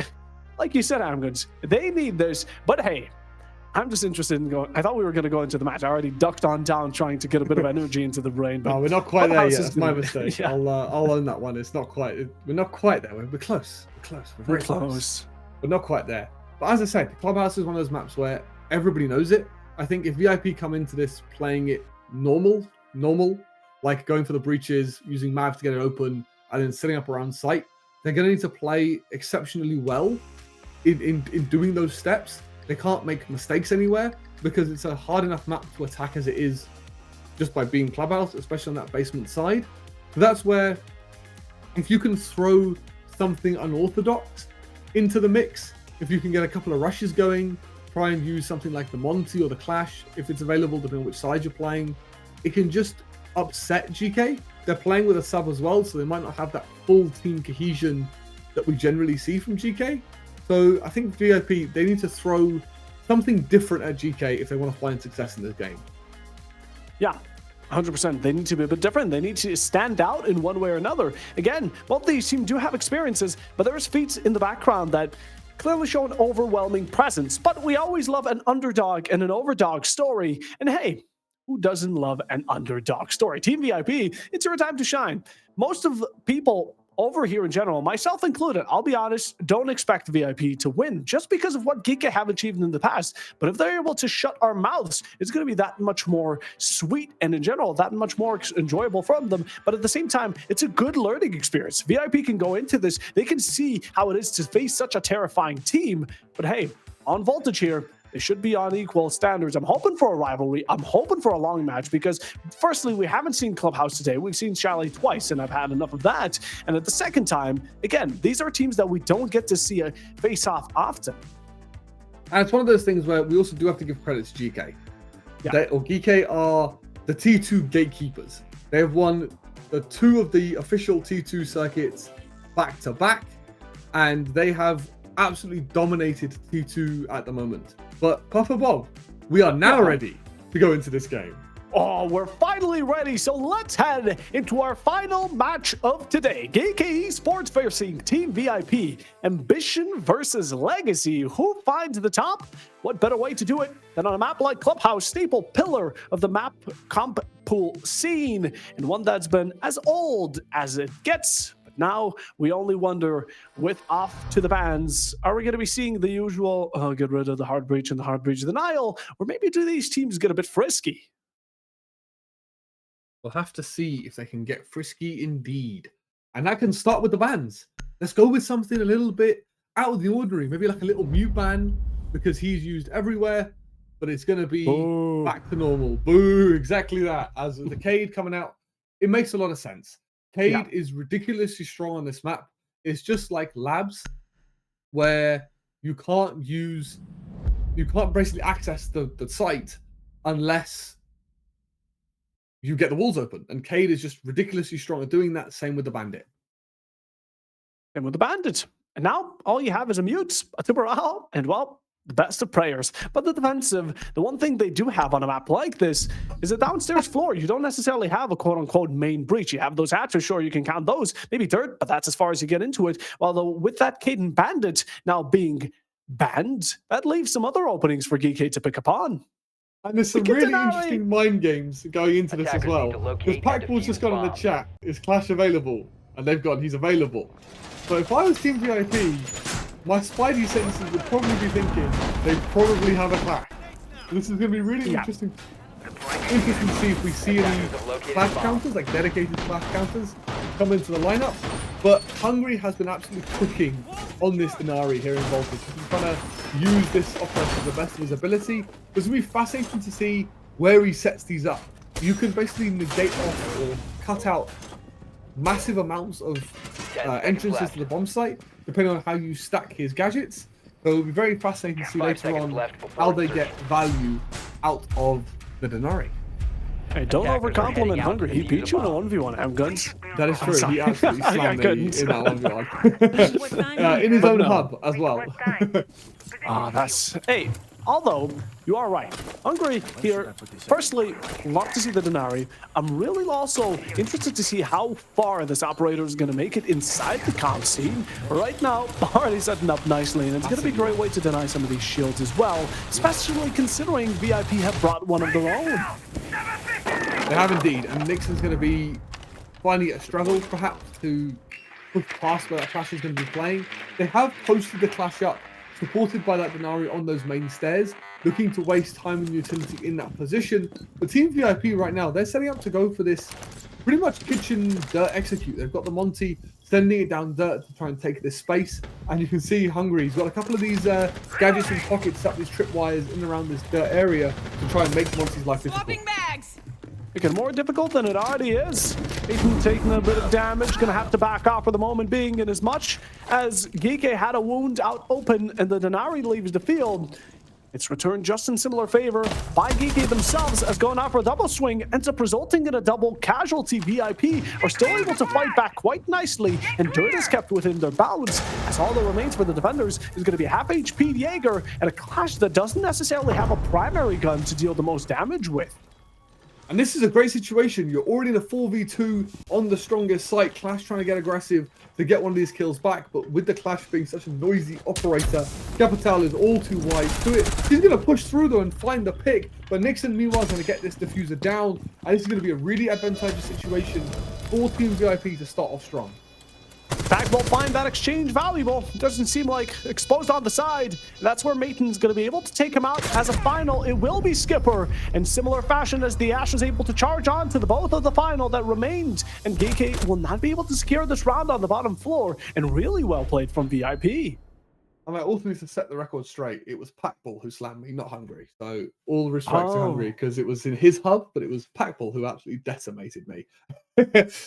Like you said, Amguns, they need this. But hey, I'm just interested in going. I thought we were going to go into the match. I already ducked on down trying to get a bit of energy into the brain. But no, we're not quite there yet. That's my gonna... mistake. Yeah. I'll own that one. It's not quite. We're not quite there. We're close. We're close. We're very close. We're not quite there. But as I said, the Clubhouse is one of those maps where everybody knows it. I think if VIP come into this playing it normal, like going for the breaches, using Mav to get it open, and then setting up around site, they're going to need to play exceptionally well in doing those steps. They can't make mistakes anywhere because it's a hard enough map to attack as it is just by being Clubhouse, especially on that basement side. So that's where if you can throw something unorthodox into the mix, if you can get a couple of rushes going, try and use something like the Monty or the Clash, if it's available, depending on which side you're playing, it can just upset GK. They're playing with a sub as well, so they might not have that full team cohesion that we generally see from GK. So I think VIP, they need to throw something different at GK if they want to find success in this game. Yeah, 100%. They need to be a bit different. They need to stand out in one way or another. Again, both these teams do have experiences, but there's feats in the background that clearly show an overwhelming presence. But we always love an underdog and an overdog story. And hey, who doesn't love an underdog story? Team VIP, it's your time to shine. Most of the people over here in general, myself included, I'll be honest, don't expect VIP to win just because of what Geeka have achieved in the past. But if they're able to shut our mouths, it's going to be that much more sweet and in general, that much more enjoyable from them. But at the same time, it's a good learning experience. VIP can go into this. They can see how it is to face such a terrifying team. But hey, on Voltage here, they should be on equal standards. I'm hoping for a rivalry. I'm hoping for a long match because, firstly, we haven't seen Clubhouse today. We've seen Chalet twice, and I've had enough of that. And at the second time, again, these are teams that we don't get to see a face-off often. And it's one of those things where we also do have to give credit to GK. Yeah. GK are the T2 gatekeepers. They have won the 2 of the official T2 circuits back-to-back, and they have absolutely dominated T2 at the moment. But Puffer Bob, we are now ready to go into this game. Oh, we're finally ready, so let's head into our final match of today. GK Esports facing Team VIP, Ambition versus Legacy. Who finds the top? What better way to do it than on a map like Clubhouse, staple pillar of the map comp pool scene, and one that's been as old as it gets. Now, we only wonder, with Off to the Bans, are we going to be seeing the usual, get rid of the hard breach and the hard breach denial, or maybe do these teams get a bit frisky? We'll have to see if they can get frisky indeed. And that can start with the bans. Let's go with something a little bit out of the ordinary, maybe like a little mute ban, because he's used everywhere, but it's going to be back to normal. Boo, exactly that. As the Cade coming out, it makes a lot of sense. Cade is ridiculously strong on this map. It's just like Labs, where you can't basically access the site unless you get the walls open. And Cade is just ridiculously strong at doing that. Same with the Bandit. And with the Bandit. And now all you have is a mute, a Timberall, and well, the best of prayers. But the defensive, the one thing they do have on a map like this is a downstairs floor. You don't necessarily have a quote-unquote main breach. You have those hatches, sure, you can count those. Maybe dirt, but that's as far as you get into it. Although with that Caden Bandit now being banned, that leaves some other openings for GK to pick up on. And there's some really interesting mind games going into this as well. Because Packball's just gone in the chat, is Clash available? And they've gone, he's available. But if I was Team VIP, my spidey senses would probably be thinking they probably have a Clash. This is going to be really interesting. Interesting to see if we see any Clash counters, like dedicated Clash counters, come into the lineup. But Hungry has been absolutely cooking on this Denari here in Voltage. He's trying to use this offense to the best of his ability. It's going to be fascinating to see where he sets these up. You can basically negate off or cut out massive amounts of entrances to the bomb site, depending on how you stack his gadgets. So it'll be very fascinating to see later on how they get value out of the Denari. Hey, don't overcompliment Hungry. He beat you in a 1v1 M-Guns. That is true. He absolutely slammed me in that 1v1. In his own hub as well. That's... Hey, Although, you are right. Hungry here, firstly, love to see the Denari. I'm really also interested to see how far this operator is going to make it inside the comp scene. Right now, already setting up nicely, and it's going to be a great way to deny some of these shields as well, especially considering VIP have brought one of their own. They have indeed, and Nixon's going to be finding it a struggle, perhaps, to push past where that Clash is going to be playing. They have posted the Clash up, supported by that Denari on those main stairs, looking to waste time and utility in that position. But Team VIP right now, they're setting up to go for this pretty much kitchen dirt execute. They've got the Monty sending it down dirt to try and take this space. And you can see Hungry, he's got a couple of these gadgets and pockets up these tripwires in and around this dirt area to try and make Monty's life difficult. Swapping bags. Making it more difficult than it already is. Aiden taking a bit of damage, gonna have to back off for the moment being, in as much as Geeke had a wound out open and the Denari leaves the field. It's returned just in similar favor by Geeke themselves, as going out for a double swing ends up resulting in a double casualty. VIP are still able to fight back quite nicely, and Dirt is kept within their bounds, as all that remains for the defenders is going to be a half HP Jaeger and a Clash that doesn't necessarily have a primary gun to deal the most damage with. And this is a great situation. You're already in a 4v2 on the strongest site. Clash trying to get aggressive to get one of these kills back. But with the Clash being such a noisy operator, Capital is all too wise to it. He's going to push through though and find the pick. But Nixon, meanwhile, is going to get this diffuser down. And this is going to be a really advantageous situation for Team VIP to start off strong. In fact, we'll find that exchange valuable. Doesn't seem like exposed on the side. That's where Maiten's going to be able to take him out as a final. It will be Skipper in similar fashion as the Ash is able to charge on to the both of the final that remained. And Geeke will not be able to secure this round on the bottom floor. And really well played from VIP. And I also need to set the record straight. It was Packball who slammed me, not Hungry. So all respect to Hungry, because it was in his hub, but it was Packball who absolutely decimated me.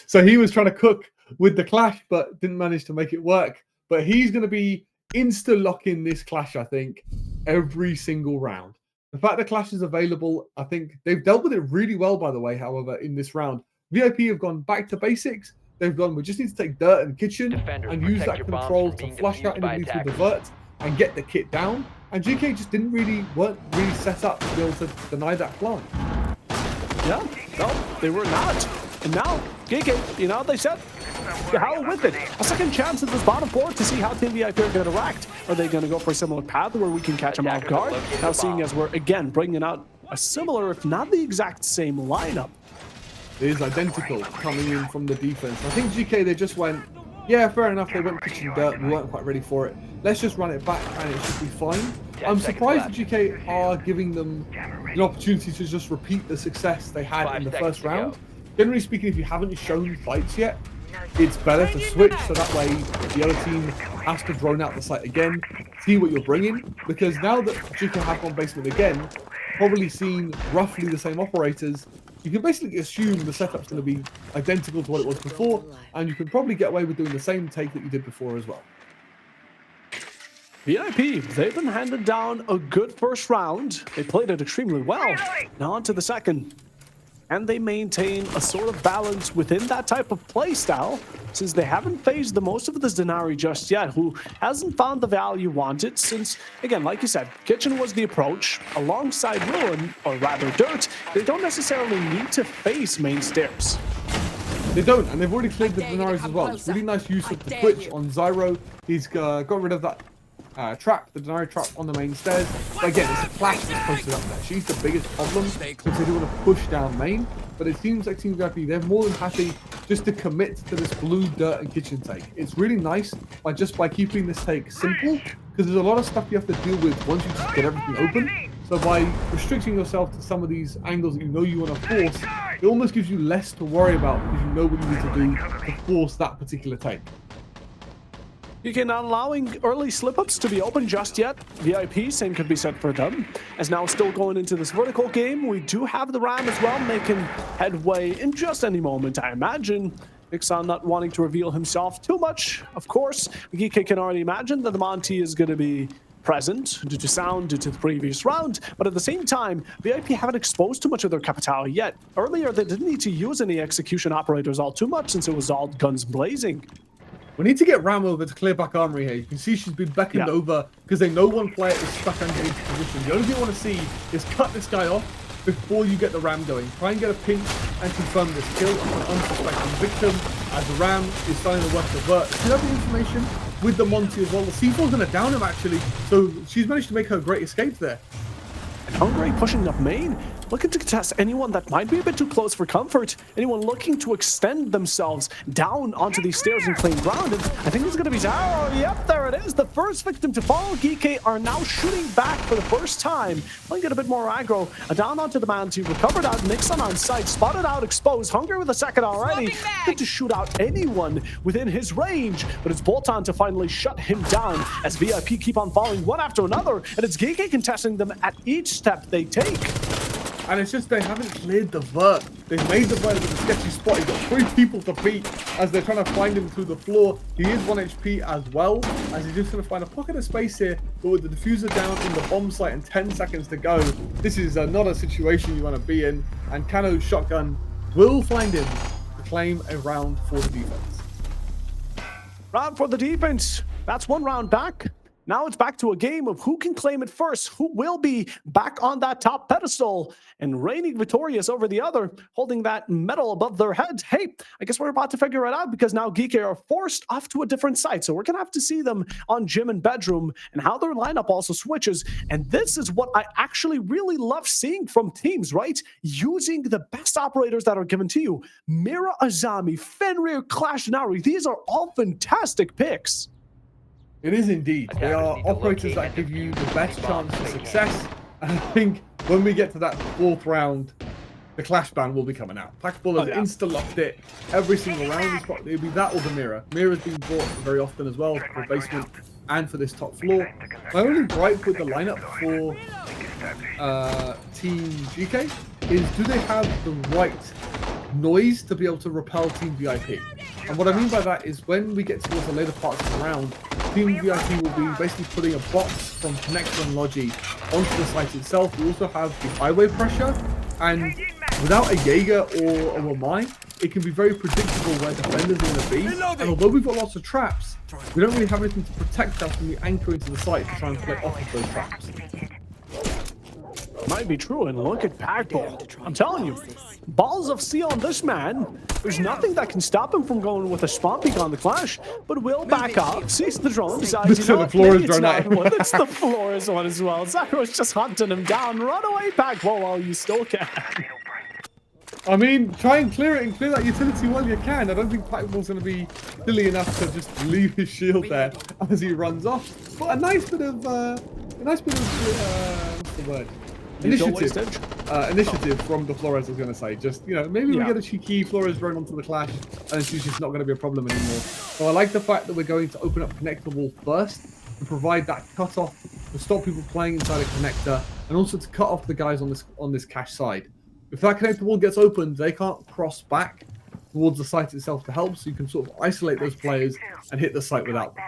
So he was trying to cook with the Clash, but didn't manage to make it work. But he's going to be insta-locking this Clash, I think, every single round. The fact the Clash is available, I think they've dealt with it really well, by the way, however, in this round. VIP have gone back to basics. They've gone, we just need to take dirt and kitchen and use that control to flush out enemies with the vert and get the kit down. And GK just weren't really set up to be able to deny that plant. Yeah, no, they were not. And now, GK, you know, they said, to hell with it. A second chance at this bottom floor to see how Team VIP are going to react. Are they going to go for a similar path where we can catch them off guard? Now, seeing as we're, again, bringing out a similar, if not the exact same lineup. It is identical coming in from the defense. I think GK, they just went, yeah, fair enough, they went kitchen dirt, we weren't quite ready for it. Let's just run it back and it should be fine. I'm surprised that GK are giving them an opportunity to just repeat the success they had in the first round. Generally speaking, if you haven't shown fights yet, it's better to switch, so that way the other team has to drone out the site again, see what you're bringing, because now that GK have gone basement again, probably seen roughly the same operators, you can basically assume the setup's going to be identical to what it was before, and you can probably get away with doing the same take that you did before as well. VIP, they've been handed down a good first round. They played it extremely well. Now on to the second. And they maintain a sort of balance within that type of play style, since they haven't phased the most of this Denari just yet, who hasn't found the value wanted since, again, like you said, Kitchen was the approach. Alongside Ruin, or rather Dirt, they don't necessarily need to face main stairs. They don't, and they've already cleared the Denaris as well. It's really nice use of the Twitch on Zyro. He's got rid of that trap, the Denari trap on the main stairs. But again, it's a Clash that's posted up there. She's the biggest problem because they do want to push down main. But it seems like Team VIP, they're more than happy just to commit to this blue dirt and kitchen take. It's really nice by keeping this take simple, because there's a lot of stuff you have to deal with once you just get everything open. So by restricting yourself to some of these angles that you know you want to force, it almost gives you less to worry about because you know what you need to do to force that particular take. You can not allowing early slip-ups to be open just yet. VIP, same could be said for them. As now still going into this vertical game, we do have the Ram as well making headway in just any moment, I imagine. Ixon not wanting to reveal himself too much. Of course, Geeke can already imagine that the Monty is going to be present due to sound, due to the previous round, but at the same time, VIP haven't exposed too much of their Capital yet. Earlier, they didn't need to use any execution operators all too much since it was all guns blazing. We need to get Ram over to clear back armory here. You can see she's been beckoned over because they know one player is stuck underneath position. The only thing you want to see is cut this guy off before you get the Ram going. Try and get a pinch and confirm this kill on an unsuspecting victim as the Ram is starting to work the vert. She has the information with the Monty as well. The C4 is going to down him actually, so she's managed to make her great escape there. And Hungary pushing up main, looking to contest anyone that might be a bit too close for comfort, anyone looking to extend themselves down onto these stairs and claim ground. And I think it's going to be Zaro. Yep, there it is. The first victim to fall. Geeke are now shooting back for the first time. Playing it a bit more aggro. Down onto the man to recovered out. Nixon on site. Spotted out. Exposed. Hungry with a second already. Good to shoot out anyone within his range. But it's Bolton to finally shut him down as VIP keep on falling one after another. And it's Geeke contesting them at each step they take. And it's just they haven't cleared the vert. They've made the vert with a sketchy spot. He's got 3 people to beat as they're trying to find him through the floor. He is 1 HP as well, as he's just going to find a pocket of space here. But with the diffuser down in the bomb site and 10 seconds to go, this is not a situation you want to be in. And Kano's shotgun will find him to claim a round for the defense. Round for the defense. That's 1 round back. Now it's back to a game of who can claim it first, who will be back on that top pedestal and reigning victorious over the other, holding that medal above their head. Hey, I guess we're about to figure it out because now Geeke are forced off to a different site. So we're going to have to see them on gym and bedroom and how their lineup also switches. And this is what I actually really love seeing from teams, right? Using the best operators that are given to you. Mira Azami, Fenrir, Clash Nari. These are all fantastic picks. It is indeed. They are operators that give you the best chance for success. And I think when we get to that 4th round, the Clash ban will be coming out. Packball has insta-locked it every single round. It'll be that or the Mirror. Mirror's been bought very often as well for the basement and for this top floor. My only gripe with the lineup for Team GK is do they have the right noise to be able to repel Team VIP? And what I mean by that is when we get towards the later parts of the round, Team VIP will be basically putting a box from Connector and Logi onto the site itself. We also have the highway pressure, and without a Jaeger or a Wamai, it can be very predictable where defenders are going to be. And although we've got lots of traps, we don't really have anything to protect us when we anchor into the site to try and play off of those traps. Might be true, and look at Packball. I'm telling you, balls of steel on this man. There's nothing that can stop him from going with a spawn peek on the Clash, but will back up, sees the drone, decides, you know what, maybe it's not one. It's the Flores one as well. Zaro's just hunting him down. Run away, Packball, while you still can. I mean, try and clear it and clear that utility while you can. I don't think Packball's going to be silly enough to just leave his shield there as he runs off. But a nice bit of, what's the word? Initiative from the Flores, I was going to say. Just, you know, maybe we get a cheeky Flores drone onto the Clash and she's just not going to be a problem anymore. So I like the fact that we're going to open up Connector Wall first and provide that cutoff to stop people playing inside a connector and also to cut off the guys on this cache side. If that Connector Wall gets opened, they can't cross back towards the site itself to help, so you can sort of isolate those players and hit the site without them.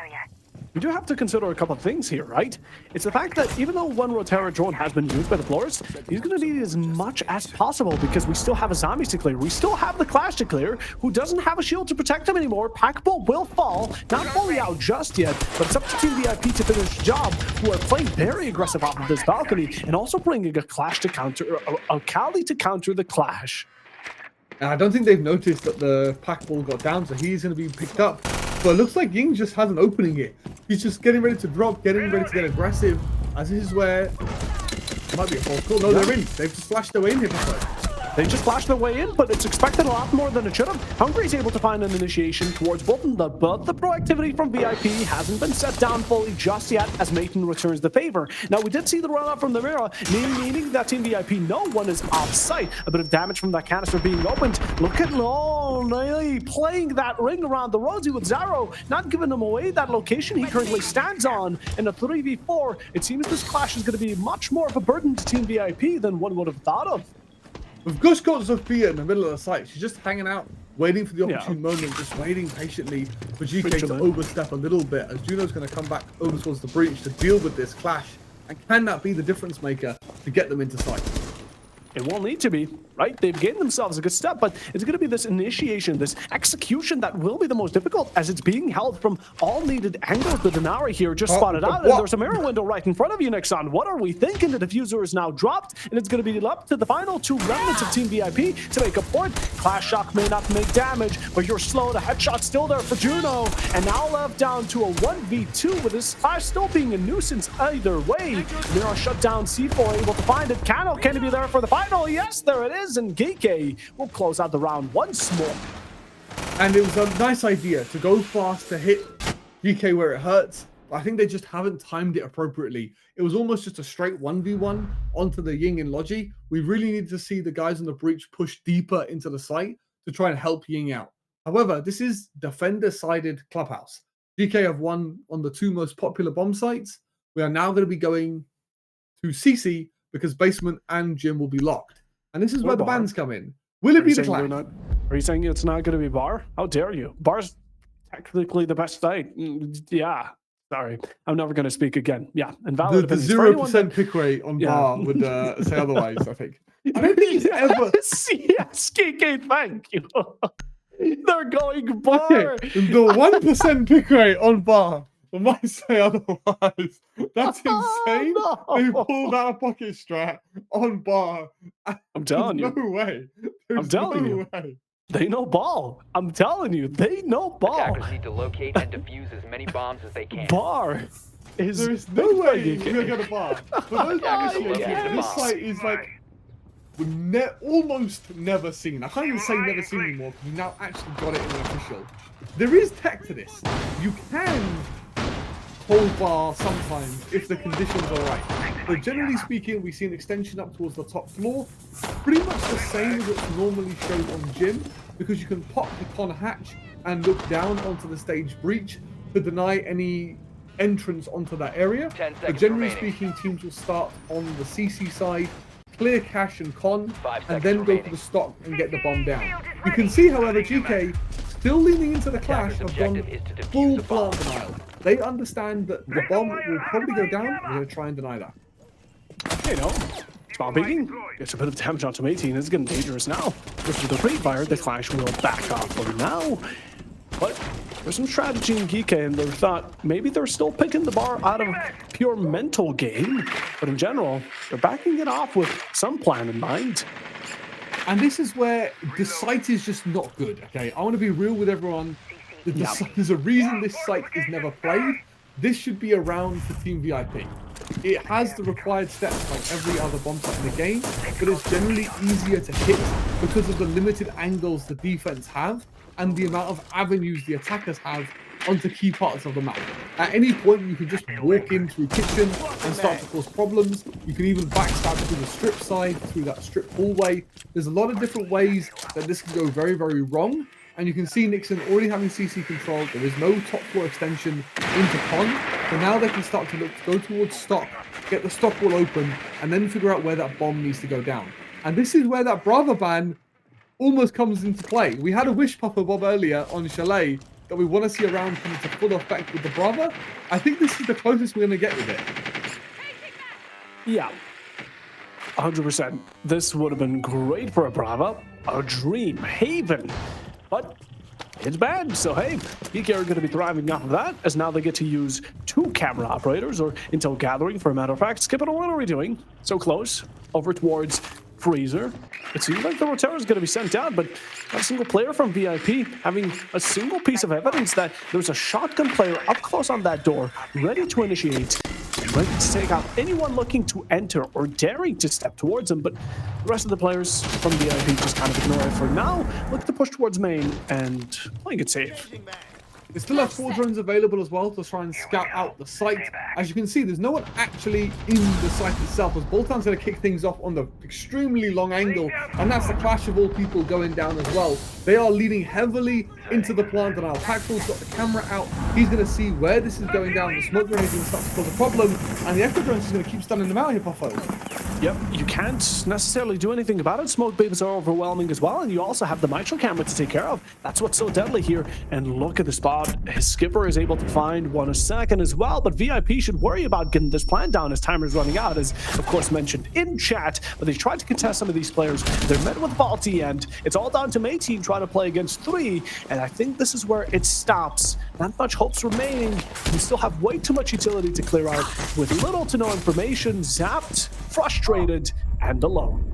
We do have to consider a couple of things here, right? It's the fact that even though one Rotera drone has been used by the Flores, he's going to need as much as possible because we still have a zombies to clear. We still have the Clash to clear, who doesn't have a shield to protect him anymore. Packball will fall, not fully out just yet, but it's up to Team VIP to finish the job, who are playing very aggressive off of this balcony and also bringing a Clash to counter, a Kali to counter the Clash. And I don't think they've noticed that the Packball got down, so he's going to be picked up. But it looks like Ying just has an opening here. He's just getting ready to drop, getting ready to get aggressive. As this is where... It might be a false call. No, they're in. They've just flashed their way in here. They just flashed their way in, but it's expected a lot more than it should have. Hungry's able to find an initiation towards Bolton, but the proactivity from VIP hasn't been set down fully just yet as Maton returns the favor. Now, we did see the run-up from the Mira, meaning that Team VIP, no one is off-site. A bit of damage from that canister being opened. Look at Lonely playing that ring around the Rosie with Zaro, not giving him away that location he currently stands on. In a 3v4, it seems this Clash is going to be much more of a burden to Team VIP than one would have thought of. We've just got Zofia in the middle of the site. She's just hanging out, waiting for the opportune moment, just waiting patiently for GK to overstep a little bit as Juno's going to come back over towards the breach to deal with this Clash. And can that be the difference maker to get them into sight? It won't need to be, right? They've gained themselves a good step, but it's going to be this initiation, this execution that will be the most difficult as it's being held from all needed angles. The Denari here just spotted out, and there's a mirror window right in front of you, Nixon. What are we thinking? The diffuser is now dropped, and it's going to be up to the final two remnants of Team VIP to make a point. Clash Shock may not make damage, but you're slow. The headshot's still there for Juno, and now left down to a 1v2 with this Clash still being a nuisance either way. Mira shut down, C4 able to find it. Kano, can he be there for the final? Yes, there it is, and Geeke will close out the round once more. And it was a nice idea to go fast, to hit Geeke where it hurts. But I think they just haven't timed it appropriately. It was almost just a straight 1v1 onto the Ying and Logi. We really need to see the guys on the breach push deeper into the site to try and help Ying out. However, this is defender-sided Clubhouse. Geeke have won on the two most popular bomb sites. We are now going to be going to CC because basement and gym will be locked. And this is where the bans come in. Will it be the Clash? Are you saying it's not going to be Bar? How dare you? Bar's technically the best site. Yeah. Sorry. I'm never going to speak again. Yeah. Invalid the 0% pick rate on Bar would say otherwise, I think. I don't think it's ever... Yes, KK, thank you. They're going Bar. Okay. The 1% pick rate on Bar. I might say otherwise. That's insane. No. They pulled out a pocket strat on Bar. I'm telling you. No way. I'm telling you. Way. They know ball. I'm telling you. They know ball. Attackers need to locate and defuse as many bombs as they can. Bar is... There's no way we're going to Bar. For those this site is like... almost never seen. I can't even say never seen anymore because we now actually got it in an official. There is tech to this. You can hold Bar sometimes if the conditions are right. But generally speaking, we see an extension up towards the top floor. Pretty much the same as what's normally shown on Gym, because you can pop the con hatch and look down onto the stage breach to deny any entrance onto that area. But generally speaking, teams will start on the CC side, clear cache and con, and then go for the stock and get the bomb down. You can see, however, GK still leaning into the Clash have gone full plant denial. They understand that the bomb will probably go down, and they're going to try and deny that. You know, small beating gets a bit of damage onto 18. It's getting dangerous now. With the pre-fire, the Clash will back off for now. But there's some strategy in Geeke, and they thought maybe they're still picking the Bar out of pure mental game. But in general, they're backing it off with some plan in mind. And this is where the site is just not good, okay? I want to be real with everyone. There's a reason this site is never played. This should be around for Team VIP. It has the required steps like every other bomb site in the game, but it's generally easier to hit because of the limited angles the defense have and the amount of avenues the attackers have onto key parts of the map. At any point, you can just walk in through kitchen and start to cause problems. You can even backstab through the strip side, through that strip hallway. There's a lot of different ways that this can go very, very wrong. And you can see Nixon already having CC control. There is no top floor extension into con. So now they can start to go towards stock, get the stock wall open, and then figure out where that bomb needs to go down. And this is where that Brava ban almost comes into play. We had a Wish Puffer Bob earlier on Chalet that we want to see around come into full effect with the Brava. I think this is the closest we're going to get with it. Yeah, 100%. This would have been great for a Brava, a dream haven. But it's bad, so hey, Geeke are going to be thriving off of that, as now they get to use 2 camera operators, or intel gathering, for a matter of fact. Skip it, what are we doing? So close, over towards Freezer. It seems like the Rotero is going to be sent out, but not a single player from VIP having a single piece of evidence that there's a shotgun player up close on that door, ready to initiate, ready to take out anyone looking to enter or daring to step towards him. But the rest of the players from VIP just kind of ignore it for now, look to push towards main and playing it safe. They still have 4 drones available as well to try and scout out the site. As you can see, there's no one actually in the site itself, as Boltan's going to kick things off on the extremely long angle, and that's the Clash of all people going down as well. They are leaning heavily into the plant, and our Tactful's got the camera out. He's going to see where this is going down. The smoke grenade is going to start to cause a problem, and the Echo drones is going to keep stunning them out here, Puffo. Yep, you can't necessarily do anything about it. Smoke babes are overwhelming as well, and you also have the mitral camera to take care of. That's what's so deadly here. And look at the spot. His skipper is able to find one a second as well, but VIP should worry about getting this plan down as timer's running out, as of course mentioned in chat. But they tried to contest some of these players. They're met with faulty, and it's all down to May team trying to play against 3. And I think this is where it stops. Not much hopes remaining. We still have way too much utility to clear out with little to no information. Zapped, frustrated, and alone.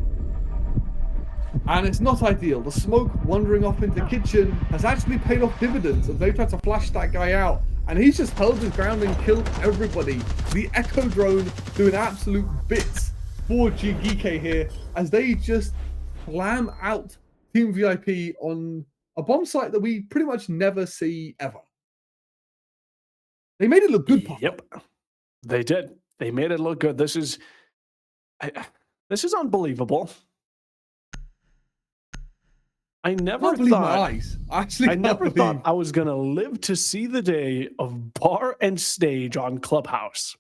And it's not ideal. The smoke wandering off into kitchen has actually paid off dividends, as they've tried to flash that guy out, and he's just held his ground and killed everybody. The Echo drone doing absolute bits for GK here, as they just slam out Team VIP on a bomb site that we pretty much never see ever. They made it look good, Papa. Yep, they did. They made it look good. This is unbelievable. I never believe my thought eyes. I never thought I was gonna live to see the day of bar and stage on Clubhouse.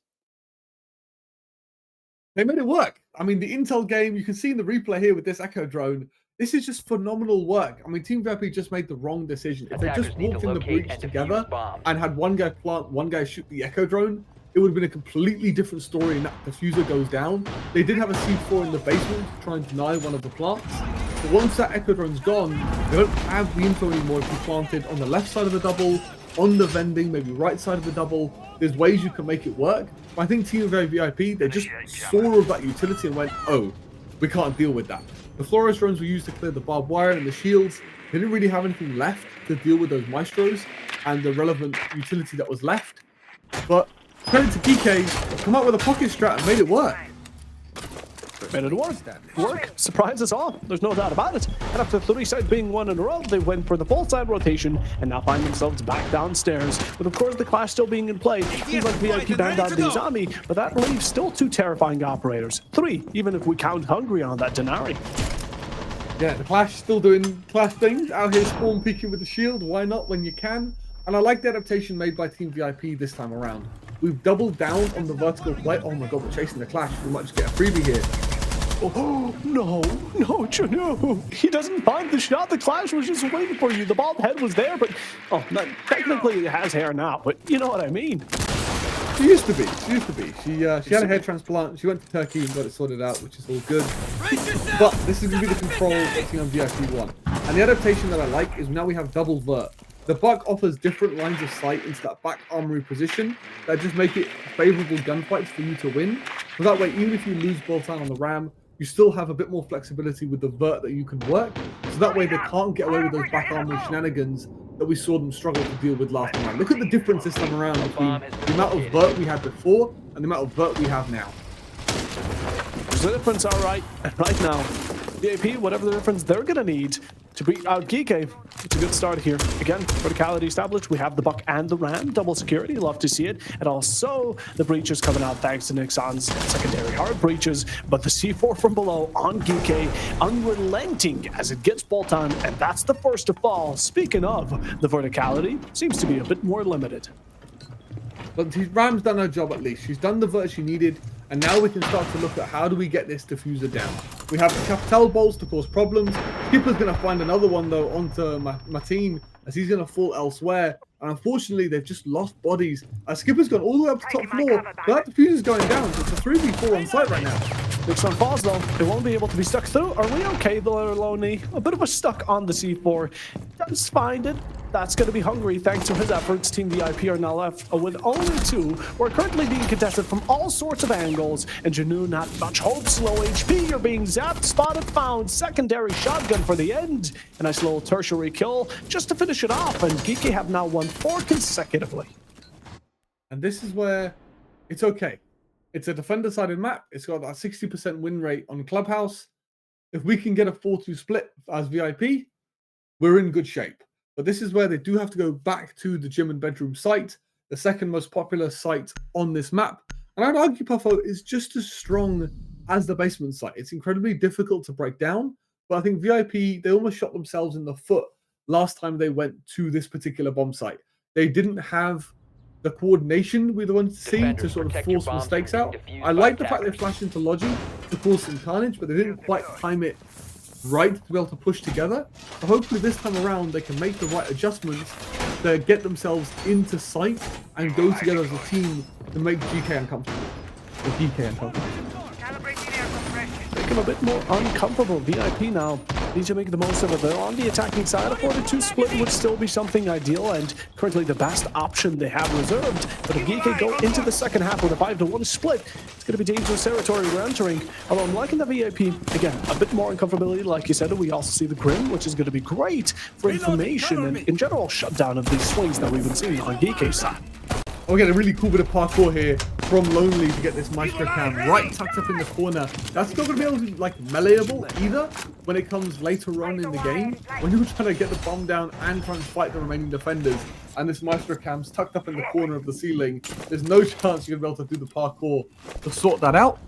They made it work. I mean, the Intel game, you can see in the replay here with this Echo drone, this is just phenomenal work. I mean, Team VIP just made the wrong decision. If they just Attackers need walked to in the locate breach and together defuse bombs. and had one guy plant, one guy shoot the Echo drone, it would have been a completely different story, and that diffuser goes down. They did have a C4 in the basement to try and deny one of the plants. But once that Echo drone's gone, they don't have the info anymore if you planted on the left side of the double, on the vending, maybe right side of the double. There's ways you can make it work. But I think Team VIP, they just saw of that utility and went, oh, we can't deal with that. The Flores drones were used to clear the barbed wire and the shields. They didn't really have anything left to deal with those Maestros and the relevant utility that was left. But credit to PK, come up with a pocket strat and made it work. Made it work. Surprised us all. There's no doubt about it. And after 3 sides being won in a row, they went for the full side rotation and now find themselves back downstairs. With of course the clash still being in play. Seems like VIP banned out the Izami, but that leaves still 2 terrifying operators. 3, even if we count Hungry on that Denari. Yeah, the Clash still doing Clash things, out here spawn peeking with the shield. Why not when you can? And I like the adaptation made by Team VIP this time around. We've doubled down on the vertical play. Oh my god, we're chasing the Clash. We might just get a freebie here. Oh, no, Chanu. He doesn't find the shot. The Clash was just waiting for you. The bald head was there, but, oh, technically it has hair now, but you know what I mean. She used to be. She had a hair transplant. She went to Turkey and got it sorted out, which is all good. But this is going to be the control that Team VIP won. And the adaptation that I like is now we have double vert. The Buck offers different lines of sight into that back armory position that just make it favorable gunfights for you to win. So that way, even if you lose bolt-on on the ram, you still have a bit more flexibility with the vert that you can work. So that way they can't get away with those back armory shenanigans that we saw them struggle to deal with last time. Look at the difference this time around between the amount of vert we had before and the amount of vert we have now. There's a difference, all right. And right now, VIP, whatever the difference they're going to need to beat out Geeke. It's a good start here. Again, verticality established. We have the Buck and the Ram. Double security. Love to see it. And also, the breaches coming out thanks to Nixon's secondary hard breaches. But the C4 from below on Geeke, unrelenting as it gets bolt on. And that's the first to fall. Speaking of, the verticality seems to be a bit more limited. But Ram's done her job at least. She's done the vert she needed. And now we can start to look at how do we get this diffuser down. We have the Capital bolts to cause problems. Skipper's going to find another one, though, onto Martin, as he's going to fall elsewhere. And unfortunately, they've just lost bodies. Skipper's gone all the way up to top floor. But that diffuser's going down. So it's a 3v4 on site right now. Nixon falls, though. They won't be able to be stuck through. Are we okay, though, Lonely? A bit of a stuck on the C4. Does find it. That's going to be Hungry. Thanks to his efforts, Team VIP are now left with only 2. We're currently being contested from all sorts of angles. And Janu, not much hope. Slow HP. You're being zapped. Spotted, found. Secondary shotgun for the end. A nice little tertiary kill just to finish it off. And Geeky have now won 4 consecutively. And this is where it's okay. It's a defender-sided map. It's got that 60% win rate on Clubhouse. If we can get a 4-2 split as VIP, we're in good shape. But this is where they do have to go back to the gym and bedroom site, the second most popular site on this map. And I'd argue Puffo is just as strong as the basement site. It's incredibly difficult to break down, but I think VIP, they almost shot themselves in the foot last time they went to this particular bomb site. They didn't have the coordination we're the ones to see to Defenders, sort of protect your force bombs mistakes from out. being I defused like by the fact they attackers. flashed into Logi to cause some carnage, but they didn't quite time it right to be able to push together. So hopefully this time around they can make the right adjustments to get themselves into sight and go together as a team to make GK uncomfortable. Or DK uncomfortable. Make him a bit more uncomfortable. VIP now need to make the most of it. They're on the attacking side. A 4-2 split would still be something ideal and currently the best option they have reserved. But if GK go into the second half with a 5-1 split, it's going to be dangerous territory we're entering. Although I'm liking the VIP, again, a bit more uncomfortability. Like you said, we also see the Grim, which is going to be great for information and in general shutdown of these swings that we've been seeing on GK's side. We're getting a really cool bit of parkour here from Lonely to get this Maestro Cam right tucked up in the corner. That's not going to be able to be like meleeable either when it comes later on in the game. When you're trying to get the bomb down and try and fight the remaining defenders, and this Maestro Cam's tucked up in the corner of the ceiling, there's no chance you're going to be able to do the parkour to sort that out.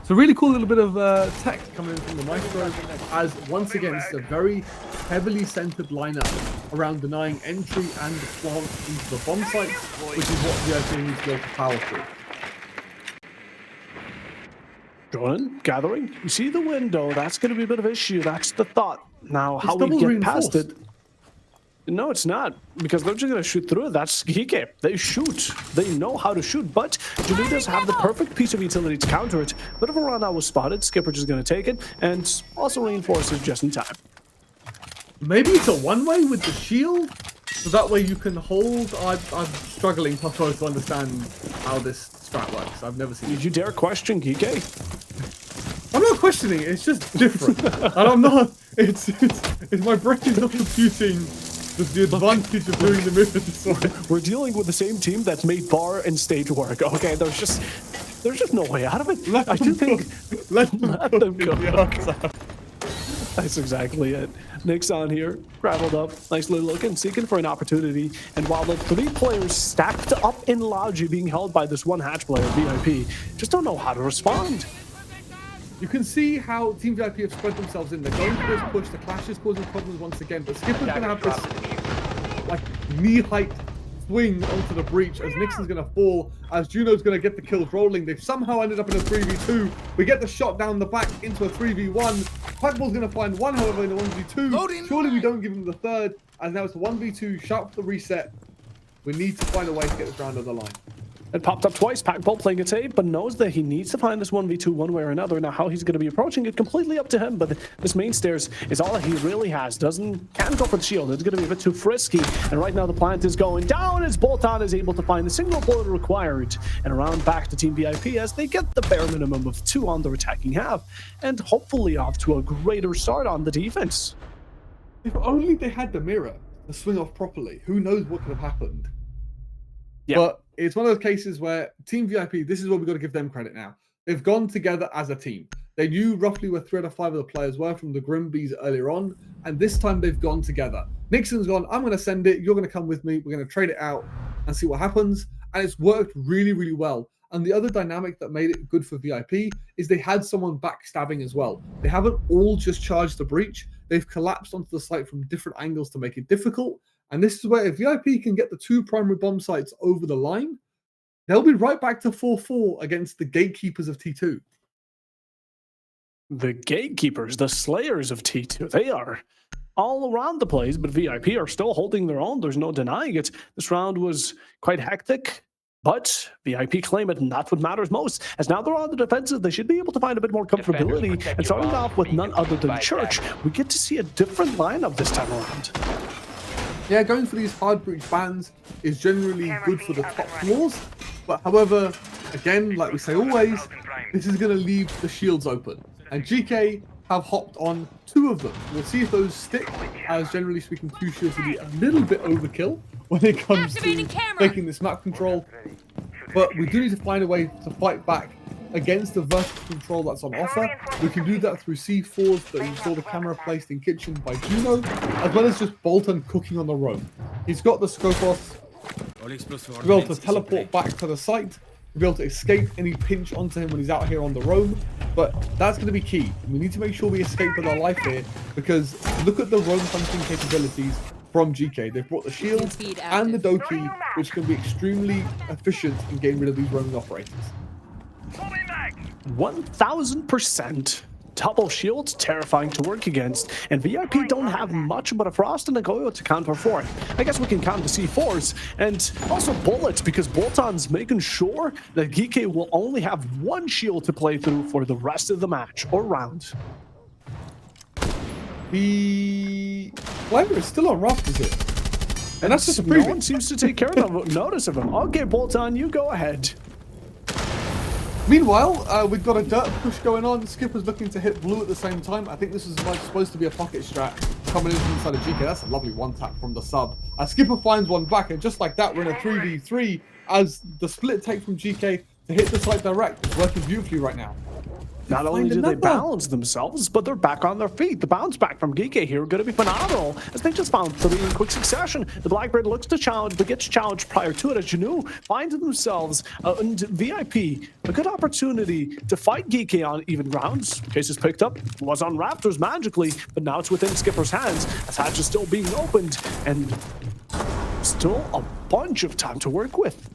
So really cool little bit of tech coming in from the Maestro, as once again it's a very heavily centered lineup around denying entry and the plant into the bomb site, which is what VIP needs to be able to power through. Jordan, gathering. You see the window. That's going to be a bit of an issue. That's the thought. Now, how we double get past reinforced. it. No, it's not, because they're just going to shoot through it. That's Hike. They shoot. They know how to shoot, but Julie does have the perfect piece of utility to counter it. Bit of a run out was spotted. Skipper just going to take it, and also reinforces just in time. Maybe it's a one-way with the shield, so that way you can hold. I'm struggling, Papa, to understand how this strat works. I've never seen it. Did you dare question Hike? I'm not questioning it, it's just different. And I'm not, it's my brain is not computing the advantage of doing the movement. We're dealing with the same team that's made bar and stage work. Okay, there's just no way out of it. I do think let them go. That's exactly it. Nick's on here, graveled up, nicely looking, seeking for an opportunity. And while the three players stacked up in Logi being held by this one hatch player, VIP, just don't know how to respond. You can see how Team VIP have spread themselves in. They're going for this push. The clash is causing problems once again. But Skipper's going to have this like knee-height swing onto the breach as Nixon's going to fall, as Juno's going to get the kills rolling. They've somehow ended up in a 3v2. We get the shot down the back into a 3v1. Packball's going to find one, however, in a 1v2. Surely we don't give him the third, as now it's a 1v2. Sharp for the reset. We need to find a way to get this round over the line. It popped up twice, Packball playing it safe, but knows that he needs to find this 1v2 one way or another. Now, how he's going to be approaching it, completely up to him, but this main stairs is all that he really has. Can't go for the shield. It's going to be a bit too frisky, and right now the plant is going down as Bolton is able to find the single bullet required, and around back to Team VIP as they get the bare minimum of 2 on their attacking half, and hopefully off to a greater start on the defense. If only they had the mirror to swing off properly, who knows what could have happened. Yeah. But it's one of those cases where Team VIP, this is where we've got to give them credit now. They've gone together as a team. They knew roughly where 3 out of 5 of the players were from the Grimbees earlier on, and this time they've gone together. Nixon's gone, I'm going to send it, you're going to come with me, we're going to trade it out and see what happens. And it's worked really, really well. And the other dynamic that made it good for VIP is they had someone backstabbing as well. They haven't all just charged the breach. They've collapsed onto the site from different angles to make it difficult. And this is where if VIP can get the 2 primary bomb sites over the line, they'll be right back to 4-4 against the gatekeepers of T2. The gatekeepers, the slayers of T2, they are all around the place, but VIP are still holding their own. There's no denying it. This round was quite hectic, but VIP claim it, and that's what matters most. As now they're on the defensive, they should be able to find a bit more comfortability. And starting off with none other than Church, we get to see a different lineup this time around. Yeah, going for these hard breach bans is generally good for the top floors. But however, again, like we say always, this is going to leave the shields open. And GK have hopped on 2 of them. We'll see if those stick, as generally speaking, 2 shields will be a little bit overkill when it comes to taking this map control. But we do need to find a way to fight back against the vertical control that's on offer. We can do that through C4s that you saw the camera placed in kitchen by Juno, as well as just Bolton cooking on the roam. He's got the Skopos to be able to teleport back to the site, to be able to escape any pinch onto him when he's out here on the roam. But that's going to be key. We need to make sure we escape with our life here, because look at the roam hunting capabilities from GK. They've brought the shield and the Doki, which can be extremely efficient in getting rid of these roaming operators. 1000%. Double shields, terrifying to work against, and VIP don't have much but a Frost and a Goyo to counter for it. I guess we can count the C4s and also bullets, because Bolton's making sure that GK will only have one shield to play through for the rest of the match or round. The Flavor is still on Raft, is it? And that's just a preview. No one seems to take care of notice of him. Okay, Bolton, you go ahead. Meanwhile, we've got a dirt push going on. Skipper's looking to hit blue at the same time. I think this is supposed to be a pocket strat coming in from inside of GK. That's a lovely one tap from the sub. Skipper finds one back, and just like that, we're in a 3v3 as the split take from GK to hit the site direct is working beautifully right now. Not only do they balance themselves, but they're back on their feet. The bounce back from Geeke here going to be phenomenal, as they just found 3 in quick succession. The Blackbird looks to challenge, but gets challenged prior to it, as Janu finds themselves and VIP a good opportunity to fight Geeke on even grounds. Case is picked up, was on Raptors magically, but now it's within Skipper's hands, as Hatch is still being opened, and still a bunch of time to work with.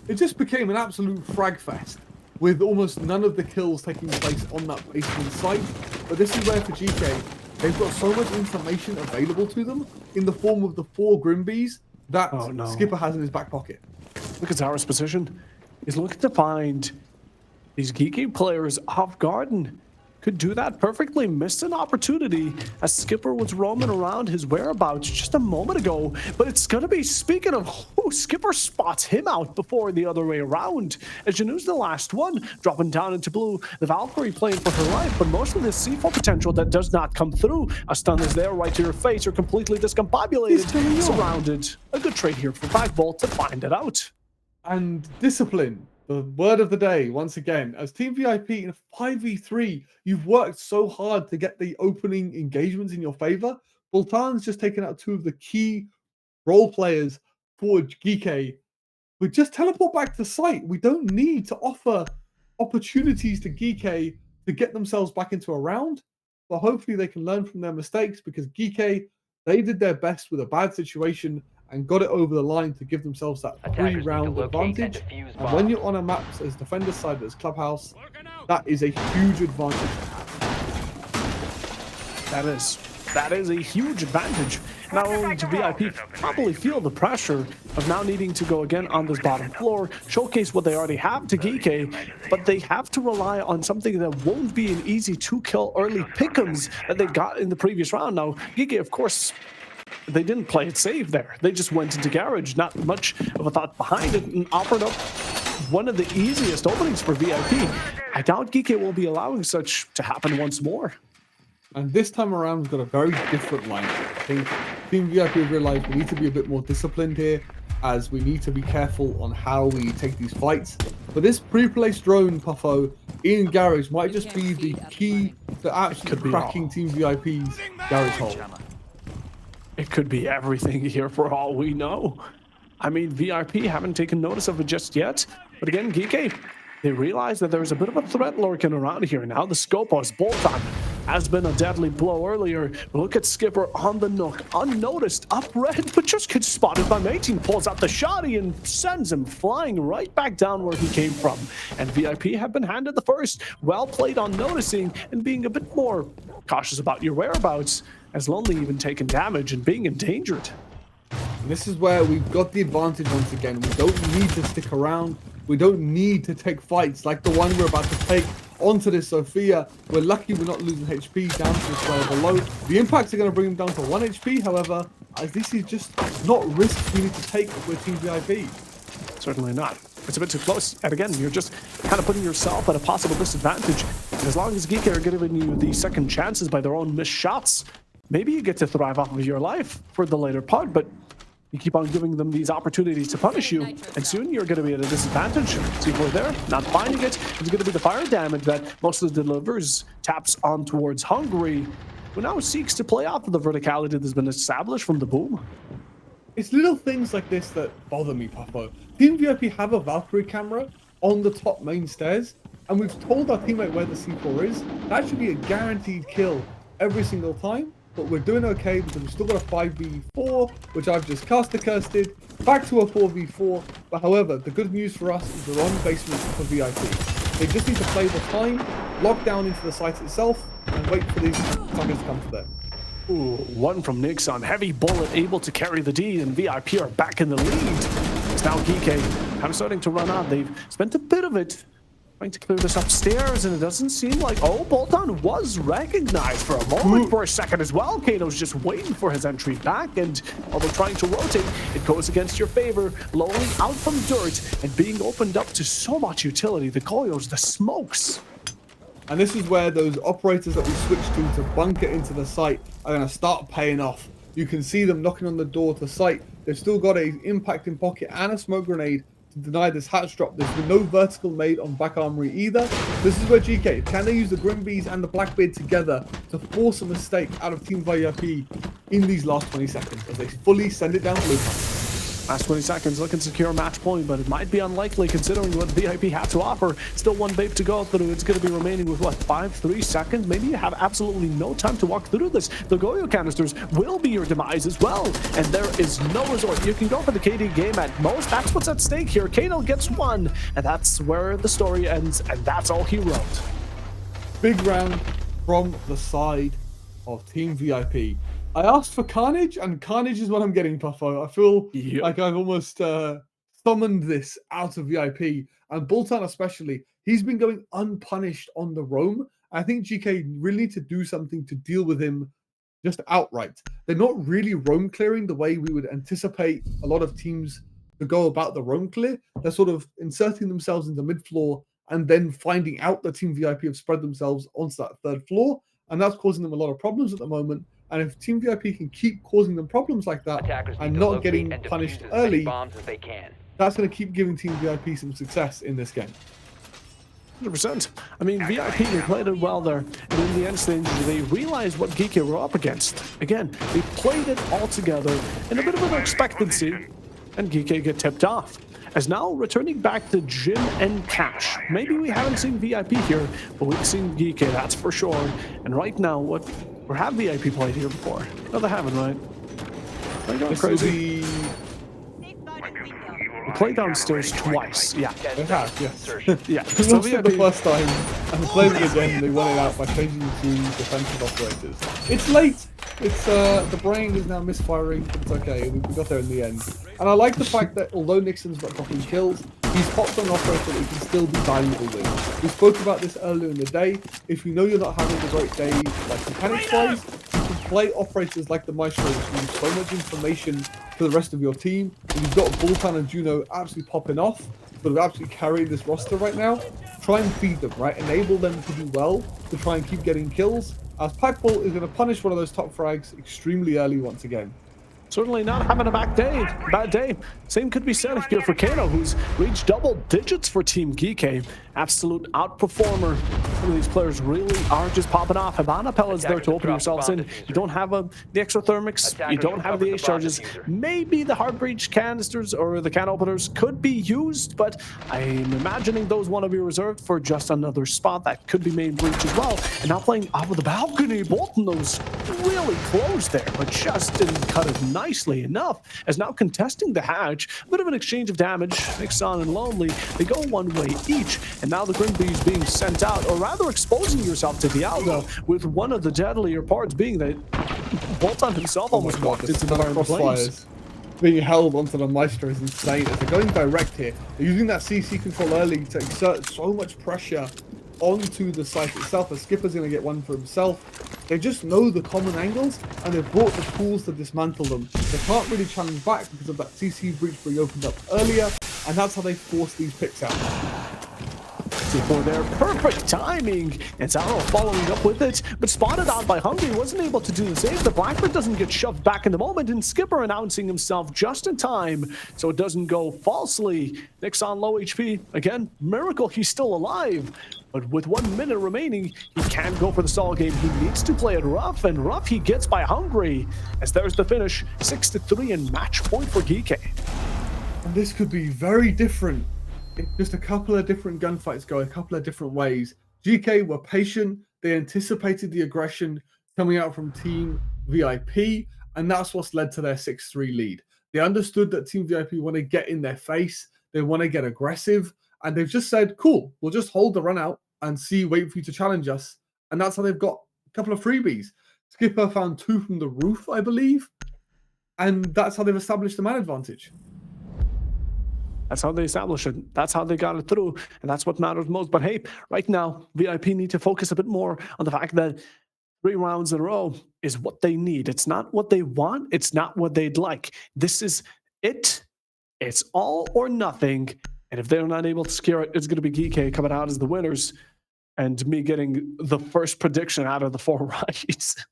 It just became an absolute frag fest, with almost none of the kills taking place on that basement site. But this is where for GK, they've got so much information available to them in the form of the 4 Grimbees that Skipper has in his back pocket. Look at Zara's position. He's looking to find these geeky players off guard, and could do that perfectly. Missed an opportunity as Skipper was roaming around his whereabouts just a moment ago. But it's going to be, speaking of who, Skipper spots him out before the other way around. As Janu's the last one, dropping down into blue. The Valkyrie playing for her life, but most of the C4 potential that does not come through. A stun is there right to your face. You're completely discombobulated, surrounded. A good trade here for Backbolt to find it out. And discipline. The word of the day, once again, as Team VIP in a 5v3, you've worked so hard to get the opening engagements in your favor. Boltan's just taken out 2 of the key role players for Geeke. We just teleport back to site. We don't need to offer opportunities to Geeke to get themselves back into a round, but hopefully they can learn from their mistakes, because Geeke, they did their best with a bad situation and got it over the line to give themselves that 3-round advantage. And when you're on a map as defender side as Clubhouse, that is a huge advantage. That is a huge advantage. Not only do VIP probably feel the pressure of now needing to go again on this bottom floor, showcase what they already have to Geeke, but they have to rely on something that won't be an easy 2-kill early pick'ems that they got in the previous round. Now, Geeke, of course, they didn't play it safe there. They just went into garage, not much of a thought behind it, and offered up one of the easiest openings for VIP. I doubt Geeke will be allowing such to happen once more. And this time around, we've got a very different lineup. I think Team VIP have realized we need to be a bit more disciplined here, as we need to be careful on how we take these fights. But this pre-placed drone, Puffo, in garage might just be the key to actually cracking Team VIP's garage hole. It could be everything here for all we know. I mean, VIP haven't taken notice of it just yet. But again, Geeke, they realize that there's a bit of a threat lurking around here. Now the Scopos Bolton has been a deadly blow earlier. Look at Skipper on the Nook, unnoticed, up red, but just gets spotted by Mating. Pulls out the shotty and sends him flying right back down where he came from. And VIP have been handed the first. Well played on noticing and being a bit more cautious about your whereabouts, as Lonely even taking damage and being endangered. And this is where we've got the advantage once again. We don't need to stick around. We don't need to take fights like the one we're about to take onto this Sophia. We're lucky we're not losing HP down to the square below. The impacts are going to bring him down to 1 HP, however, as this is just not risks we need to take with Team VIP. Certainly not. It's a bit too close. And again, you're just kind of putting yourself at a possible disadvantage. And as long as Geeke are giving you the second chances by their own missed shots, maybe you get to thrive off of your life for the later part, but you keep on giving them these opportunities to punish you, and soon you're going to be at a disadvantage. C4 there, not finding it. It's going to be the fire damage that mostly delivers, taps on towards Hungary, who now seeks to play off of the verticality that's been established from the boom. It's little things like this that bother me, Puffo. Team VIP have a Valkyrie camera on the top main stairs, and we've told our teammate where the C4 is. That should be a guaranteed kill every single time. but we're doing okay because we've still got a 5v4, which I've just caster cursed, back to a 4v4. But however, the good news for us is we're on basement for VIP. They just need to play the time, lock down into the site itself, and wait for these targets to come to them. Ooh, one from Nixon. Heavy bullet able to carry the D, and VIP are back in the lead. It's now Geeke kind of starting to run out. They've spent a bit of it trying to clear this upstairs, and it doesn't seem like... Oh, Bolton was recognized for a moment, for a second as well. Kano's just waiting for his entry back, and although trying to rotate, it goes against your favor. Lowering out from dirt and being opened up to so much utility. The Koyos, the smokes. And this is where those operators that we switched to bunker into the site are going to start paying off. You can see them knocking on the door to site. They've still got a impact in pocket and a smoke grenade to deny this hatch drop. There's been no vertical made on back armory either. This is where GK, can they use the Grimbees and the Blackbeard together to force a mistake out of Team VIP in these last 20 seconds as they fully send it down blue? Last 20 seconds, looking to secure a match point, but it might be unlikely considering what VIP have to offer. Still one vape to go through. It's going to be remaining with, what, 3 seconds? Maybe you have absolutely no time to walk through this. The Goyo canisters will be your demise as well, and there is no resort. You can go for the KD game at most. That's what's at stake here. Kano gets one, and that's where the story ends, and that's all he wrote. Big round from the side of Team VIP. I asked for Carnage, and Carnage is what I'm getting, Puffo. I feel like I've almost summoned this out of VIP. And Bolton especially, he's been going unpunished on the roam. I think GK really need to do something to deal with him just outright. They're not really roam clearing the way we would anticipate a lot of teams to go about the roam clear. They're sort of inserting themselves into mid-floor and then finding out that Team VIP have spread themselves onto that third floor. And that's causing them a lot of problems at the moment. And if Team VIP can keep causing them problems like that and not getting punished early, that's going to keep giving Team VIP some success in this game. 100%. I mean, VIP, they played it well there. And in the end stage, they realized what Geeke were up against. Again, they played it all together in a bit of an expectancy, and Geeke get tipped off. As now returning back to Jim and Cash. Maybe we haven't seen VIP here, but we've seen Geeke, that's for sure. And right now, or have VIP played here before? No, they haven't, right? Are you going crazy? We played downstairs twice. Yeah. They have, yes. Yeah. We lost it the first time and played it again. They won it out by changing to defensive operators. It's late. It's the brain is now misfiring, but it's okay. We got there in the end. And I like the fact that although Nixon's not dropping kills, he's popped on an operator that he can still be valuable with. We spoke about this earlier in the day. If you know you're not having a great day, like mechanics-wise, you can play operators like the Maestro, which gives so much information to the rest of your team. And you've got Bultan and Juno absolutely popping off, but have absolutely carried this roster right now. Try and feed them, right? Enable them to do well, to try and keep getting kills, as Packball is going to punish one of those top frags extremely early once again. Certainly not having a bad day. Same could be said here for Kano, who's reached double digits for Team Geeke. Absolute outperformer. Some of these players really are just popping off. Havana Pella's there to open yourselves in. You don't have the exothermics. You don't have the ace charges. Maybe the hard breach canisters or the can openers could be used, but I'm imagining those want to be reserved for just another spot that could be main breach as well. And now playing off of the balcony, Bolton was really close there, but just didn't cut it nicely enough. As now contesting the hatch, a bit of an exchange of damage. Nixon and Lonely, they go one way each. And now the Grimbees being sent out, or rather exposing yourself to the Aldo, with one of the deadlier parts being that Bolton himself almost walked into the flames. Being held onto the Maestro is insane. As they're going direct here, they're using that CC control early to exert so much pressure onto the site itself. The Skipper's going to get one for himself. They just know the common angles, and they've brought the tools to dismantle them. They can't really challenge back because of that CC breach being opened up earlier, and that's how they force these picks out. For their perfect timing, and Zaro following up with it, but spotted out by Hungry, wasn't able to do the same. The Blackbird doesn't get shoved back in the moment, and Skipper announcing himself just in time, so it doesn't go falsely. Nick's on low HP. Again, miracle he's still alive, but with 1 minute remaining, he can't go for the stall game. He needs to play it rough, and rough he gets by Hungry, as there's the finish, 6-3 and match point for Geeke. And this could be very different. It's just a couple of different gunfights go a couple of different ways. GK were patient. They anticipated the aggression coming out from Team VIP, and that's what's led to their 6-3 lead. They understood that Team VIP want to get in their face, they want to get aggressive, and they've just said, cool, we'll just hold the run out and wait for you to challenge us. And that's how they've got a couple of freebies. Skipper found 2 from the roof, I believe, and that's how they've established the man advantage. That's how they established it. That's how they got it through. And that's what matters most. But hey, right now, VIP need to focus a bit more on the fact that 3 rounds in a row is what they need. It's not what they want. It's not what they'd like. This is it. It's all or nothing. And if they're not able to secure it, it's going to be GK coming out as the winners and me getting the first prediction out of the 4 rights.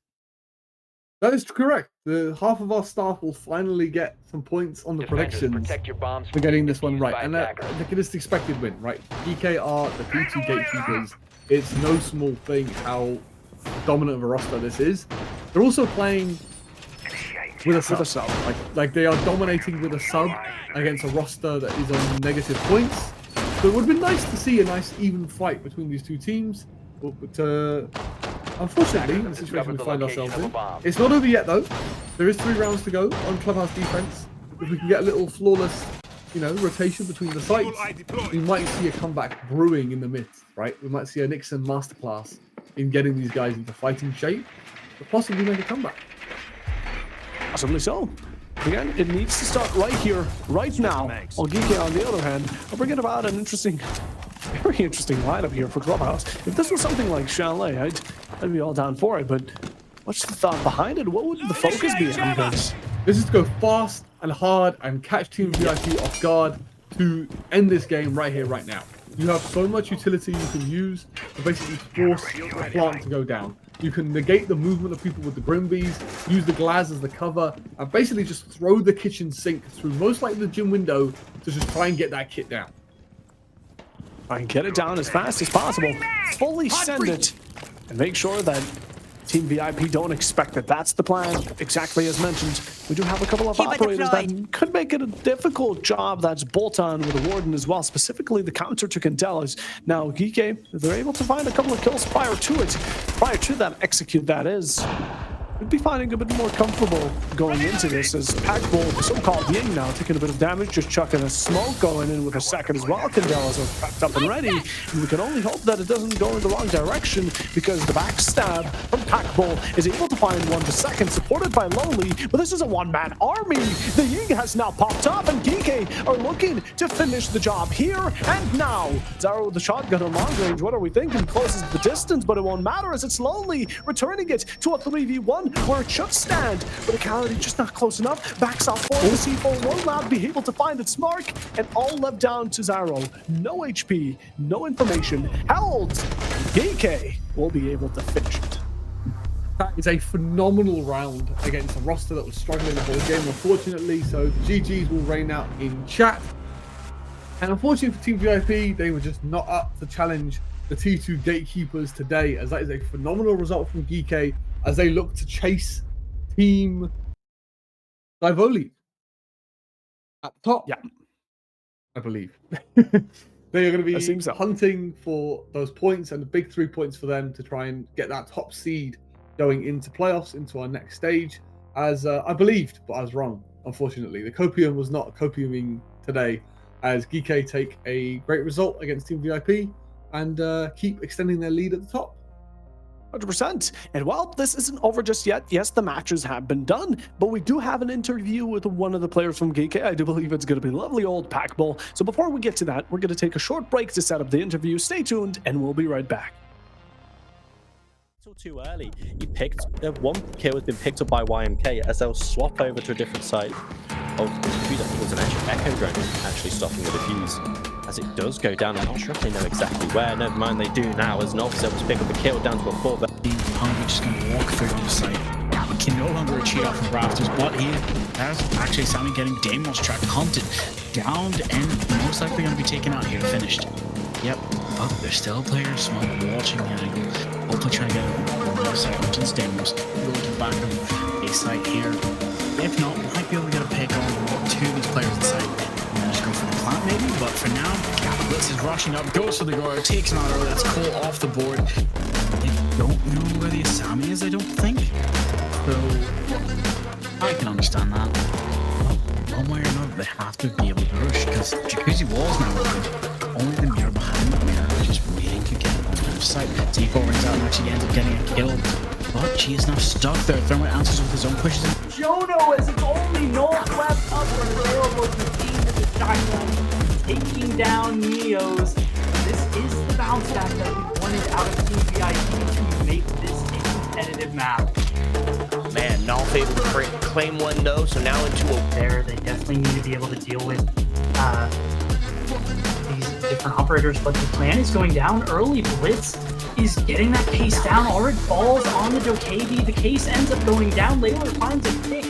That is correct. Half of our staff will finally get some points on the Defenders, predictions protect your bombs for from getting being this one defused right. by And attackers. I think it is the expected win, right? GK are the P2 gatekeepers. It's no small thing how dominant of a roster this is. They're also playing with a sub. Like they are dominating with a sub against a roster that is on negative points. So it would have been nice to see a nice even fight between these two teams. But unfortunately, in the situation we find ourselves in, it's not over yet though. There is 3 rounds to go on Clubhouse defense. If we can get a little flawless, rotation between the sites, we might see a comeback brewing in the midst, right? We might see a Nixon masterclass in getting these guys into fighting shape, but possibly make a comeback. Possibly so. Again, it needs to start right here, right now. While GK, on the other hand, are bringing about an very interesting lineup here for Clubhouse. If this was something like Chalet, I'd be all down for it, but what's the thought behind it? What would the focus be on this? This is to go fast and hard and catch Team VIP off guard to end this game right here, right now. You have so much utility you can use to basically force the plant to go down. You can negate the movement of people with the Grimbees, use the glass as the cover, and basically just throw the kitchen sink through most likely the gym window to just try and get that kit down. Try and get it down as fast as possible. Fully send it. And make sure that Team VIP don't expect that that's the plan. Exactly as mentioned, we do have a couple of operators that could make it a difficult job. That's Bolton with the Warden as well, specifically the counter to Candelas. Now, Geeke, they're able to find a couple of kills prior to it. Prior to that, execute that is. We'd be finding a bit more comfortable going into this as Packbull, the so-called Ying now, taking a bit of damage, just chucking a smoke going in with a second as well. Candelas are packed up and ready. And we can only hope that it doesn't go in the wrong direction because the backstab from Packbull is able to find one the second, supported by Lonely. But this is a one-man army. The Ying has now popped up and Geeke are looking to finish the job here and now. Zaro with the shotgun on long range. What are we thinking? Closes the distance, but it won't matter as it's Lonely returning it to a 3v1. Where it should stand, but Ecality just not close enough. Backs off for the C4, won't not be able to find its mark, and all left down to Zaro. No HP, no information. Held. Geeke will be able to finish it. That is a phenomenal round against a roster that was struggling the whole game, unfortunately. So the GGs will reign out in chat. And unfortunately for Team VIP, they were just not up to challenge the T2 gatekeepers today, as that is a phenomenal result from Geeke as they look to chase Team Divoli at the top. Yeah, I believe. They are going to be so. hunting for those points and the big 3 points for them to try and get that top seed going into playoffs, into our next stage, as I believed, but I was wrong, unfortunately. The Copium was not copiuming today, as Geeke take a great result against Team VIP and keep extending their lead at the top. 100%. And while this isn't over just yet, yes, the matches have been done, but we do have an interview with one of the players from Geeke. I do believe it's going to be lovely old Packbull. So before we get to that, we're going to take a short break to set up the interview. Stay tuned, and we'll be right back. Too early. You picked one kill has been picked up by YMK as they'll swap over to a different site of the computer. It was an echo drone actually stopping the defuse. As it does go down, I'm not sure if they know exactly where. Never mind, they do now as an officer was pick up a kill down to a 4. Hungry just going to walk through the site. We can no longer cheat off of rafters, but he has actually Sammy getting Damos tracked, hunted, downed, and most likely going to be taken out here, finished. Yep, but there's still players small watching the angle. Hopefully trying to get one of the side, which is Damos. Go to the back of a site here. If not, we might be able to get a pick on 2 of these players inside. And just go for the plant maybe, but for now, Blitz is rushing up, goes for the guard, takes him out early. That's Cole off the board. They don't know where the Asami is, I don't think. So I can understand that. But one way or another, they have to be able to rush because Jacuzzi walls now open. Only the mirror behind the mirror just waiting to get on the side. T4 rings out and actually ends up getting a kill. But she is now stuck there. Thermite answers with his own pushes. Jono as its only northwest upper available to the team with the shotgun, taking down Neos. This is the bounce back that we wanted out of Team VIP to make this a competitive map. Man, not able to claim one though, so now into a... There, they definitely need to be able to deal with these different operators, but the plan is going down early. Blitz is getting that case down. Already falls on the Dokebi. The case ends up going down. Layler finds a pick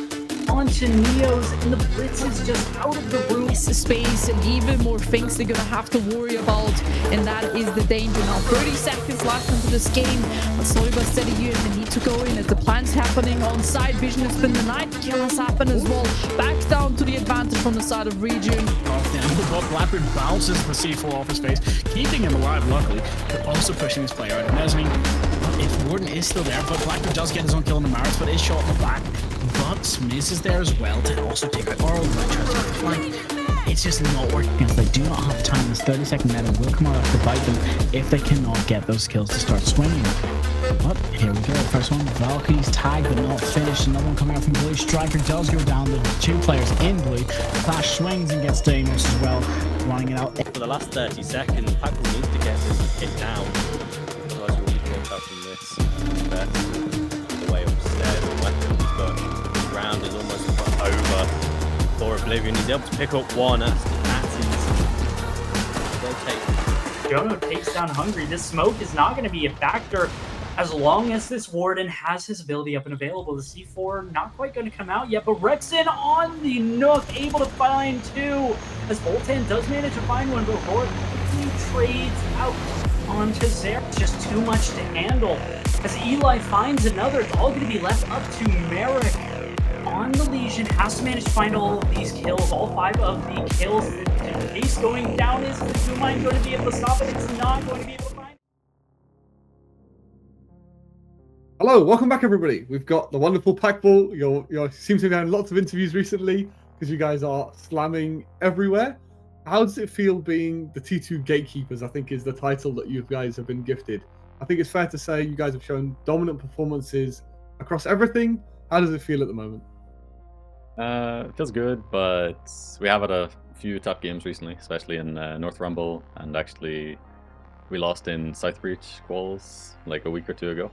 onto Neos, and the Blitz is just out of the room. It's a space and even more things they're gonna have to worry about, and that is the danger now. 30 seconds left into this game, but slowly but steady here they need to go in as the plan's happening on side. Vision has been denied, kill has happened as well. Back down to the advantage from the side of region. But Blackbird bounces the C4 off his face, keeping him alive luckily, but also pushing his player out. And as I mean, if Warden is still there, but Blackbird does get his own kill in the Maris, but is shot in the back. But Smiz is there as well to also take out Oral and try to take the flank. It's just not working because they do not have time. This 30-second meta will come out to bite them if they cannot get those kills to start swinging. But here we go. First one, Valkyrie's tagged but not finished. Another one coming out from blue. Striker does go down. The two players in blue. Flash swings and gets Deimos as well, running it out. For the last 30 seconds, Packle needs to get this hit down. Otherwise, you will be caught out from this. The way upstairs, the weapons, but the ground is almost put over for Oblivion. He's able to pick up one as Jono takes down Hungry. This smoke is not going to be a factor as long as this Warden has his ability up and available. The C4 not quite going to come out yet, but Rexon on the Nook, able to find two, as Voltan does manage to find one, but Rourke quickly trades out onto Zare. It's just too much to handle. As Eli finds another, it's all going to be left up to Merrick on the Legion. Has to manage to find all of these kills, all 5 of the kills. The case going down. Is the Zoomine going to be able to stop it? It's not going to be able to find. Hello, welcome back, everybody. We've got the wonderful Packball. You seem to be having lots of interviews recently because you guys are slamming everywhere. How does it feel being the T2 Gatekeepers? I think is the title that you guys have been gifted. I think it's fair to say you guys have shown dominant performances across everything. How does it feel at the moment? It feels good, but we have had a few tough games recently, especially in North Rumble, and actually we lost in South Breach quals like a week or two ago.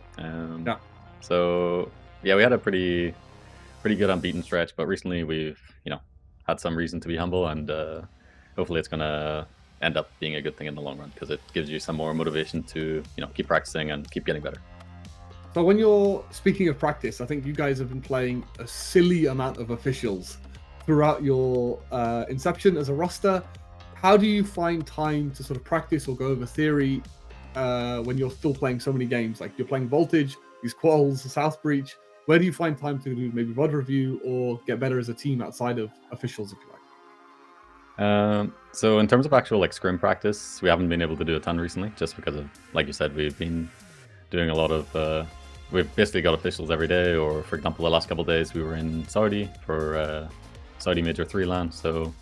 So yeah, we had a pretty good unbeaten stretch, but recently we've had some reason to be humble, and hopefully it's gonna end up being a good thing in the long run because it gives you some more motivation to keep practicing and keep getting better. So when you're speaking of practice, I think you guys have been playing a silly amount of officials throughout your inception as a roster. How do you find time to sort of practice or go over theory when you're still playing so many games? Like you're playing Voltage, these quals, South Breach. Where do you find time to do maybe VOD review or get better as a team outside of officials, if you like? So in terms of actual scrim practice, we haven't been able to do a ton recently, just because of, like you said, we've been doing a lot of we've basically got officials every day, or for example the last couple of days we were in Saudi for Saudi Major 3 LAN, so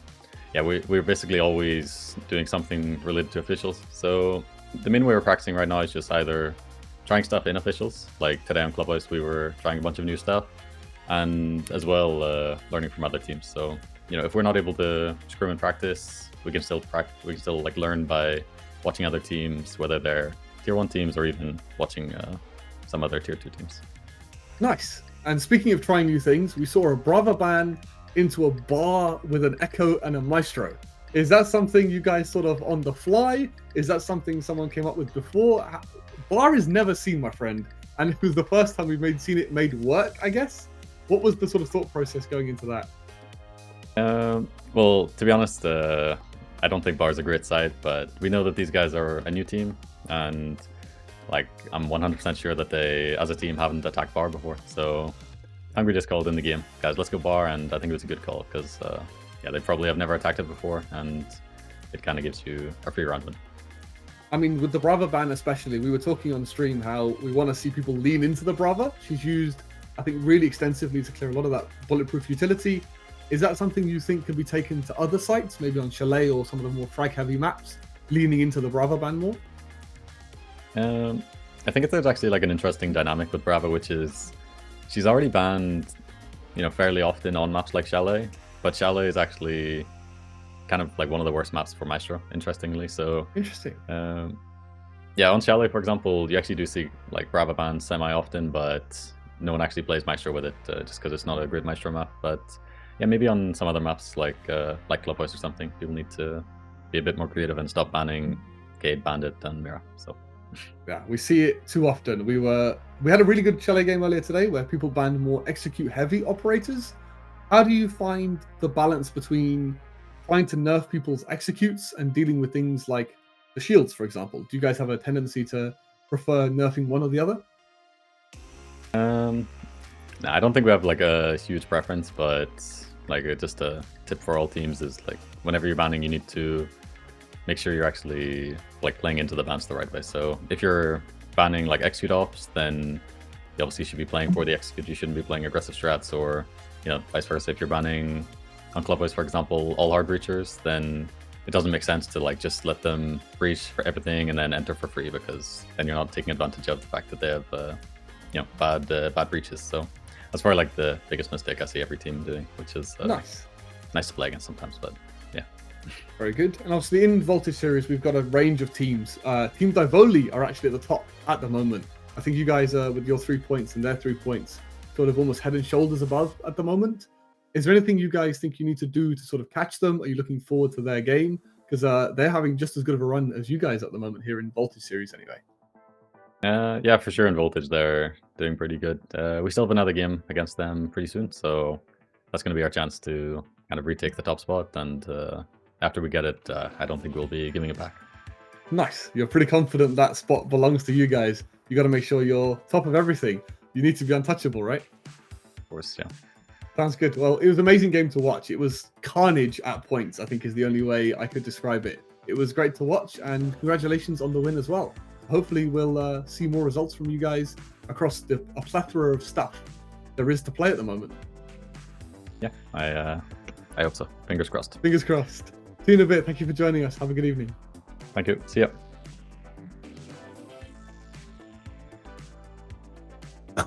yeah, we're basically always doing something related to officials. So the main way we're practicing right now is just either trying stuff in officials, like today on Clubhouse we were trying a bunch of new stuff, and as well learning from other teams. So if we're not able to scrim and practice, we can still learn by watching other teams, whether they're tier 1 teams or even watching some other tier 2 teams. Nice. And speaking of trying new things, we saw a Brava ban into a bar with an Echo and a Maestro. Is that something you guys sort of on the fly? Is that something someone came up with before? Bar is never seen, my friend, and it was the first time we've seen it made work, I guess. What was the sort of thought process going into that? Well, to be honest, I don't think Bar's a great side, but we know that these guys are a new team, and I'm 100% sure that they, as a team, haven't attacked Bar before. So Hungry just called in the game, guys, let's go Bar, and I think it was a good call because yeah, they probably have never attacked it before, and it kind of gives you a free round win. I mean, with the Brava ban especially, we were talking on stream how we want to see people lean into the Brava. She's used I think, really extensively to clear a lot of that bulletproof utility. Is that something you think could be taken to other sites, maybe on Chalet or some of the more frag-heavy maps, leaning into the Brava ban more? I think it's actually like an interesting dynamic with Brava, which is she's already banned, fairly often on maps like Chalet, but Chalet is actually kind of like one of the worst maps for Maestro, interestingly. So interesting. Yeah, on Chalet, for example, you actually do see like Brava bans semi-often, but no one actually plays Maestro with it just because it's not a grid Maestro map. But yeah, maybe on some other maps like Clubhouse or something, people need to be a bit more creative and stop banning Gate, Bandit, and Mira. So yeah, we see it too often. We had a really good Chalet game earlier today where people banned more execute heavy operators. How do you find the balance between trying to nerf people's executes and dealing with things like the shields, for example? Do you guys have a tendency to prefer nerfing one or the other? No, I don't think we have like a huge preference, but like just a tip for all teams is like whenever you're banning, you need to make sure you're actually like playing into the bans the right way. So if you're banning like execute ops, then you obviously should be playing for the execute. You shouldn't be playing aggressive strats, or vice versa. If you're banning on Clubhouse, for example, all hard breachers, then it doesn't make sense to like just let them breach for everything and then enter for free, because then you're not taking advantage of the fact that they have bad breaches. So that's probably like the biggest mistake I see every team doing, which is nice to play against sometimes, but yeah. Very good. And obviously in Voltage series, we've got a range of teams. Team Divoli are actually at the top at the moment. I think you guys are, with your 3 points and their 3 points, sort of almost head and shoulders above at the moment. Is there anything you guys think you need to do to sort of catch them? Are you looking forward to their game? Because they're having just as good of a run as you guys at the moment here in Voltage series anyway. Yeah, for sure in Voltage they're doing pretty good. We still have another game against them pretty soon, so that's going to be our chance to kind of retake the top spot, and after we get it, I don't think we'll be giving it back. Nice. You're pretty confident that spot belongs to you guys. You got to make sure you're top of everything. You need to be untouchable, right? Of course, yeah. Sounds good. Well, it was an amazing game to watch. It was carnage at points, I think is the only way I could describe it. It was great to watch, and congratulations on the win as well. Hopefully we'll see more results from you guys across a plethora of stuff there is to play at the moment. Yeah, I hope so. Fingers crossed. Fingers crossed. See you in a bit. Thank you for joining us. Have a good evening. Thank you. See ya.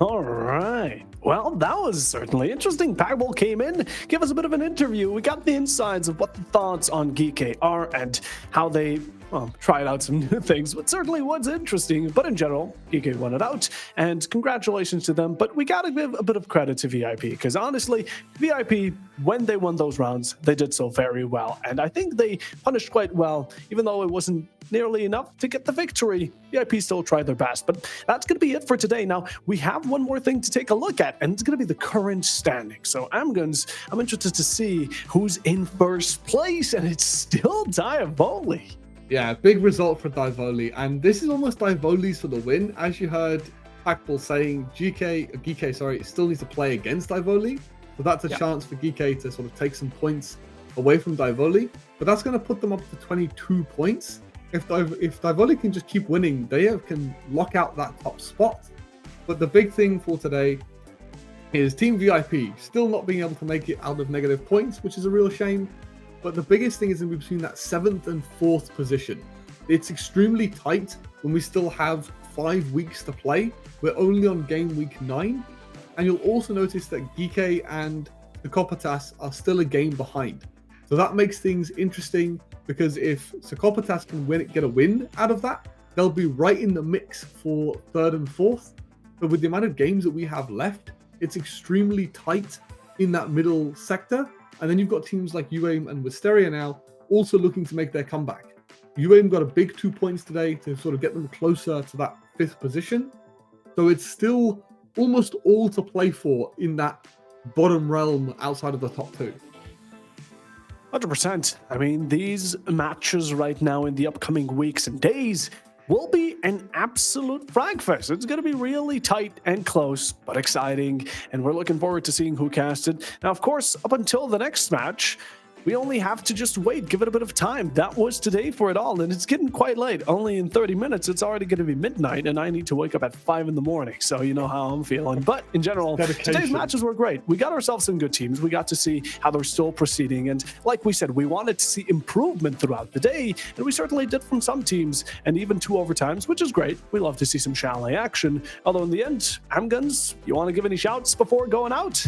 All right. Well, that was certainly interesting. Pagball came in, gave us a bit of an interview. We got the insides of what the thoughts on Geek are and how they tried out some new things, but certainly was interesting. But in general, Geek won it out, and congratulations to them. But we got to give a bit of credit to VIP, because honestly, VIP, when they won those rounds, they did so very well. And I think they punished quite well, even though it wasn't nearly enough to get the victory. VIP still tried their best. But that's going to be it for today. Now, we have one more thing to take a look at, and it's going to be the current standing. So I'm interested to see who's in first place, and it's still Divoli. Yeah, big result for Divoli, and this is almost Divoli's for the win. As you heard Pagball saying, Geek still needs to play against Divoli, so that's a chance for Geek to sort of take some points away from Divoli, but that's going to put them up to 22 points. If Divoli can just keep winning, they can lock out that top spot. But the big thing for today is Team VIP still not being able to make it out of negative points, which is a real shame. But the biggest thing is in between that 7th and 4th position. It's extremely tight when we still have 5 weeks to play. We're only on game week 9. And you'll also notice that Geek and Psychopatas are still a game behind. So that makes things interesting, because if Psychopatas can get a win out of that, they'll be right in the mix for 3rd and 4th. But with the amount of games that we have left, it's extremely tight in that middle sector. And then you've got teams like UAIM and Wisteria now also looking to make their comeback. UAIM got a big 2 points today to sort of get them closer to that 5th position. So it's still almost all to play for in that bottom realm outside of the top 2. 100%. I mean, these matches right now in the upcoming weeks and days will be an absolute frag fest. It's going to be really tight and close, but exciting, and we're looking forward to seeing who cast it. Now, of course, up until the next match, we only have to just wait, give it a bit of time. That was today for it all, and it's getting quite late. Only in 30 minutes, it's already going to be midnight, and I need to wake up at 5 in the morning, so you know how I'm feeling. But in general, today's matches were great. We got ourselves some good teams. We got to see how they're still proceeding, and like we said, we wanted to see improvement throughout the day, and we certainly did from some teams, and even 2 overtimes, which is great. We love to see some chalet action, although in the end, Hamguns, you want to give any shouts before going out?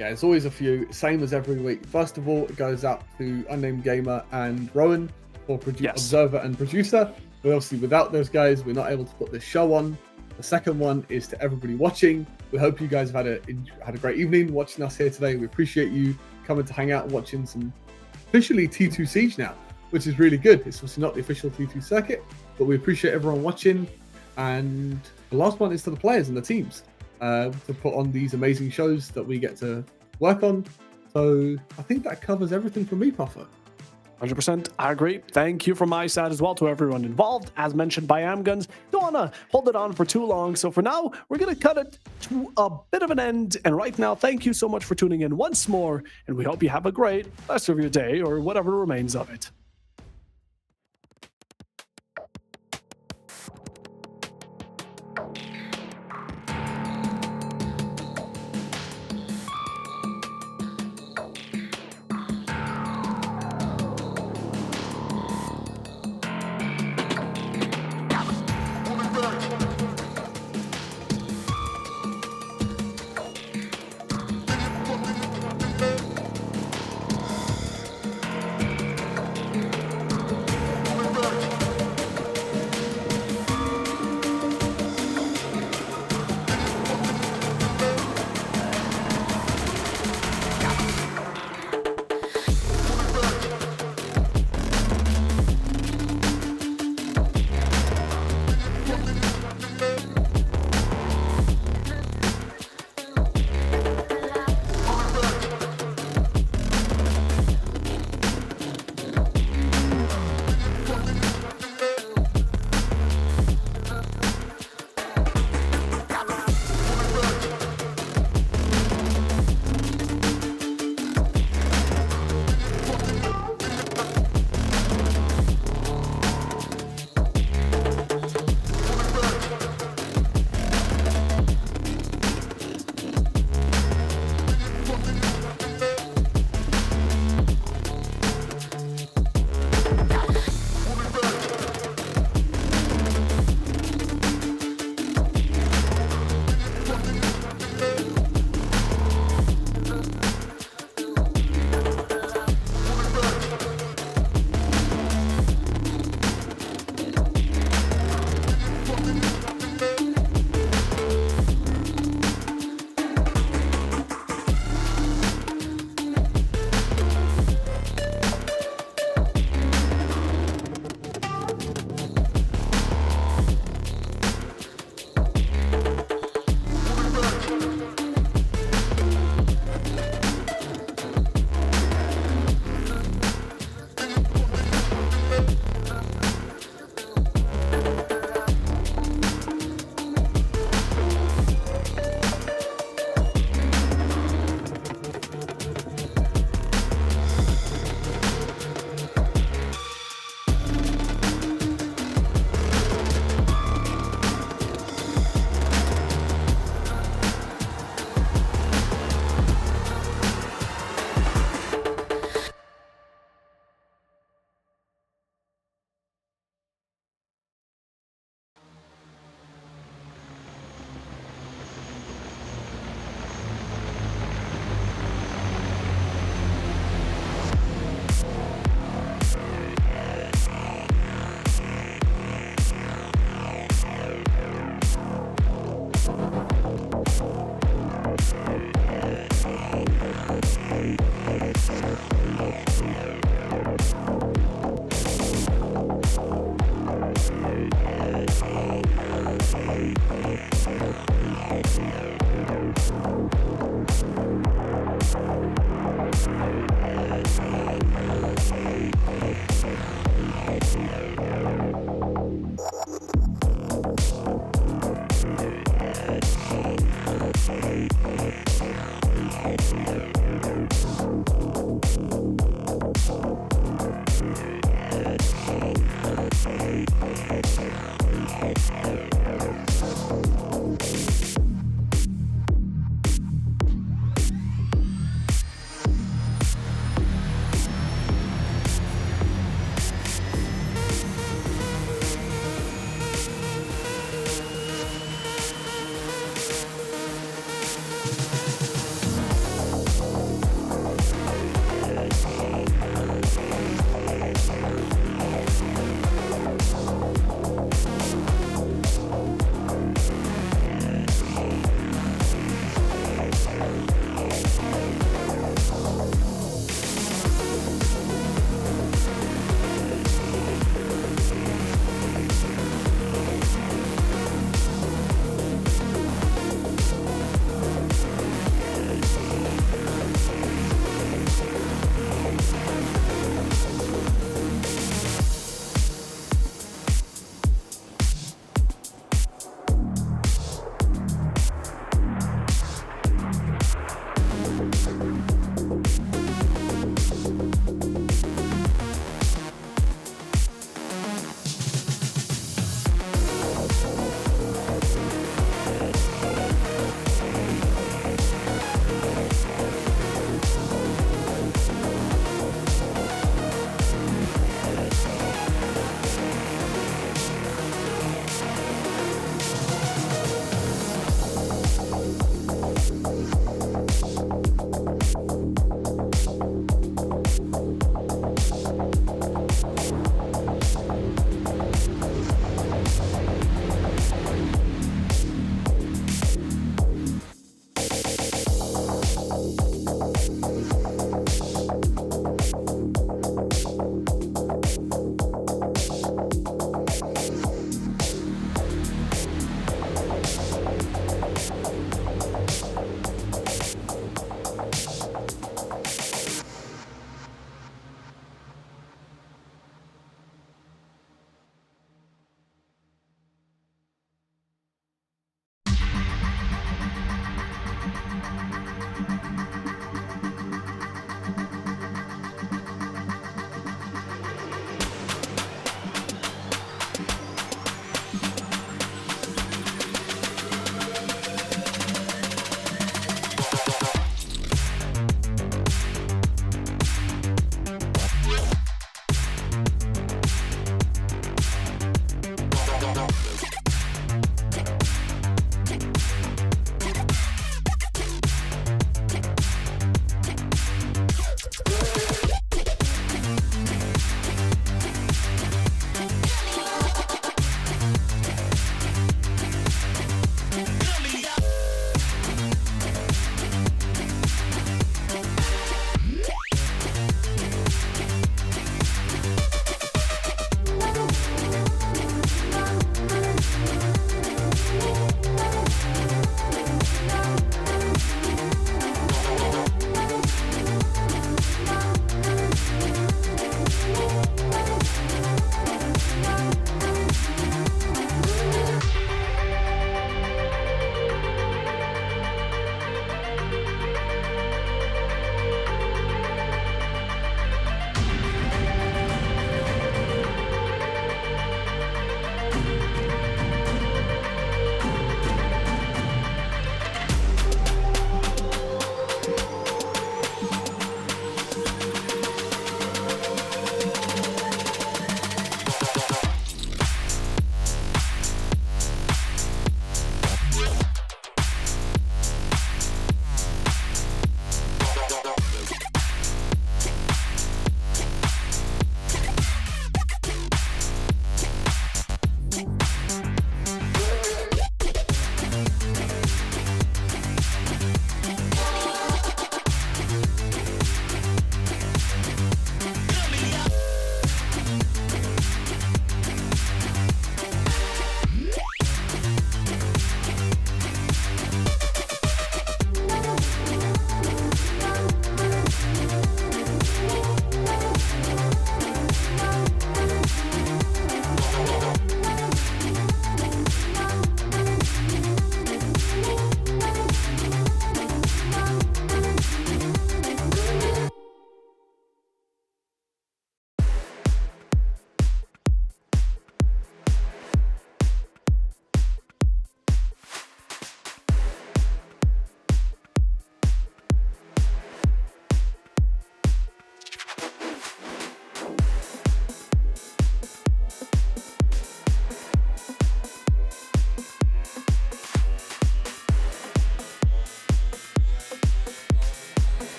Yeah, it's always a few, same as every week. First of all, it goes out to Unnamed Gamer and Rowan for observer and producer. But obviously, without those guys, we're not able to put this show on. The second one is to everybody watching. We hope you guys have had a great evening watching us here today. We appreciate you coming to hang out and watching some officially T2 Siege now, which is really good. It's obviously not the official T2 circuit, but we appreciate everyone watching. And the last one is to the players and the teams. To put on these amazing shows that we get to work on. So I think that covers everything from me, Puffer. 100%, I agree. Thank you from my side as well to everyone involved. As mentioned by Amguns, don't want to hold it on for too long. So for now, we're going to cut it to a bit of an end. And right now, thank you so much for tuning in once more. And we hope you have a great rest of your day or whatever remains of it.